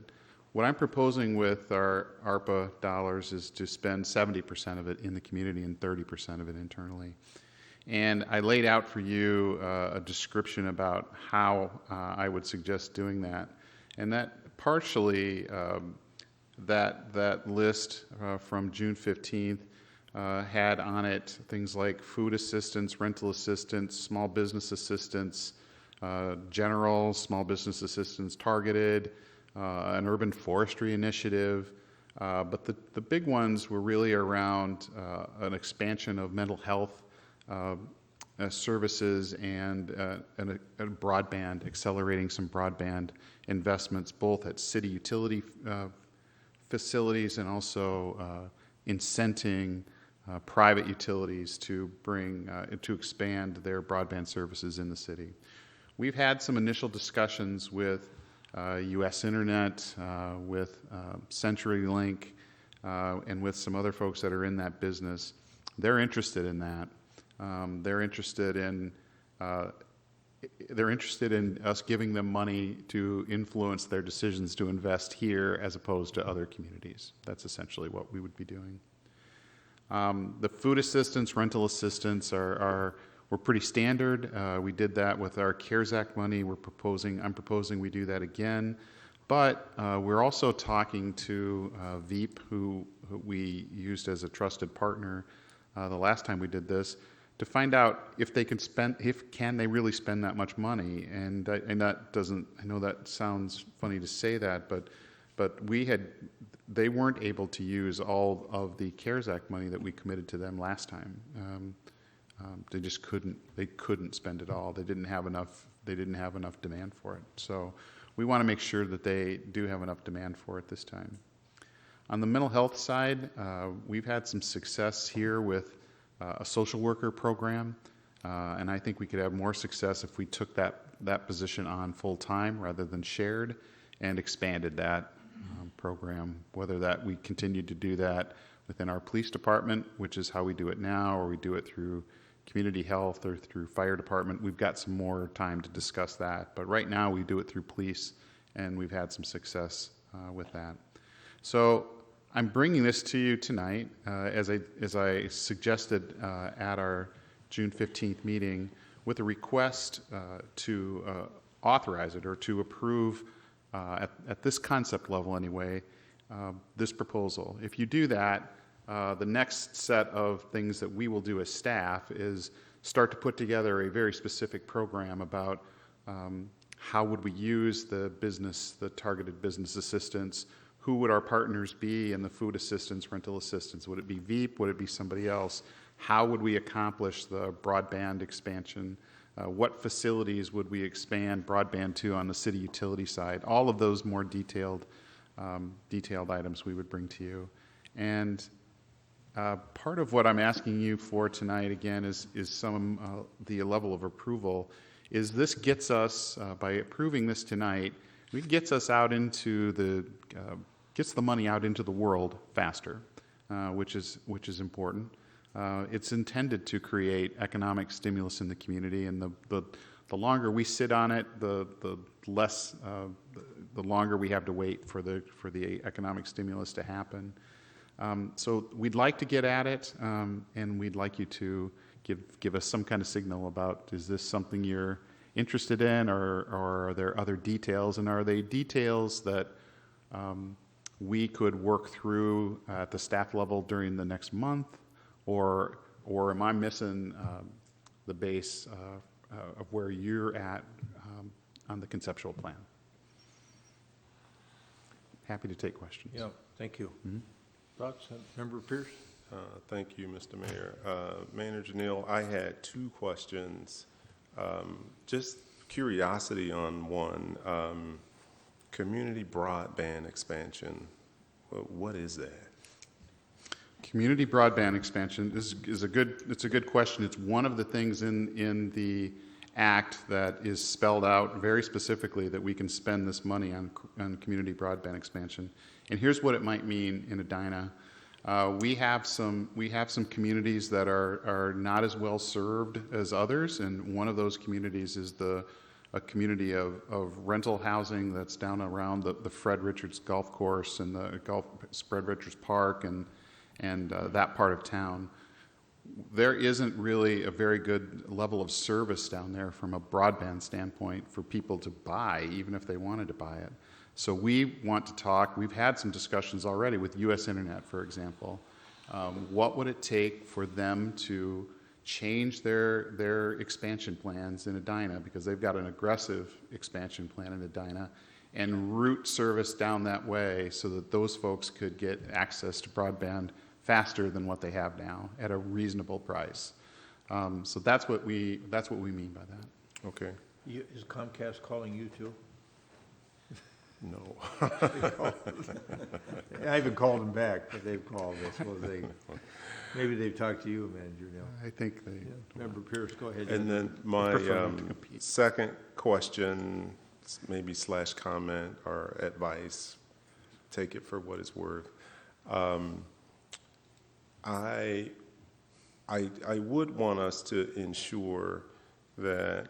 What I'm proposing with our ARPA dollars is to spend 70% of it in the community and 30% of it internally. And I laid out for you a description about how I would suggest doing that. And that partially, that list from June 15th had on it things like food assistance, rental assistance, small business assistance, general small business assistance targeted, an urban forestry initiative. But the big ones were really around an expansion of mental health services and a broadband, accelerating some broadband investments, both at city utility facilities and also incenting private utilities to to expand their broadband services in the city. We've had some initial discussions with U.S. Internet, with CenturyLink, and with some other folks that are in that business. They're interested in that. They're interested in us giving them money to influence their decisions to invest here as opposed to other communities. That's essentially what we would be doing. The food assistance, rental assistance were pretty standard. We did that with our CARES Act money. I'm proposing we do that again. But we're also talking to Veep, who we used as a trusted partner the last time we did this, to find out if they can they really spend that much money. And that doesn't, I know that sounds funny to say that, but they weren't able to use all of the CARES Act money that we committed to them last time. They just couldn't spend it all. They didn't have enough demand for it. So we want to make sure that they do have enough demand for it this time. On the mental health side, we've had some success here with a social worker program, and I think we could have more success if we took that position on full time rather than shared and expanded that program, whether that we continue to do that within our police department, which is how we do it now, or we do it through community health or through fire department. We've got some more time to discuss that, but right now we do it through police, and we've had some success with that. So I'm bringing this to you tonight, as I suggested at our June 15th meeting, with a request to authorize it or to approve, at this concept level anyway, this proposal. If you do that, the next set of things that we will do as staff is start to put together a very specific program about how would we use the targeted business assistance. Who would our partners be in the food assistance, rental assistance? Would it be Veep? Would it be somebody else? How would we accomplish the broadband expansion? What facilities would we expand broadband to on the city utility side? All of those more detailed items we would bring to you. And part of what I'm asking you for tonight, again, is the level of approval. Is this gets us, by approving this tonight, it gets us out into gets the money out into the world faster, which is important. It's intended to create economic stimulus in the community, and the longer we sit on it, the less the longer we have to wait for the economic stimulus to happen. So we'd like to get at it, and we'd like you to give us some kind of signal about, is this something you're interested in, or are there other details, and are they details that we could work through at the staff level during the next month, or am I missing the base of where you're at on the conceptual plan? Happy to take questions. Yeah, thank you. Mm-hmm. Thoughts, Member Pierce? Thank you, Mr. Mayor. Manager Neal, I had two questions. Just curiosity on one. Community broadband expansion. What is that? Community broadband expansion is a good question. It's one of the things in the act that is spelled out very specifically that we can spend this money on community broadband expansion. And here's what it might mean in Edina. We have some communities that are not as well served as others, and one of those communities is a community of rental housing that's down around the Fred Richards Golf Course and the Fred Richards Park and that part of town. There isn't really a very good level of service down there from a broadband standpoint for people to buy, even if they wanted to buy it. So we want to talk, we've had some discussions already with U.S. Internet, for example. What would it take for them to change their expansion plans in Edina, because they've got an aggressive expansion plan in Edina, and route service down that way so that those folks could get access to broadband faster than what they have now at a reasonable price. So that's what we mean by that. Okay. Is Comcast calling you too? No. I haven't called them back, but they've called. I suppose maybe they've talked to you, Manager Neal. I think they. Yeah. Member Pierce, go ahead. And then my second question, maybe / comment or advice, take it for what it's worth. I would want us to ensure that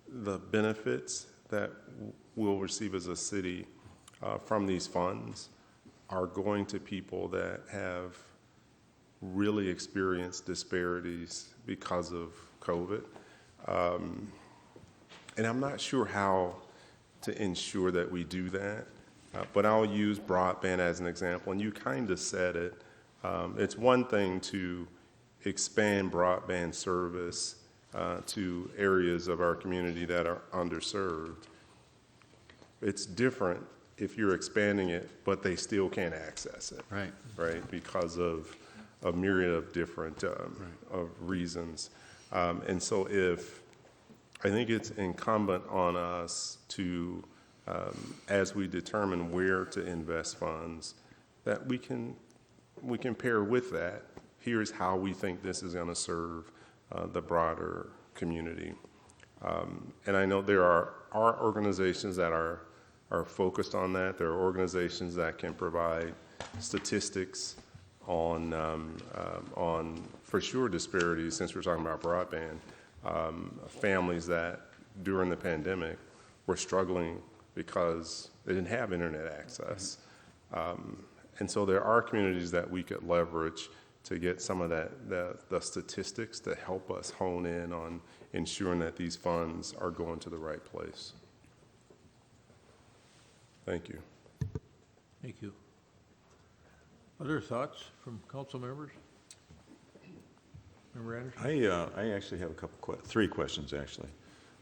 the benefits that we'll receive as a city from these funds are going to people that have really experienced disparities because of COVID. And I'm not sure how to ensure that we do that, but I'll use broadband as an example, and you kind of said it. It's one thing to expand broadband service to areas of our community that are underserved. It's different if you're expanding it, but they still can't access it. Right, because of a myriad of different of reasons. And so I think it's incumbent on us to, as we determine where to invest funds, that we can pair with that. Here's how we think this is going to serve the broader community. And I know there are organizations that are focused on that. There are organizations that can provide statistics on for sure disparities, since we're talking about broadband. Families that during the pandemic were struggling because they didn't have internet access. And so there are communities that we could leverage to get some of the statistics to help us hone in on ensuring that these funds are going to the right place. Thank you. Thank you. Other thoughts from council members? Member Anderson? I actually have three questions actually.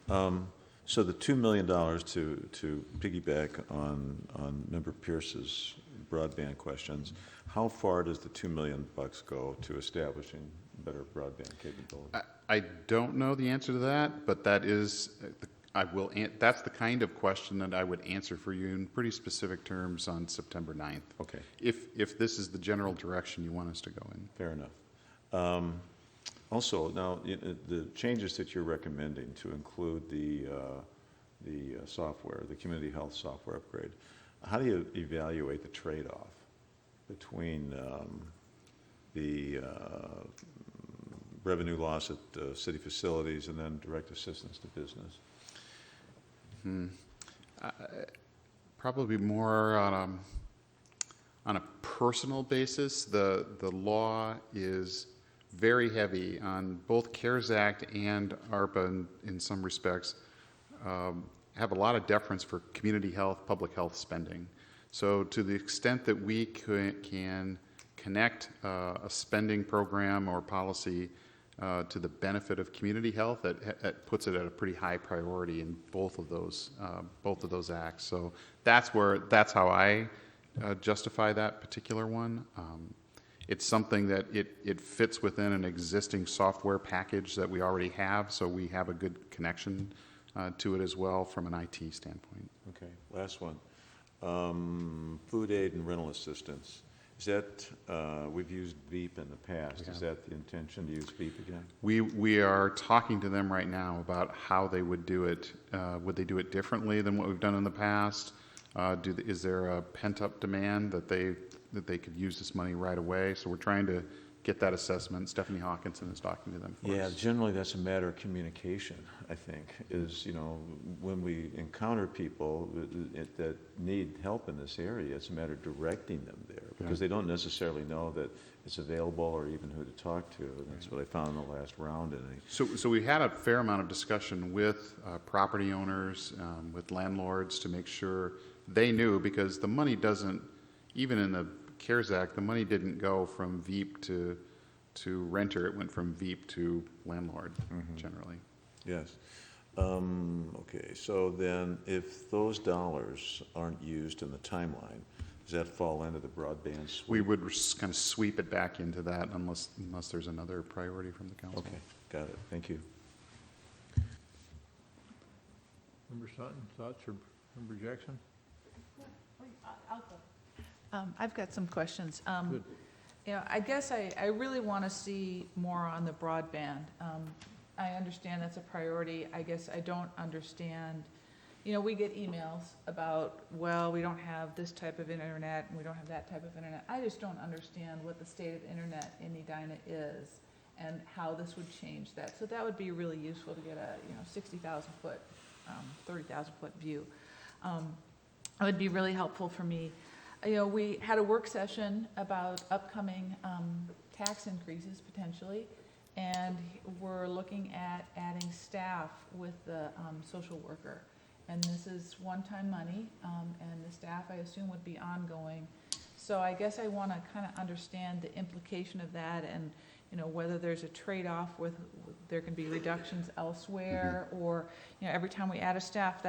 So the $2 million to piggyback on Member Pierce's broadband questions, how far does the $2 million go to establishing better broadband capability? I don't know the answer to that, but that is, that's the kind of question that I would answer for you in pretty specific terms on September 9th. Okay. If this is the general direction you want us to go in. Fair enough. Also, now the changes that you're recommending to include the software, the community health software upgrade, how do you evaluate the trade-off between the revenue loss at city facilities and then direct assistance to business? probably more on a personal basis. The law is very heavy on both CARES Act and ARPA in some respects, have a lot of deference for community health, public health spending. So to the extent that we can connect a spending program or policy to the benefit of community health, that puts it at a pretty high priority in both of those acts. So that's how I justify that particular one. It's something that it fits within an existing software package that we already have, so we have a good connection to it as well from an IT standpoint. Okay, last one. Food aid and rental assistance. Is that, we've used Veep in the past. Is that the intention to use Veep again? We are talking to them right now about how they would do it. Would they do it differently than what we've done in the past? Is there a pent-up demand that they could use this money right away? So we're trying to get that assessment. Stephanie Hawkinson is talking to them for us. Generally that's a matter of communication, I think, is, when we encounter people that need help in this area, it's a matter of directing them there, because they don't necessarily know that it's available or even who to talk to. And that's what I found in the last round. So we had a fair amount of discussion with property owners, with landlords, to make sure they knew, because the money doesn't, even in the CARES Act, the money didn't go from Veep to renter. It went from Veep to landlord, generally. Yes. Okay, so then if those dollars aren't used in the timeline, does that fall into the broadband sweep? We would kind of sweep it back into that unless there's another priority from the council. Okay, got it. Thank you. Member Sutton, thoughts, or Member Jackson? I'll go. I've got some questions. Good. I guess I really want to see more on the broadband. I understand that's a priority. I guess I don't understand, we get emails about, well, we don't have this type of internet and we don't have that type of internet. I just don't understand what the state of internet in Edina is and how this would change that. So that would be really useful to get a 60,000 foot, 30,000 foot view. It would be really helpful for me. We had a work session about upcoming tax increases potentially, and we're looking at adding staff with the social worker. And this is one-time money, and the staff, I assume, would be ongoing. So I guess I want to kind of understand the implication of that, and whether there's a trade-off with there can be reductions elsewhere, or every time we add a staff,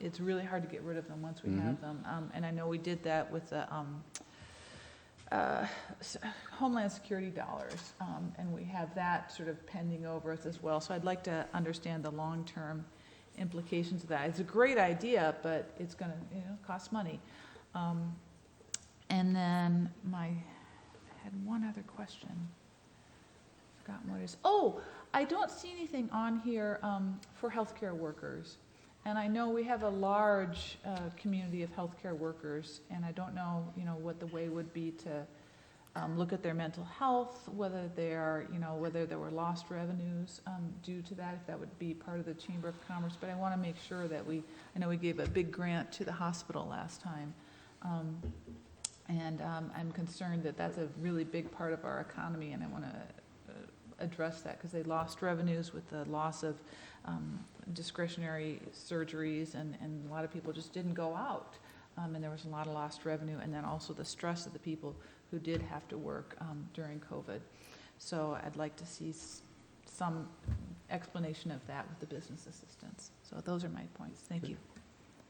it's really hard to get rid of them once we have them. And I know we did that with the Homeland Security dollars, and we have that sort of pending over us as well. So I'd like to understand the long-term implications of that. It's a great idea, but it's going to cost money. And then I had one other question. Forgotten what it is. Oh, I don't see anything on here for healthcare workers. And I know we have a large community of healthcare workers, and I don't know, what the way would be to look at their mental health, whether they are, whether there were lost revenues due to that, if that would be part of the Chamber of Commerce. But I want to make sure that I know we gave a big grant to the hospital last time, and I'm concerned that that's a really big part of our economy, and I want to address that because they lost revenues with the loss of discretionary surgeries, and a lot of people just didn't go out, and there was a lot of lost revenue, and then also the stress of the people who did have to work during COVID. So I'd like to see some explanation of that with the business assistance. So those are my points. Thank you.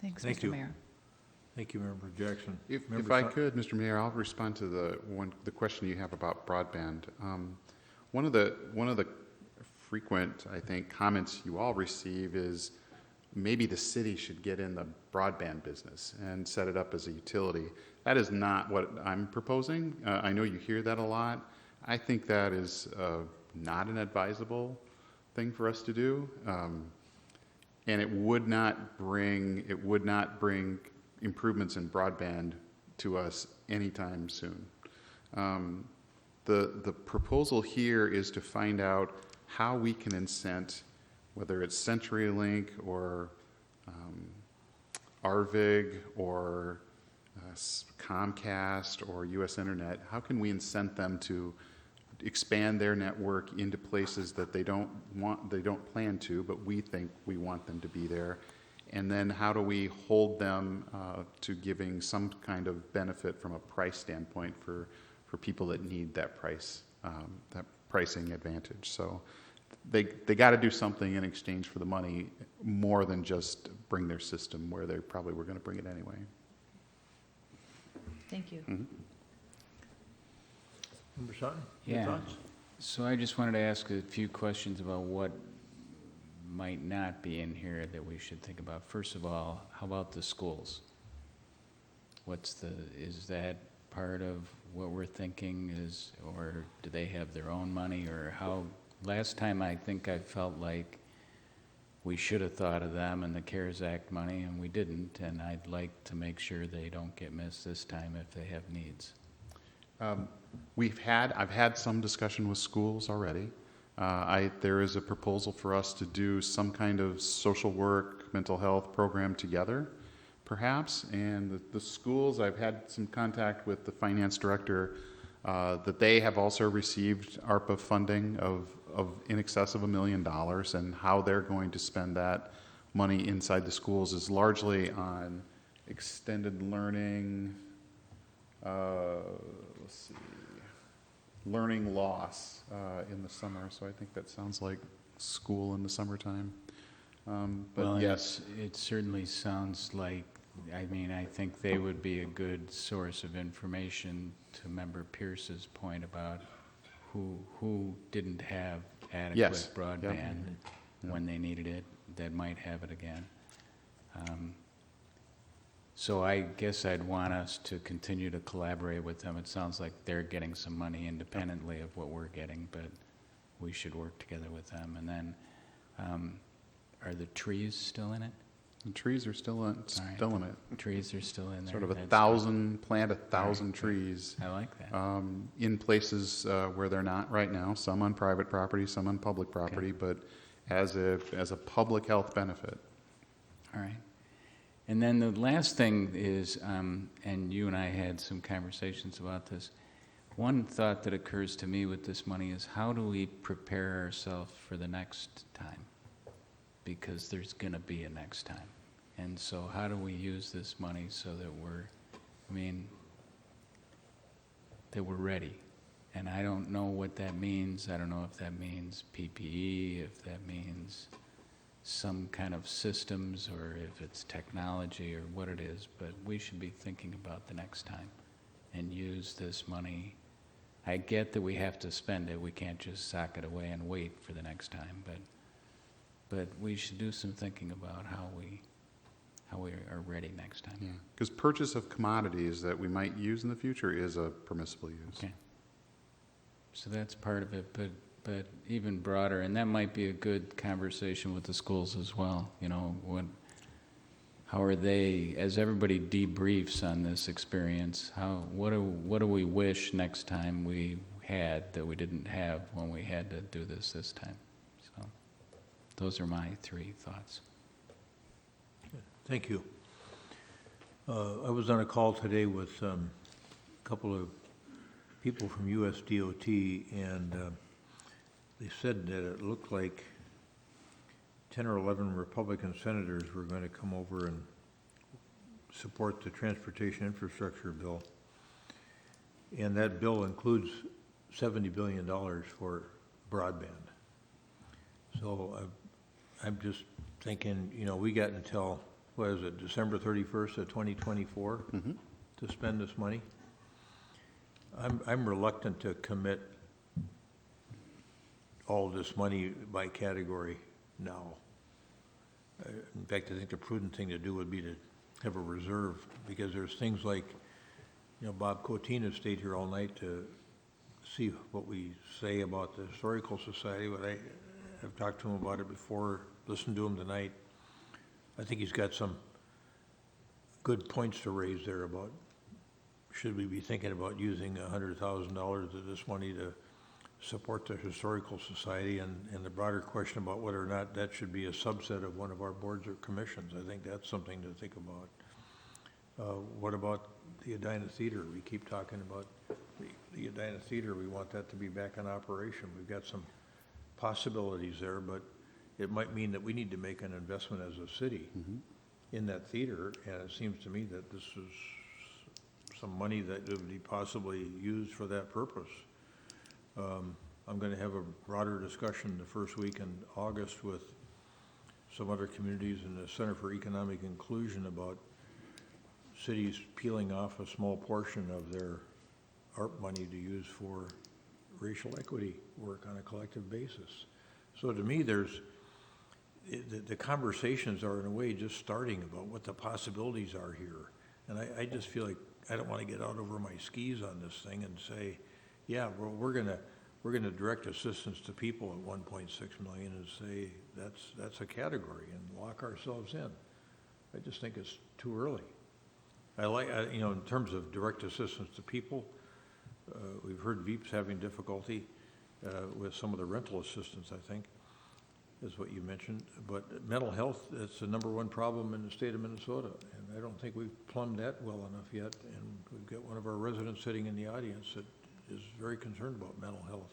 Thanks, Mr. Mayor. Thank you, Member Jackson. If I could, Mr. Mayor, I'll respond to the question you have about broadband. One of the frequent, I think, comments you all receive is maybe the city should get in the broadband business and set it up as a utility. That is not what I'm proposing. I know you hear that a lot. I think that is not an advisable thing for us to do, and it would not bring improvements in broadband to us anytime soon. The proposal here is to find out how we can incent, whether it's CenturyLink or RVIG or Comcast or US Internet, how can we incent them to expand their network into places that they don't plan to, but we think we want them to be there? And then how do we hold them to giving some kind of benefit from a price standpoint for people that need that pricing advantage? So they got to do something in exchange for the money more than just bring their system where they probably were going to bring it anyway. Thank you. Mm-hmm. Member Sutton, your Yeah. thoughts? So I just wanted to ask a few questions about what might not be in here that we should think about. First of all, how about the schools? Is that part of what we're thinking or do they have their own money, or how? Last time I think I felt like we should have thought of them and the CARES Act money, and we didn't, and I'd like to make sure they don't get missed this time if they have needs. I've had some discussion with schools already. There is a proposal for us to do some kind of social work, mental health program together, perhaps. And the schools, I've had some contact with the finance director, that they have also received ARPA funding of in excess of $1 million, and how they're going to spend that money inside the schools is largely on extended learning, learning loss in the summer. So I think that sounds like school in the summertime. But Well, yes, it certainly sounds like, I think they would be a good source of information to Member Pierce's point about who didn't have adequate Yes. broadband Yep. when they needed it, that might have it again. So I guess I'd want us to continue to collaborate with them. It sounds like they're getting some money independently of what we're getting, but we should work together with them. And then, are the trees still in it? the trees are still in it. Trees are still in there. Sort of That's plant 1,000 trees. I like that. In places where they're not right now, some on private property, some on public property, but as a public health benefit. All right. And then the last thing is, and you and I had some conversations about this, one thought that occurs to me with this money is how do we prepare ourselves for the next time? Because there's going to be a next time. And so how do we use this money so that that we're ready? And I don't know what that means. I don't know if that means PPE, if that means some kind of systems, or if it's technology or what it is, but we should be thinking about the next time and use this money. I get that we have to spend it. We can't just sock it away and wait for the next time, but we should do some thinking about how we are ready next time. Yeah, because purchase of commodities that we might use in the future is a permissible use. Okay. So that's part of it, but even broader, and that might be a good conversation with the schools as well. How are they, as everybody debriefs on this experience, what do we wish next time we had that we didn't have when we had to do this time? So those are my 3 thoughts. Thank you. I was on a call today with a couple of people from USDOT, and they said that it looked like 10 or 11 Republican senators were going to come over and support the transportation infrastructure bill. And that bill includes $70 billion for broadband. So I'm just thinking, we got until, what is it, December 31st of 2024 to spend this money. I'm reluctant to commit all this money by category now. In fact, I think the prudent thing to do would be to have a reserve, because there's things like, Bob Cotina stayed here all night to see what we say about the Historical Society, but I've talked to him about it before, listened to him tonight. I think he's got some good points to raise there about, should we be thinking about using $100,000 of this money to support the Historical Society and the broader question about whether or not that should be a subset of one of our boards or commissions. I think that's something to think about. What about the Edina Theater? We keep talking about the Edina Theater. We want that to be back in operation. We've got some possibilities there, but it might mean that we need to make an investment as a city in that theater, and it seems to me that this is some money that would be possibly used for that purpose. I'm going to have a broader discussion the first week in August with some other communities in the Center for Economic Inclusion about cities peeling off a small portion of their ARP money to use for racial equity work on a collective basis. So to me, the conversations are in a way just starting about what the possibilities are here. And I just feel like I don't want to get out over my skis on this thing and say, yeah, well, we're gonna direct assistance to people at 1.6 million and say that's a category and lock ourselves in. I just think it's too early. In terms of direct assistance to people, we've heard Veep's having difficulty with some of the rental assistance, I think, is what you mentioned. But mental health, it's the #1 problem in the state of Minnesota, and I don't think we've plumbed that well enough yet. And we've got one of our residents sitting in the audience that is very concerned about mental health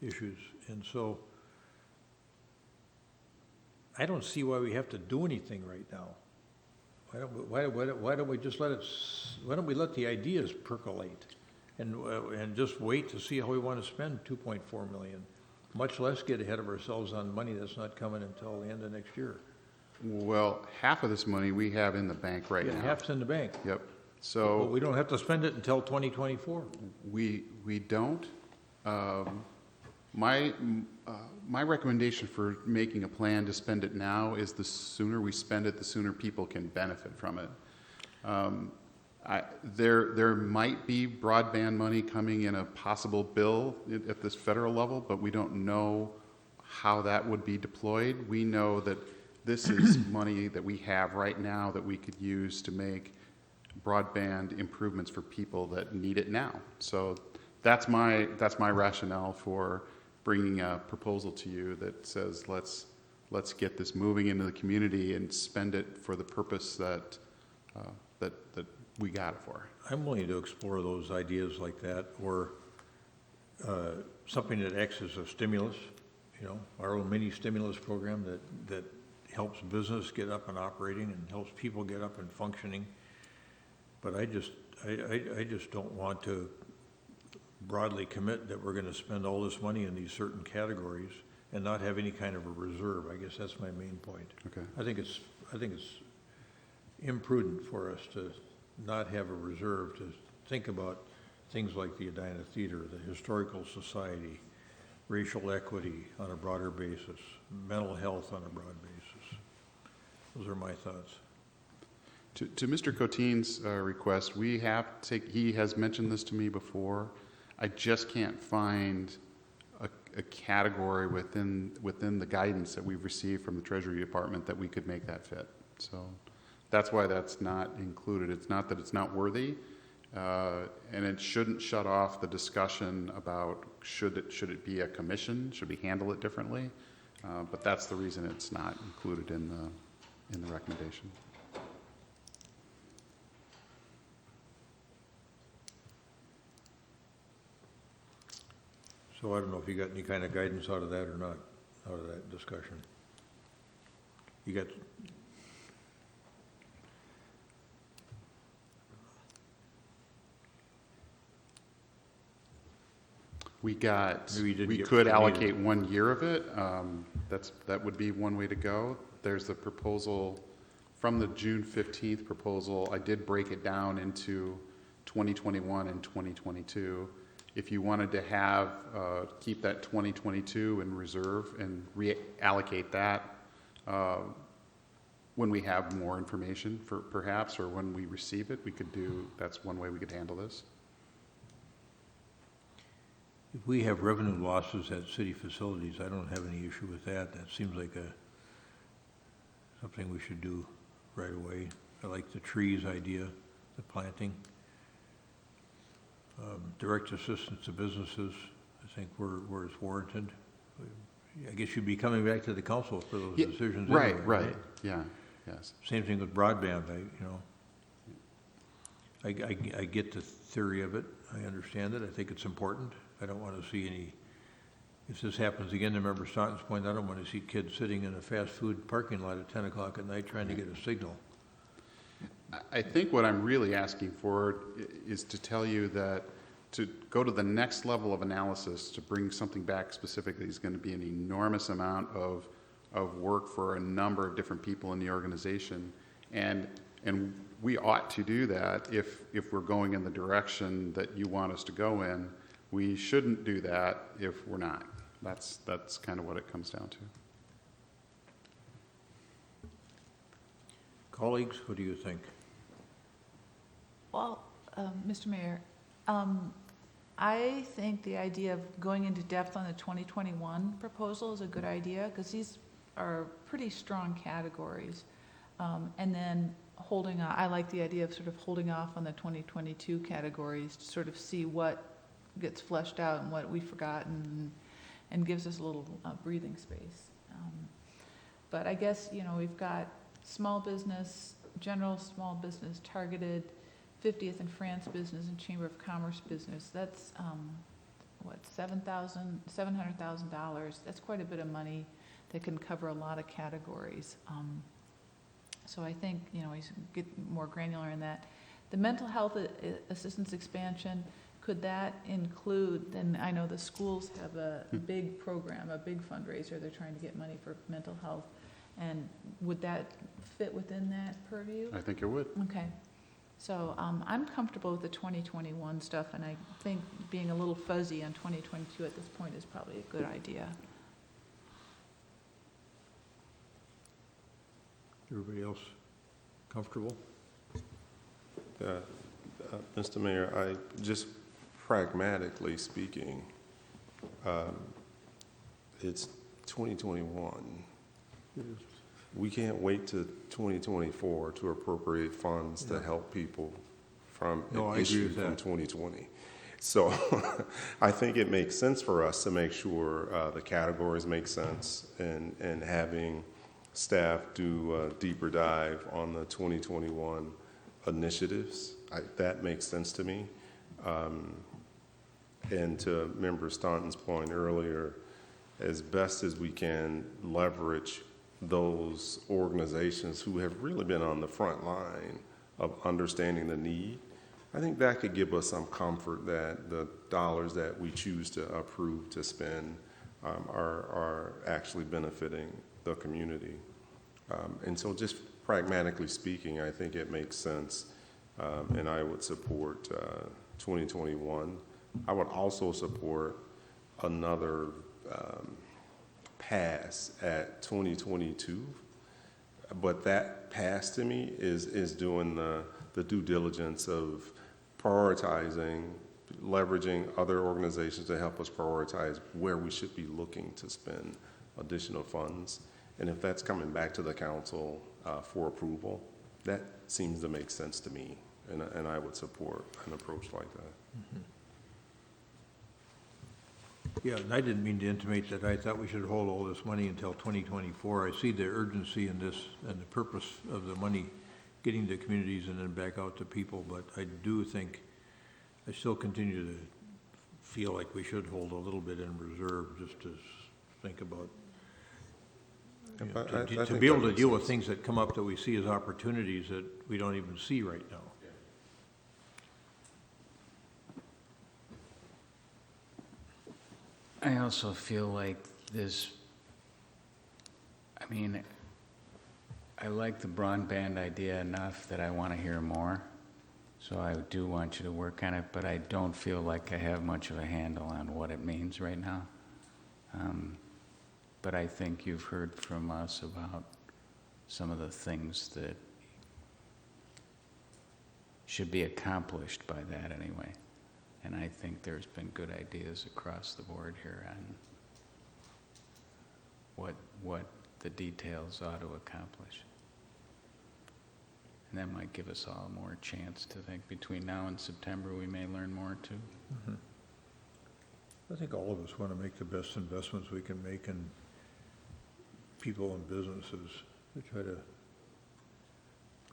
issues. And so I don't see why we have to do anything right now. Why don't we just why don't we let the ideas percolate and just wait to see how we want to spend 2.4 million, much less get ahead of ourselves on money that's not coming until the end of next year. Well, half of this money we have in the bank right now. Half's in the bank. Yep. So but we don't have to spend it until 2024. We don't. My recommendation for making a plan to spend it now is the sooner we spend it, the sooner people can benefit from it. There might be broadband money coming in a possible bill at this federal level, but we don't know how that would be deployed. We know that this is money that we have right now that we could use to make broadband improvements for people that need it now. So that's my rationale for bringing a proposal to you that says let's get this moving into the community and spend it for the purpose that we got it for. I'm willing to explore those ideas like that, or something that acts as a stimulus, our own mini stimulus program that helps business get up and operating and helps people get up and functioning. But I just don't want to broadly commit that we're going to spend all this money in these certain categories and not have any kind of a reserve. I guess that's my main point. Okay. I think it's imprudent for us to not have a reserve to think about things like the Edina Theater, the Historical Society, racial equity on a broader basis, mental health on a broad basis. Those are my thoughts. To Mr. Coteen's request, he has mentioned this to me before. I just can't find a category within the guidance that we've received from the Treasury Department that we could make that fit. So that's why that's not included. It's not that it's not worthy, and it shouldn't shut off the discussion about should it be a commission, should we handle it differently, but that's the reason it's not included in the recommendation. So I don't know if you got any kind of guidance out of that or not, out of that discussion. You got... We could allocate 1 year of it. That would be one way to go. There's the proposal from the June 15th proposal. I did break it down into 2021 and 2022. If you wanted to have keep that 2022 in reserve and reallocate that when we have more information, perhaps, or when we receive it, we could do. That's one way we could handle this. If we have revenue losses at city facilities, I don't have any issue with that. That seems like something we should do right away. I like the trees idea, the planting. Direct assistance to businesses, it think where it's warranted. I guess you'd be coming back to the council for those Yeah, decisions right, anyway, right, yeah, yes. Same thing with broadband, I get the theory of it, I understand it, I think it's important. I don't want to see any, if this happens again, to Member Staunton's point, I don't want to see kids sitting in a fast food parking lot at 10 o'clock at night trying to get a signal. I think what I'm really asking for is to tell you that to go to the next level of analysis, to bring something back specifically, is going to be an enormous amount of work for a number of different people in the organization. And we ought to do that if we're going in the direction that you want us to go in. We shouldn't do that if we're not. That's kind of what it comes down to. Colleagues, what do you think? Well, Mr. Mayor, I think the idea of going into depth on the 2021 proposal is a good idea, because these are pretty strong categories. And then holding on, I like the idea of sort of holding off on the 2022 categories to sort of see what gets fleshed out and what we've forgotten, and gives us a little breathing space. But I guess, we've got small business, general small business, targeted, 50th and France business, and Chamber of Commerce business. That's, $700,000. That's quite a bit of money that can cover a lot of categories. So I think, we should get more granular in that. The mental health assistance expansion, could that include, then I know the schools have a big program, a big fundraiser. They're trying to get money for mental health. And would that fit within that purview? I think it would. Okay. So I'm comfortable with the 2021 stuff, and I think being a little fuzzy on 2022 at this point is probably a good idea. Everybody else comfortable? Mr. Mayor, I just pragmatically speaking, it's 2021. We can't wait to 2024 to appropriate funds to help people from an issue from 2020. So I think it makes sense for us to make sure the categories make sense, and having staff do a deeper dive on the 2021 initiatives. That makes sense to me. And to Member Staunton's point earlier, as best as we can leverage those organizations who have really been on the front line of understanding the need, I think that could give us some comfort that the dollars that we choose to approve to spend are actually benefiting the community. And so just pragmatically speaking, I think it makes sense, and I would support 2021. I would also support another pass at 2022, but that pass to me is doing the due diligence of prioritizing, leveraging other organizations to help us prioritize where we should be looking to spend additional funds. And if that's coming back to the council for approval, that seems to make sense to me, and I would support an approach like that. Mm-hmm. Yeah, and I didn't mean to intimate that I thought we should hold all this money until 2024. I see the urgency in this and the purpose of the money getting to communities and then back out to people, but I do think, I still continue to feel like we should hold a little bit in reserve just to think about, to be able to deal with things that come up that we see as opportunities that we don't even see right now. I also feel like I like the broadband idea enough that I want to hear more. So I do want you to work on it, but I don't feel like I have much of a handle on what it means right now. But I think you've heard from us about some of the things that should be accomplished by that anyway. And I think there's been good ideas across the board here on what the details ought to accomplish. And that might give us all more chance to think between now and September we may learn more too. Mm-hmm. I think all of us want to make the best investments we can make in people and businesses to try to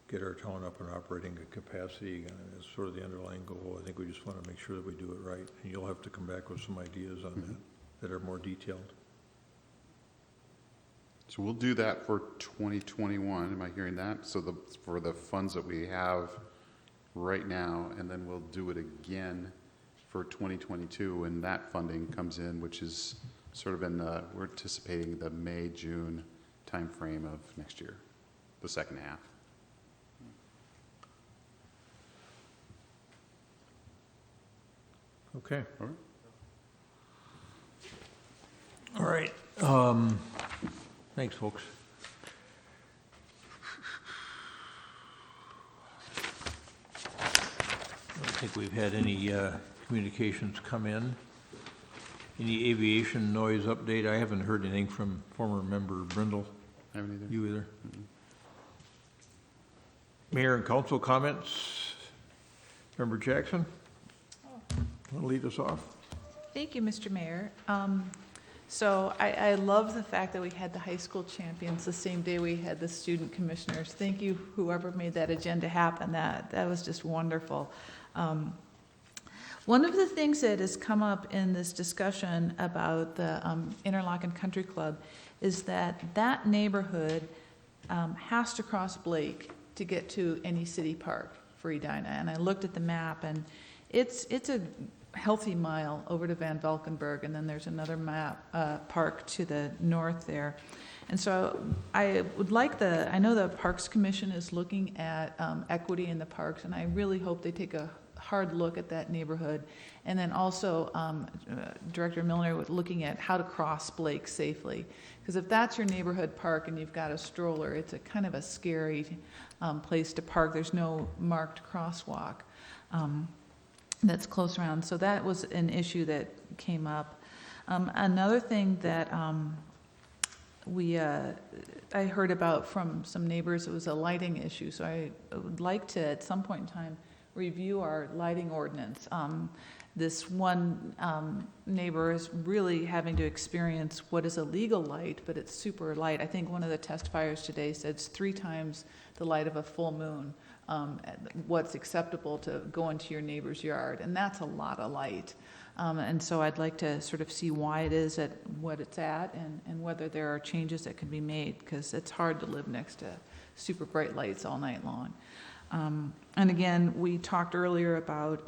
get our town up and operating at capacity again. It's sort of the underlying goal. I think we just want to make sure that we do it right. And you'll have to come back with some ideas on that are more detailed. So we'll do that for 2021. Am I hearing that? So for the funds that we have right now, and then we'll do it again for 2022 when that funding comes in, which is sort of we're anticipating the May, June timeframe of next year, the second half. Okay. All right. All right. Thanks, folks. I don't think we've had any communications come in. Any aviation noise update? I haven't heard anything from former member Brindle. I haven't either. You either? Mayor and council comments? Member Jackson? Want to lead us off? Thank you, Mr. Mayor. So I love the fact that we had the high school champions the same day we had the student commissioners. Thank you, whoever made that agenda happen. That was just wonderful. One of the things that has come up in this discussion about the Interlochen Country Club is that neighborhood has to cross Blake to get to any city park for Edina. And I looked at the map, and it's a healthy mile over to Van Valkenburg, and then there's another park to the north there. And so I would like I know the Parks Commission is looking at equity in the parks, and I really hope they take a hard look at that neighborhood. And then also Director Milner was looking at how to cross Blake safely. Because if that's your neighborhood park and you've got a stroller, it's a kind of a scary place to park. There's no marked crosswalk that's close around. So that was an issue that came up. Another thing that I heard about from some neighbors, it was a lighting issue. So I would like to, at some point in time, review our lighting ordinance. This one neighbor is really having to experience what is a legal light, but it's super light. I think one of the testifiers today said it's 3 times the light of a full moon. What's acceptable to go into your neighbor's yard, and that's a lot of light. And so I'd like to sort of see why it is at what it's at, and whether there are changes that can be made, because it's hard to live next to super bright lights all night long. And again, we talked earlier about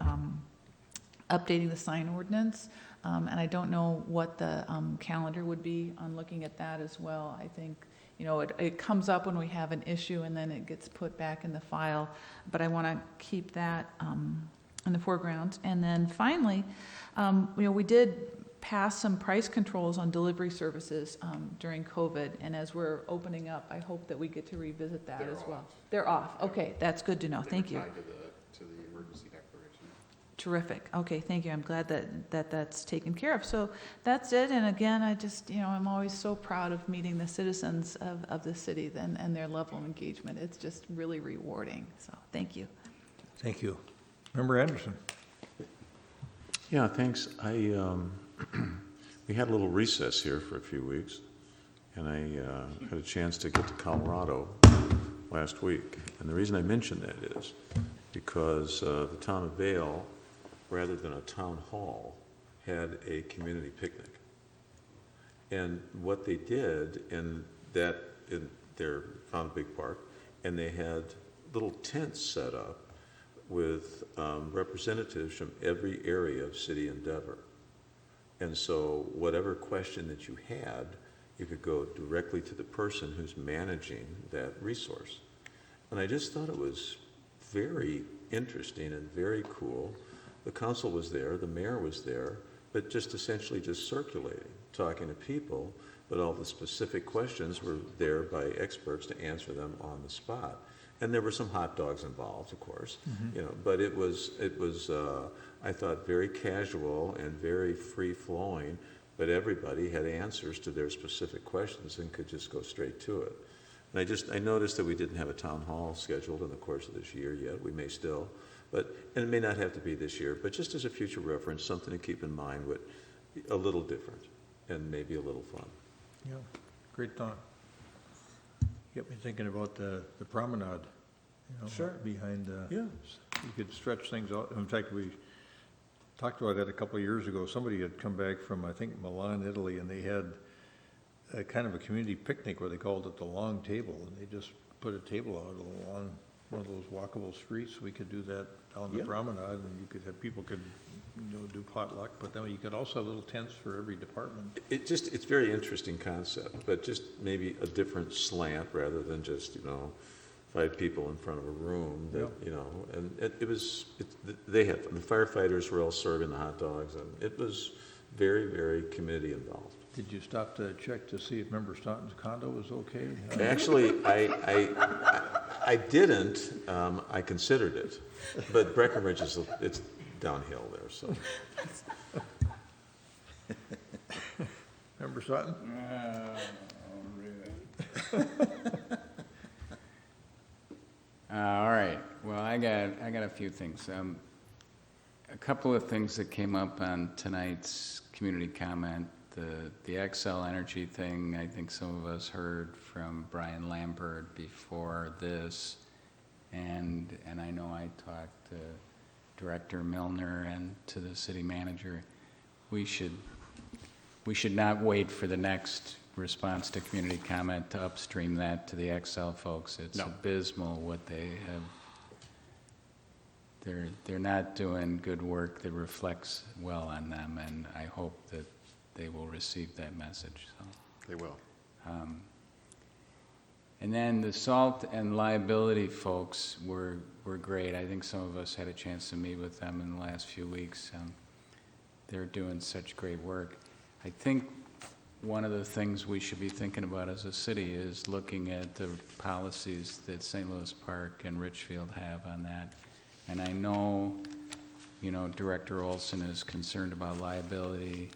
updating the sign ordinance, and I don't know what the calendar would be on looking at that as well. I think, you know, it comes up when we have an issue and then it gets put back in the file, but I want to keep that in the foreground. And then finally, you know, we did pass some price controls on delivery services during COVID, and as we're opening up, I hope that we get to revisit that as well. They're off. Okay, that's good to know. Thank you. To the emergency declaration. Terrific. Okay, thank you. I'm glad that's taken care of. So that's it. And again, I just, you know, I'm always so proud of meeting the citizens of the city and their level of engagement. It's just really rewarding. So thank you. Thank you. Member Anderson. Yeah, thanks. We had a little recess here for a few weeks, and I had a chance to get to Colorado last week. And the reason I mention that is because the town of Vail, rather than a town hall, had a community picnic. And what they did in their found a big park, and they had little tents set up with representatives from every area of city endeavor. And so whatever question that you had, you could go directly to the person who's managing that resource. And I just thought it was very interesting and very cool. The council was there, the mayor was there, but just essentially just circulating, talking to people, but all the specific questions were there by experts to answer them on the spot. And there were some hot dogs involved, of course, you know, but it was I thought very casual and very free flowing, but everybody had answers to their specific questions and could just go straight to it. And I noticed that we didn't have a town hall scheduled in the course of this year yet. We may still, and it may not have to be this year, but just as a future reference, something to keep in mind. a little different and maybe a little fun. Yeah, great thought. Get me thinking about the promenade, Sure. behind, Yeah. you could stretch things out. In fact, we talked about that a couple of years ago. Somebody had come back from, I think, Milan, Italy, and they had a kind of a community picnic where they called it the long table, and they just put a table out along one of those walkable streets. We could do that down the Yeah. promenade, and you could have, people could, do potluck, but then you could also have little tents for every department. It's very interesting concept, but just maybe a different slant rather than just, 5 people in front of a room that, and they had, the firefighters were all serving the hot dogs, and it was very, very committee involved. Did you stop to check to see if Member Staunton's condo was okay? Actually, I didn't, I considered it, but Breckenridge it's downhill there, so. Member Staunton? All right. Well, I got a few things. A couple of things that came up on tonight's community comment. The Xcel Energy thing, I think some of us heard from Brian Lambert before this, and I know I talked to Director Milner and to the city manager. We should not wait for the next response to community comment to upstream that to the Xcel folks. It's abysmal what they have. They're not doing good work that reflects well on them, and I hope that they will receive that message. So. They will. And then the salt and liability folks were great. I think some of us had a chance to meet with them in the last few weeks. They're doing such great work. I think one of the things we should be thinking about as a city is looking at the policies that St. Louis Park and Richfield have on that. And I know, Director Olson is concerned about liability,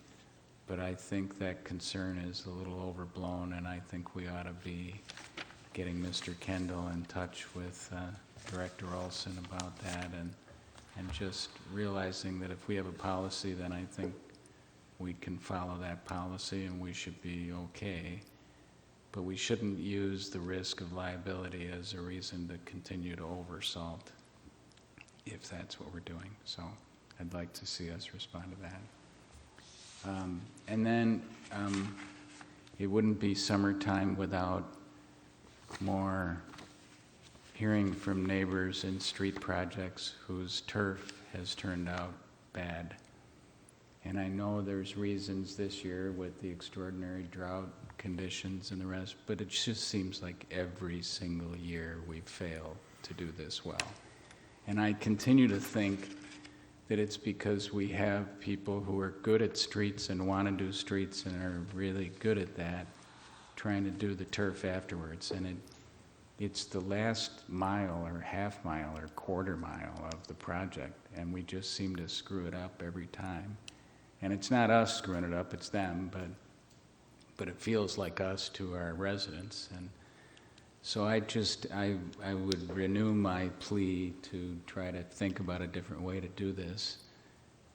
but I think that concern is a little overblown, and I think we ought to be getting Mr. Kendall in touch with Director Olson about that, and just realizing that if we have a policy, then I think we can follow that policy and we should be okay. But we shouldn't use the risk of liability as a reason to continue to oversalt, if that's what we're doing. So I'd like to see us respond to that. And then it wouldn't be summertime without more hearing from neighbors in street projects whose turf has turned out bad. And I know there's reasons this year with the extraordinary drought conditions and the rest, but it just seems like every single year we fail to do this well. And I continue to think that it's because we have people who are good at streets and want to do streets and are really good at that, trying to do the turf afterwards. And it's the last mile or half mile or quarter mile of the project, and we just seem to screw it up every time. And it's not us screwing it up, it's them, but it feels like us to our residents. And so I would renew my plea to try to think about a different way to do this.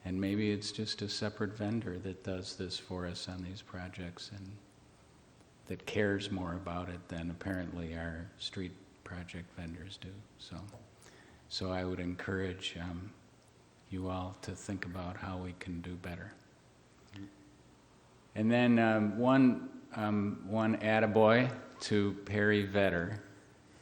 And maybe it's just a separate vendor that does this for us on these projects and that cares more about it than apparently our street project vendors do. So I would encourage you all to think about how we can do better. And then one attaboy to Perry Vetter.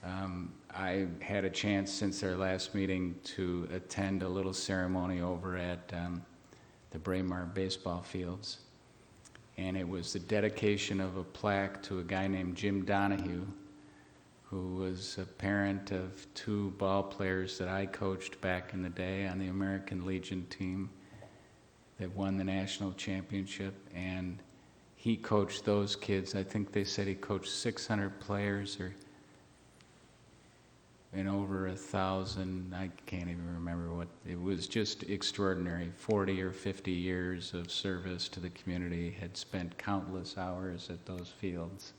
I had a chance since our last meeting to attend a little ceremony over at the Braemar baseball fields. And it was the dedication of a plaque to a guy named Jim Donahue, who was a parent of 2 ball players that I coached back in the day on the American Legion team that won the national championship. And he coached those kids. I think they said he coached 600 players and over 1,000, I can't even remember what, it was just extraordinary. 40 or 50 years of service to the community, had spent countless hours at those fields.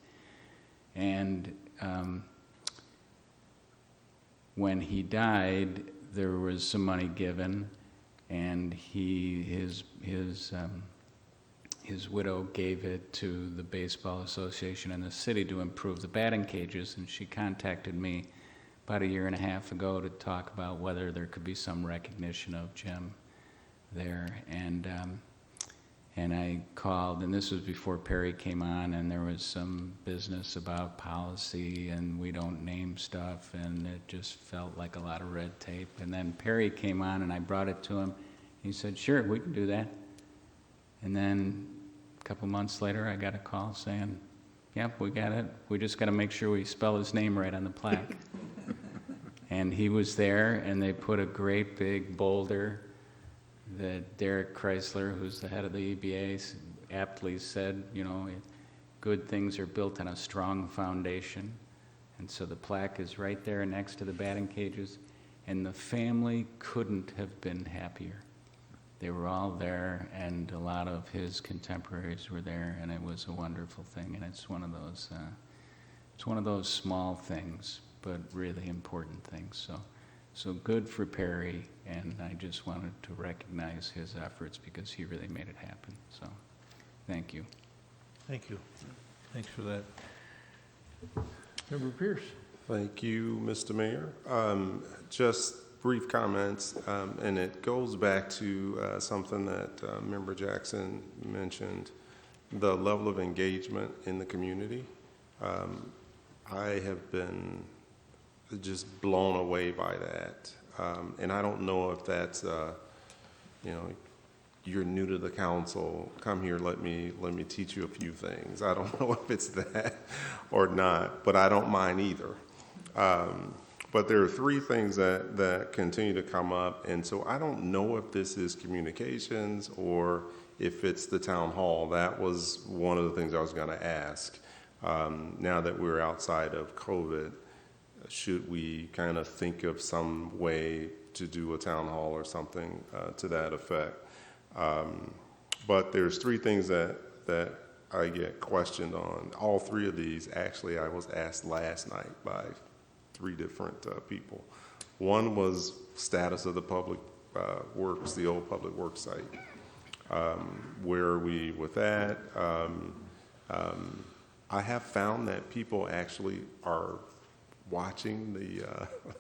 And when he died, there was some money given, and his his widow gave it to the Baseball Association and the city to improve the batting cages, and she contacted me about 1.5 years ago to talk about whether there could be some recognition of Jim there. And I called, and this was before Perry came on, and there was some business about policy, and we don't name stuff, and it just felt like a lot of red tape. And then Perry came on, and I brought it to him. He said, sure, we can do that. And then a couple months later, I got a call saying, yep, we got it. We just got to make sure we spell his name right on the plaque. And he was there, and they put a great big boulder that Derek Chrysler, who's the head of the EBA, aptly said, you know, good things are built on a strong foundation. And so the plaque is right there next to the batting cages, and the family couldn't have been happier. They were all there, and a lot of his contemporaries were there, and it was a wonderful thing. And it's one of those small things, but really important things. So good for Perry, and I just wanted to recognize his efforts because he really made it happen. So thank you. Thank you. Thanks for that. Member Pierce. Thank you, Mr. Mayor. Just brief comments, and it goes back to something that Member Jackson mentioned, the level of engagement in the community. I have been just blown away by that. And I don't know if that's, you know, you're new to the council, come here, let me teach you a few things. I don't know if it's that or not, but I don't mind either. But there are 3 things that continue to come up, and so I don't know if this is communications or if it's the town hall. That was one of the things I was going to ask. Now that we're outside of COVID, should we kind of think of some way to do a town hall or something to that effect? But there's 3 things that I get questioned on. All 3 of these, actually, I was asked last night by 3 different people. One was status of the public works, the old public works site. Where are we with that? I have found that people actually are watching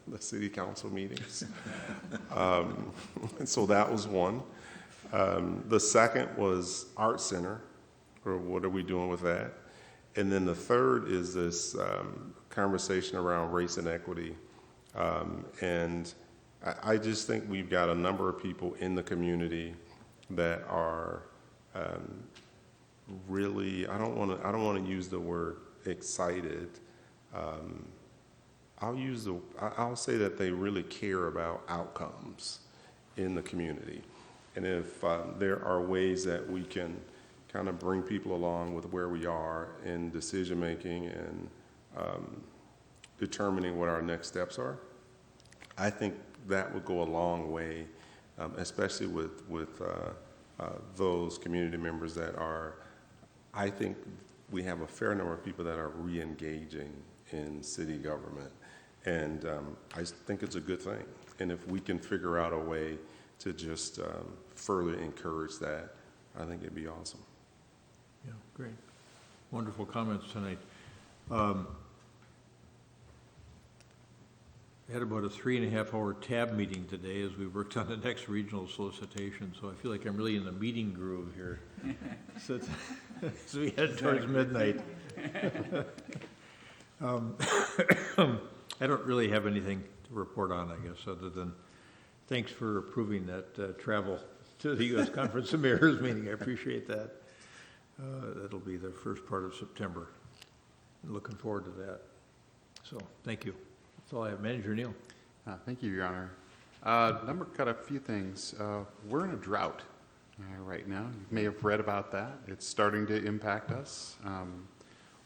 the city council meetings. So that was one. The second was Art Center, or what are we doing with that? And then the third is this conversation around race and equity. And I just think we've got a number of people in the community that are really, I don't want to use the word excited. I'll say that they really care about outcomes in the community. And if there are ways that we can kind of bring people along with where we are in decision making and determining what our next steps are, I think that would go a long way, especially with those community members that are, I think we have a fair number of people that are re-engaging in city government. And I think it's a good thing. And if we can figure out a way to just further encourage that, I think it'd be awesome. Yeah, great. Wonderful comments tonight. We had about a 3.5-hour tab meeting today as we worked on the next regional solicitation, so I feel like I'm really in the meeting groove here. So we head towards midnight. I don't really have anything to report on, I guess, other than thanks for approving that travel to the U.S. Conference of Mayors meeting. I appreciate that. That'll be the first part of September. I'm looking forward to that. So thank you. That's all I have. Manager Neal. Thank you, Your Honor. Number cut a few things. We're in a drought right now. You may have read about that. It's starting to impact us.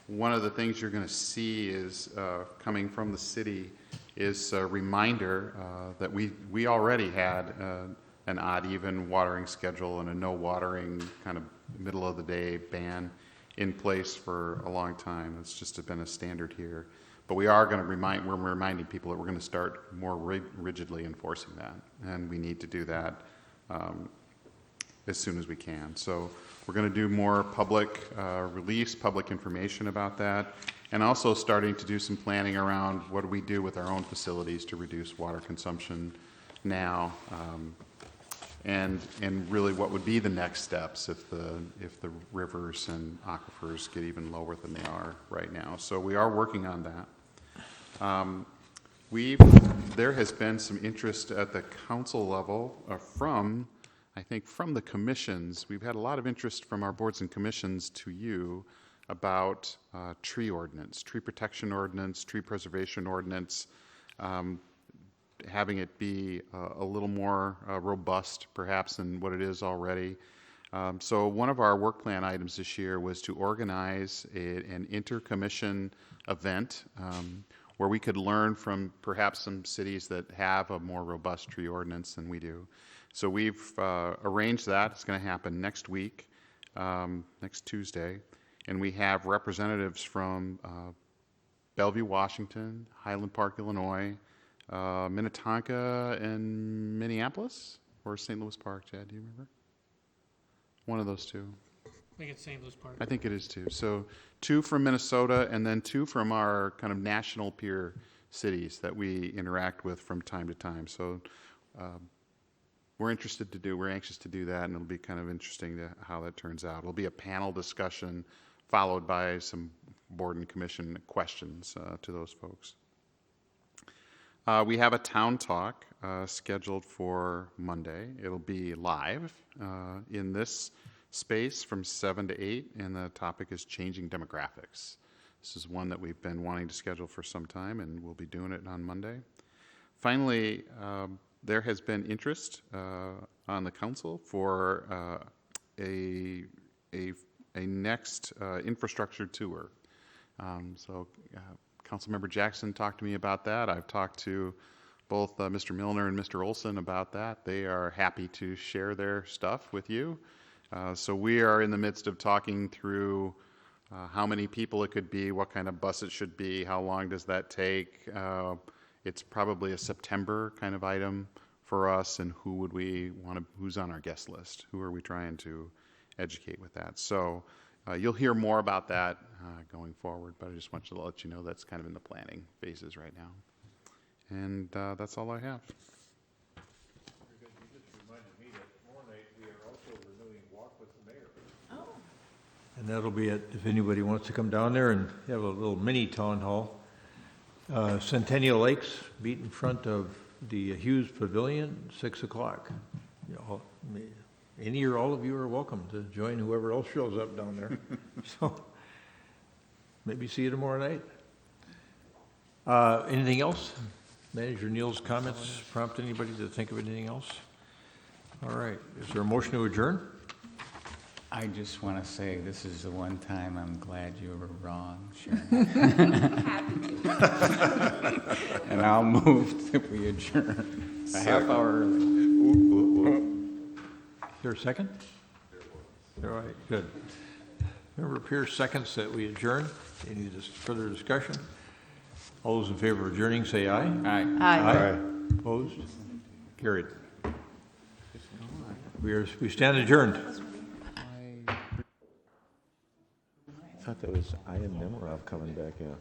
One of the things you're going to see is coming from the city is a reminder that we already had an odd-even watering schedule and a no watering kind of middle of the day ban in place for a long time. It's just been a standard here. But we are going to we're reminding people that we're going to start more rigidly enforcing that, and we need to do that as soon as we can. So we're going to do more public release, public information about that, and also starting to do some planning around what do we do with our own facilities to reduce water consumption now, and really what would be the next steps if the rivers and aquifers get even lower than they are right now. So we are working on that. There has been some interest at the council level from the commissions. We've had a lot of interest from our boards and commissions to you about tree ordinance, tree protection ordinance, tree preservation ordinance, having it be a little more robust perhaps than what it is already. So one of our work plan items this year was to organize an intercommission event where we could learn from perhaps some cities that have a more robust tree ordinance than we do. So we've arranged that. It's going to happen next week, next Tuesday. And we have representatives from Bellevue, Washington, Highland Park, Illinois, Minnetonka, and Minneapolis, or St. Louis Park, Chad, do you remember? One of those two. I think it's St. Louis Park. I think it is too. So 2 from Minnesota and then 2 from our kind of national peer cities that we interact with from time to time. So we're anxious to do that, and it'll be kind of interesting to how that turns out. It'll be a panel discussion followed by some board and commission questions to those folks. We have a town talk scheduled for Monday. It'll be live in this space from 7 to 8, and the topic is changing demographics. This is one that we've been wanting to schedule for some time, and we'll be doing it on Monday. Finally, there has been interest on the council for a next infrastructure tour. So Councilmember Jackson talked to me about that. I've talked to both Mr. Milner and Mr. Olson about that. They are happy to share their stuff with you. So we are in the midst of talking through how many people it could be, what kind of bus it should be, how long does that take. It's probably a September kind of item for us, and who would we want to, who's on our guest list? Who are we trying to educate with that? So you'll hear more about that going forward, but I just want to let you know that's kind of in the planning phases right now. And that's all I have. And that'll be it, if anybody wants to come down there and have a little mini town hall. Centennial Lakes, meet in front of the Hughes Pavilion, 6 o'clock. You know, any or all of you are welcome to join whoever else shows up down there. So maybe see you tomorrow night. Anything else? Manager Neal's comments prompt anybody to think of anything else? All right, is there a motion to adjourn? I just want to say this is the one time I'm glad you were wrong, Sharon. And I'll move that we adjourn a half hour early. Is there a second? All right, good. Member Pierce seconds that we adjourn. Any further discussion? All those in favor of adjourning say aye. Aye. Aye. Opposed? Carried. We stand adjourned. I thought that was Ian Nemerov coming back in.